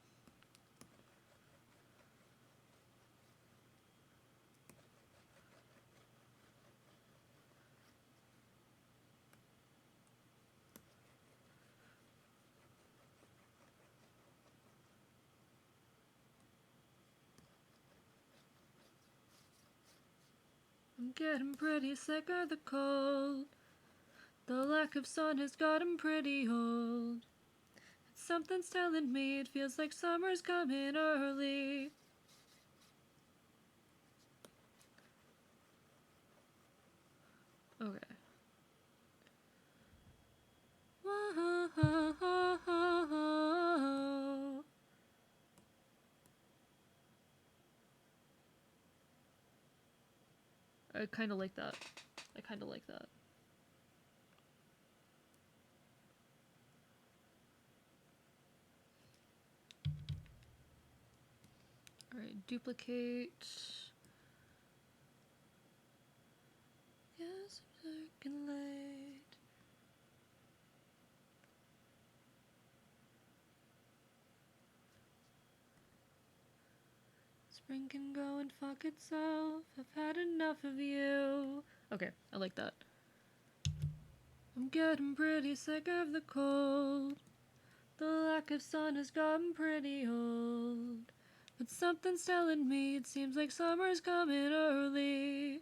S1: I'm getting pretty sick of the cold. The lack of sun has got him pretty old. Something's telling me it feels like summer's coming early. Okay. Whoa. I kind of like that. I kind of like that. Alright, duplicate. Yes, I'm circulate. Spring can go and fuck itself. I've had enough of you. Okay, I like that. I'm getting pretty sick of the cold. The lack of sun has gotten pretty old. But something's telling me it seems like summer's coming early.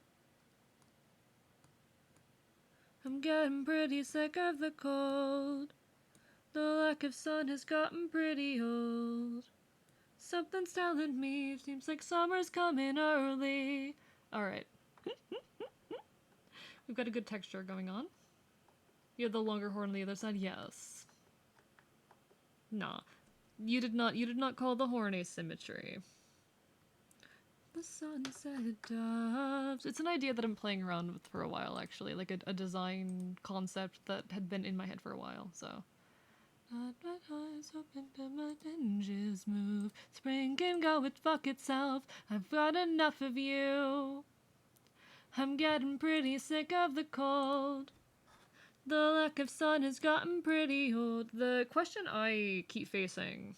S1: I'm getting pretty sick of the cold. The lack of sun has gotten pretty old. Something's telling me it seems like summer's coming early. Alright. We've got a good texture going on. You have the longer horn on the other side? Yes. Nah. You did not call the horn asymmetry. The sunset doves. It's an idea that I'm playing around with for a while, actually. Like a design concept that had been in my head for a while, so. Not my eyes open to my hinges move. Spring can go and fuck itself. I've got enough of you. I'm getting pretty sick of the cold. The lack of sun has gotten pretty old. The question I keep facing,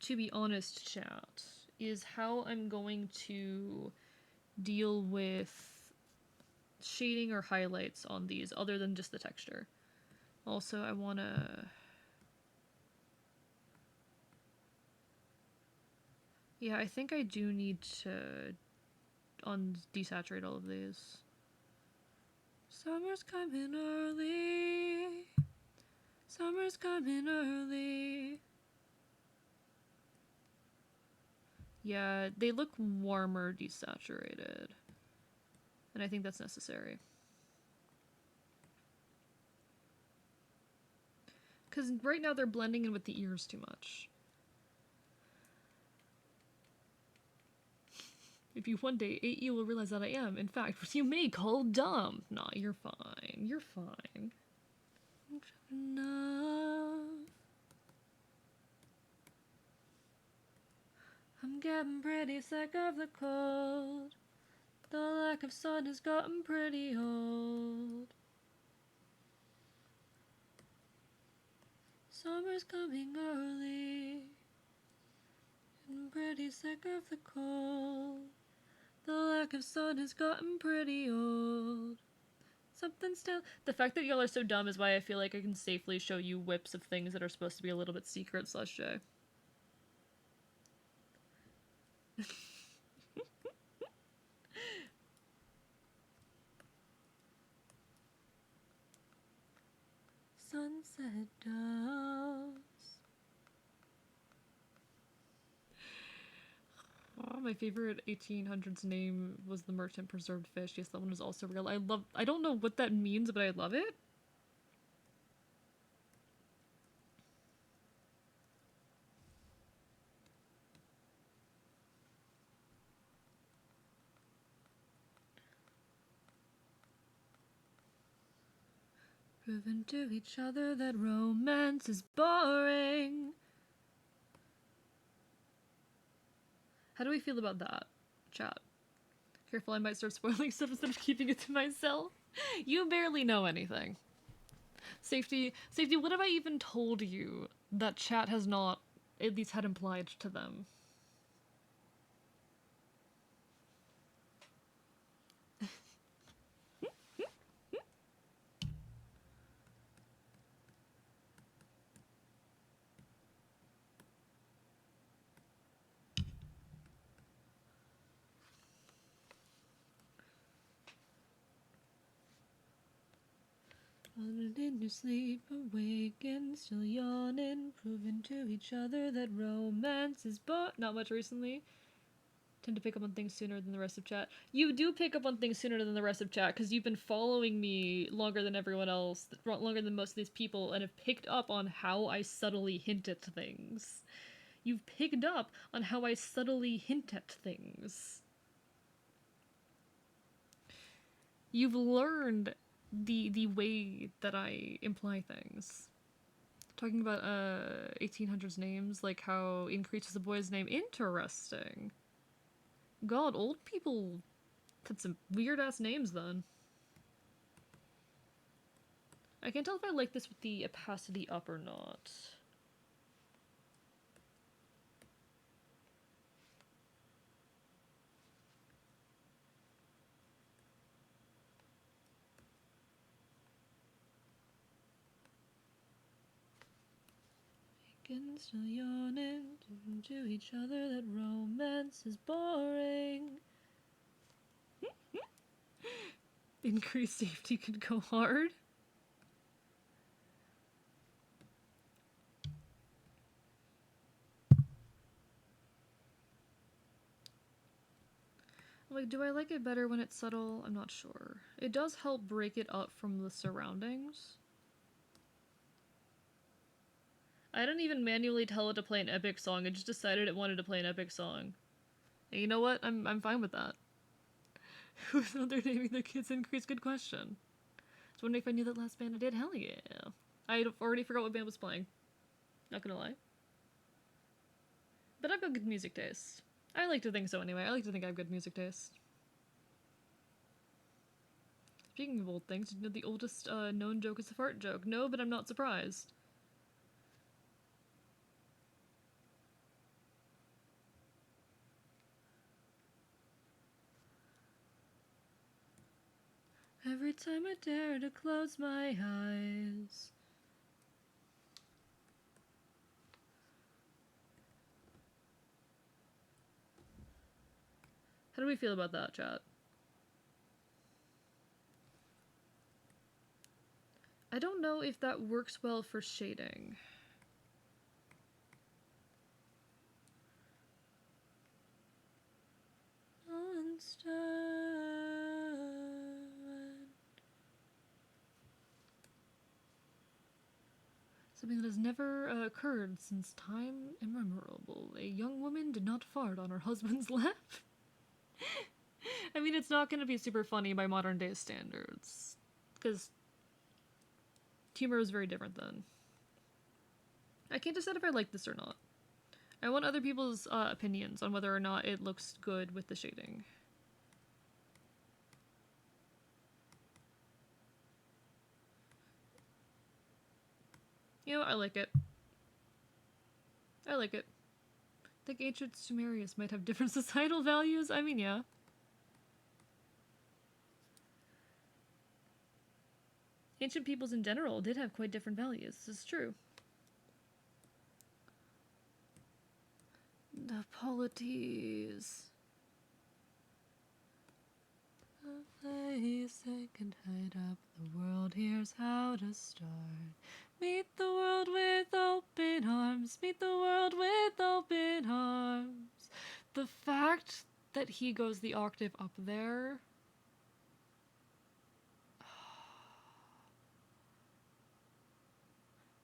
S1: to be honest, chat, is how I'm going to deal with shading or highlights on these other than just the texture. Also, I want to... Yeah, I think I do need to desaturate all of these. Summer's coming early. Summer's coming early. Yeah, they look warmer desaturated. And I think that's necessary. Because right now they're blending in with the ears too much. If you one day ate, you will realize that I am, in fact, what you may call dumb. Nah, you're fine. You're fine. Enough. I'm getting pretty sick of the cold. The lack of sun has gotten pretty old. Summer's coming early. I'm pretty sick of the cold. The lack of sun has gotten pretty old. Something still. The fact that y'all are so dumb is why I feel like I can safely show you whips of things that are supposed to be a little bit secret / J. Sunset doves. Oh, my favorite 1800s name was the merchant preserved fish. Yes, that one was also real. I don't know what that means, but I love it. Proven to each other that romance is boring. How do we feel about that, chat? Careful, I might start spoiling stuff instead of keeping it to myself. You barely know anything. Safety, what have I even told you that chat has not at least had implied to them? In your sleep, awaken, still yawning, proving to each other that romance is not much recently. Tend to pick up on things sooner than the rest of chat. You do pick up on things sooner than the rest of chat because you've been following me longer than everyone else, longer than most of these people, and have picked up on how I subtly hint at things. You've picked up on how I subtly hint at things. You've learned the way that I imply things. Talking about 1800s names, like how Increase is a boy's name. Interesting. God, old people had some weird ass names then. I can't tell if I like this with the opacity up or not. Still yawning to each other that romance is boring. Increased safety could go hard. Like, do I like it better when it's subtle? I'm not sure. It does help break it up from the surroundings. I didn't even manually tell it to play an epic song. It just decided it wanted to play an epic song. And you know what? I'm fine with that. Who's out there naming their kids Increase? Good question. I was wondering if I knew that last band I did. Hell yeah. I already forgot what band was playing. Not gonna lie. But I've got good music taste. I like to think so anyway. I like to think I have good music taste. Speaking of old things, you know the oldest known joke is the fart joke. No, but I'm not surprised. Every time I dare to close my eyes. How do we feel about that, chat? I don't know if that works well for shading. Something that has never occurred since time immemorable. A young woman did not fart on her husband's lap. I mean, it's not going to be super funny by modern day standards. Because humor is very different then. I can't decide if I like this or not. I want other people's opinions on whether or not it looks good with the shading. You know, I like it. I like it. I think ancient Sumerians might have different societal values. I mean, yeah. Ancient peoples in general did have quite different values. This is true. The polities. A place that can hide up the world. Here's how to start. Meet the world with open arms. Meet the world with open arms. The fact that he goes the octave up there.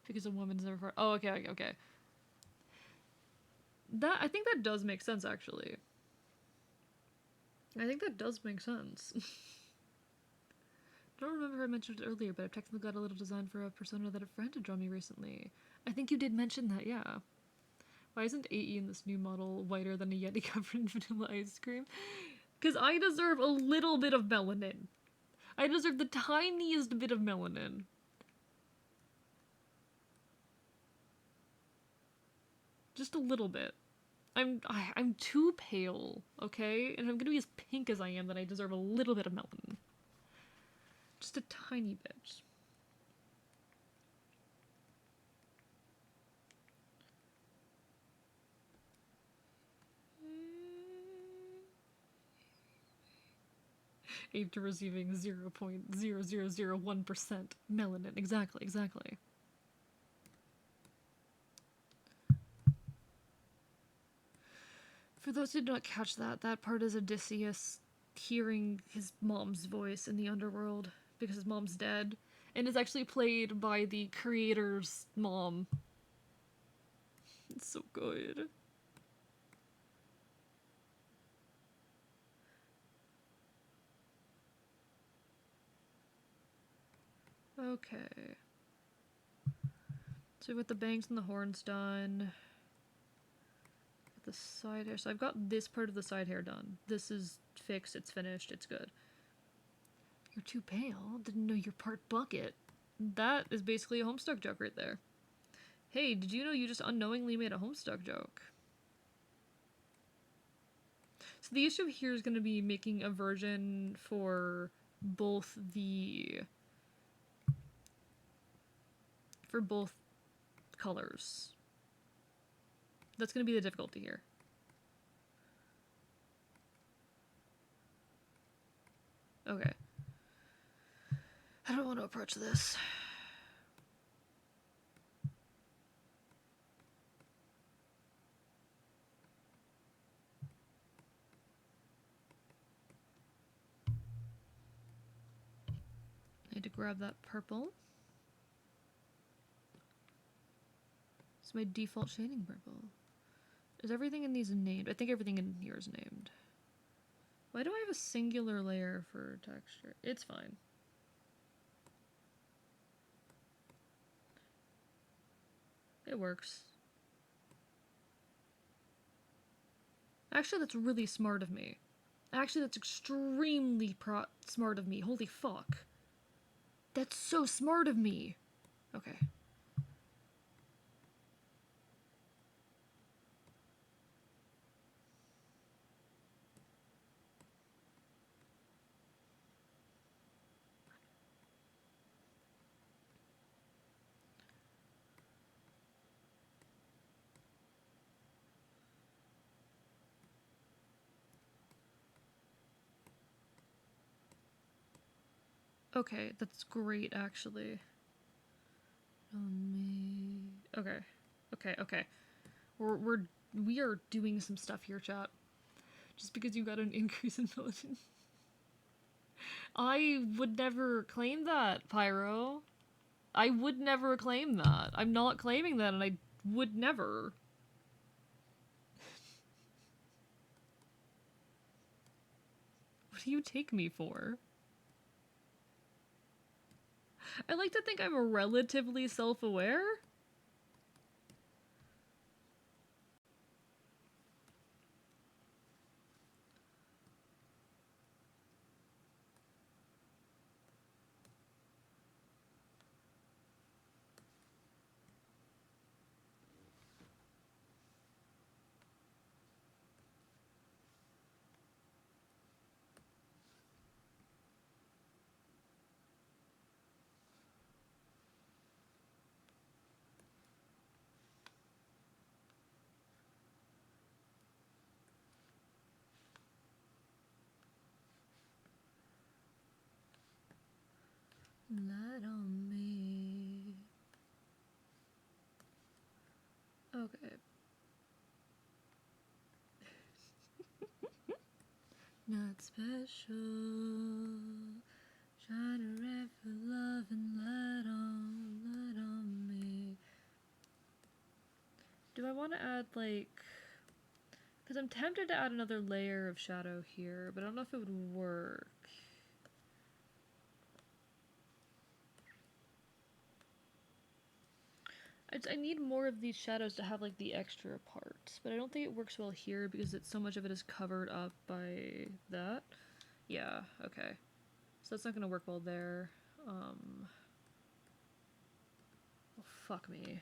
S1: Because a woman's never. Oh, okay. That I think that does make sense, actually. I think that does make sense. I don't remember if I mentioned it earlier, but I've technically got a little design for a persona that a friend had drawn me recently. I think you did mention that, yeah. Why isn't AE in this new model whiter than a Yeti covered in vanilla ice cream? Because I deserve a little bit of melanin. I deserve the tiniest bit of melanin. Just a little bit. I'm too pale, okay? And if I'm gonna be as pink as I am, then I deserve a little bit of melanin. Just a tiny bit. After receiving 0.0001% melanin. Exactly. For those who did not catch that, that part is Odysseus hearing his mom's voice in the underworld because his mom's dead, and is actually played by the creator's mom. It's so good. Okay. So with the bangs and the horns done. The side hair. So I've got this part of the side hair done. This is fixed, it's finished, it's good. You're too pale. Didn't know your part bucket. That is basically a Homestuck joke right there. Hey, did you know you just unknowingly made a Homestuck joke? So the issue here is going to be making a version for both colors. That's going to be the difficulty here. Okay. I don't want to approach this. I need to grab that purple. It's my default shading purple. Is everything in these named? I think everything in here is named. Why do I have a singular layer for texture? It's fine. It works. Actually, that's really smart of me. Actually, that's extremely smart of me. Holy fuck. That's so smart of me. Okay. Okay, that's great, actually. Okay. We are doing some stuff here, chat. Just because you got an increase in intelligence. I would never claim that, Pyro. I would never claim that. I'm not claiming that, and I would never. What do you take me for? I like to think I'm relatively self-aware. Light on me. Okay. Not special. Try to rap for love and light on me. Do I want to add, like... Because I'm tempted to add another layer of shadow here, but I don't know if it would work. I need more of these shadows to have, like, the extra parts, but I don't think it works well here because so much of it is covered up by that. Yeah, okay. So that's not gonna work well there. Oh, fuck me.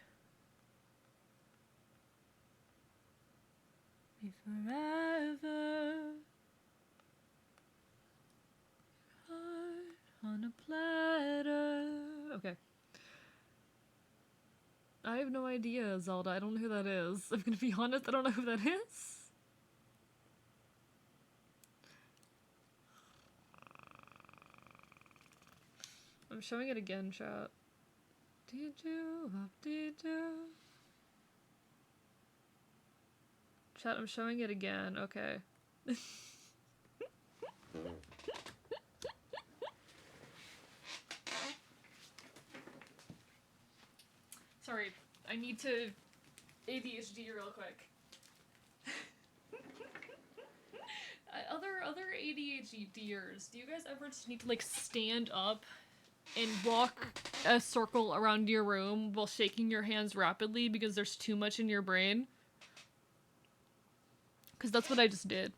S1: Be forever. Heart on a platter. Okay. I have no idea, Zelda. I don't know who that is. I'm gonna be honest, I don't know who that is. I'm showing it again, chat. Chat, I'm showing it again. Okay. Sorry, I need to ADHD real quick. Other ADHDers, do you guys ever just need to like stand up and walk a circle around your room while shaking your hands rapidly because there's too much in your brain? Because that's what I just did.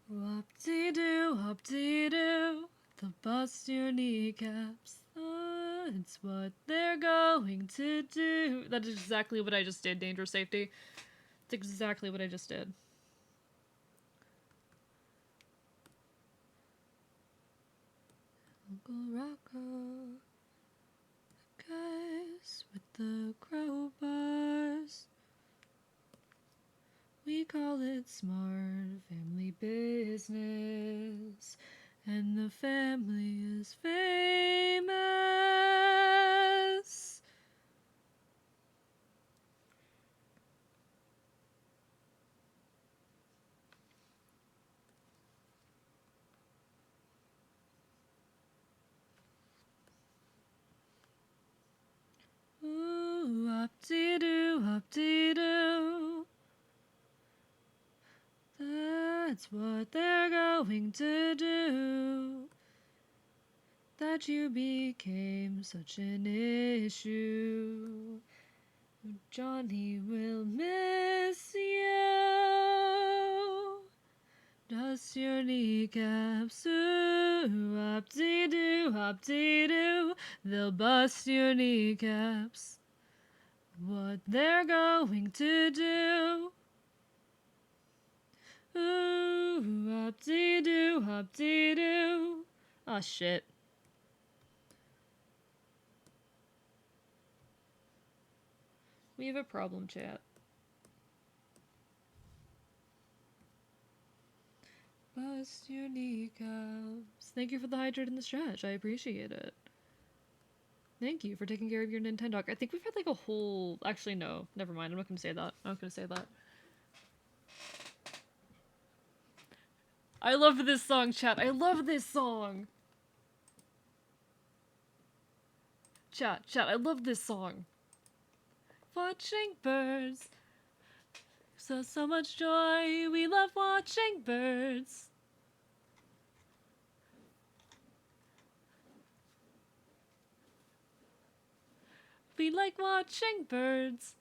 S1: Whoop-dee-doo, whoop-dee-doo, they'll bust your kneecaps. It's what they're going to do. That is exactly what I just did, Danger Safety. It's exactly what I just did. Uncle Rocco, the guys with the crowbars. We call it smart family business, and the family is famous. Ooh, up-dee-doo, up-dee-doo. That's what they're going to do. That you became such an issue. Johnny will miss you. Dust your kneecaps, ooh, up-dee-doo, up-dee-doo. They'll bust your kneecaps. What they're going to do. Ooh, up-dee-doo, up-dee-doo. Aw, shit. We have a problem, chat. Bust your kneecaps. Thank you for the hydrate and the stretch. I appreciate it. Thank you for taking care of your Nintendo. I think we've had like a whole... Actually, no. Never mind. I'm not gonna say that. I'm not gonna say that. I love this song, chat. I love this song. Chat, I love this song. Watching birds. So much joy. We love watching birds. We like watching birds.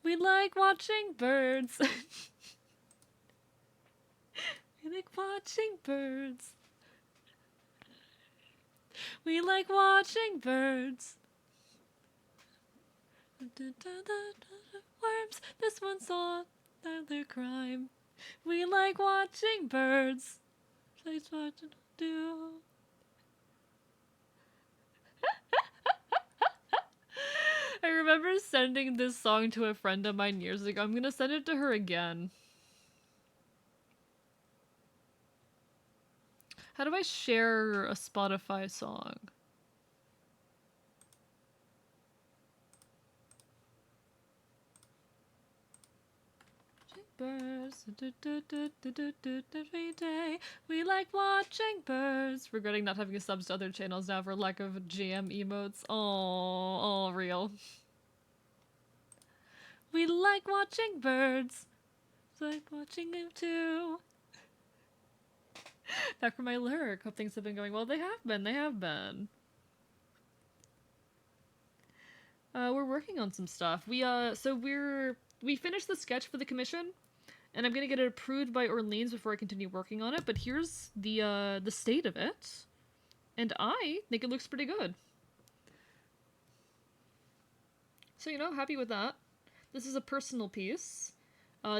S1: We like watching birds. We like watching birds. We like watching birds. Worms, this one saw another crime. We like watching birds. Please watch it do. sending this song to a friend of mine years ago. I'm gonna send it to her again. How do I share a Spotify song? Birds, every day. We like watching birds. Regretting not having subs to other channels now for lack of GM emotes. Oh, real. We like watching birds. Like watching them too. Back for my lyric. Hope things have been going well. They have been. They have been. We're working on some stuff. We finished the sketch for the commission. And I'm gonna get it approved by Orleans before I continue working on it, but here's the state of it. And I think it looks pretty good. So, happy with that. This is a personal piece.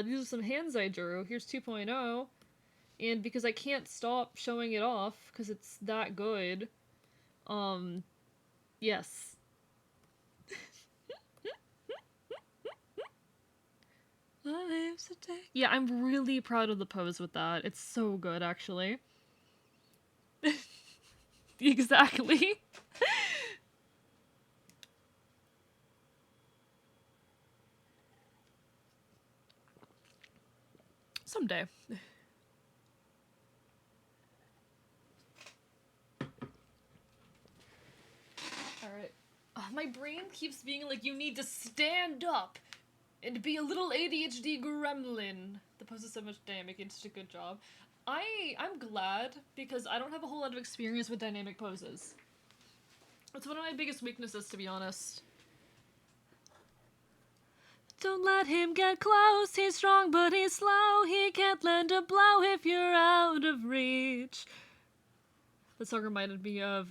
S1: These are some hands I drew. Here's 2.0. And because I can't stop showing it off, because it's that good, yes. Yeah, I'm really proud of the pose with that. It's so good, actually. Exactly. Someday. Alright. My brain keeps being like, you need to stand up and be a little ADHD gremlin. The pose is so much dynamic and such a good job. I'm glad, because I don't have a whole lot of experience with dynamic poses. It's one of my biggest weaknesses, to be honest. Don't let him get close, he's strong but he's slow. He can't lend a blow if you're out of reach. The song reminded me of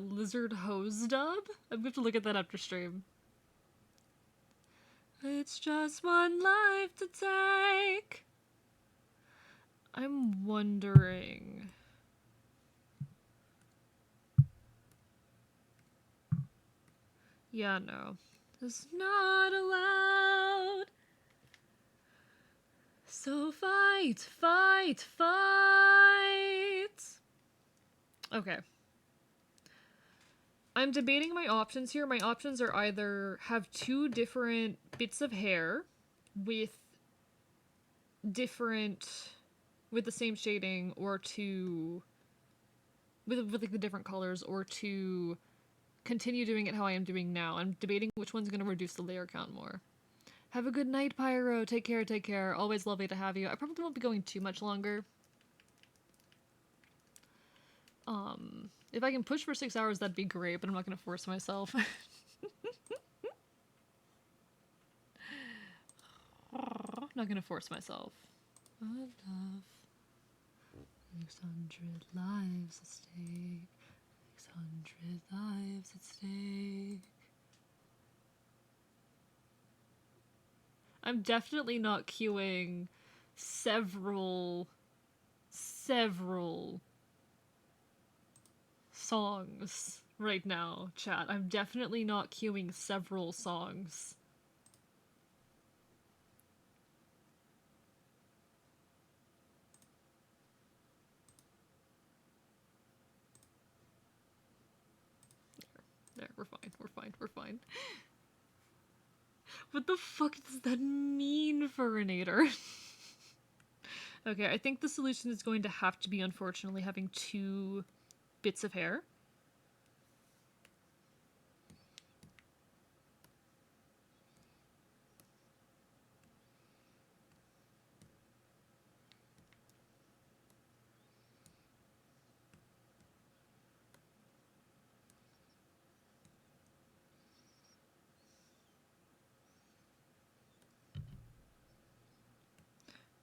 S1: Lizard Hose Dub. I'm gonna have to look at that after stream. It's just one life to take. I'm wondering. Yeah, no. It's not allowed. So fight, fight, fight. Okay. I'm debating my options here. My options are either have two different bits of hair with the same shading, or with like the different colors, or to continue doing it how I am doing now. I'm debating which one's going to reduce the layer count more. Have a good night, Pyro. Take care, take care. Always lovely to have you. I probably won't be going too much longer. If I can push for 6 hours, that'd be great, but I'm not going to force myself. Not going to force myself. Love. 600 lives at stake. 600 lives at stake. I'm definitely not queuing several songs right now, chat. I'm definitely not queuing several songs. There, we're fine, we're fine, we're fine. What the fuck does that mean, Furinator? Okay, I think the solution is going to have to be, unfortunately, having two bits of hair.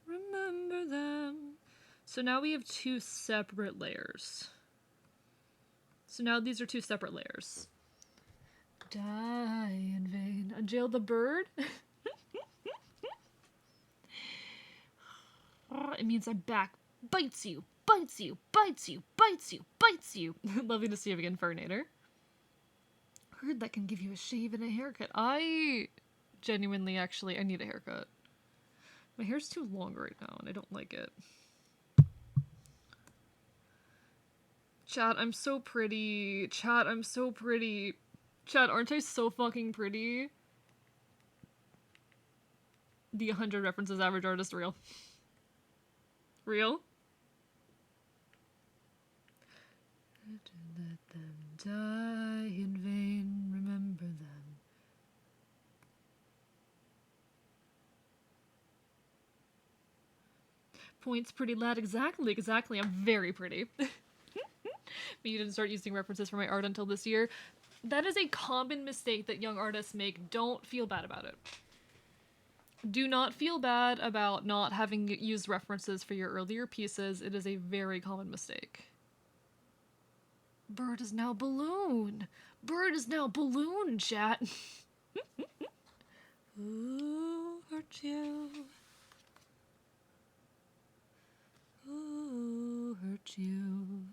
S1: Remember them. So now we have two separate layers. So now these are two separate layers. Die in vain. Unjail the bird? It means I'm back. Bites you, bites you, bites you, bites you, bites you. Lovely to see you again, Furnator. Bird that can give you a shave and a haircut. I genuinely, actually, I need a haircut. My hair's too long right now, and I don't like it. Chat, I'm so pretty. Chat, I'm so pretty. Chat, aren't I so fucking pretty? The 100 references average artist real. Real? Let them die in vain, remember them. Points, pretty lad. Exactly, exactly. I'm very pretty. But you didn't start using references for my art until this year. That is a common mistake that young artists make. Don't feel bad about it. Do not feel bad about not having used references for your earlier pieces. It is a very common mistake. Bird is now balloon. Bird is now balloon, chat. Who hurt you? Who hurt you?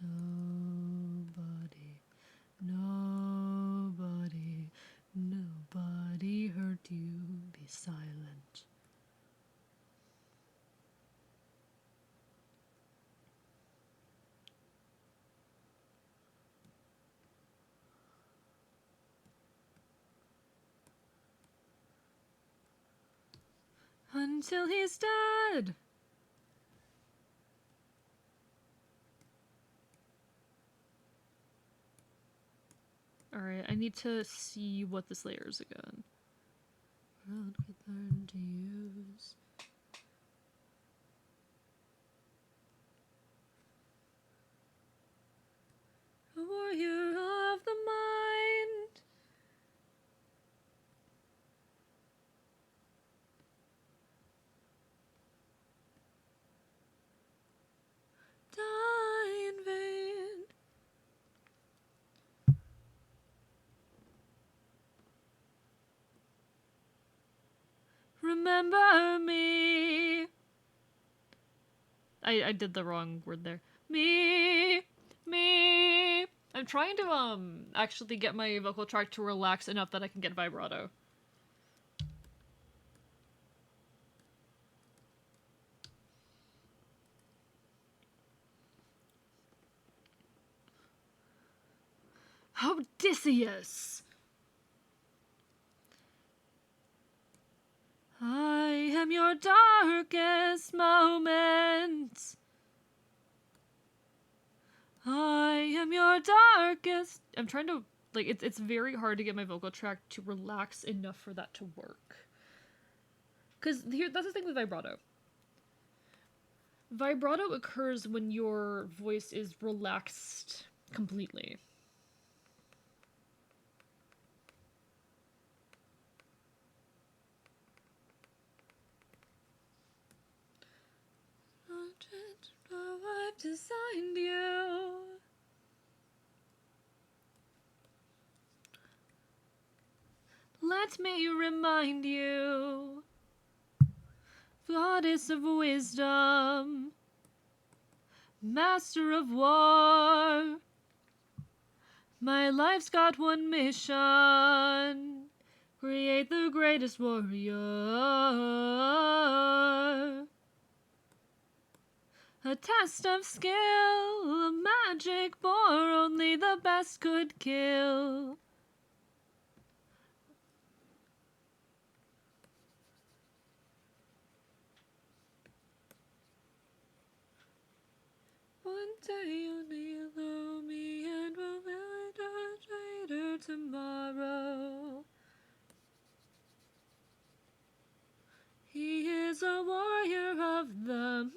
S1: Nobody, nobody, nobody hurt you. Be silent. Until he's dead. Alright, I need to see what this layer is again. World could learn to use. A warrior of the mind. Die in vain. Remember me. I did the wrong word there. Me. I'm trying to actually get my vocal tract to relax enough that I can get vibrato. Odysseus! I am your darkest moment. I am your darkest... I'm trying to... Like, it's very hard to get my vocal tract to relax enough for that to work. Because that's the thing with vibrato. Vibrato occurs when your voice is relaxed completely. I've designed you. Let me remind you, goddess of wisdom, master of war. My life's got one mission: create the greatest warrior. A test of skill, a magic bore only the best could kill. One day only allow me and we'll build a traitor tomorrow. He is a warrior of the mind.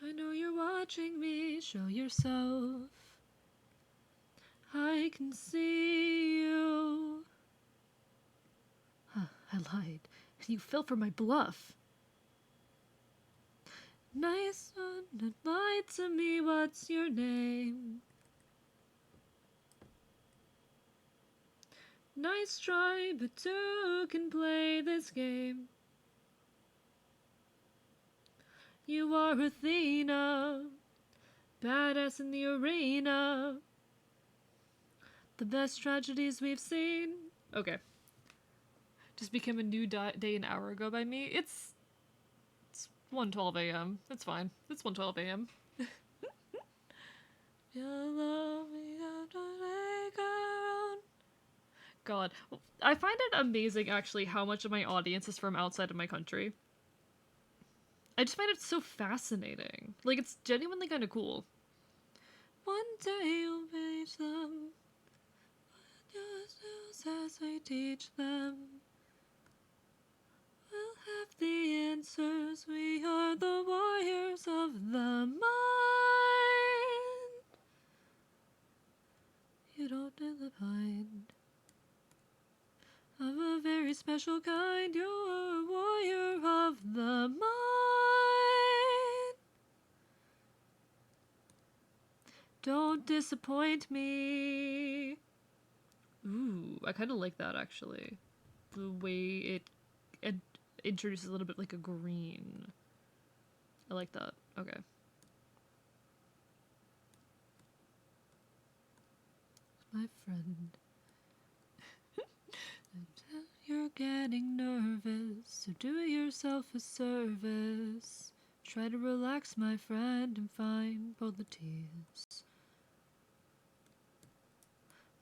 S1: I know you're watching me, show yourself. I can see I lied, and you fell for my bluff. Nice one, that lied to me, what's your name? Nice try, but two can play this game. You are Athena, badass in the arena. The best tragedies we've seen. Okay. Just became a new day an hour ago by me. It's 1:12 a.m. It's fine. It's 1:12 a.m. God. I find it amazing, actually, how much of my audience is from outside of my country. I just find it so fascinating. Like, it's genuinely kind of cool. One day you'll reach them. Just as we teach them. We'll have the answers. We are the warriors of the mind. You don't know the mind. Of a very special kind, you're a warrior of the mind. Don't disappoint me. Ooh, I kind of like that, actually. The way it introduces a little bit like a green. I like that. Okay. My friend. You're getting nervous, so do yourself a service. Try to relax, my friend, and find both the tears.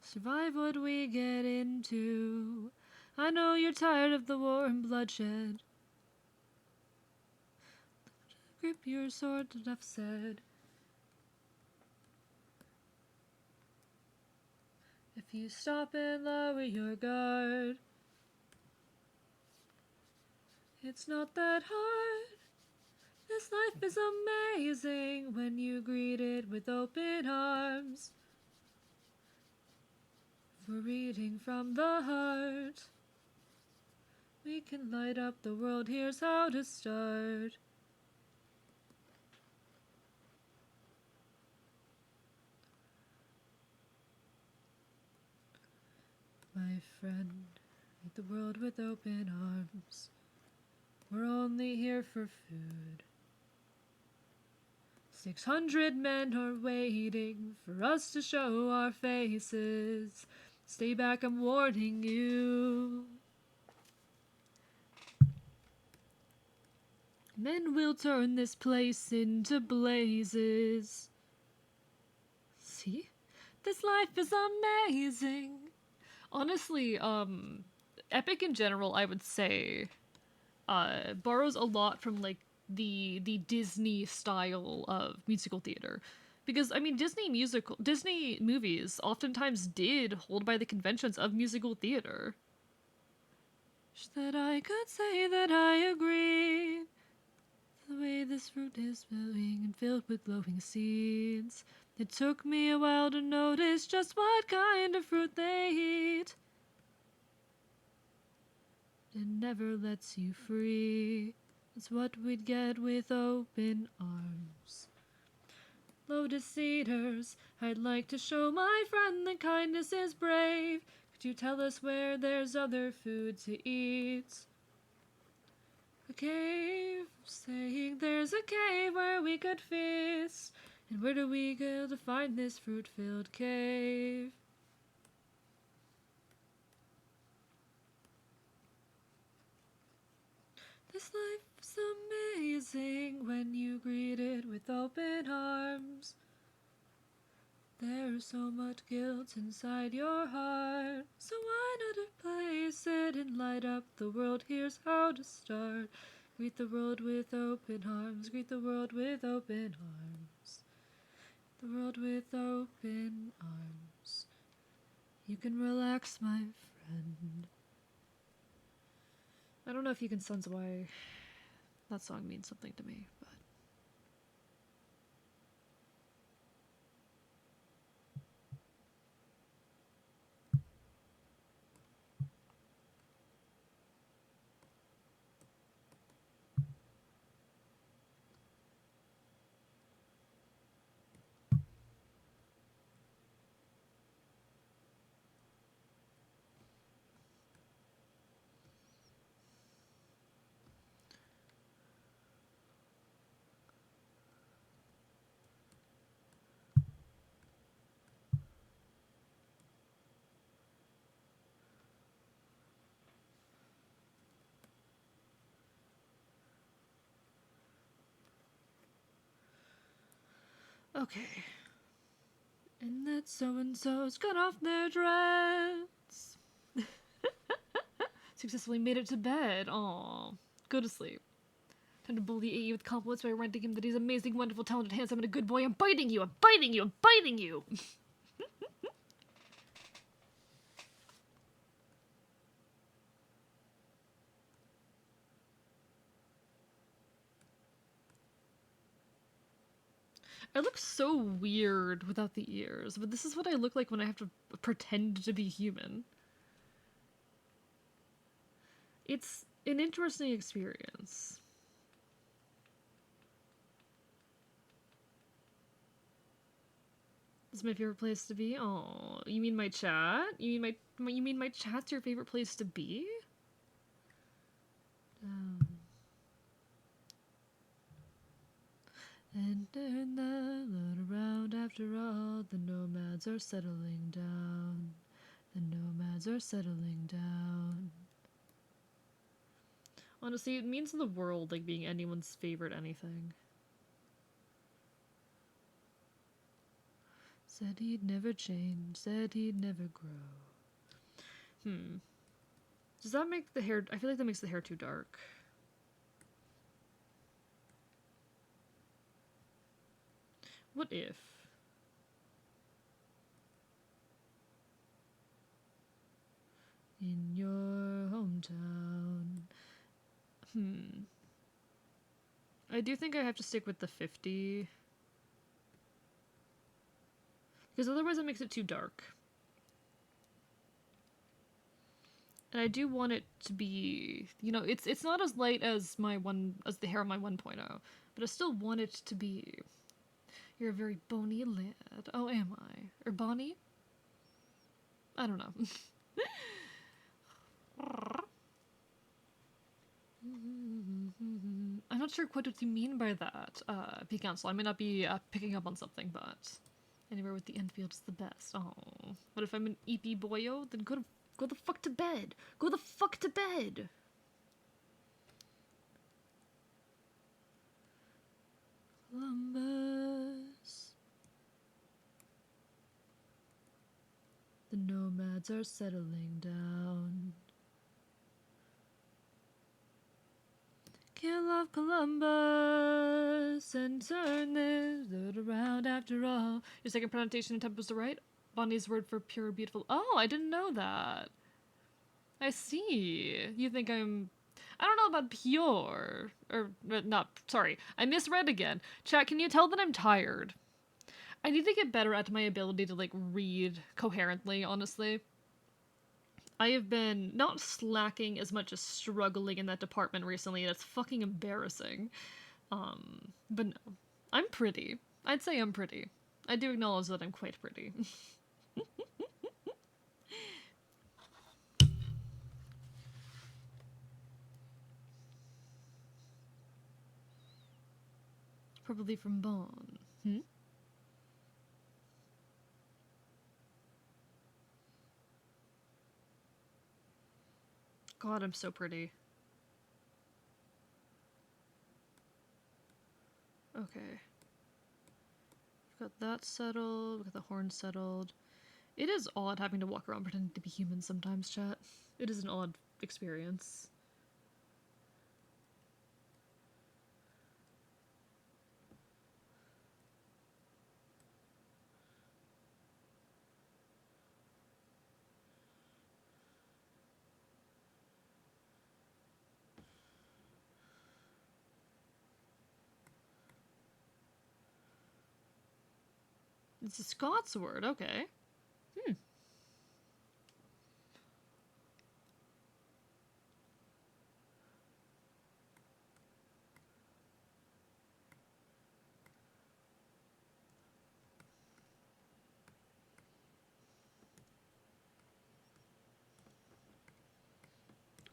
S1: Survive what we get into. I know you're tired of the war and bloodshed. Grip your sword, enough said. If you stop and lower your guard, it's not that hard. This life is amazing when you greet it with open arms. We're reading from the heart. We can light up the world, here's how to start. My friend, meet the world with open arms. We're only here for food. 600 men are waiting for us to show our faces. Stay back, I'm warning you. Men will turn this place into blazes. See? This life is amazing. Honestly, Epic in general, I would say, borrows a lot from, like, the Disney style of musical theater. Because, I mean, Disney movies oftentimes did hold by the conventions of musical theater. That I could say that I agree. The way this fruit is filling and filled with glowing seeds. It took me a while to notice just what kind of fruit they eat. It never lets you free. That's what we'd get with open arms. Lotus Cedars, I'd like to show my friend that kindness is brave. Could you tell us where there's other food to eat? A cave, saying there's a cave where we could feast. And where do we go to find this fruit-filled cave? This life is amazing when you greet it with open arms. There's so much guilt inside your heart, so why not replace it and light up the world? Here's how to start. Greet the world with open arms, greet the world with open arms. The world with open arms. You can relax, my friend. I don't know if you can sense why that song means something to me, but Okay. And that so-and-so's cut off their dress. Successfully made it to bed. Aw. Go to sleep. Time to bully AE with compliments by reminding him that he's amazing, wonderful, talented, handsome, and a good boy. I'm biting you! I'm biting you! I'm biting you! I look so weird without the ears, but this is what I look like when I have to pretend to be human. It's an interesting experience. It's my favorite place to be. Oh, you mean my chat? You mean my chat's your favorite place to be? And turn the load around after all. The nomads are settling down. The nomads are settling down. Honestly, it means the world, like being anyone's favorite anything. Said he'd never change, said he'd never grow. Does that make the hair... I feel like that makes the hair too dark. What if... in your hometown... I do think I have to stick with the 50. Because otherwise it makes it too dark. And I do want it to be, you know, it's not as light as as the hair on my 1.0, but I still want it to be. You're a very bony lad. Oh, am I? Or Bonnie? I don't know. I'm not sure quite what you mean by that, P Council. I may not be picking up on something, but anywhere with the Enfield is the best. Oh, what if I'm an EP boyo? Then go the fuck to bed. Go the fuck to bed. Columbus. The nomads are settling down. Kill off Columbus and turn this load around after all. Your second pronunciation attempt was right. Bonnie's word for pure, beautiful. Oh, I didn't know that. I see. You think I'm... I don't know about pure. Or, not, sorry. I misread again. Chat, can you tell that I'm tired? I need to get better at my ability to, like, read coherently, honestly. I have been not slacking as much as struggling in that department recently, and it's fucking embarrassing. But no. I'm pretty. I'd say I'm pretty. I do acknowledge that I'm quite pretty. Probably from Bonn. God, I'm so pretty. Okay. We've got that settled. We've got the horn settled. It is odd having to walk around pretending to be human sometimes, chat. It is an odd experience. It's a Scots word, okay.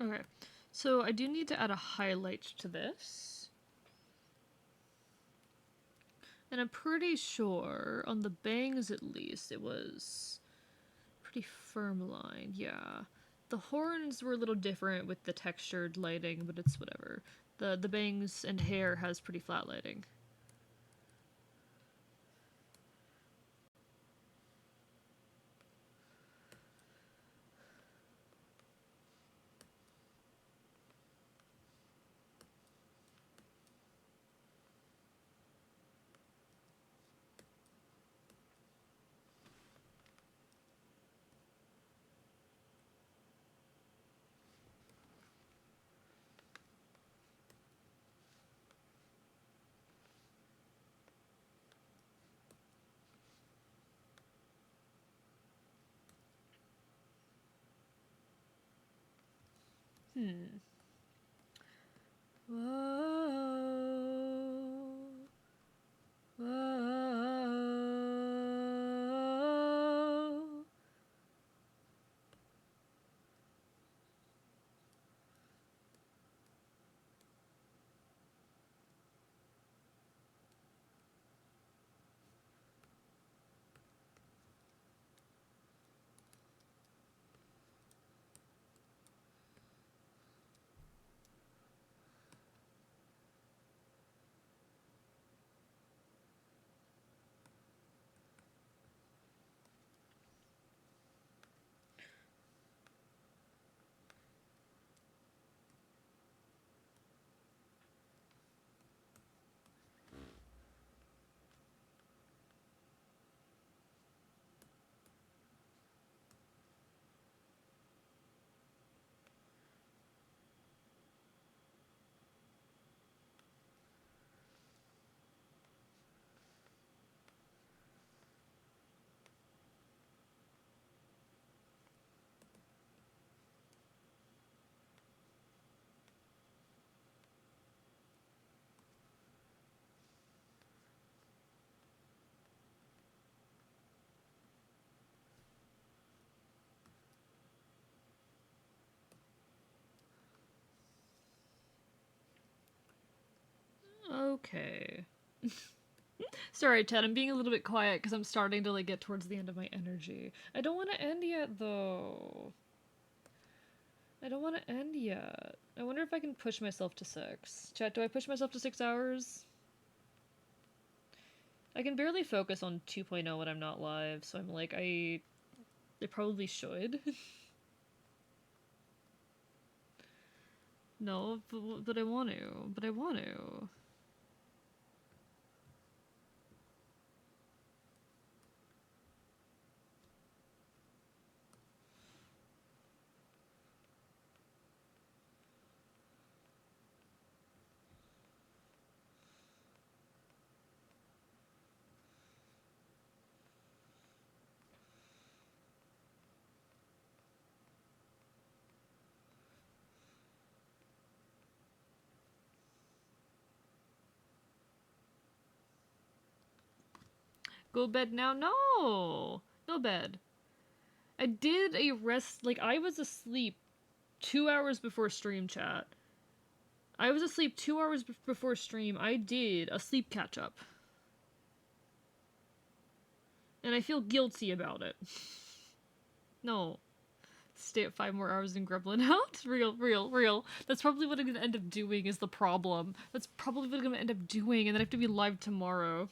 S1: Okay, so I do need to add a highlight to this. And I'm pretty sure, on the bangs at least, it was pretty firm line, yeah. The horns were a little different with the textured lighting, but it's whatever. The bangs and hair has pretty flat lighting. Whoa. Whoa. Okay. Sorry, Ted, I'm being a little bit quiet because I'm starting to like get towards the end of my energy. I don't want to end yet, though. I don't want to end yet. I wonder if I can push myself to 6. Chat, do I push myself to 6 hours? I can barely focus on 2.0 when I'm not live, so I'm like, I probably should. No, but I want to. But I want to. Go bed now? No! No bed. I did a rest, like, I was asleep 2 hours before stream, chat. I was asleep 2 hours before stream. I did a sleep catch up. And I feel guilty about it. No. Stay up 5 more hours in Gremlin out? Real. That's probably what I'm gonna end up doing is the problem. That's probably what I'm gonna end up doing, and then I have to be live tomorrow.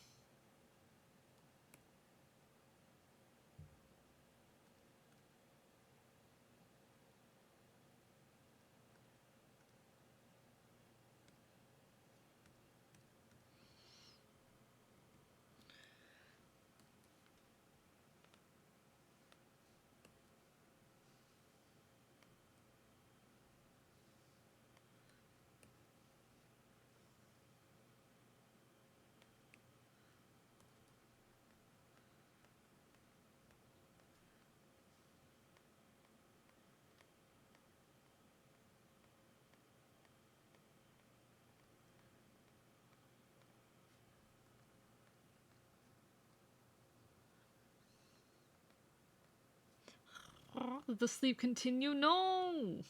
S1: Did the sleep continue? No!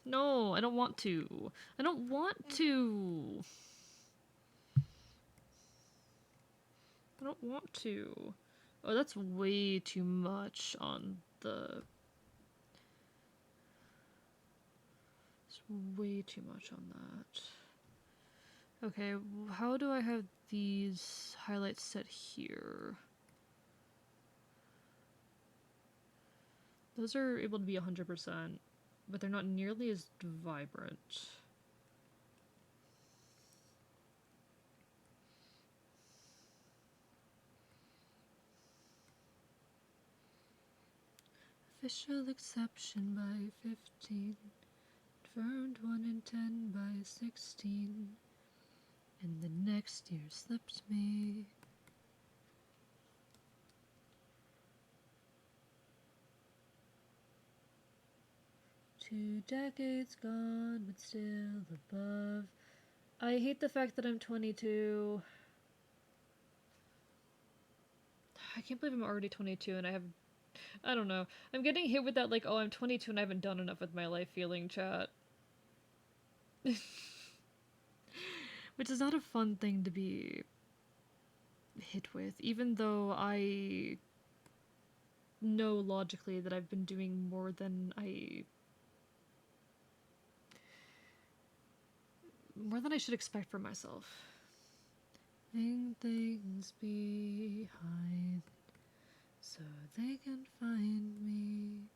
S1: No, I don't want to. I don't want to. I don't want to. Oh, that's way too much on the... It's way too much on that. Okay, how do I have these highlights set here? Those are able to be 100%, but they're not nearly as vibrant. Official exception by 15. Confirmed 1 in 10 by 16. And the next year slipped me. 2 decades gone, but still above. I hate the fact that I'm 22. I can't believe I'm already 22 and I don't know. I'm getting hit with that, like, oh, I'm 22 and I haven't done enough with my life feeling, chat. Which is not a fun thing to be hit with, even though I know logically that I've been doing more than I should expect for myself. Leaving things behind so they can find me.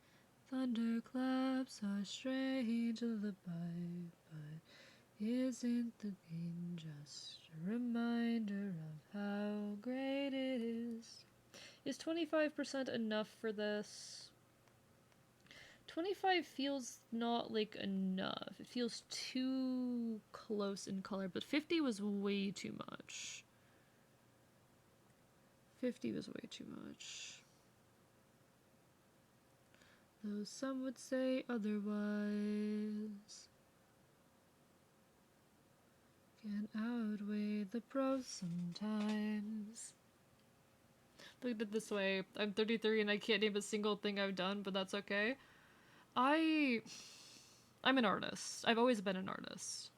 S1: Thunderclaps are strange lullaby, but isn't the game just a reminder of how great it is? Is 25% enough for this? 25 feels not like enough. It feels too close in color, but 50 was way too much. 50 was way too much. Though some would say otherwise. Can outweigh the pros sometimes. Look at it this way. I'm 33 and I can't name a single thing I've done, but that's okay. I'm an artist. I've always been an artist.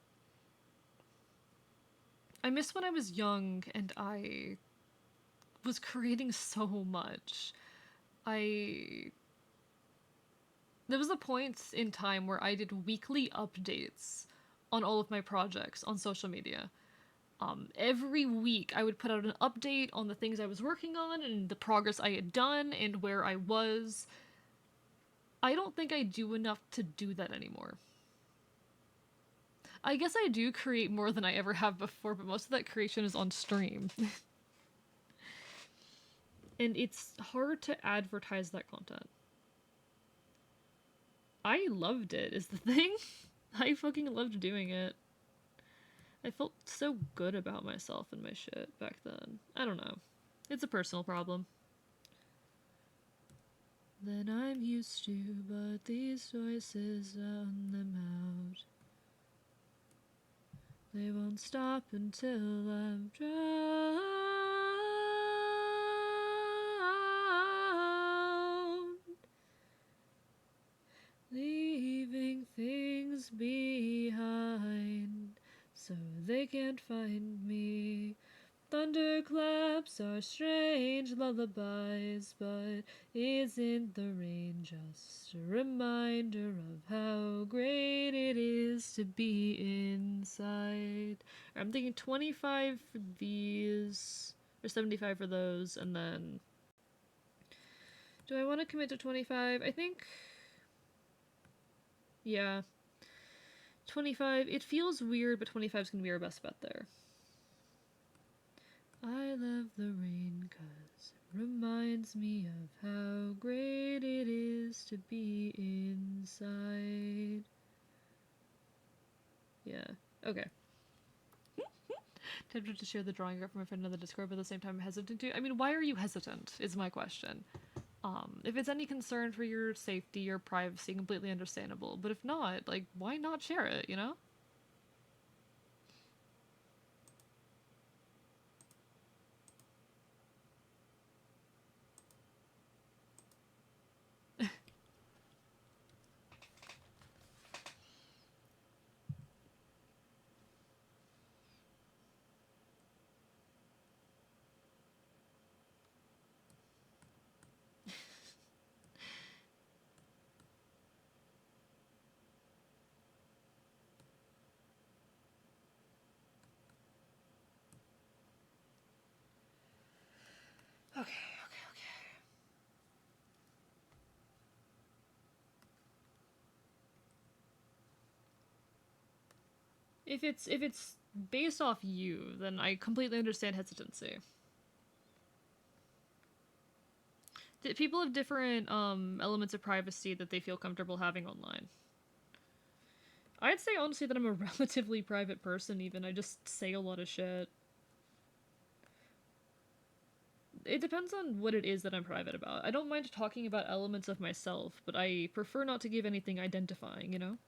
S1: I miss when I was young and I was creating so much. There was a point in time where I did weekly updates on all of my projects on social media. Every week I would put out an update on the things I was working on and the progress I had done and where I was. I don't think I do enough to do that anymore. I guess I do create more than I ever have before, but most of that creation is on stream. And it's hard to advertise that content. I loved it, is the thing. I fucking loved doing it. I felt so good about myself and my shit back then. I don't know. It's a personal problem. That I'm used to, but these voices drown them out. They won't stop until I'm drowned. Leaving things behind so they can't find me. Thunderclaps are strange lullabies, but isn't the rain just a reminder of how great it is to be inside? I'm thinking 25 for these, or 75 for those, and then... Do I want to commit to 25? I think... Yeah. 25, it feels weird, but 25 is going to be our best bet there. I love the rain 'cause it reminds me of how great it is to be inside. Yeah, okay. Tempted to share the drawing art from a friend on the Discord, but at the same time I'm hesitant to. I mean, why are you hesitant, is my question. If it's any concern for your safety or privacy, completely understandable. But if not, like, why not share it, you know? Okay. If it's based off you, then I completely understand hesitancy. People have different elements of privacy that they feel comfortable having online. I'd say honestly that I'm a relatively private person even. I just say a lot of shit. it depends on what it is that I'm private about. I don't mind talking about elements of myself, but I prefer not to give anything identifying, you know?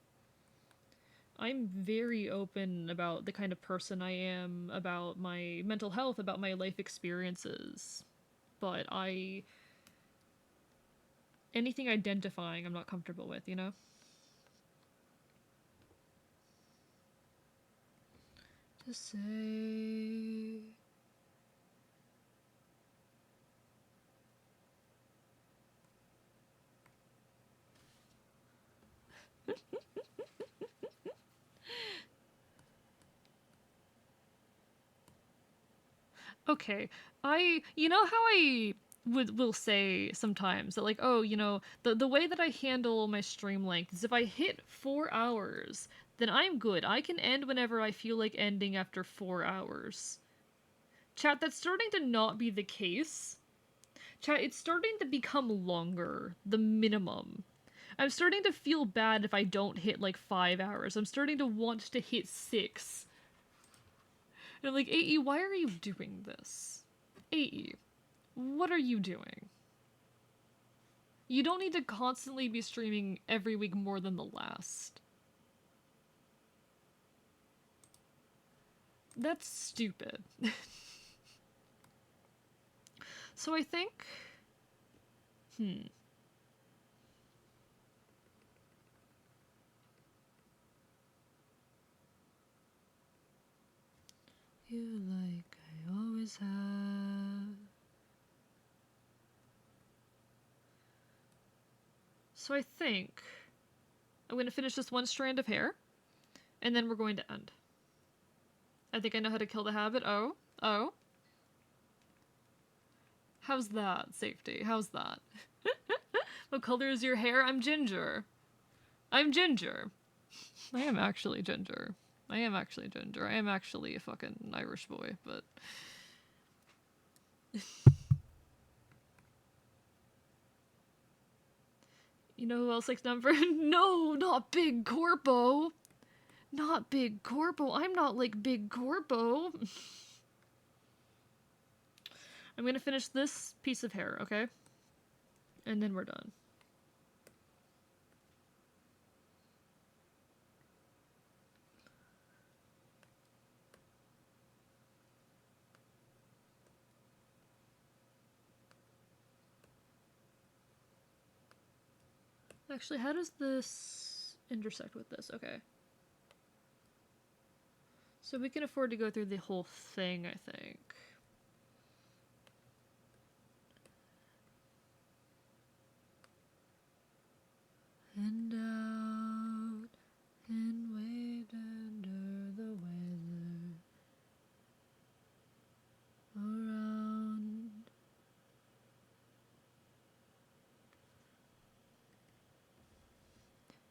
S1: I'm very open about the kind of person I am, about my mental health, about my life experiences. But anything identifying I'm not comfortable with, you know? To say... Okay, you know how I will say sometimes that like, oh, you know, the way that I handle my stream length is if I hit 4 hours, then I'm good. I can end whenever I feel like ending after 4 hours. Chat, that's starting to not be the case. Chat, it's starting to become longer, the minimum. I'm starting to feel bad if I don't hit like 5 hours. I'm starting to want to hit 6. And I'm like, AE, why are you doing this? AE, what are you doing? You don't need to constantly be streaming every week more than the last. That's stupid. So I think... You like I always have. So I think I'm going to finish this one strand of hair, and then we're going to end. I think I know how to kill the habit. Oh. How's that, Safety? How's that? What color is your hair? I'm ginger. I'm ginger. I am actually ginger. I am actually a fucking Irish boy, but... You know who else likes number? No, not Big Corpo. Not Big Corpo. I'm not like Big Corpo. I'm gonna finish this piece of hair, okay? And then we're done. Actually, how does this intersect with this? Okay. So we can afford to go through the whole thing, I think. And out and wait under the weather around.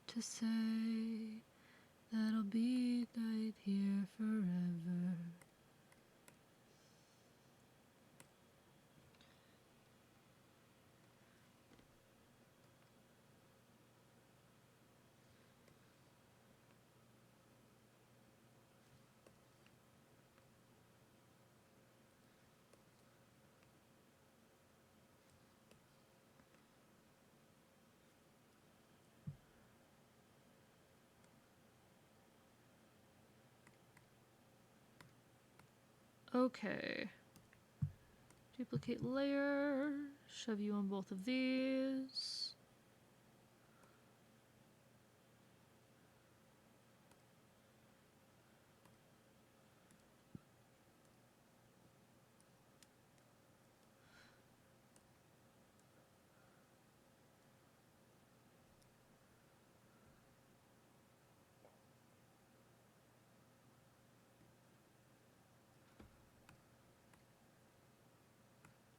S1: To say that I'll be right here forever. Okay. Duplicate layer. Shove you on both of these.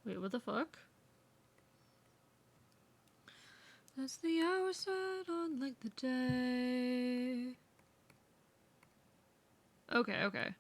S1: Wait, what the fuck? As the hours set on like the day. Okay.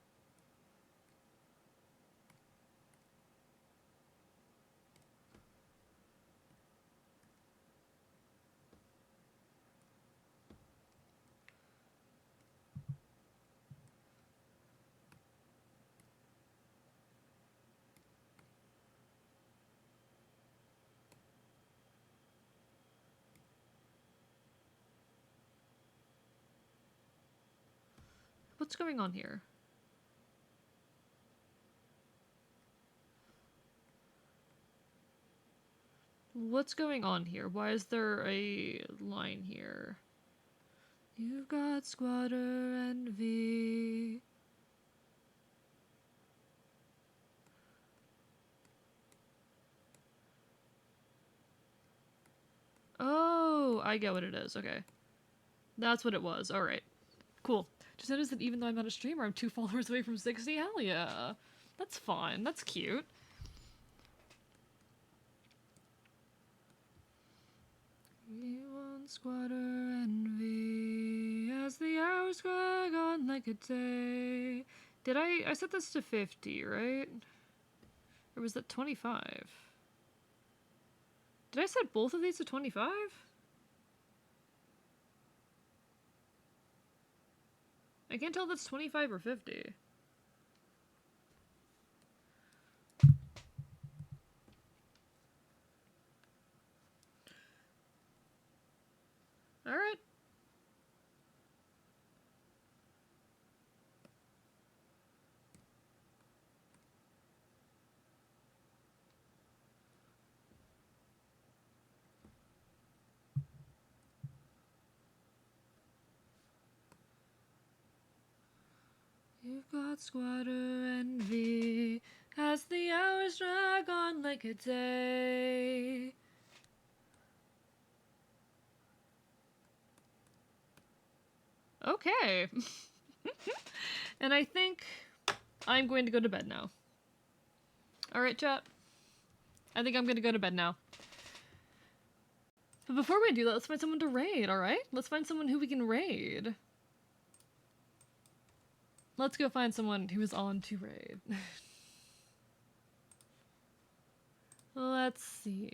S1: What's going on here? What's going on here? Why is there a line here? You've got squatter envy. Oh, I get what it is. Okay. That's what it was. Alright. Cool. Just noticed that even though I'm not a streamer, I'm 2 followers away from 60. Hell yeah. That's fun. That's cute. You want squatter envy as the hours drag on like a day. Did I set this to 50, right? Or was that 25? Did I set both of these to 25? I can't tell if that's 25 or 50. Alright. You've got squatter envy as the hours drag on like a day. Okay. And I think I'm going to go to bed now. Alright, chat. I think I'm gonna go to bed now. But before we do that, let's find someone to raid, alright? Let's find someone who we can raid. Let's go find someone who is on to raid. Let's see.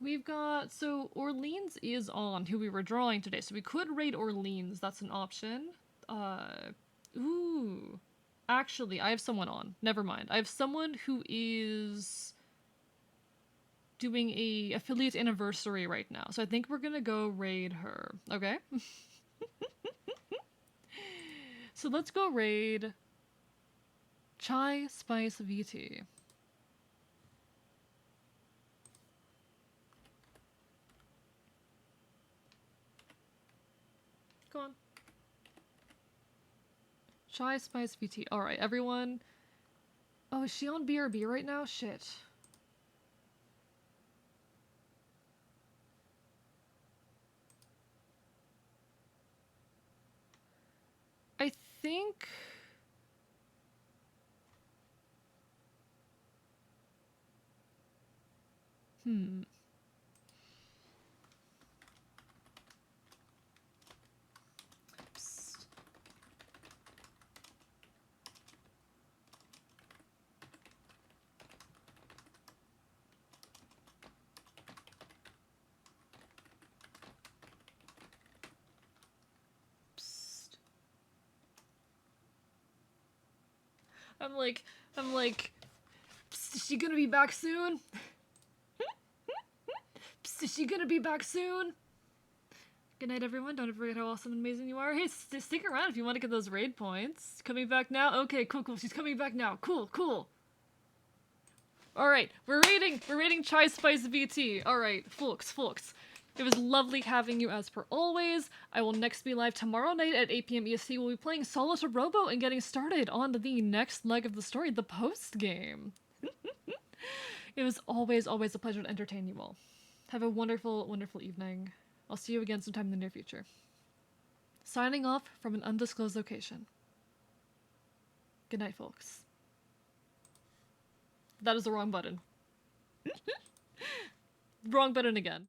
S1: We've got, so Orleans is on, who we were drawing today, so we could raid Orleans, that's an option. Ooh. Actually, I have someone on. Never mind. I have someone who is doing a affiliate anniversary right now, so I think we're gonna go raid her, okay? So let's go raid Chai Spice VT. Go on. Chai Spice VT. Alright, everyone. Oh, is she on BRB right now? Shit. I think... Psst. Psst. I'm like, psst, is she gonna be back soon? Psst, is she gonna be back soon? Good night, everyone. Don't forget how awesome and amazing you are. Hey, stick around if you want to get those raid points. Coming back now? Okay, cool. She's coming back now. Cool. Alright, we're raiding Chai Spice VT. Alright, folks. It was lovely having you as per always. I will next be live tomorrow night at 8 p.m. EST. We'll be playing Solo to Robo and getting started on the next leg of the story, the post game. It was always a pleasure to entertain you all. Have a wonderful evening. I'll see you again sometime in the near future. Signing off from an undisclosed location. Good night, folks. That is the wrong button. Wrong button again.